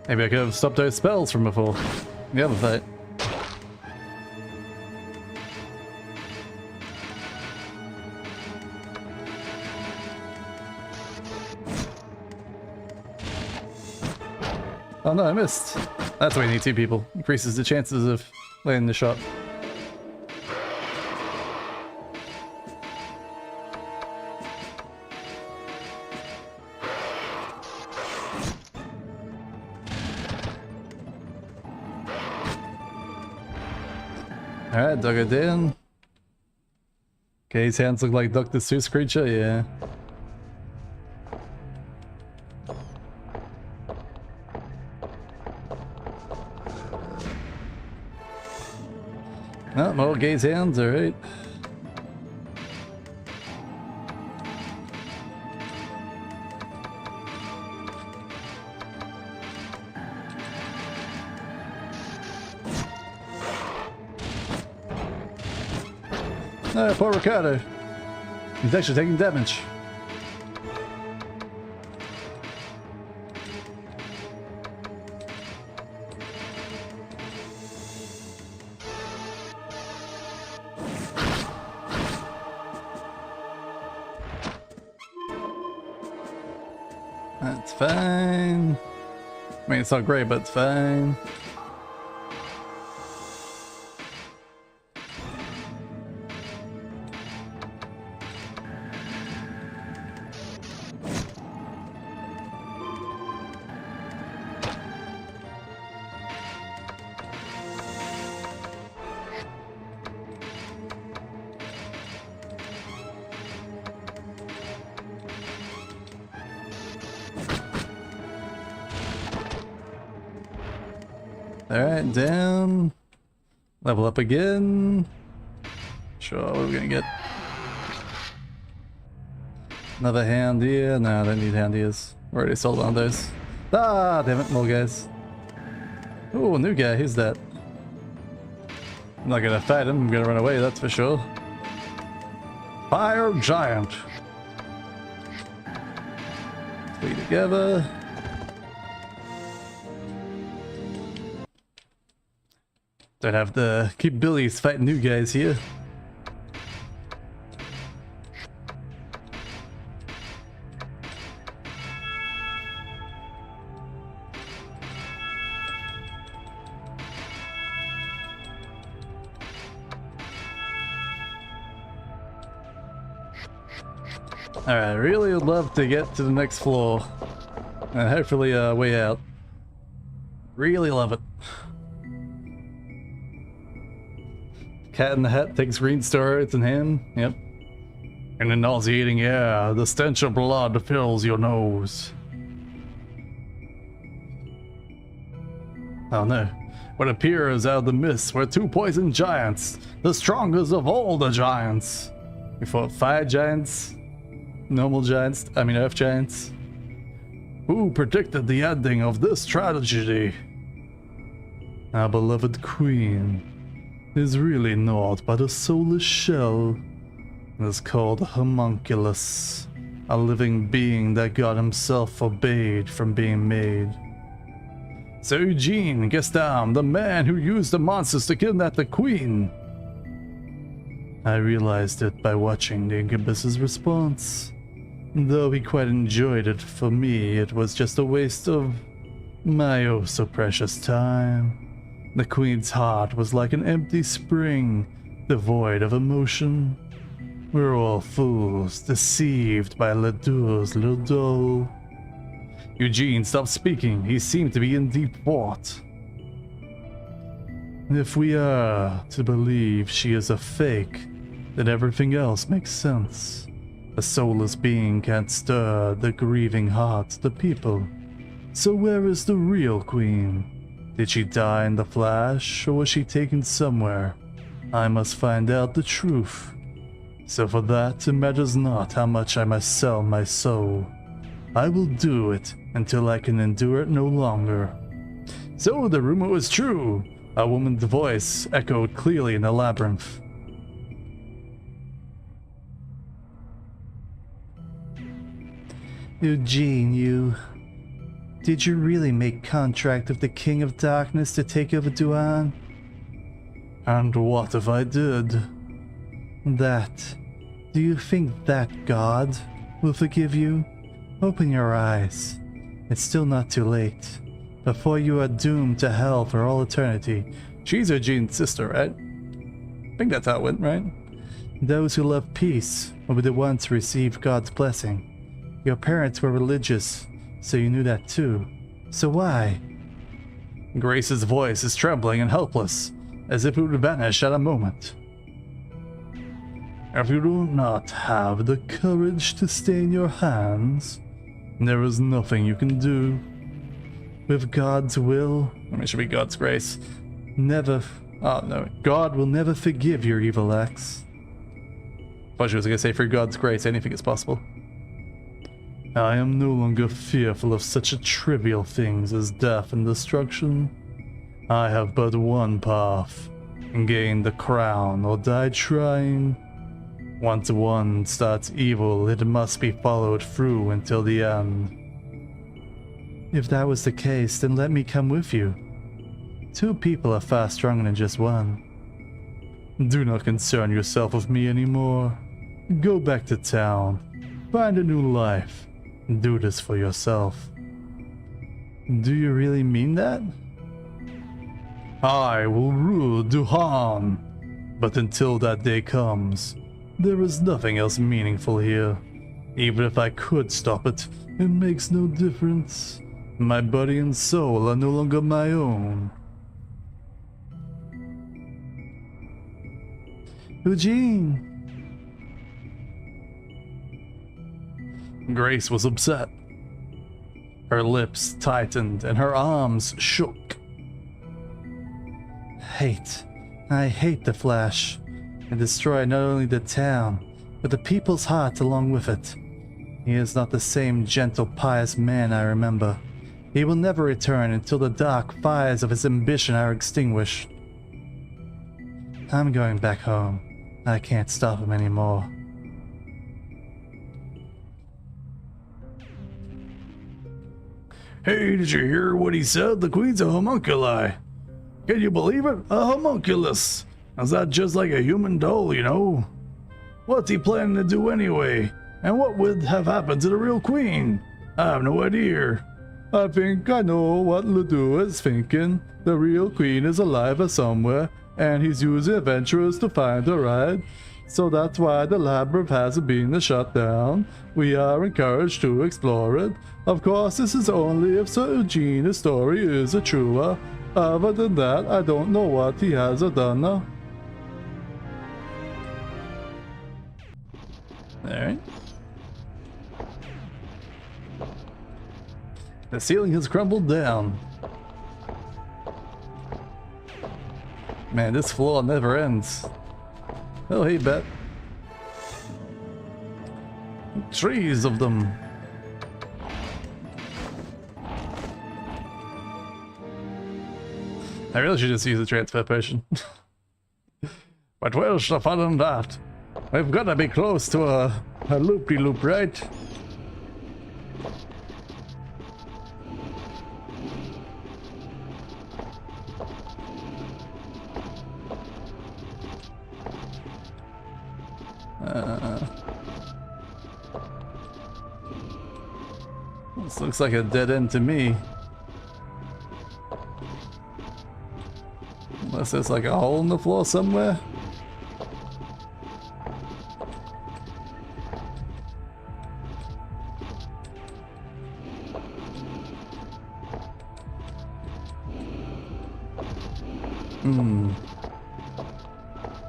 Maybe I could have stopped those spells from before. The other fight. Oh no, I missed. That's why you need two people. Increases the chances of landing the shot. Alright, dug it in. Okay, his hands look like Dr. Seuss creature, yeah. Oh, more gaze hands, alright. Oh, poor Ricardo. He's actually taking damage. That's fine. I mean, it's not great, but it's fine. Alright, down. Level up again. Sure, what are we gonna get? Another hand here. No, I don't need hand ears. Already sold one of those. Ah, damn it, more guys. Oh, new guy, who's that? I'm not gonna fight him, I'm gonna run away, that's for sure. Fire Giant. Three together. Don't have the capabilities fighting new guys here. Alright, really would love to get to the next floor. And hopefully a way out. Really love it. Cat in the Hat takes green steroids in him. Yep. In the nauseating air, the stench of blood fills your nose. Oh no. What appears out of the mist were two poison giants, the strongest of all the giants. We fought fire giants, normal giants, earth giants. Who predicted the ending of this tragedy? Our beloved queen is really naught but a soulless shell. It is called a homunculus, a living being that God himself forbade from being made. So Eugene Gaston, the man who used the monsters to kidnap the queen. I realized it by watching the incubus's response. Though he quite enjoyed it, for me it was just a waste of my oh so precious time. The queen's heart was like an empty spring, devoid of emotion. We're all fools, deceived by Ledoux's little doll. Eugene stopped speaking. He seemed to be in deep thought. If we are to believe she is a fake, then everything else makes sense. A soulless being can't stir the grieving hearts of the people. So where is the real queen? Did she die in the flash, or was she taken somewhere? I must find out the truth. So for that, it matters not how much I must sell my soul. I will do it until I can endure it no longer. So the rumor was true. A woman's voice echoed clearly in the labyrinth. Eugene, did you really make contract with the King of Darkness to take over Duan? And what if I did? Do you think that God will forgive you? Open your eyes. It's still not too late. Before you are doomed to hell for all eternity. She's Eugene's sister, right? I think that's how it went, right? Those who love peace will be the ones who receive God's blessing. Your parents were religious, so you knew that too. So why? Grace's voice is trembling and helpless, as if it would vanish at a moment. If you do not have the courage to stain your hands, there is nothing you can do. With God's will, it should be God's grace, God will never forgive your evil acts. I thought she was going to say, for God's grace, anything is possible. I am no longer fearful of such trivial things as death and destruction. I have but one path: gain the crown or die trying. Once one starts evil, it must be followed through until the end. If that was the case, then let me come with you. 2 people are far stronger than just one. Do not concern yourself with me anymore. Go back to town. Find a new life. Do this for yourself. Do you really mean that? I will rule Duhan. But until that day comes, there is nothing else meaningful here. Even if I could stop it, it makes no difference. My body and soul are no longer my own. Eugene! Grace was upset. Her lips tightened and her arms shook. I hate the Flash. And destroy not only the town, but the people's hearts along with it. He is not the same gentle, pious man I remember. He will never return until the dark fires of his ambition are extinguished. I'm going back home. I can't stop him anymore. Hey, did you hear what he said? The Queen's a homunculi. Can you believe it? A homunculus. Is that just like a human doll, you know? What's he planning to do anyway? And what would have happened to the real Queen? I have no idea. I think I know what Ledoux is thinking. The real Queen is alive somewhere, and he's using adventurers to find her, right? So that's why the labyrinth hasn't been shut down. We are encouraged to explore it. Of course, this is only if Sir Eugene's story is a true. Other than that, I don't know what he has done. Alright. The ceiling has crumbled down. Man, this floor never ends. Oh, hey, Bet. Trees of them. I really should just use a transfer potion. But where's the fun in that? We've got to be close to a loop-de-loop, right? This looks like a dead end to me. Unless there's like a hole in the floor somewhere.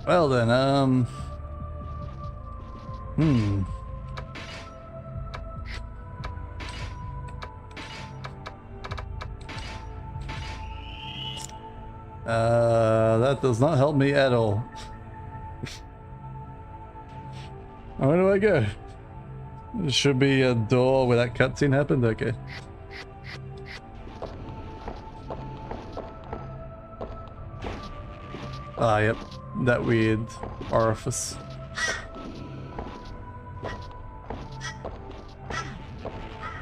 Well then, that does not help me at all. Where do I go? There should be a door where that cutscene happened, okay. Ah, yep. That weird orifice.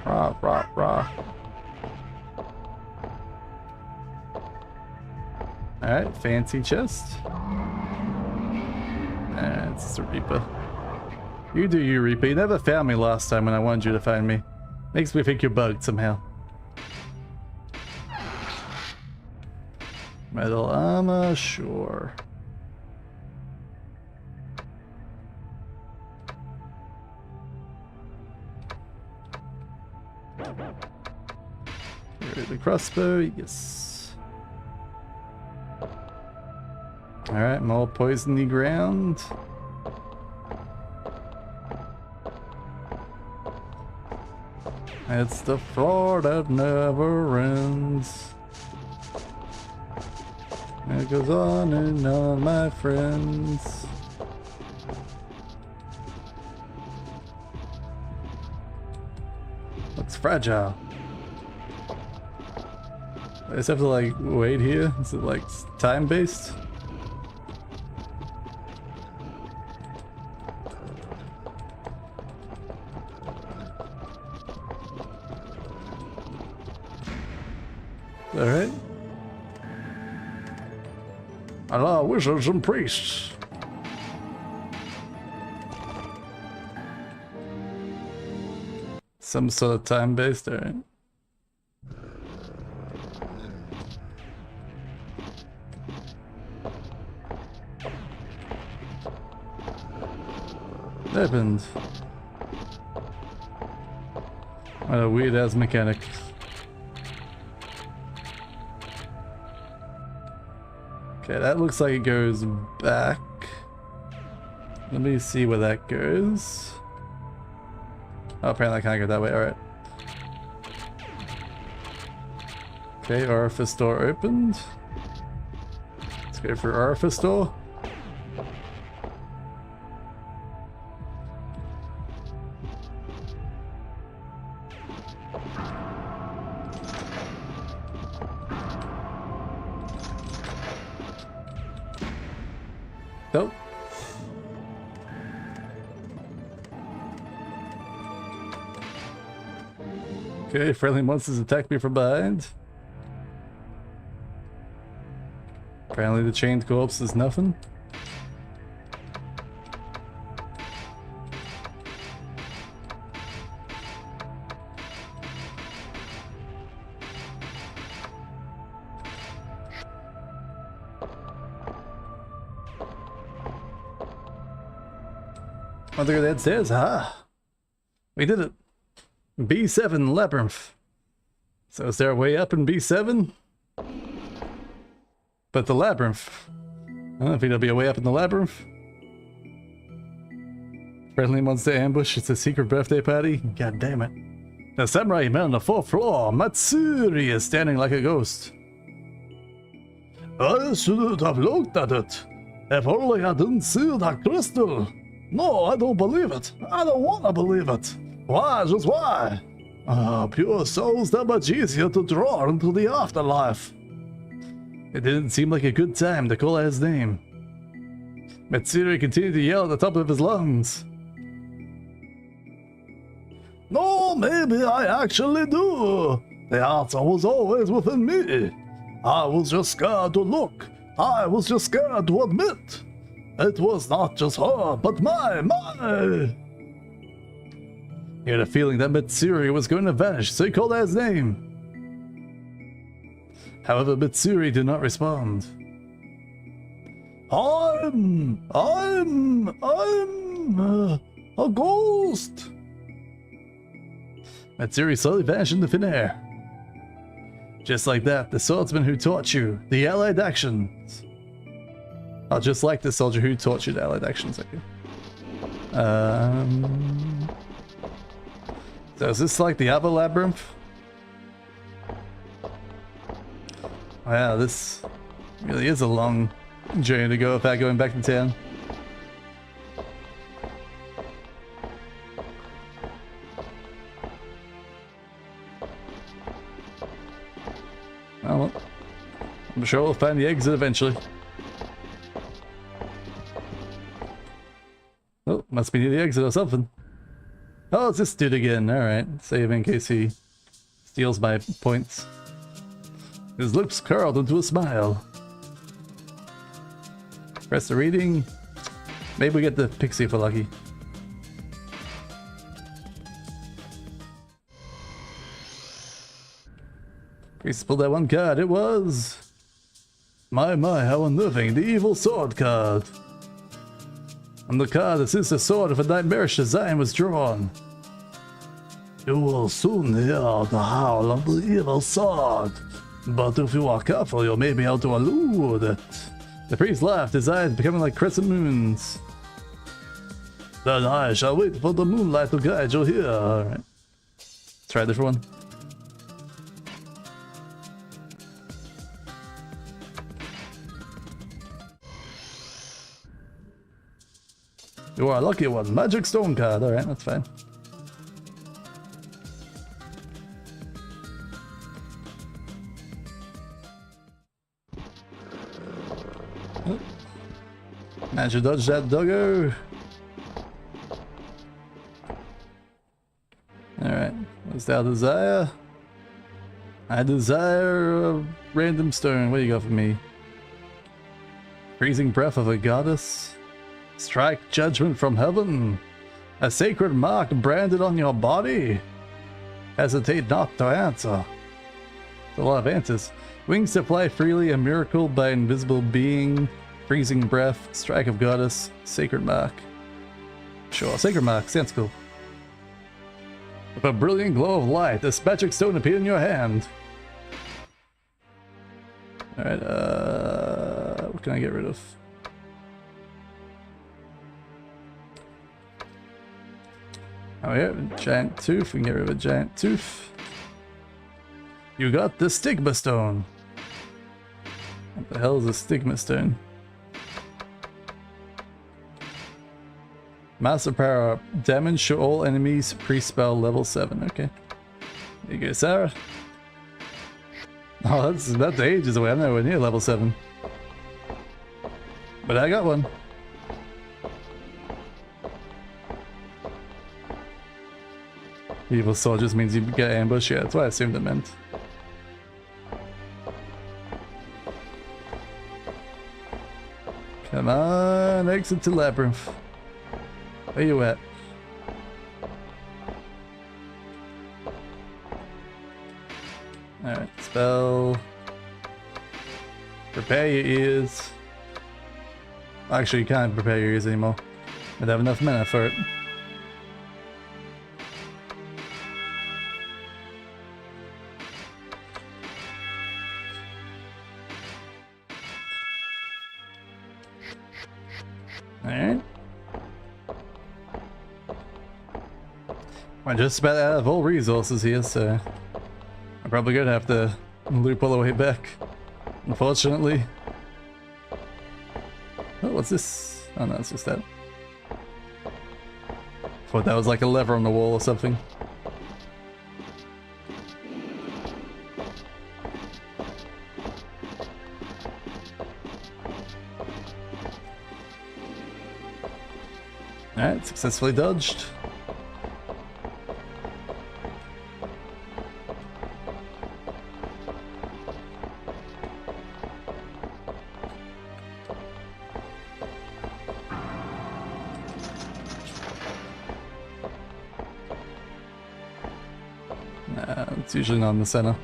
Rah, rah, rah. Alright, fancy chest. It's the Reaper. You do you, Reaper. You never found me last time when I wanted you to find me. Makes me think you're bugged somehow. Metal armor, sure. Here's the crossbow, yes. Alright, more poisony ground. It's the floor that never ends. It goes on and on, my friends. Looks fragile. I just have to like wait here. Is it like time based? Alright. Allah, wizards and priests. Some sort of time based, alright. Happened. What a weird ass mechanic. Okay, that looks like it goes back. Let me see where that goes. Oh, apparently I can't go that way, alright. Okay, orifice door opened. Let's go for orifice door. Nope. Okay, friendly monsters attack me from behind. Apparently the chained corpse is nothing. Want to go downstairs? Ah, we did it. B7 Labyrinth. So is there a way up in B7? But the Labyrinth. I don't think there'll be a way up in the Labyrinth. Friendly monster ambush. It's a secret birthday party. God damn it. The samurai man on the 4th floor. Matsuri is standing like a ghost. I shouldn't have looked at it. If only I didn't see that crystal. No, I don't believe it. I don't want to believe it. Why? Just why? Pure souls that much easier to draw into the afterlife. It didn't seem like a good time to call out his name. Matsuri continued to yell at the top of his lungs. No, maybe I actually do. The answer was always within me. I was just scared to look. I was just scared to admit. It was not just her, but my. He had a feeling that Matsuri was going to vanish, so he called out his name. However, Matsuri did not respond. I'm a ghost. Matsuri slowly vanished into thin air. Just like that, the swordsman who taught you the allied actions. Oh, just like the soldier who taught you the allied actions, okay. So is this like the other labyrinth? Wow, this really is a long journey to go without going back to town. Oh well. I'm sure we'll find the exit eventually. Must be near the exit or something. Oh, it's this dude again. Alright, save in case he steals my points. His lips curled into a smile. Press the reading. Maybe we get the pixie if we're lucky. Kris pulled that one card. It was... My, how unnerving. The evil sword card. On the card, it says the sword of a nightmarish design was drawn. You will soon hear the howl of the evil sword. But if you are careful, you may be able to elude it. The priest laughed, his eyes becoming like crescent moons. Then I shall wait for the moonlight to guide you here. Alright. Let's try a different one. You are a lucky one. Magic stone card. Alright, that's fine. Oh. Managed to dodge that doggo. Alright, what's our desire? I desire a random stone. What do you got for me? Freezing breath of a goddess. Strike judgment from heaven. A sacred mark branded on your body. Hesitate not to answer. That's a lot of answers. Wings to fly freely, a miracle by invisible being. Freezing breath, strike of goddess, sacred mark. Sure, sacred mark, sounds cool. With a brilliant glow of light, this magic stone appeared in your hand. Alright, what can I get rid of? Oh yeah, giant tooth. We can get rid of a giant tooth. You got the stigma stone. What the hell is a stigma stone? Master power up. Damage to all enemies. Pre-spell level 7. Okay. There you go, Sarah. Oh, that's ages away. I'm nowhere near level 7. But I got one. Evil sword just means you get ambushed. Yeah, that's what I assumed it meant. Come on, exit to labyrinth. Where you at? Alright, spell. Prepare your ears. Actually, you can't prepare your ears anymore. I don't have enough mana for it. Alright. We're just about out of all resources here, so I'm probably gonna have to loop all the way back, unfortunately. Oh, what's this? Oh no, it's just that. Thought that was like a lever on the wall or something. Alright, successfully dodged. Nah, it's usually not in the center.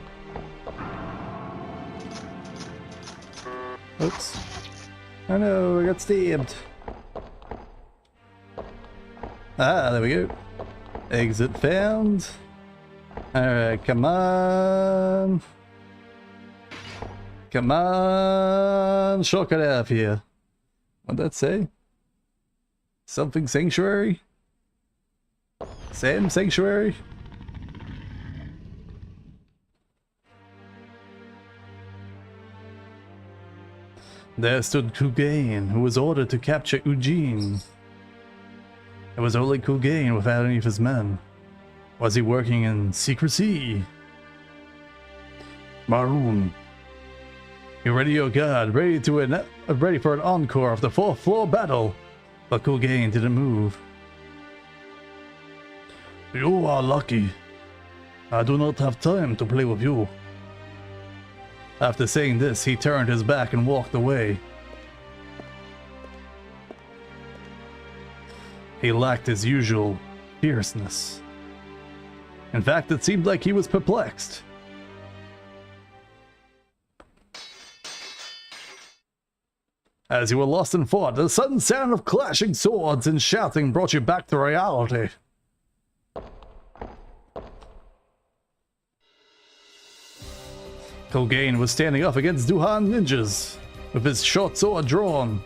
Oops. Oh no, I got stabbed. Ah, there we go. Exit found. Alright, come on. Come on. Shortcut out of here. What'd that say? Something sanctuary? Sam sanctuary? There stood Kugain, who was ordered to capture Eugene. It was only Kugain without any of his men. Was he working in secrecy? Maroon. You ready your guard, ready for an encore of the 4th floor battle. But Kugain didn't move. You are lucky. I do not have time to play with you. After saying this, he turned his back and walked away. He lacked his usual fierceness. In fact, it seemed like he was perplexed. As you were lost in thought, the sudden sound of clashing swords and shouting brought you back to reality. Kulgain was standing up against Duhan ninjas, with his short sword drawn.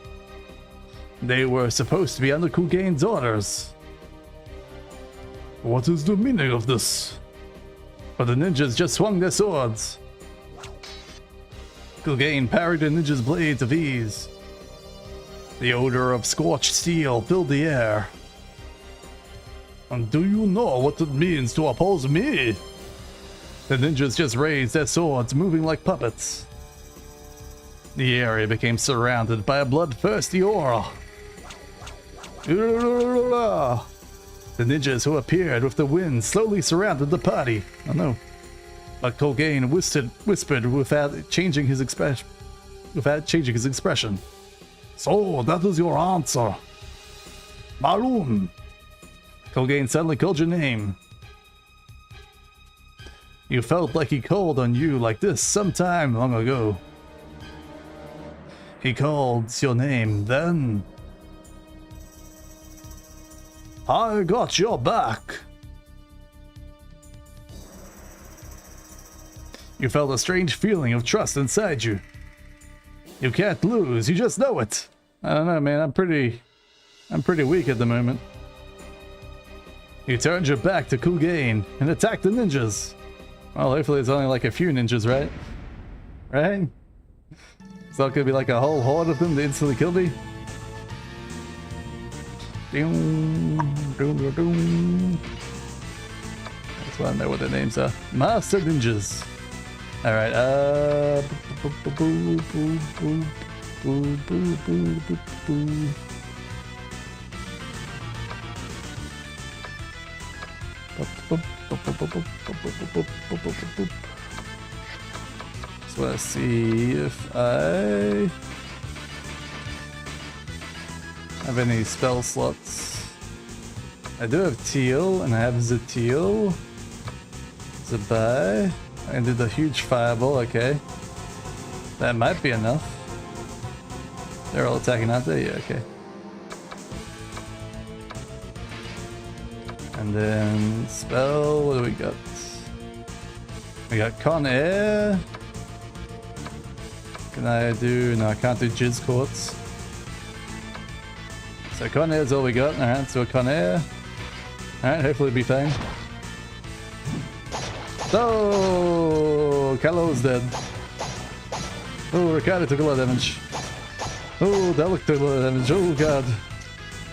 They were supposed to be under Kulgain's orders. What is the meaning of this? But the ninjas just swung their swords. Kulgain parried the ninjas' blades with ease. The odor of scorched steel filled the air. And do you know what it means to oppose me? The ninjas just raised their swords, moving like puppets. The area became surrounded by a bloodthirsty aura. The ninjas who appeared with the wind slowly surrounded the party. Oh no. But Kulgain whispered without changing his expression. So, that is your answer. Malum. Kulgain suddenly called your name. You felt like he called on you like this some time long ago. He called your name then. I got your back. You felt a strange feeling of trust inside you. You can't lose, you just know it. I don't know, man, I'm pretty weak at the moment. You turned your back to Kulgain and attacked the ninjas. Well, hopefully it's only like a few ninjas, right? Right? It's not gonna be like a whole horde of them to instantly kill me. That's why I know what their names are. Master Ninjas. Alright, so let's see if I have any spell slots. I do have Teal, and I have Zatil. Zabai. I did a huge fireball, okay. That might be enough. They're all attacking, aren't they? Yeah, okay. And then spell, what do we got? We got Con Air. Can I do, no I can't do Jizz Quartz. So Con Air is all we got, alright, so Con Air. Alright, hopefully it'll be fine. Oh, Callow's dead. Oh, Ricardo took a lot of damage. Oh, Delic took a lot of damage, oh god.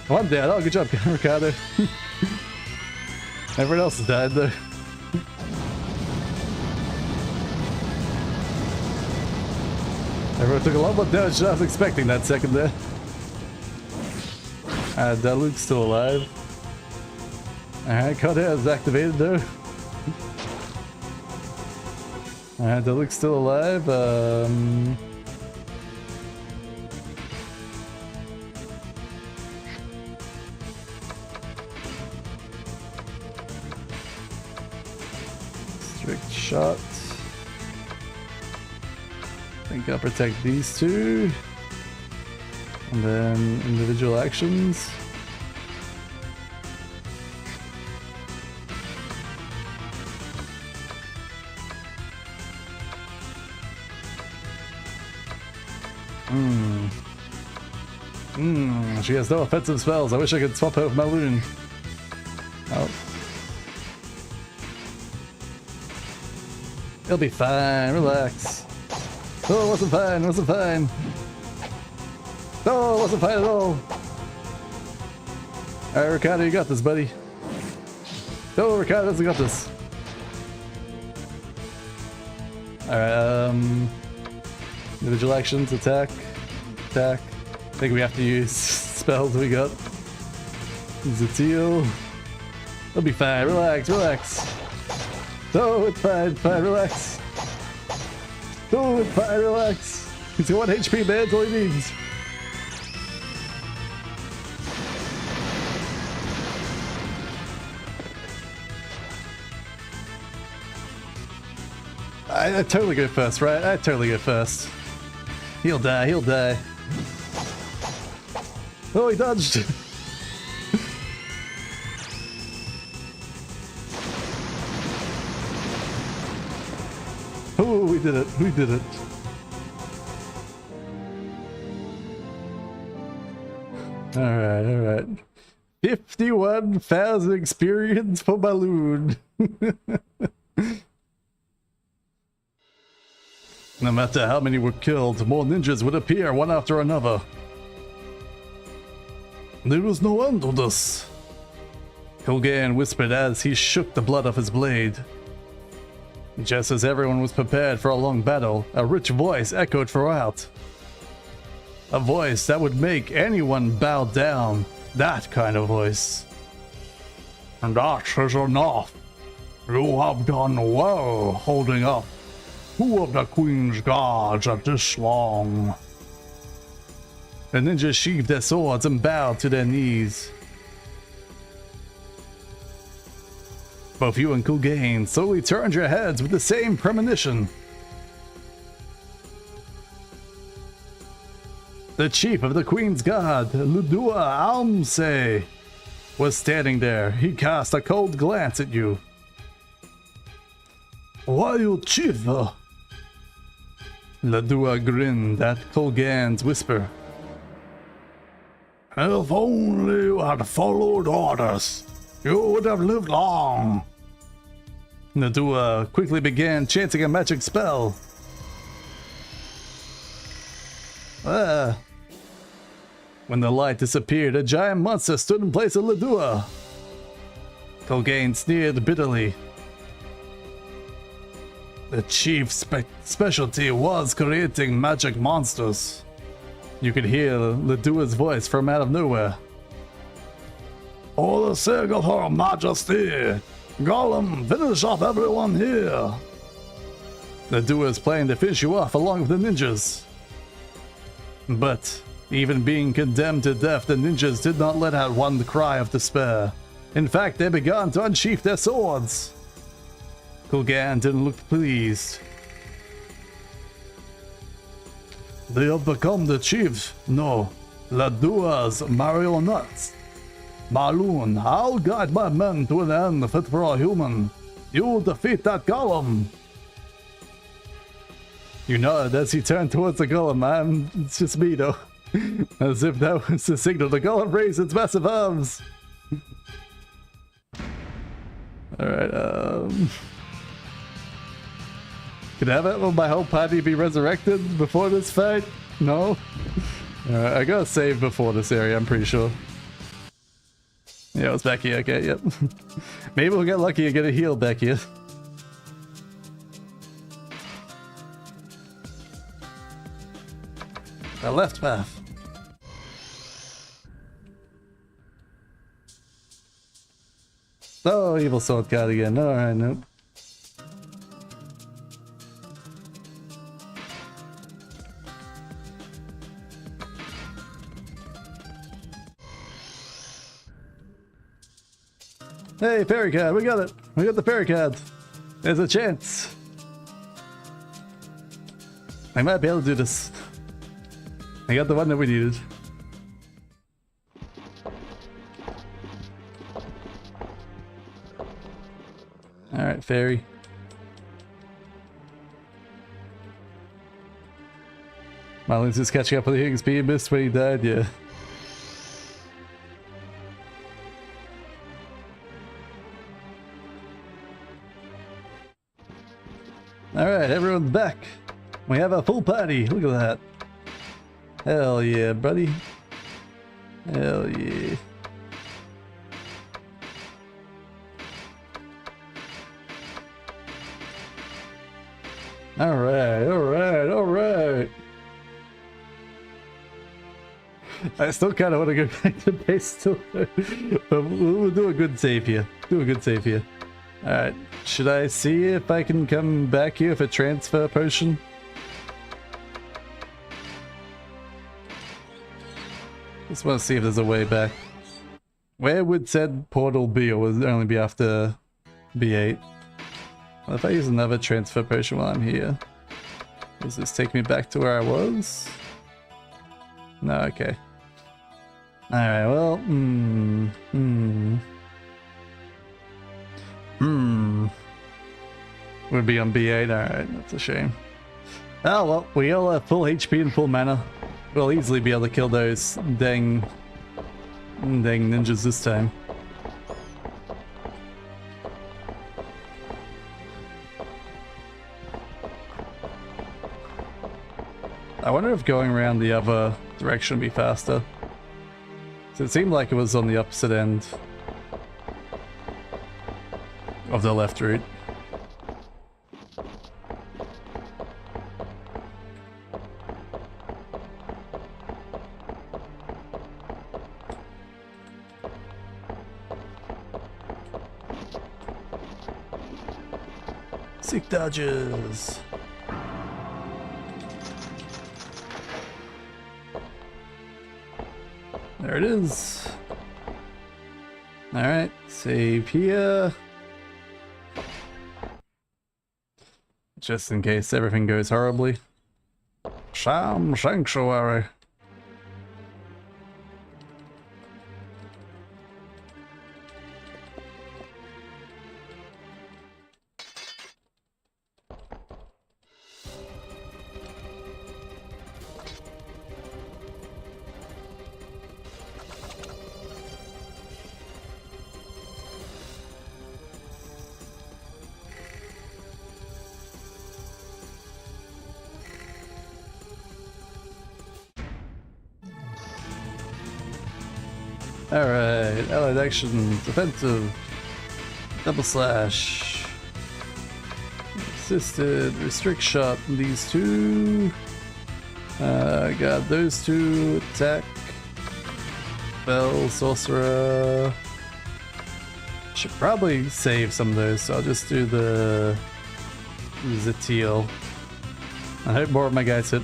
One dead, oh good job Ricardo. Everyone else has died though. Everyone took a lot more damage than I was expecting that second there. Daluke's still alive. Alright, Codair is activated though. Alright, Daluke's still alive. Strict shot. I think I'll protect these two. And then individual actions. She has no offensive spells. I wish I could swap her with Maloon. Oh. It'll be fine, relax. Oh, it wasn't fine, it wasn't fine. No, it wasn't fine at all. Alright, Ricardo, you got this, buddy. No, Ricardo doesn't got this. Alright, individual actions, attack, attack. I think we have to use spells we got. Zatil. It'll be fine. Relax, relax. Oh, it's fine, fine, relax. Oh, it's fine, relax. He's got 1 HP, man. That's all he needs. I totally go first, right? I totally go first. He'll die, he'll die. Oh, he dodged. Oh, we did it, we did it. Alright, alright. 51,000 experience for Balloon. No matter how many were killed, more ninjas would appear one after another. There was no end to this. Kulgan whispered as he shook the blood off his blade. Just as everyone was prepared for a long battle, a rich voice echoed throughout. A voice that would make anyone bow down. That kind of voice. And that is enough. You have done well holding up 2 of the Queen's guards at this long. The ninjas sheathed their swords and bowed to their knees. Both you and Kulgain slowly turned your heads with the same premonition. The chief of the Queen's Guard, Ludua Almse, was standing there. He cast a cold glance at you. Why, you chief? Ludua grinned at Kulgan's whisper. If only you had followed orders, you would have lived long. Ludua quickly began chanting a magic spell. When the light disappeared, a giant monster stood in place of Ludua. Kulgain sneered bitterly. The chief's specialty was creating magic monsters. You could hear Ludua's voice from out of nowhere. For the sake of Her Majesty, Gollum, finish off everyone here. Ludua's planning to finish you off along with the ninjas. But even being condemned to death, the ninjas did not let out one cry of despair. In fact, they began to unsheath their swords. Kulgan didn't look pleased. They have become the chiefs. No, Ludua's marionettes. Balloon, I'll guide my men to an end fit for a human. You defeat that Gollum. You nodded as he turned towards the golem. It's just me though. As if that was the signal. The golem raised its massive arms. Alright, Can I have it? Will my whole party be resurrected before this fight? No? Alright, I gotta save before this area, I'm pretty sure. Yeah, it's back here, okay, yep. Maybe we'll get lucky and get a heal back here. The left path. Oh, evil sword card again. Alright, nope. Hey, fairy card, we got it. We got the fairy card. There's a chance. I might be able to do this. I got the one that we needed. Alright, fairy. Marlin's just catching up with the Higgs. He missed when he died, yeah. Alright, everyone's back. We have a full party. Look at that. Hell yeah, buddy. Hell yeah. Alright, alright, alright. I still kind of want to go back to base still. But we'll do a good save here. Do a good save here. Alright. Should I see if I can come back here with a transfer potion? Just want to see if there's a way back. Where would said portal be, or would it only be after B8? Well, if I use another transfer potion while I'm here, does this take me back to where I was? No, okay. Alright, well, Would be on B8, alright, that's a shame. Oh well, we all have full HP and full mana. We'll easily be able to kill those dang ninjas this time. I wonder if going around the other direction would be faster. So it seemed like it was on the opposite end of the left route. Seek dodges. There it is. Alright, save here. Just in case everything goes horribly. Sham Sanctuary. Alright, allied action, defensive, double slash, assisted, restrict shot, these two, got those two, attack, spell, sorcerer, should probably save some of those, so I'll just do the teal. I hope more of my guys hit.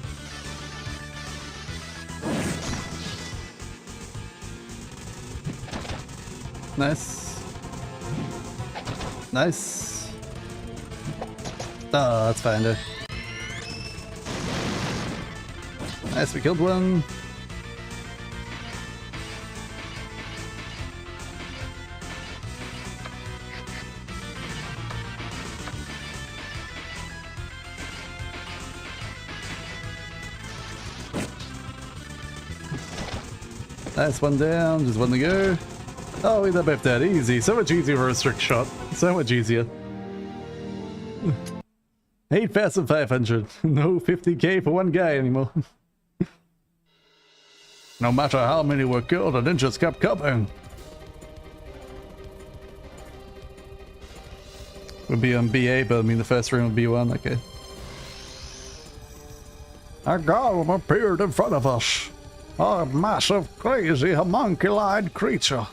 Nice. Nice. Oh, that's fine though. Nice, we killed one. Nice, one down, just one to go. Oh, we did both dead. Easy. So much easier for a strict shot. So much easier. 8,500. No 50k for one guy anymore. No matter how many were killed, the ninjas kept coming. Would be on BA, but I mean the first room would be B1. Okay. A golem appeared in front of us. A massive, crazy, homunculus creature.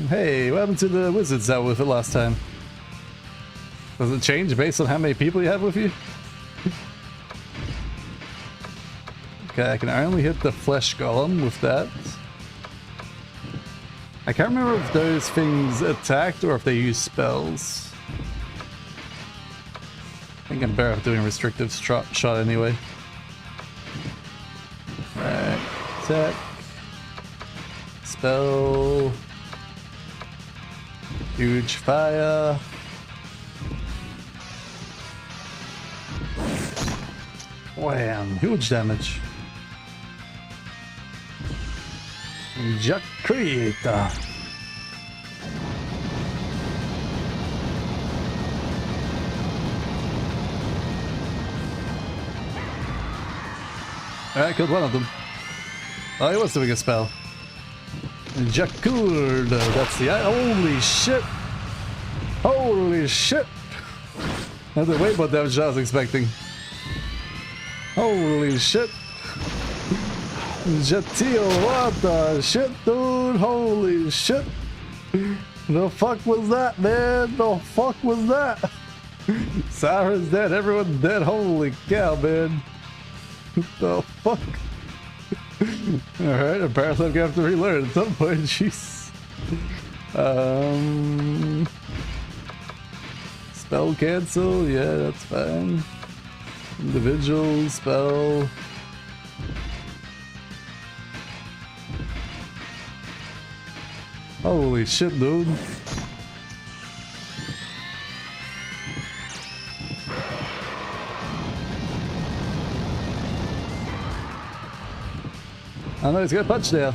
Hey, what happened to the wizards out with it last time? Does it change based on how many people you have with you? Okay, I can only hit the flesh golem with that. I can't remember if those things attacked or if they use spells. I think I'm better off doing a restrictive shot anyway. Alright, attack. Spell. Huge fire. Wham! Huge damage. Jack Creator. Alright, killed one of them. Oh, he was doing a spell. Jakurd, that's the holy shit! Holy shit! That's the way more damage I was expecting. Holy shit. Jatil, what the shit, dude? Holy shit. The fuck was that, man? The fuck was that? Siren's dead, everyone's dead. Holy cow, man. What the fuck? Alright, apparently I'm gonna have to relearn at some point. Jeez. Spell cancel, yeah, that's fine. Individual spell. Holy shit, dude. I know he's got a punch now.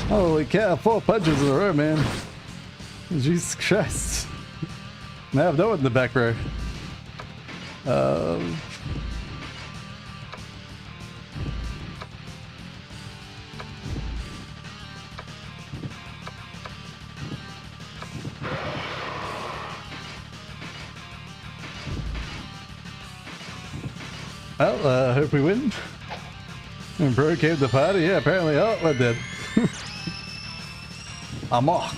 Holy cow, 4 punches in a row, man. Jesus Christ. Now I have no one in the back row. Well, hope we win. And Bro came to the party. Yeah, apparently. Oh, we're dead. Amok.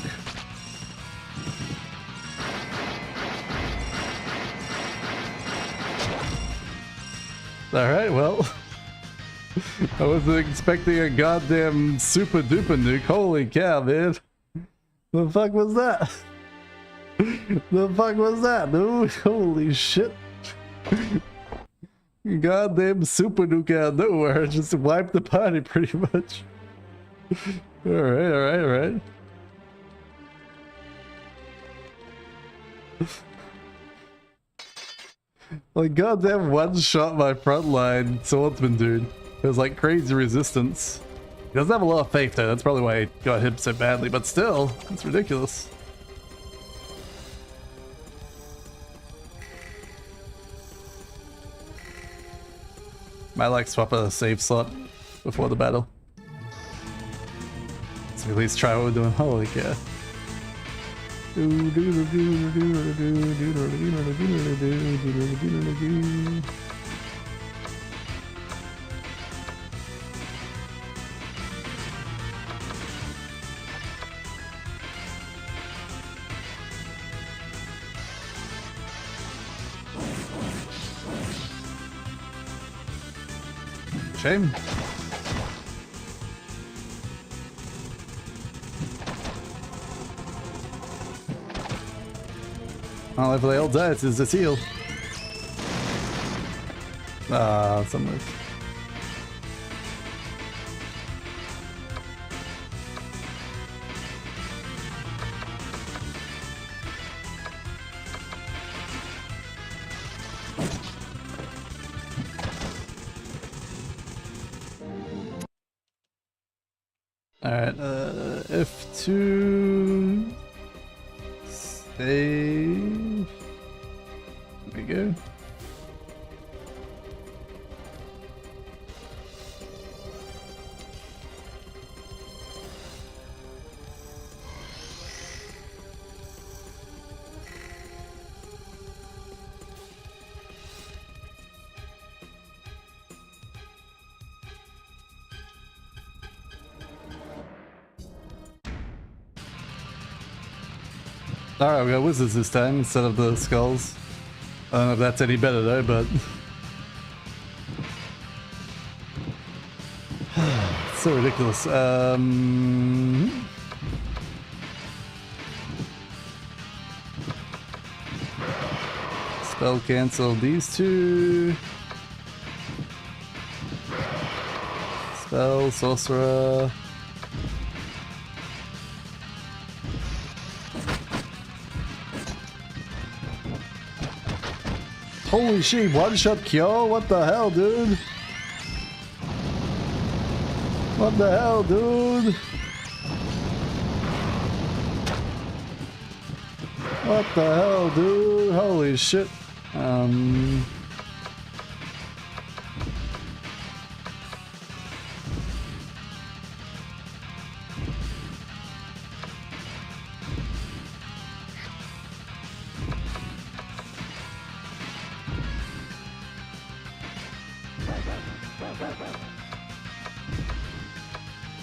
Alright, well. I wasn't expecting a goddamn super duper nuke. Holy cow, man. The fuck was that? The fuck was that, dude? Holy shit. Goddamn super nuke out of nowhere. Just wiped the party pretty much. Alright, alright, alright. Like goddamn one shot my frontline swordsman dude. There's like crazy resistance. He doesn't have a lot of faith though, that's probably why he got hit so badly, but still, it's ridiculous. Might like swap a save slot before the battle. So at least try what we're doing. Holy cow. Shame. Well, if they all die, it's a seal. Ah, somewhere. Alright, F2 save. There we go. Alright, we got wizards this time instead of the skulls. I don't know if that's any better though, but... It's so ridiculous. Spell cancel these two. Spell, sorcerer. Holy shit, one-shot cure? What the hell, dude? What the hell, dude? What the hell, dude? Holy shit.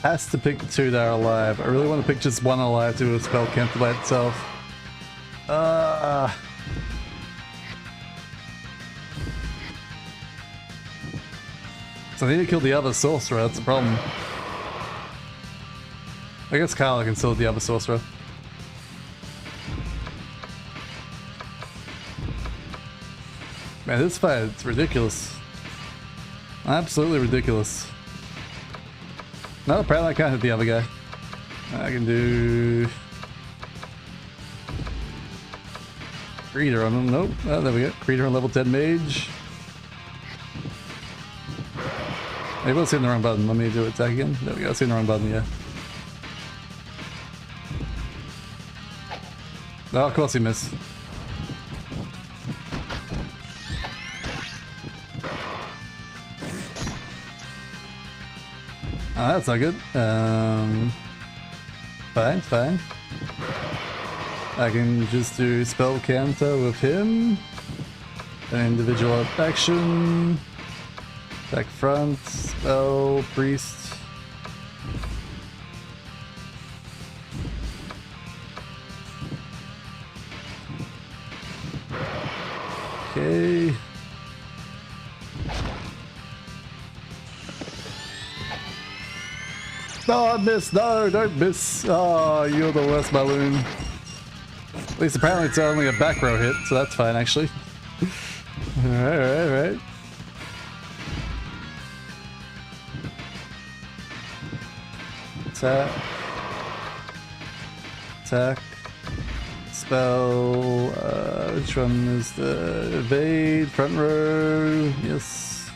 Has to pick 2 that are alive. I really want to pick just 1 alive to do a spell cancel by itself. So I need to kill the other sorcerer, that's the problem. I guess Kyle can still do the other sorcerer. Man, this fight, it's ridiculous. Absolutely ridiculous. No, apparently I can't hit the other guy. I can do... Creator on him. Nope. Oh, there we go. Creator on level 10 mage. Maybe I was hitting the wrong button. Let me do attack again. There we go. I was hitting the wrong button, yeah. Oh, of course he missed. Oh, that's not good. Fine, fine. I can just do spell counter with him. An individual action. Attack front, spell, priest. Okay. No, I missed. No, don't miss. Oh, you're the worst balloon. At least apparently it's only a back row hit, so that's fine actually. Alright, alright, alright. Attack. Attack. Spell. Which one is the evade? Front row. Yes.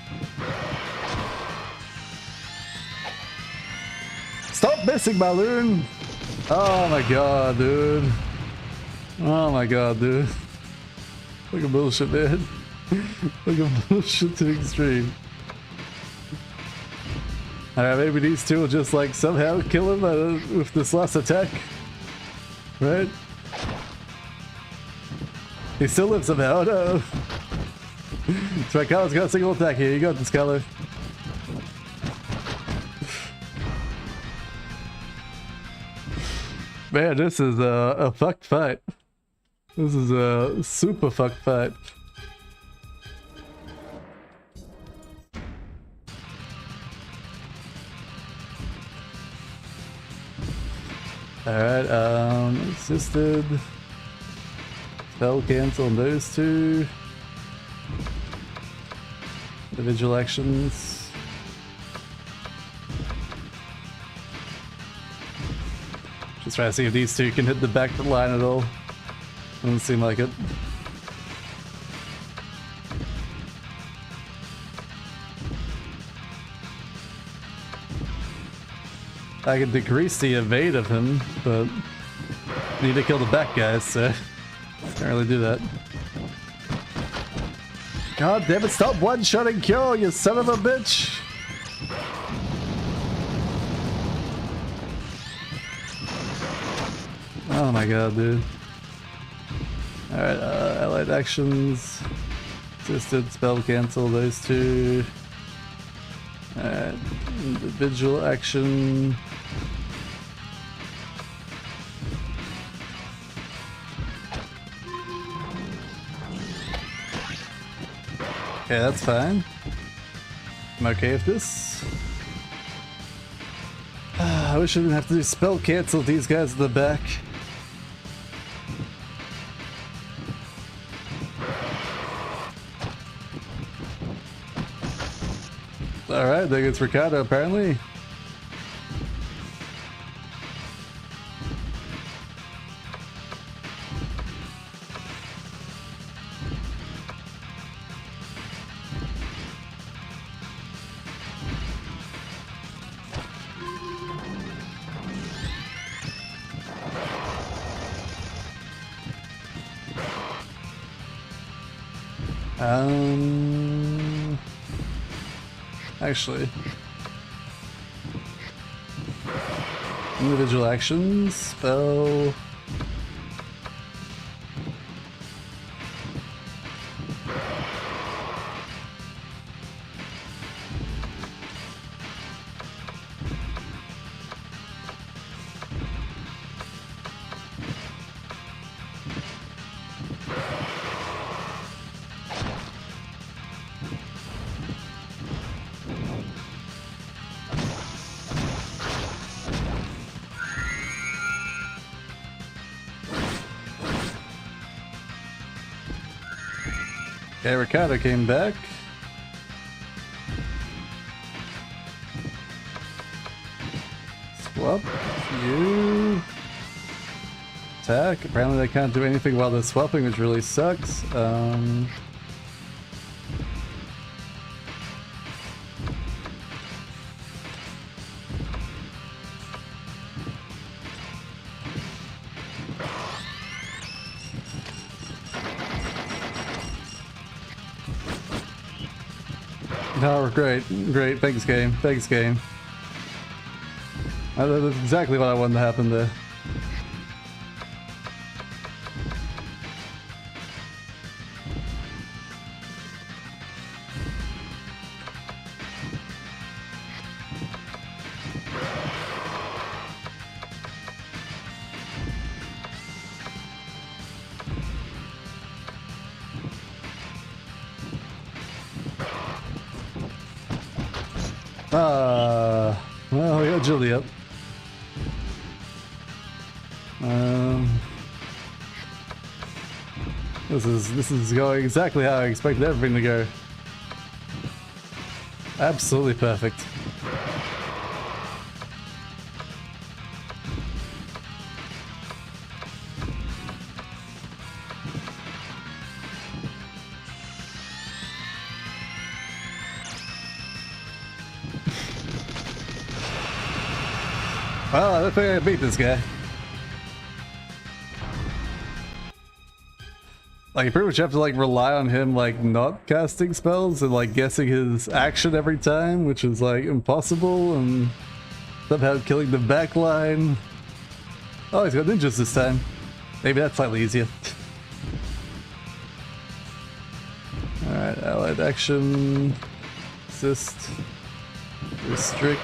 Stop missing, balloon! Oh my god, dude. Oh my god, dude. Look at bullshit, man. Look at bullshit to the extreme. Alright, maybe these two will just like somehow kill him with this last attack. Right? He still lives somehow, no. That's right, Kylo's got a single attack here. You got this, Kylo. Man, this is a fucked fight. This is a super fucked fight. Alright, assisted. Spell cancel on those two. Individual actions. Just trying to see if these two can hit the back line at all. Doesn't seem like it. I can decrease the evade of him, but need to kill the back guys, so can't really do that. God damn it, stop one-shotting Kyo, you son of a bitch! Oh my god, dude. Alright, allied actions. Assisted, spell cancel, those two. Alright, individual action. Okay, that's fine. I'm okay with this. I wish I didn't have to do spell cancel with these guys at the back. Alright, I think it's Ricardo apparently. Actually, individual actions, spell. Okay, Ricardo came back. Swap. You. Attack. Apparently they can't do anything while they're swapping, which really sucks. Oh, great. Great. Thanks, game. Thanks, game. That's exactly what I wanted to happen there. Well, we got Juliet. This is going exactly how I expected everything to go. Absolutely perfect. Well, I don't think I beat this guy. Like, you pretty much have to, like, rely on him, like, not casting spells and, like, guessing his action every time, which is, like, impossible, and somehow killing the backline. Oh, he's got ninjas this time. Maybe that's slightly easier. Alright, allied action, assist, restrict.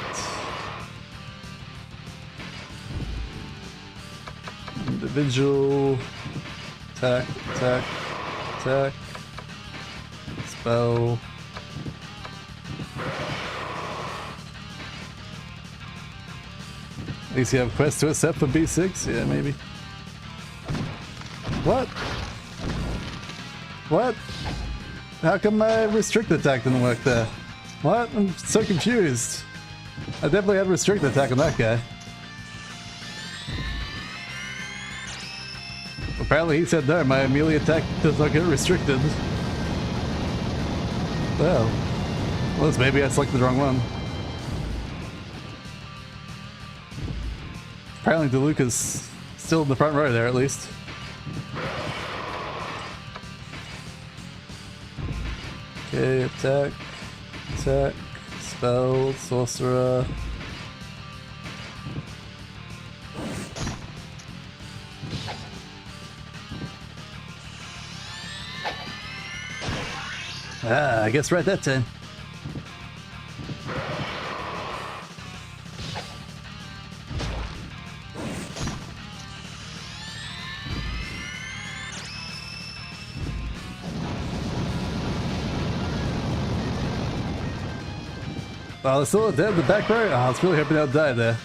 Individual, attack, attack, attack, spell. At least you have quest to accept for B6? Yeah, maybe. What? What? How come my restrict attack didn't work there? What? I'm so confused. I definitely had restrict attack on that guy. Apparently he said no, my melee attack does not get restricted. Well, unless maybe I selected the wrong one. Apparently DeLuca's still in the front row there at least. Okay, attack, attack, spell, sorcerer. Ah, I guess right that time. Oh, there's still dead in the back row? Oh, I was really hoping they'll die there.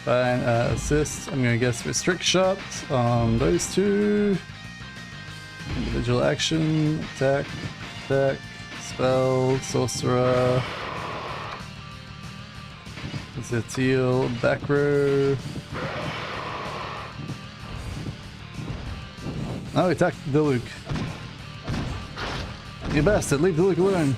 Fine, assist. I'm gonna guess restrict shot on those two. Individual action, attack. Attack, spell, sorcerer, Zetiel, back row. Oh, he attacked Diluc. You bastard, leave Diluc alone.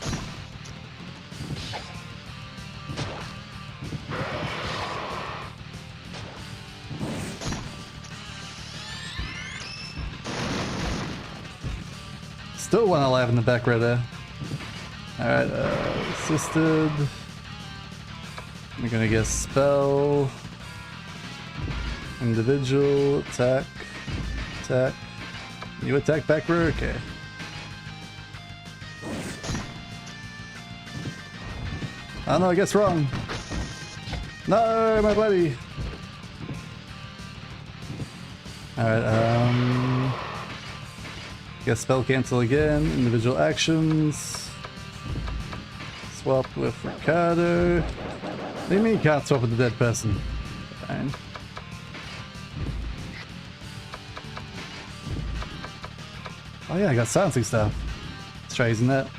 Still one alive in the back row there. Alright, assisted. I'm gonna guess spell. Individual, attack, attack. You attack back row? Okay. Oh no, I guess wrong. No, my buddy. Alright, guess spell cancel again. Individual actions. Swap with Ricardo. What do you mean you can't swap with the dead person? Fine. Oh yeah, I got silencing stuff. Let's try using that.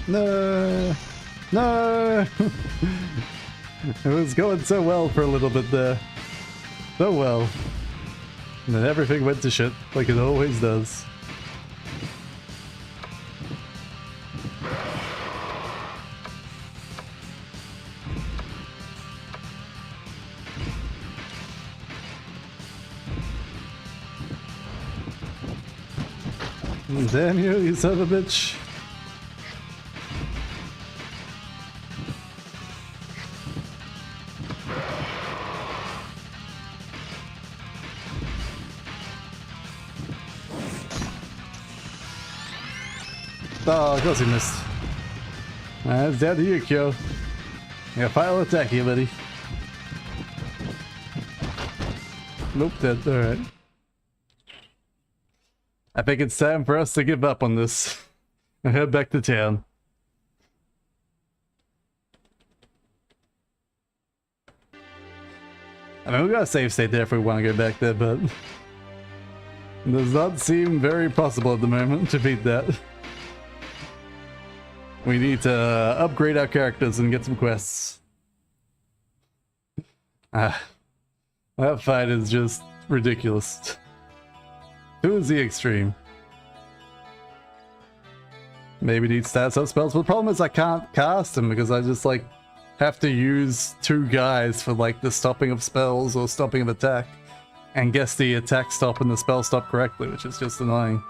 No! No! It was going so well for a little bit there. So well. And then everything went to shit, like it always does. Damn you, you son of a bitch. Oh, of course he missed. It's down to you, Kyo. Yeah, final attack here, buddy. Nope, dead. Alright. I think it's time for us to give up on this and head back to town. I mean, we got a save state there if we want to go back there, but it does not seem very possible at the moment to beat that. We need to upgrade our characters and get some quests. That fight is just ridiculous. To the extreme. Maybe need stats up spells, but the problem is I can't cast them because I just like have to use 2 guys for like the stopping of spells or stopping of attack and guess the attack stop and the spell stop correctly, which is just annoying.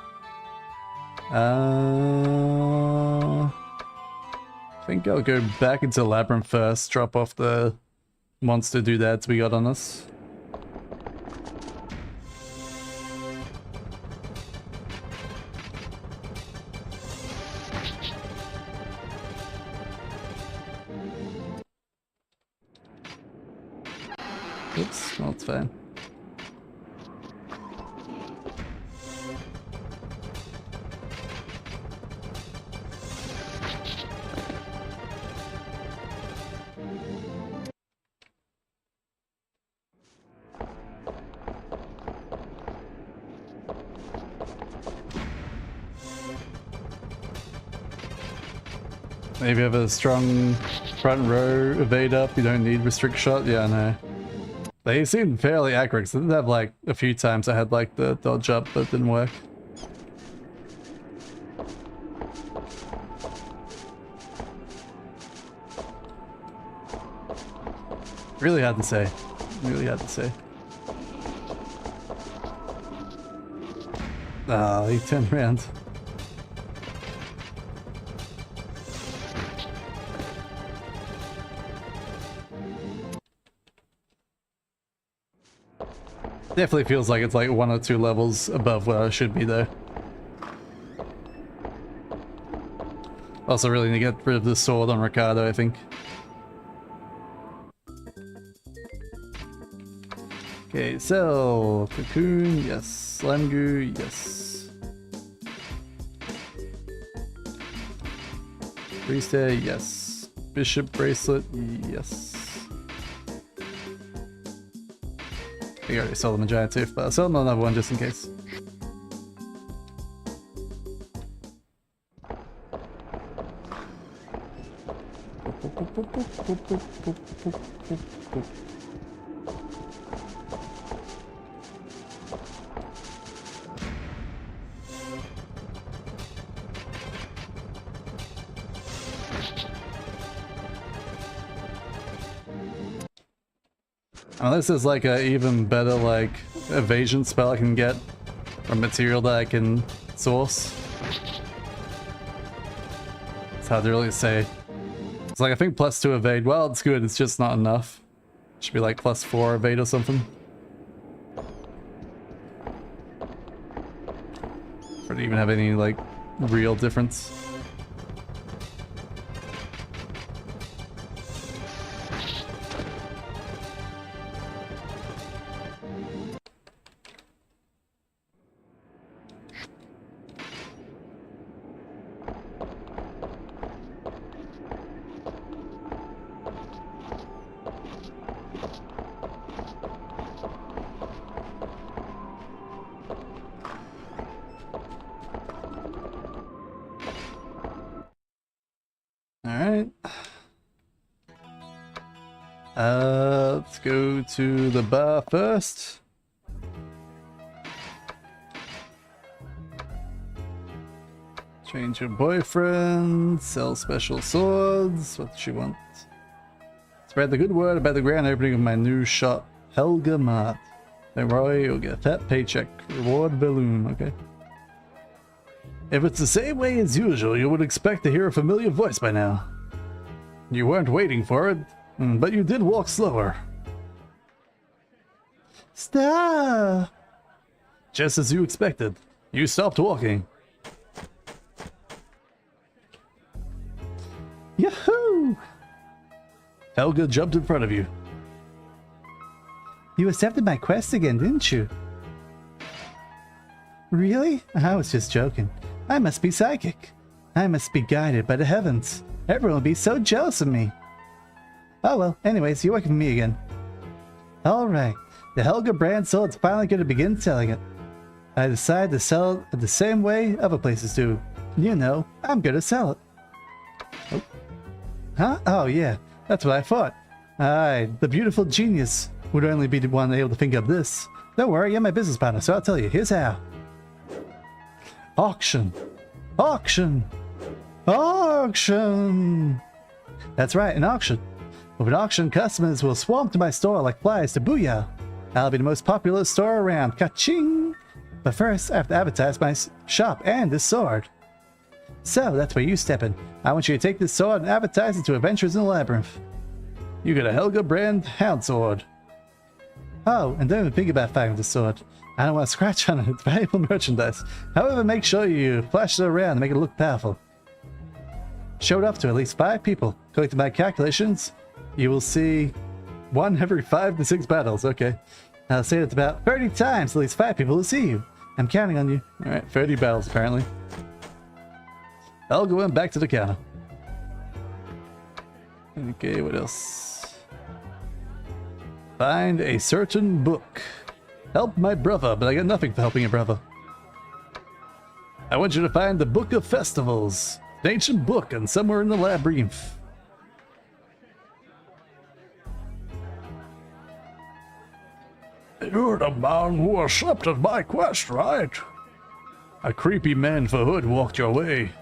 I think I'll go back into Labyrinth first, drop off the monster doodads we got on us. Oops, well, it's fine. Maybe have a strong front row evade up, you don't need restrict shot, yeah, no. They seem fairly accurate, so I did have like a few times I had like the dodge up, but it didn't work. Really hard to say. Really hard to say. Ah, he turned around. Definitely feels like it's like 1 or 2 levels above where I should be though. Also really need to get rid of the sword on Ricardo, I think. Okay, so Cocoon, yes. Slime Goo, yes. Priest Hair, yes. Bishop Bracelet, yes. I already sold them a giant tooth, but I'll sell them another one just in case. Oh, this is like a even better like evasion spell I can get, or material that I can source. It's hard to really say. It's like I think +2 evade, well it's good, it's just not enough. Should be like +4 evade or something. For it to even have any like real difference. Alright. Let's go to the bar first. Change your boyfriend, sell special swords. What does she want? Spread the good word about the grand opening of my new shop, Helga Mart. Don't worry, you'll get a fat paycheck. Reward balloon, okay. If it's the same way as usual, you would expect to hear a familiar voice by now. You weren't waiting for it, but you did walk slower. Stop! Just as you expected, you stopped walking. Yahoo! Helga jumped in front of you. You accepted my quest again, didn't you? Really? I was just joking. I must be psychic. I must be guided by the heavens. Everyone will be so jealous of me. Oh well, anyways, you're working for me again. Alright, the Helga brand sword's finally going to begin selling it. I decided to sell it the same way other places do. You know, I'm going to sell it. Oh. Huh? Oh yeah, that's what I thought. The beautiful genius would only be the one able to think of this. Don't worry, you're my business partner, so I'll tell you. Here's how. Auction. Auction. Auction. That's right, an auction. With an auction, customers will swarm to my store like flies to Booyah. I'll be the most popular store around. Ka-ching! But first, I have to advertise my shop and this sword. So, that's where you step in. I want you to take this sword and advertise it to adventurers in the labyrinth. You get a Helga brand hound sword. Oh, and don't even think about fighting with the sword. I don't want to scratch on it. It's valuable merchandise. However, make sure you flash it around and make it look powerful. Show it off to at least 5 people. According to my calculations, you will see 1 every 5 to 6 battles. Okay. I'll say it's about 30 times, at least 5 people will see you. I'm counting on you. Alright, 30 battles apparently. Helga went back to the counter. Okay, what else? Find a certain book. Help my brother, but I got nothing for helping your brother. I want you to find the Book of Festivals. An ancient book and somewhere in the labyrinth. You're the man who accepted my quest, right? A creepy man for hood walked your way.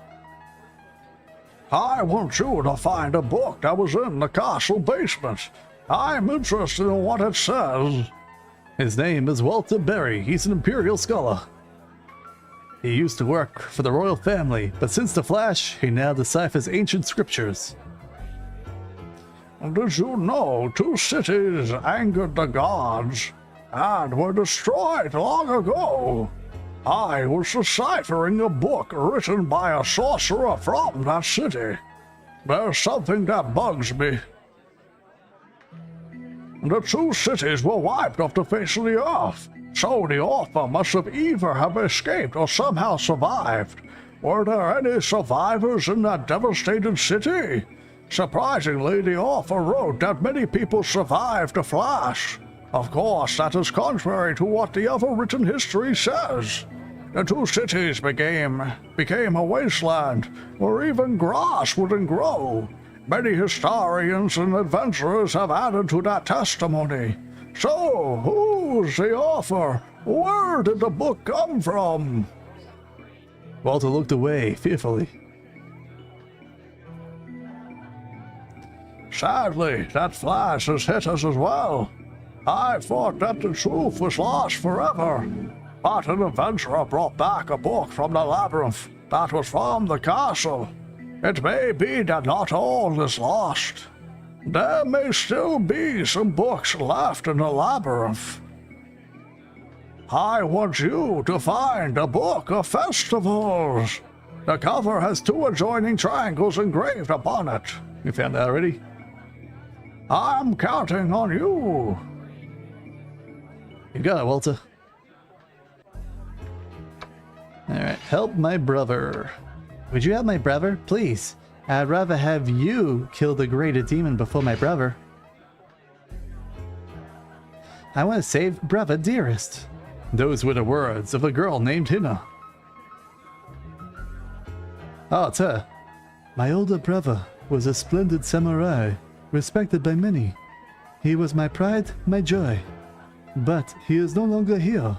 I want you to find a book that was in the castle basement. I'm interested in what it says. His name is Walter Berry. He's an imperial scholar. He used to work for the royal family, but since the Flash, he now deciphers ancient scriptures. Did you know 2 cities angered the gods and were destroyed long ago? I was deciphering a book written by a sorcerer from that city. There's something that bugs me. The 2 cities were wiped off the face of the earth, so the author must have either have escaped or somehow survived. Were there any survivors in that devastated city? Surprisingly, the author wrote that many people survived the Flash. Of course, that is contrary to what the other written history says. The 2 cities became a wasteland, where even grass wouldn't grow. Many historians and adventurers have added to that testimony. So, who's the author? Where did the book come from? Walter looked away fearfully. Sadly, that Flash has hit us as well. I thought that the truth was lost forever. But an adventurer brought back a book from the labyrinth that was from the castle. It may be that not all is lost. There may still be some books left in the labyrinth. I want you to find the Book of Festivals. The cover has 2 adjoining triangles engraved upon it. You found that already? I'm counting on you. You got it, Walter. Alright, help my brother. Would you help my brother? Please. I'd rather have you kill the greater demon before my brother. I want to save brother dearest. Those were the words of a girl named Hina. Oh, it's her. My older brother. was a splendid samurai, respected by many. He was my pride, my joy. But he is no longer here.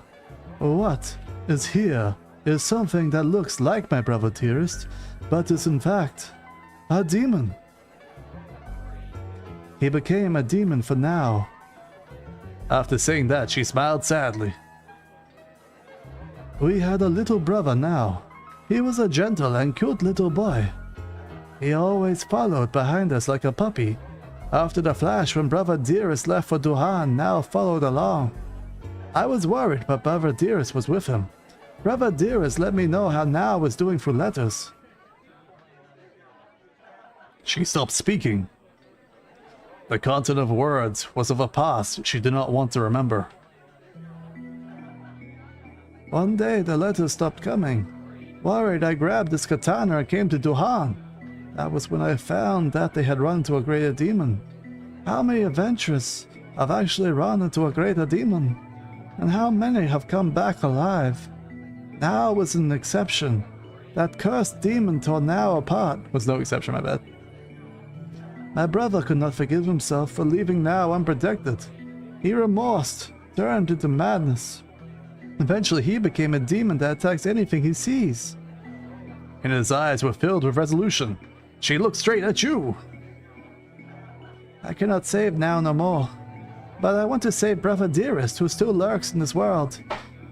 What is here is something that looks like my brother dearest, but is in fact a demon. He became a demon for now. After saying that, she smiled sadly. We had a little brother now. He was a gentle and cute little boy. He always followed behind us like a puppy. After the flash, when Brother Dearest left for Duhan, now followed along. I was worried, but Brother Dearest was with him. Brother Dearest let me know how Now was doing through letters. She stopped speaking. The content of words was of a past she did not want to remember. One day the letters stopped coming. Worried, I grabbed this katana and came to Duhan. That was when I found that they had run into a greater demon. How many adventurers have actually run into a greater demon? And how many have come back alive? Now was an exception. That cursed demon tore Now apart. Was no exception, my bad. My brother could not forgive himself for leaving Now unprotected. He remorsed, turned into madness. Eventually he became a demon that attacks anything he sees. And his eyes were filled with resolution. She looked straight at you. I cannot save Now no more. But I want to save Brother Dearest, who still lurks in this world.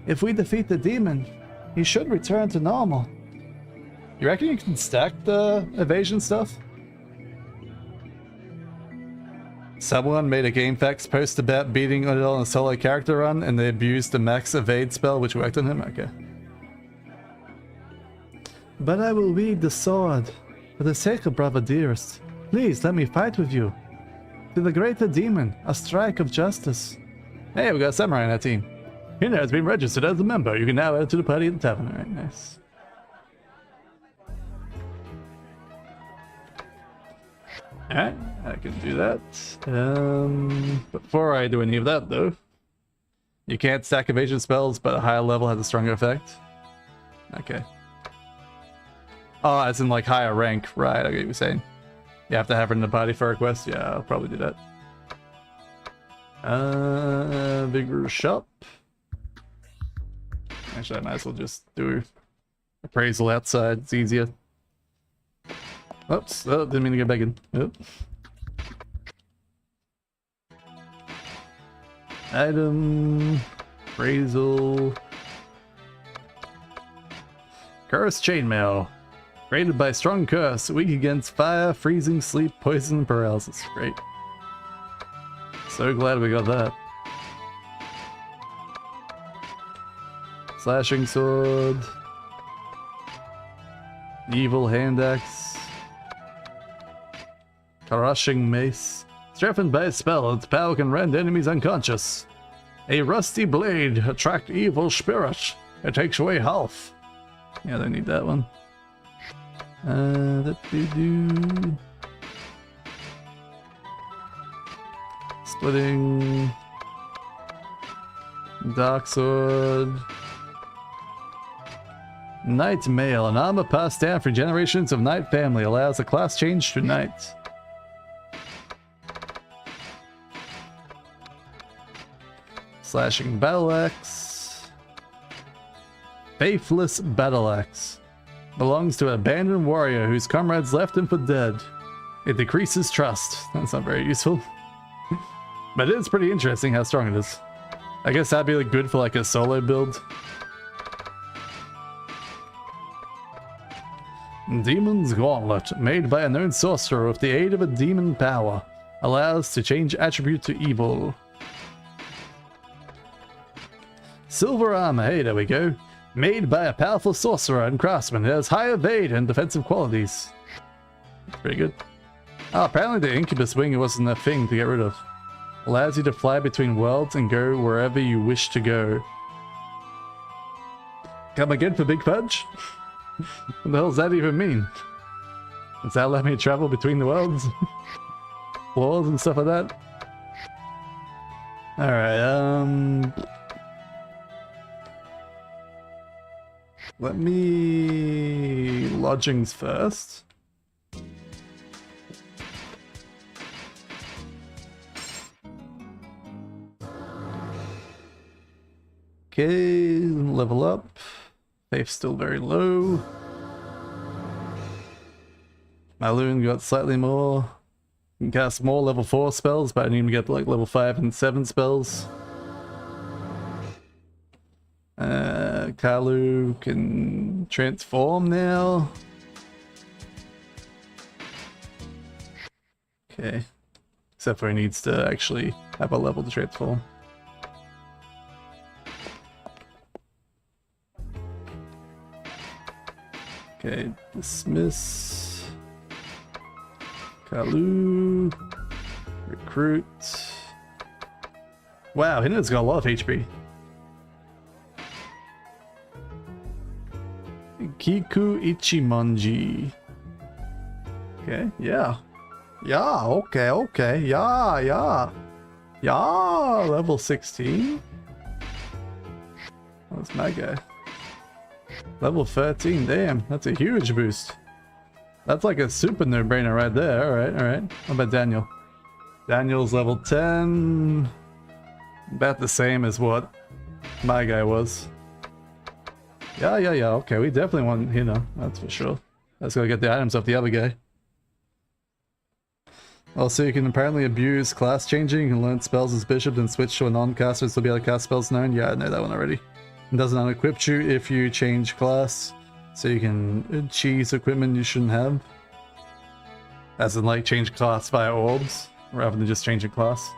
If we defeat the demon, he should return to normal. You reckon you can stack the evasion stuff? Someone made a GameFAQs post about beating it on a solo character run, and they abused the max evade spell, which worked on him? Okay. But I will wield the sword. For the sake of Brother Dearest, please let me fight with you. To the greater demon, a strike of justice. Hey, we got a samurai on our team. Hina has been registered as a member. You can now add to the party at the tavern. Alright, nice. Alright, I can do that. Before I do any of that, though, you can't stack evasion spells, but a higher level has a stronger effect. Okay. Oh, as in like higher rank. Right, I get what you're saying. You have to have her in the party for a quest? Yeah, I'll probably do that. Bigger shop. Actually, I might as well just do appraisal outside. It's easier. Oops, oh, didn't mean to get back in. Oh. Item. Appraisal. Curse chainmail. Rated by strong curse, weak against fire, freezing, sleep, poison, and paralysis. Great. So glad we got that. Slashing sword. Evil hand axe. Crushing mace. Strengthened by a spell, its power can render enemies unconscious. A rusty blade. Attract evil spirit. It takes away health. Yeah, they need that one. Splitting. Dark sword. Night mail. An armor passed down for generations of Knight family. Allows a class change to Knight. Slashing battle axe. Faithless battle axe. Belongs to an abandoned warrior whose comrades left him for dead. It decreases trust. That's not very useful. But it is pretty interesting how strong it is. I guess that'd be like good for like a solo build. Demon's Gauntlet, made by a known sorcerer with the aid of a demon power. Allows to change attribute to evil. Silver armor, hey, there we go. Made by a powerful sorcerer and craftsman. It has high evade and defensive qualities. That's pretty good. Oh, apparently the incubus wing wasn't a thing to get rid of. Allows you to fly between worlds and go wherever you wish to go. Come again for Big Fudge? What the hell does that even mean? Does that let me travel between the worlds? Floors and stuff like that? Alright, let me... lodgings first. Okay, level up. Faith's still very low. My loon got slightly more. Can cast more level 4 spells, but I need to get to like level 5 and 7 spells. Kalu can transform now. Okay. Except for he needs to actually have a level to transform. Okay, dismiss. Kalu. Recruit. Wow, Hina's got a lot of HP. Kiku Ichimonji. Okay, yeah. Yeah, okay. Yeah. Level 16. That's my guy. Level 13, damn, that's a huge boost. That's like a super no-brainer right there. Alright. How about Daniel? Daniel's level 10. About the same as what my guy was. Yeah, okay, we definitely want, you know, that's for sure. Let's go get the items off the other guy. Also, you can apparently abuse class changing. You can learn spells as bishop, then switch to a non-caster and still be able to cast spells known. Yeah, I know that one already. It doesn't unequip you if you change class. So you can cheese equipment you shouldn't have. As in, like, change class via orbs, rather than just changing class.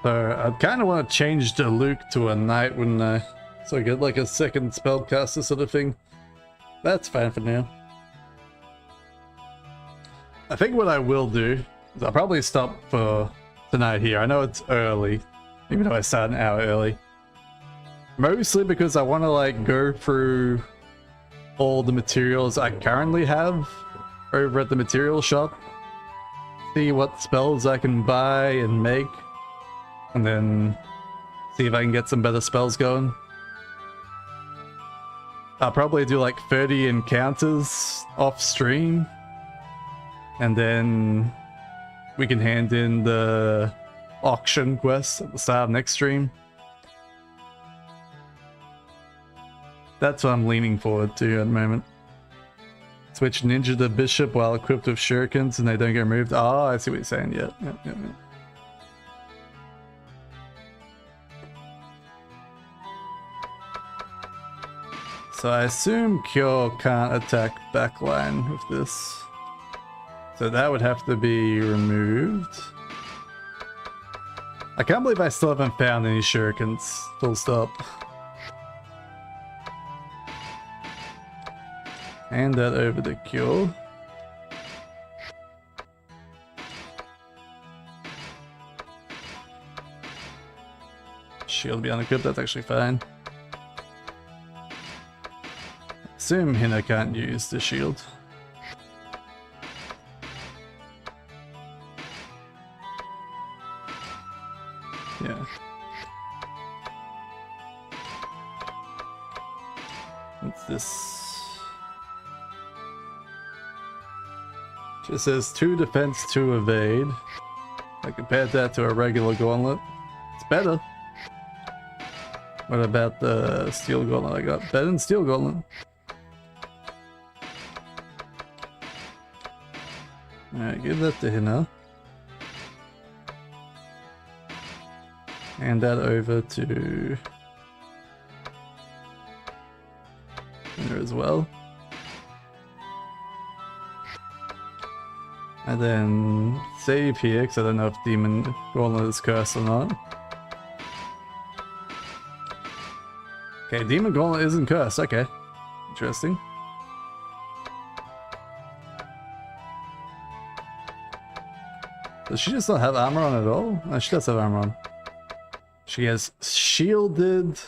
So I kind of want to change the Luke to a knight, wouldn't I? So I get like a second spellcaster sort of thing. That's fine for now. I think what I will do is I'll probably stop for tonight here. I know it's early, even though I started an hour early. Mostly because I want to like go through all the materials I currently have over at the material shop. See what spells I can buy and make. And then see if I can get some better spells going. I'll probably do like 30 encounters off stream. And then we can hand in the auction quest at the start of next stream. That's what I'm leaning forward to at the moment. Switch ninja to bishop while equipped with shurikens and they don't get removed. Oh, I see what you're saying. Yeah. So I assume Kyo can't attack backline with this. So that would have to be removed. I can't believe I still haven't found any shurikens. Full stop. Hand that over to Kyo. Shield be unequipped, that's actually fine. Assume Hina can't use the shield. Yeah. What's this? Just says 2 defense, 2 evade. I compared that to a regular gauntlet. It's better. What about the steel gauntlet I got? Better than steel gauntlet. Alright, give that to Hina. Hand that over to her as well. And then save here, because I don't know if Demon Gauntlet is cursed or not. Okay, Demon Gauntlet isn't cursed, okay. Interesting. Does she just not have armor on at all? No, she does have armor on. She has shielded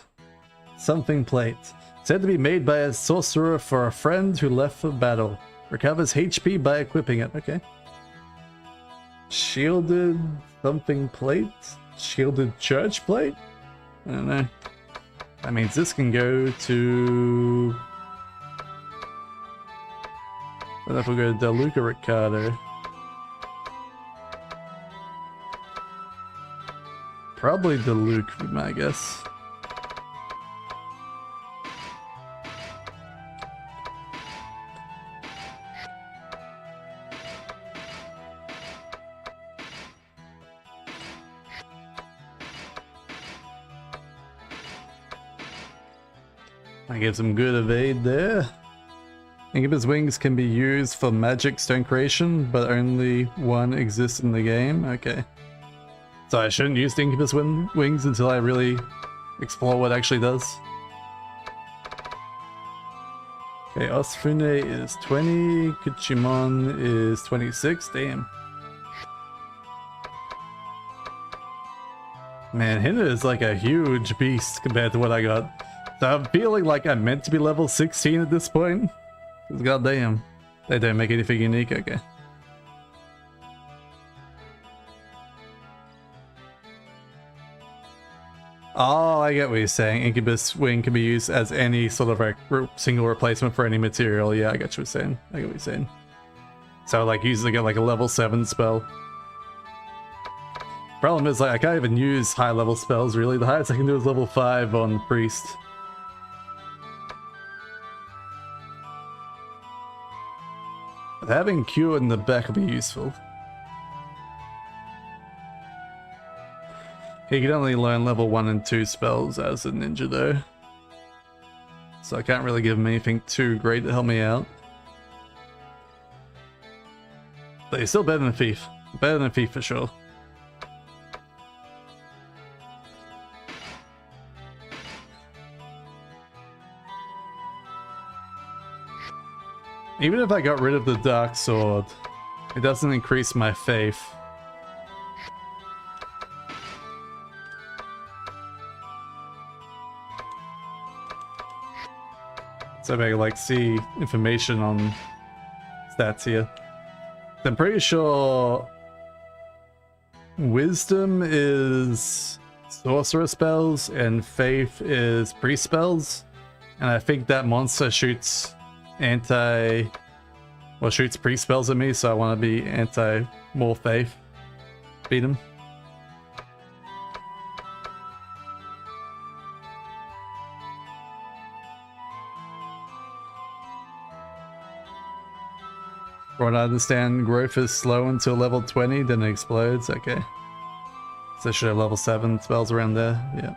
something plate. Said to be made by a sorcerer for a friend who left for battle. Recovers HP by equipping it. Okay. Shielded something plate? Shielded church plate? I don't know. That means this can go to... I don't know if we'll go to DeLuca Ricardo. Probably DeLuca would be my guess. I get some good evade there. Incubus wings can be used for magic stone creation, but only one exists in the game. Okay. So I shouldn't use the Incubus wings until I really explore what it actually does. Okay, Osfune is 20, Kuchimon is 26, damn. Man, Hinna is like a huge beast compared to what I got. So I'm feeling like I'm meant to be level 16 at this point. God damn. They don't make anything unique, okay. Oh, I get what you're saying. Incubus wing can be used as any sort of a single replacement for any material. Yeah, I get what you're saying. I get what you're saying. So like using it like a level 7 spell. Problem is like I can't even use high level spells really. The highest I can do is level 5 on Priest. But having Cure in the back will be useful. He can only learn level 1 and 2 spells as a ninja though. So I can't really give him anything too great to help me out. But he's still better than Thief. Better than Thief for sure. Even if I got rid of the Dark Sword, it doesn't increase my faith. So I can like see information on stats here. I'm pretty sure Wisdom is sorcerer spells and Faith is priest spells. And I think that monster shoots shoots priest spells at me, so I want to be more Faith. Beat him. From what I understand, growth is slow until level 20, then it explodes. Okay. So I should have level 7 spells around there. Yeah.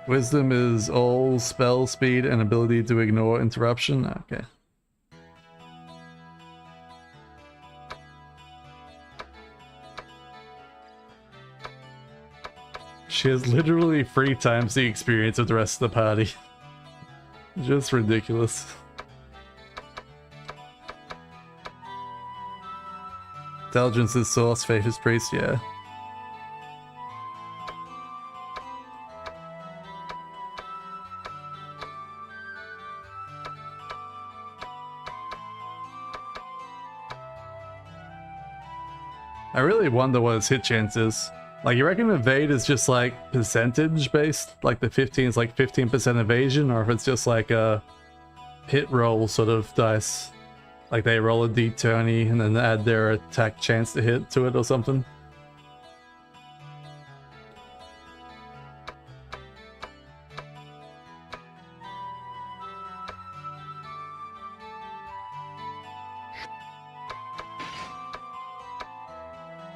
Wisdom is all spell speed and ability to ignore interruption. Okay. She has literally 3 times the experience of the rest of the party. Just ridiculous. Intelligence is source, faith is priest, yeah. I really wonder what his hit chance is. Like, you reckon evade is just like percentage based? Like the 15 is like 15% evasion, or if it's just like a hit roll sort of dice? Like they roll a d20 and then add their attack chance to hit to it or something.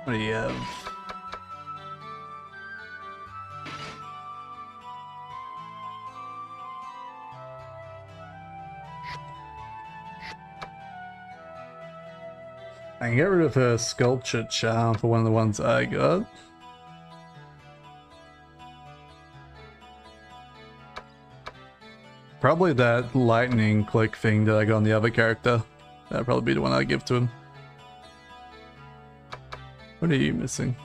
What do you have? I can get rid of her sculpture charm for one of the ones I got. Probably that lightning click thing that I got on the other character. That'd probably be the one I give to him. What are you missing?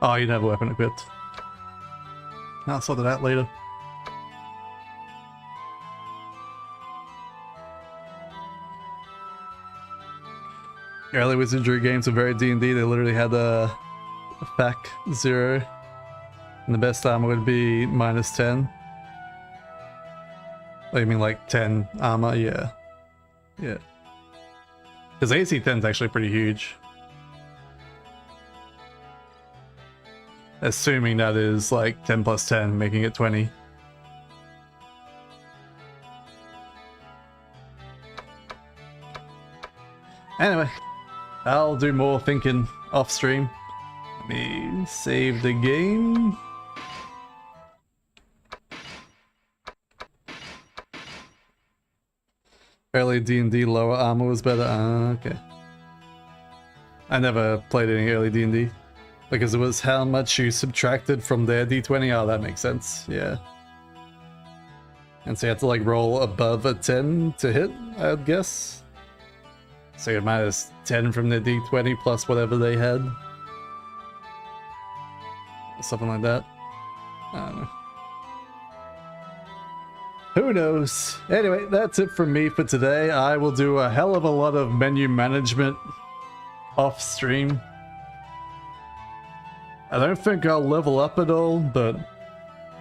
Oh, you'd have a weapon equipped. I'll sort that out later. Early Wizardry games were very D&D. They literally had a FAC 0. And the best armor would be -10. Oh, you mean like 10 armor? Yeah. Yeah. Because AC 10 is actually pretty huge. Assuming that is like 10 plus 10, making it 20. Anyway, I'll do more thinking off stream. Let me save the game. Early D&D lower armor was better. Okay. I never played any early D&D because it was how much you subtracted from their D20. Oh, that makes sense. Yeah. And so you had to like roll above a 10 to hit, I would guess. So you're -10 from the D20 plus whatever they had. Something like that. I don't know. Who knows? Anyway, that's it from me for today. I will do a hell of a lot of menu management off stream. I don't think I'll level up at all, but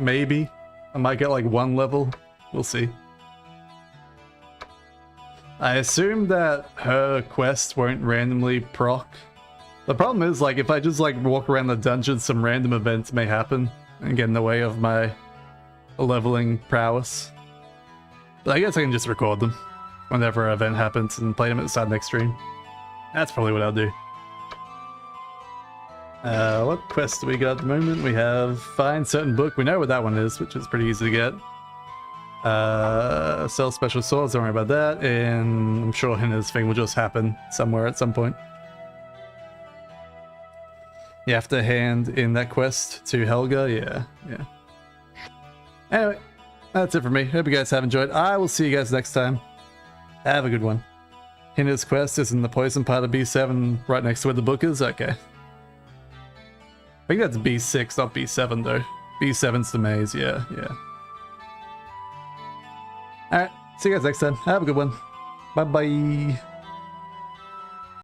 maybe. I might get like 1 level. We'll see. I assume that her quest won't randomly proc. The problem is, like, if I just like walk around the dungeon, some random events may happen and get in the way of my leveling prowess. But I guess I can just record them whenever an event happens and play them at the start of next stream. That's probably what I'll do. What quest do we got at the moment? We have find certain book. We know what that one is, which is pretty easy to get. Sell special swords, don't worry about that. And I'm sure Hinna's thing will just happen somewhere at some point. You have to hand in that quest to Helga. Yeah. Anyway, that's it for me. Hope you guys have enjoyed. I will see you guys next time. Have a good one. Hinna's quest is in the poison part of B7, right next to where the book is? Okay. I think that's B6, not B7 though. B7's the maze, yeah. Alright, see you guys next time. Have a good one. Bye-bye.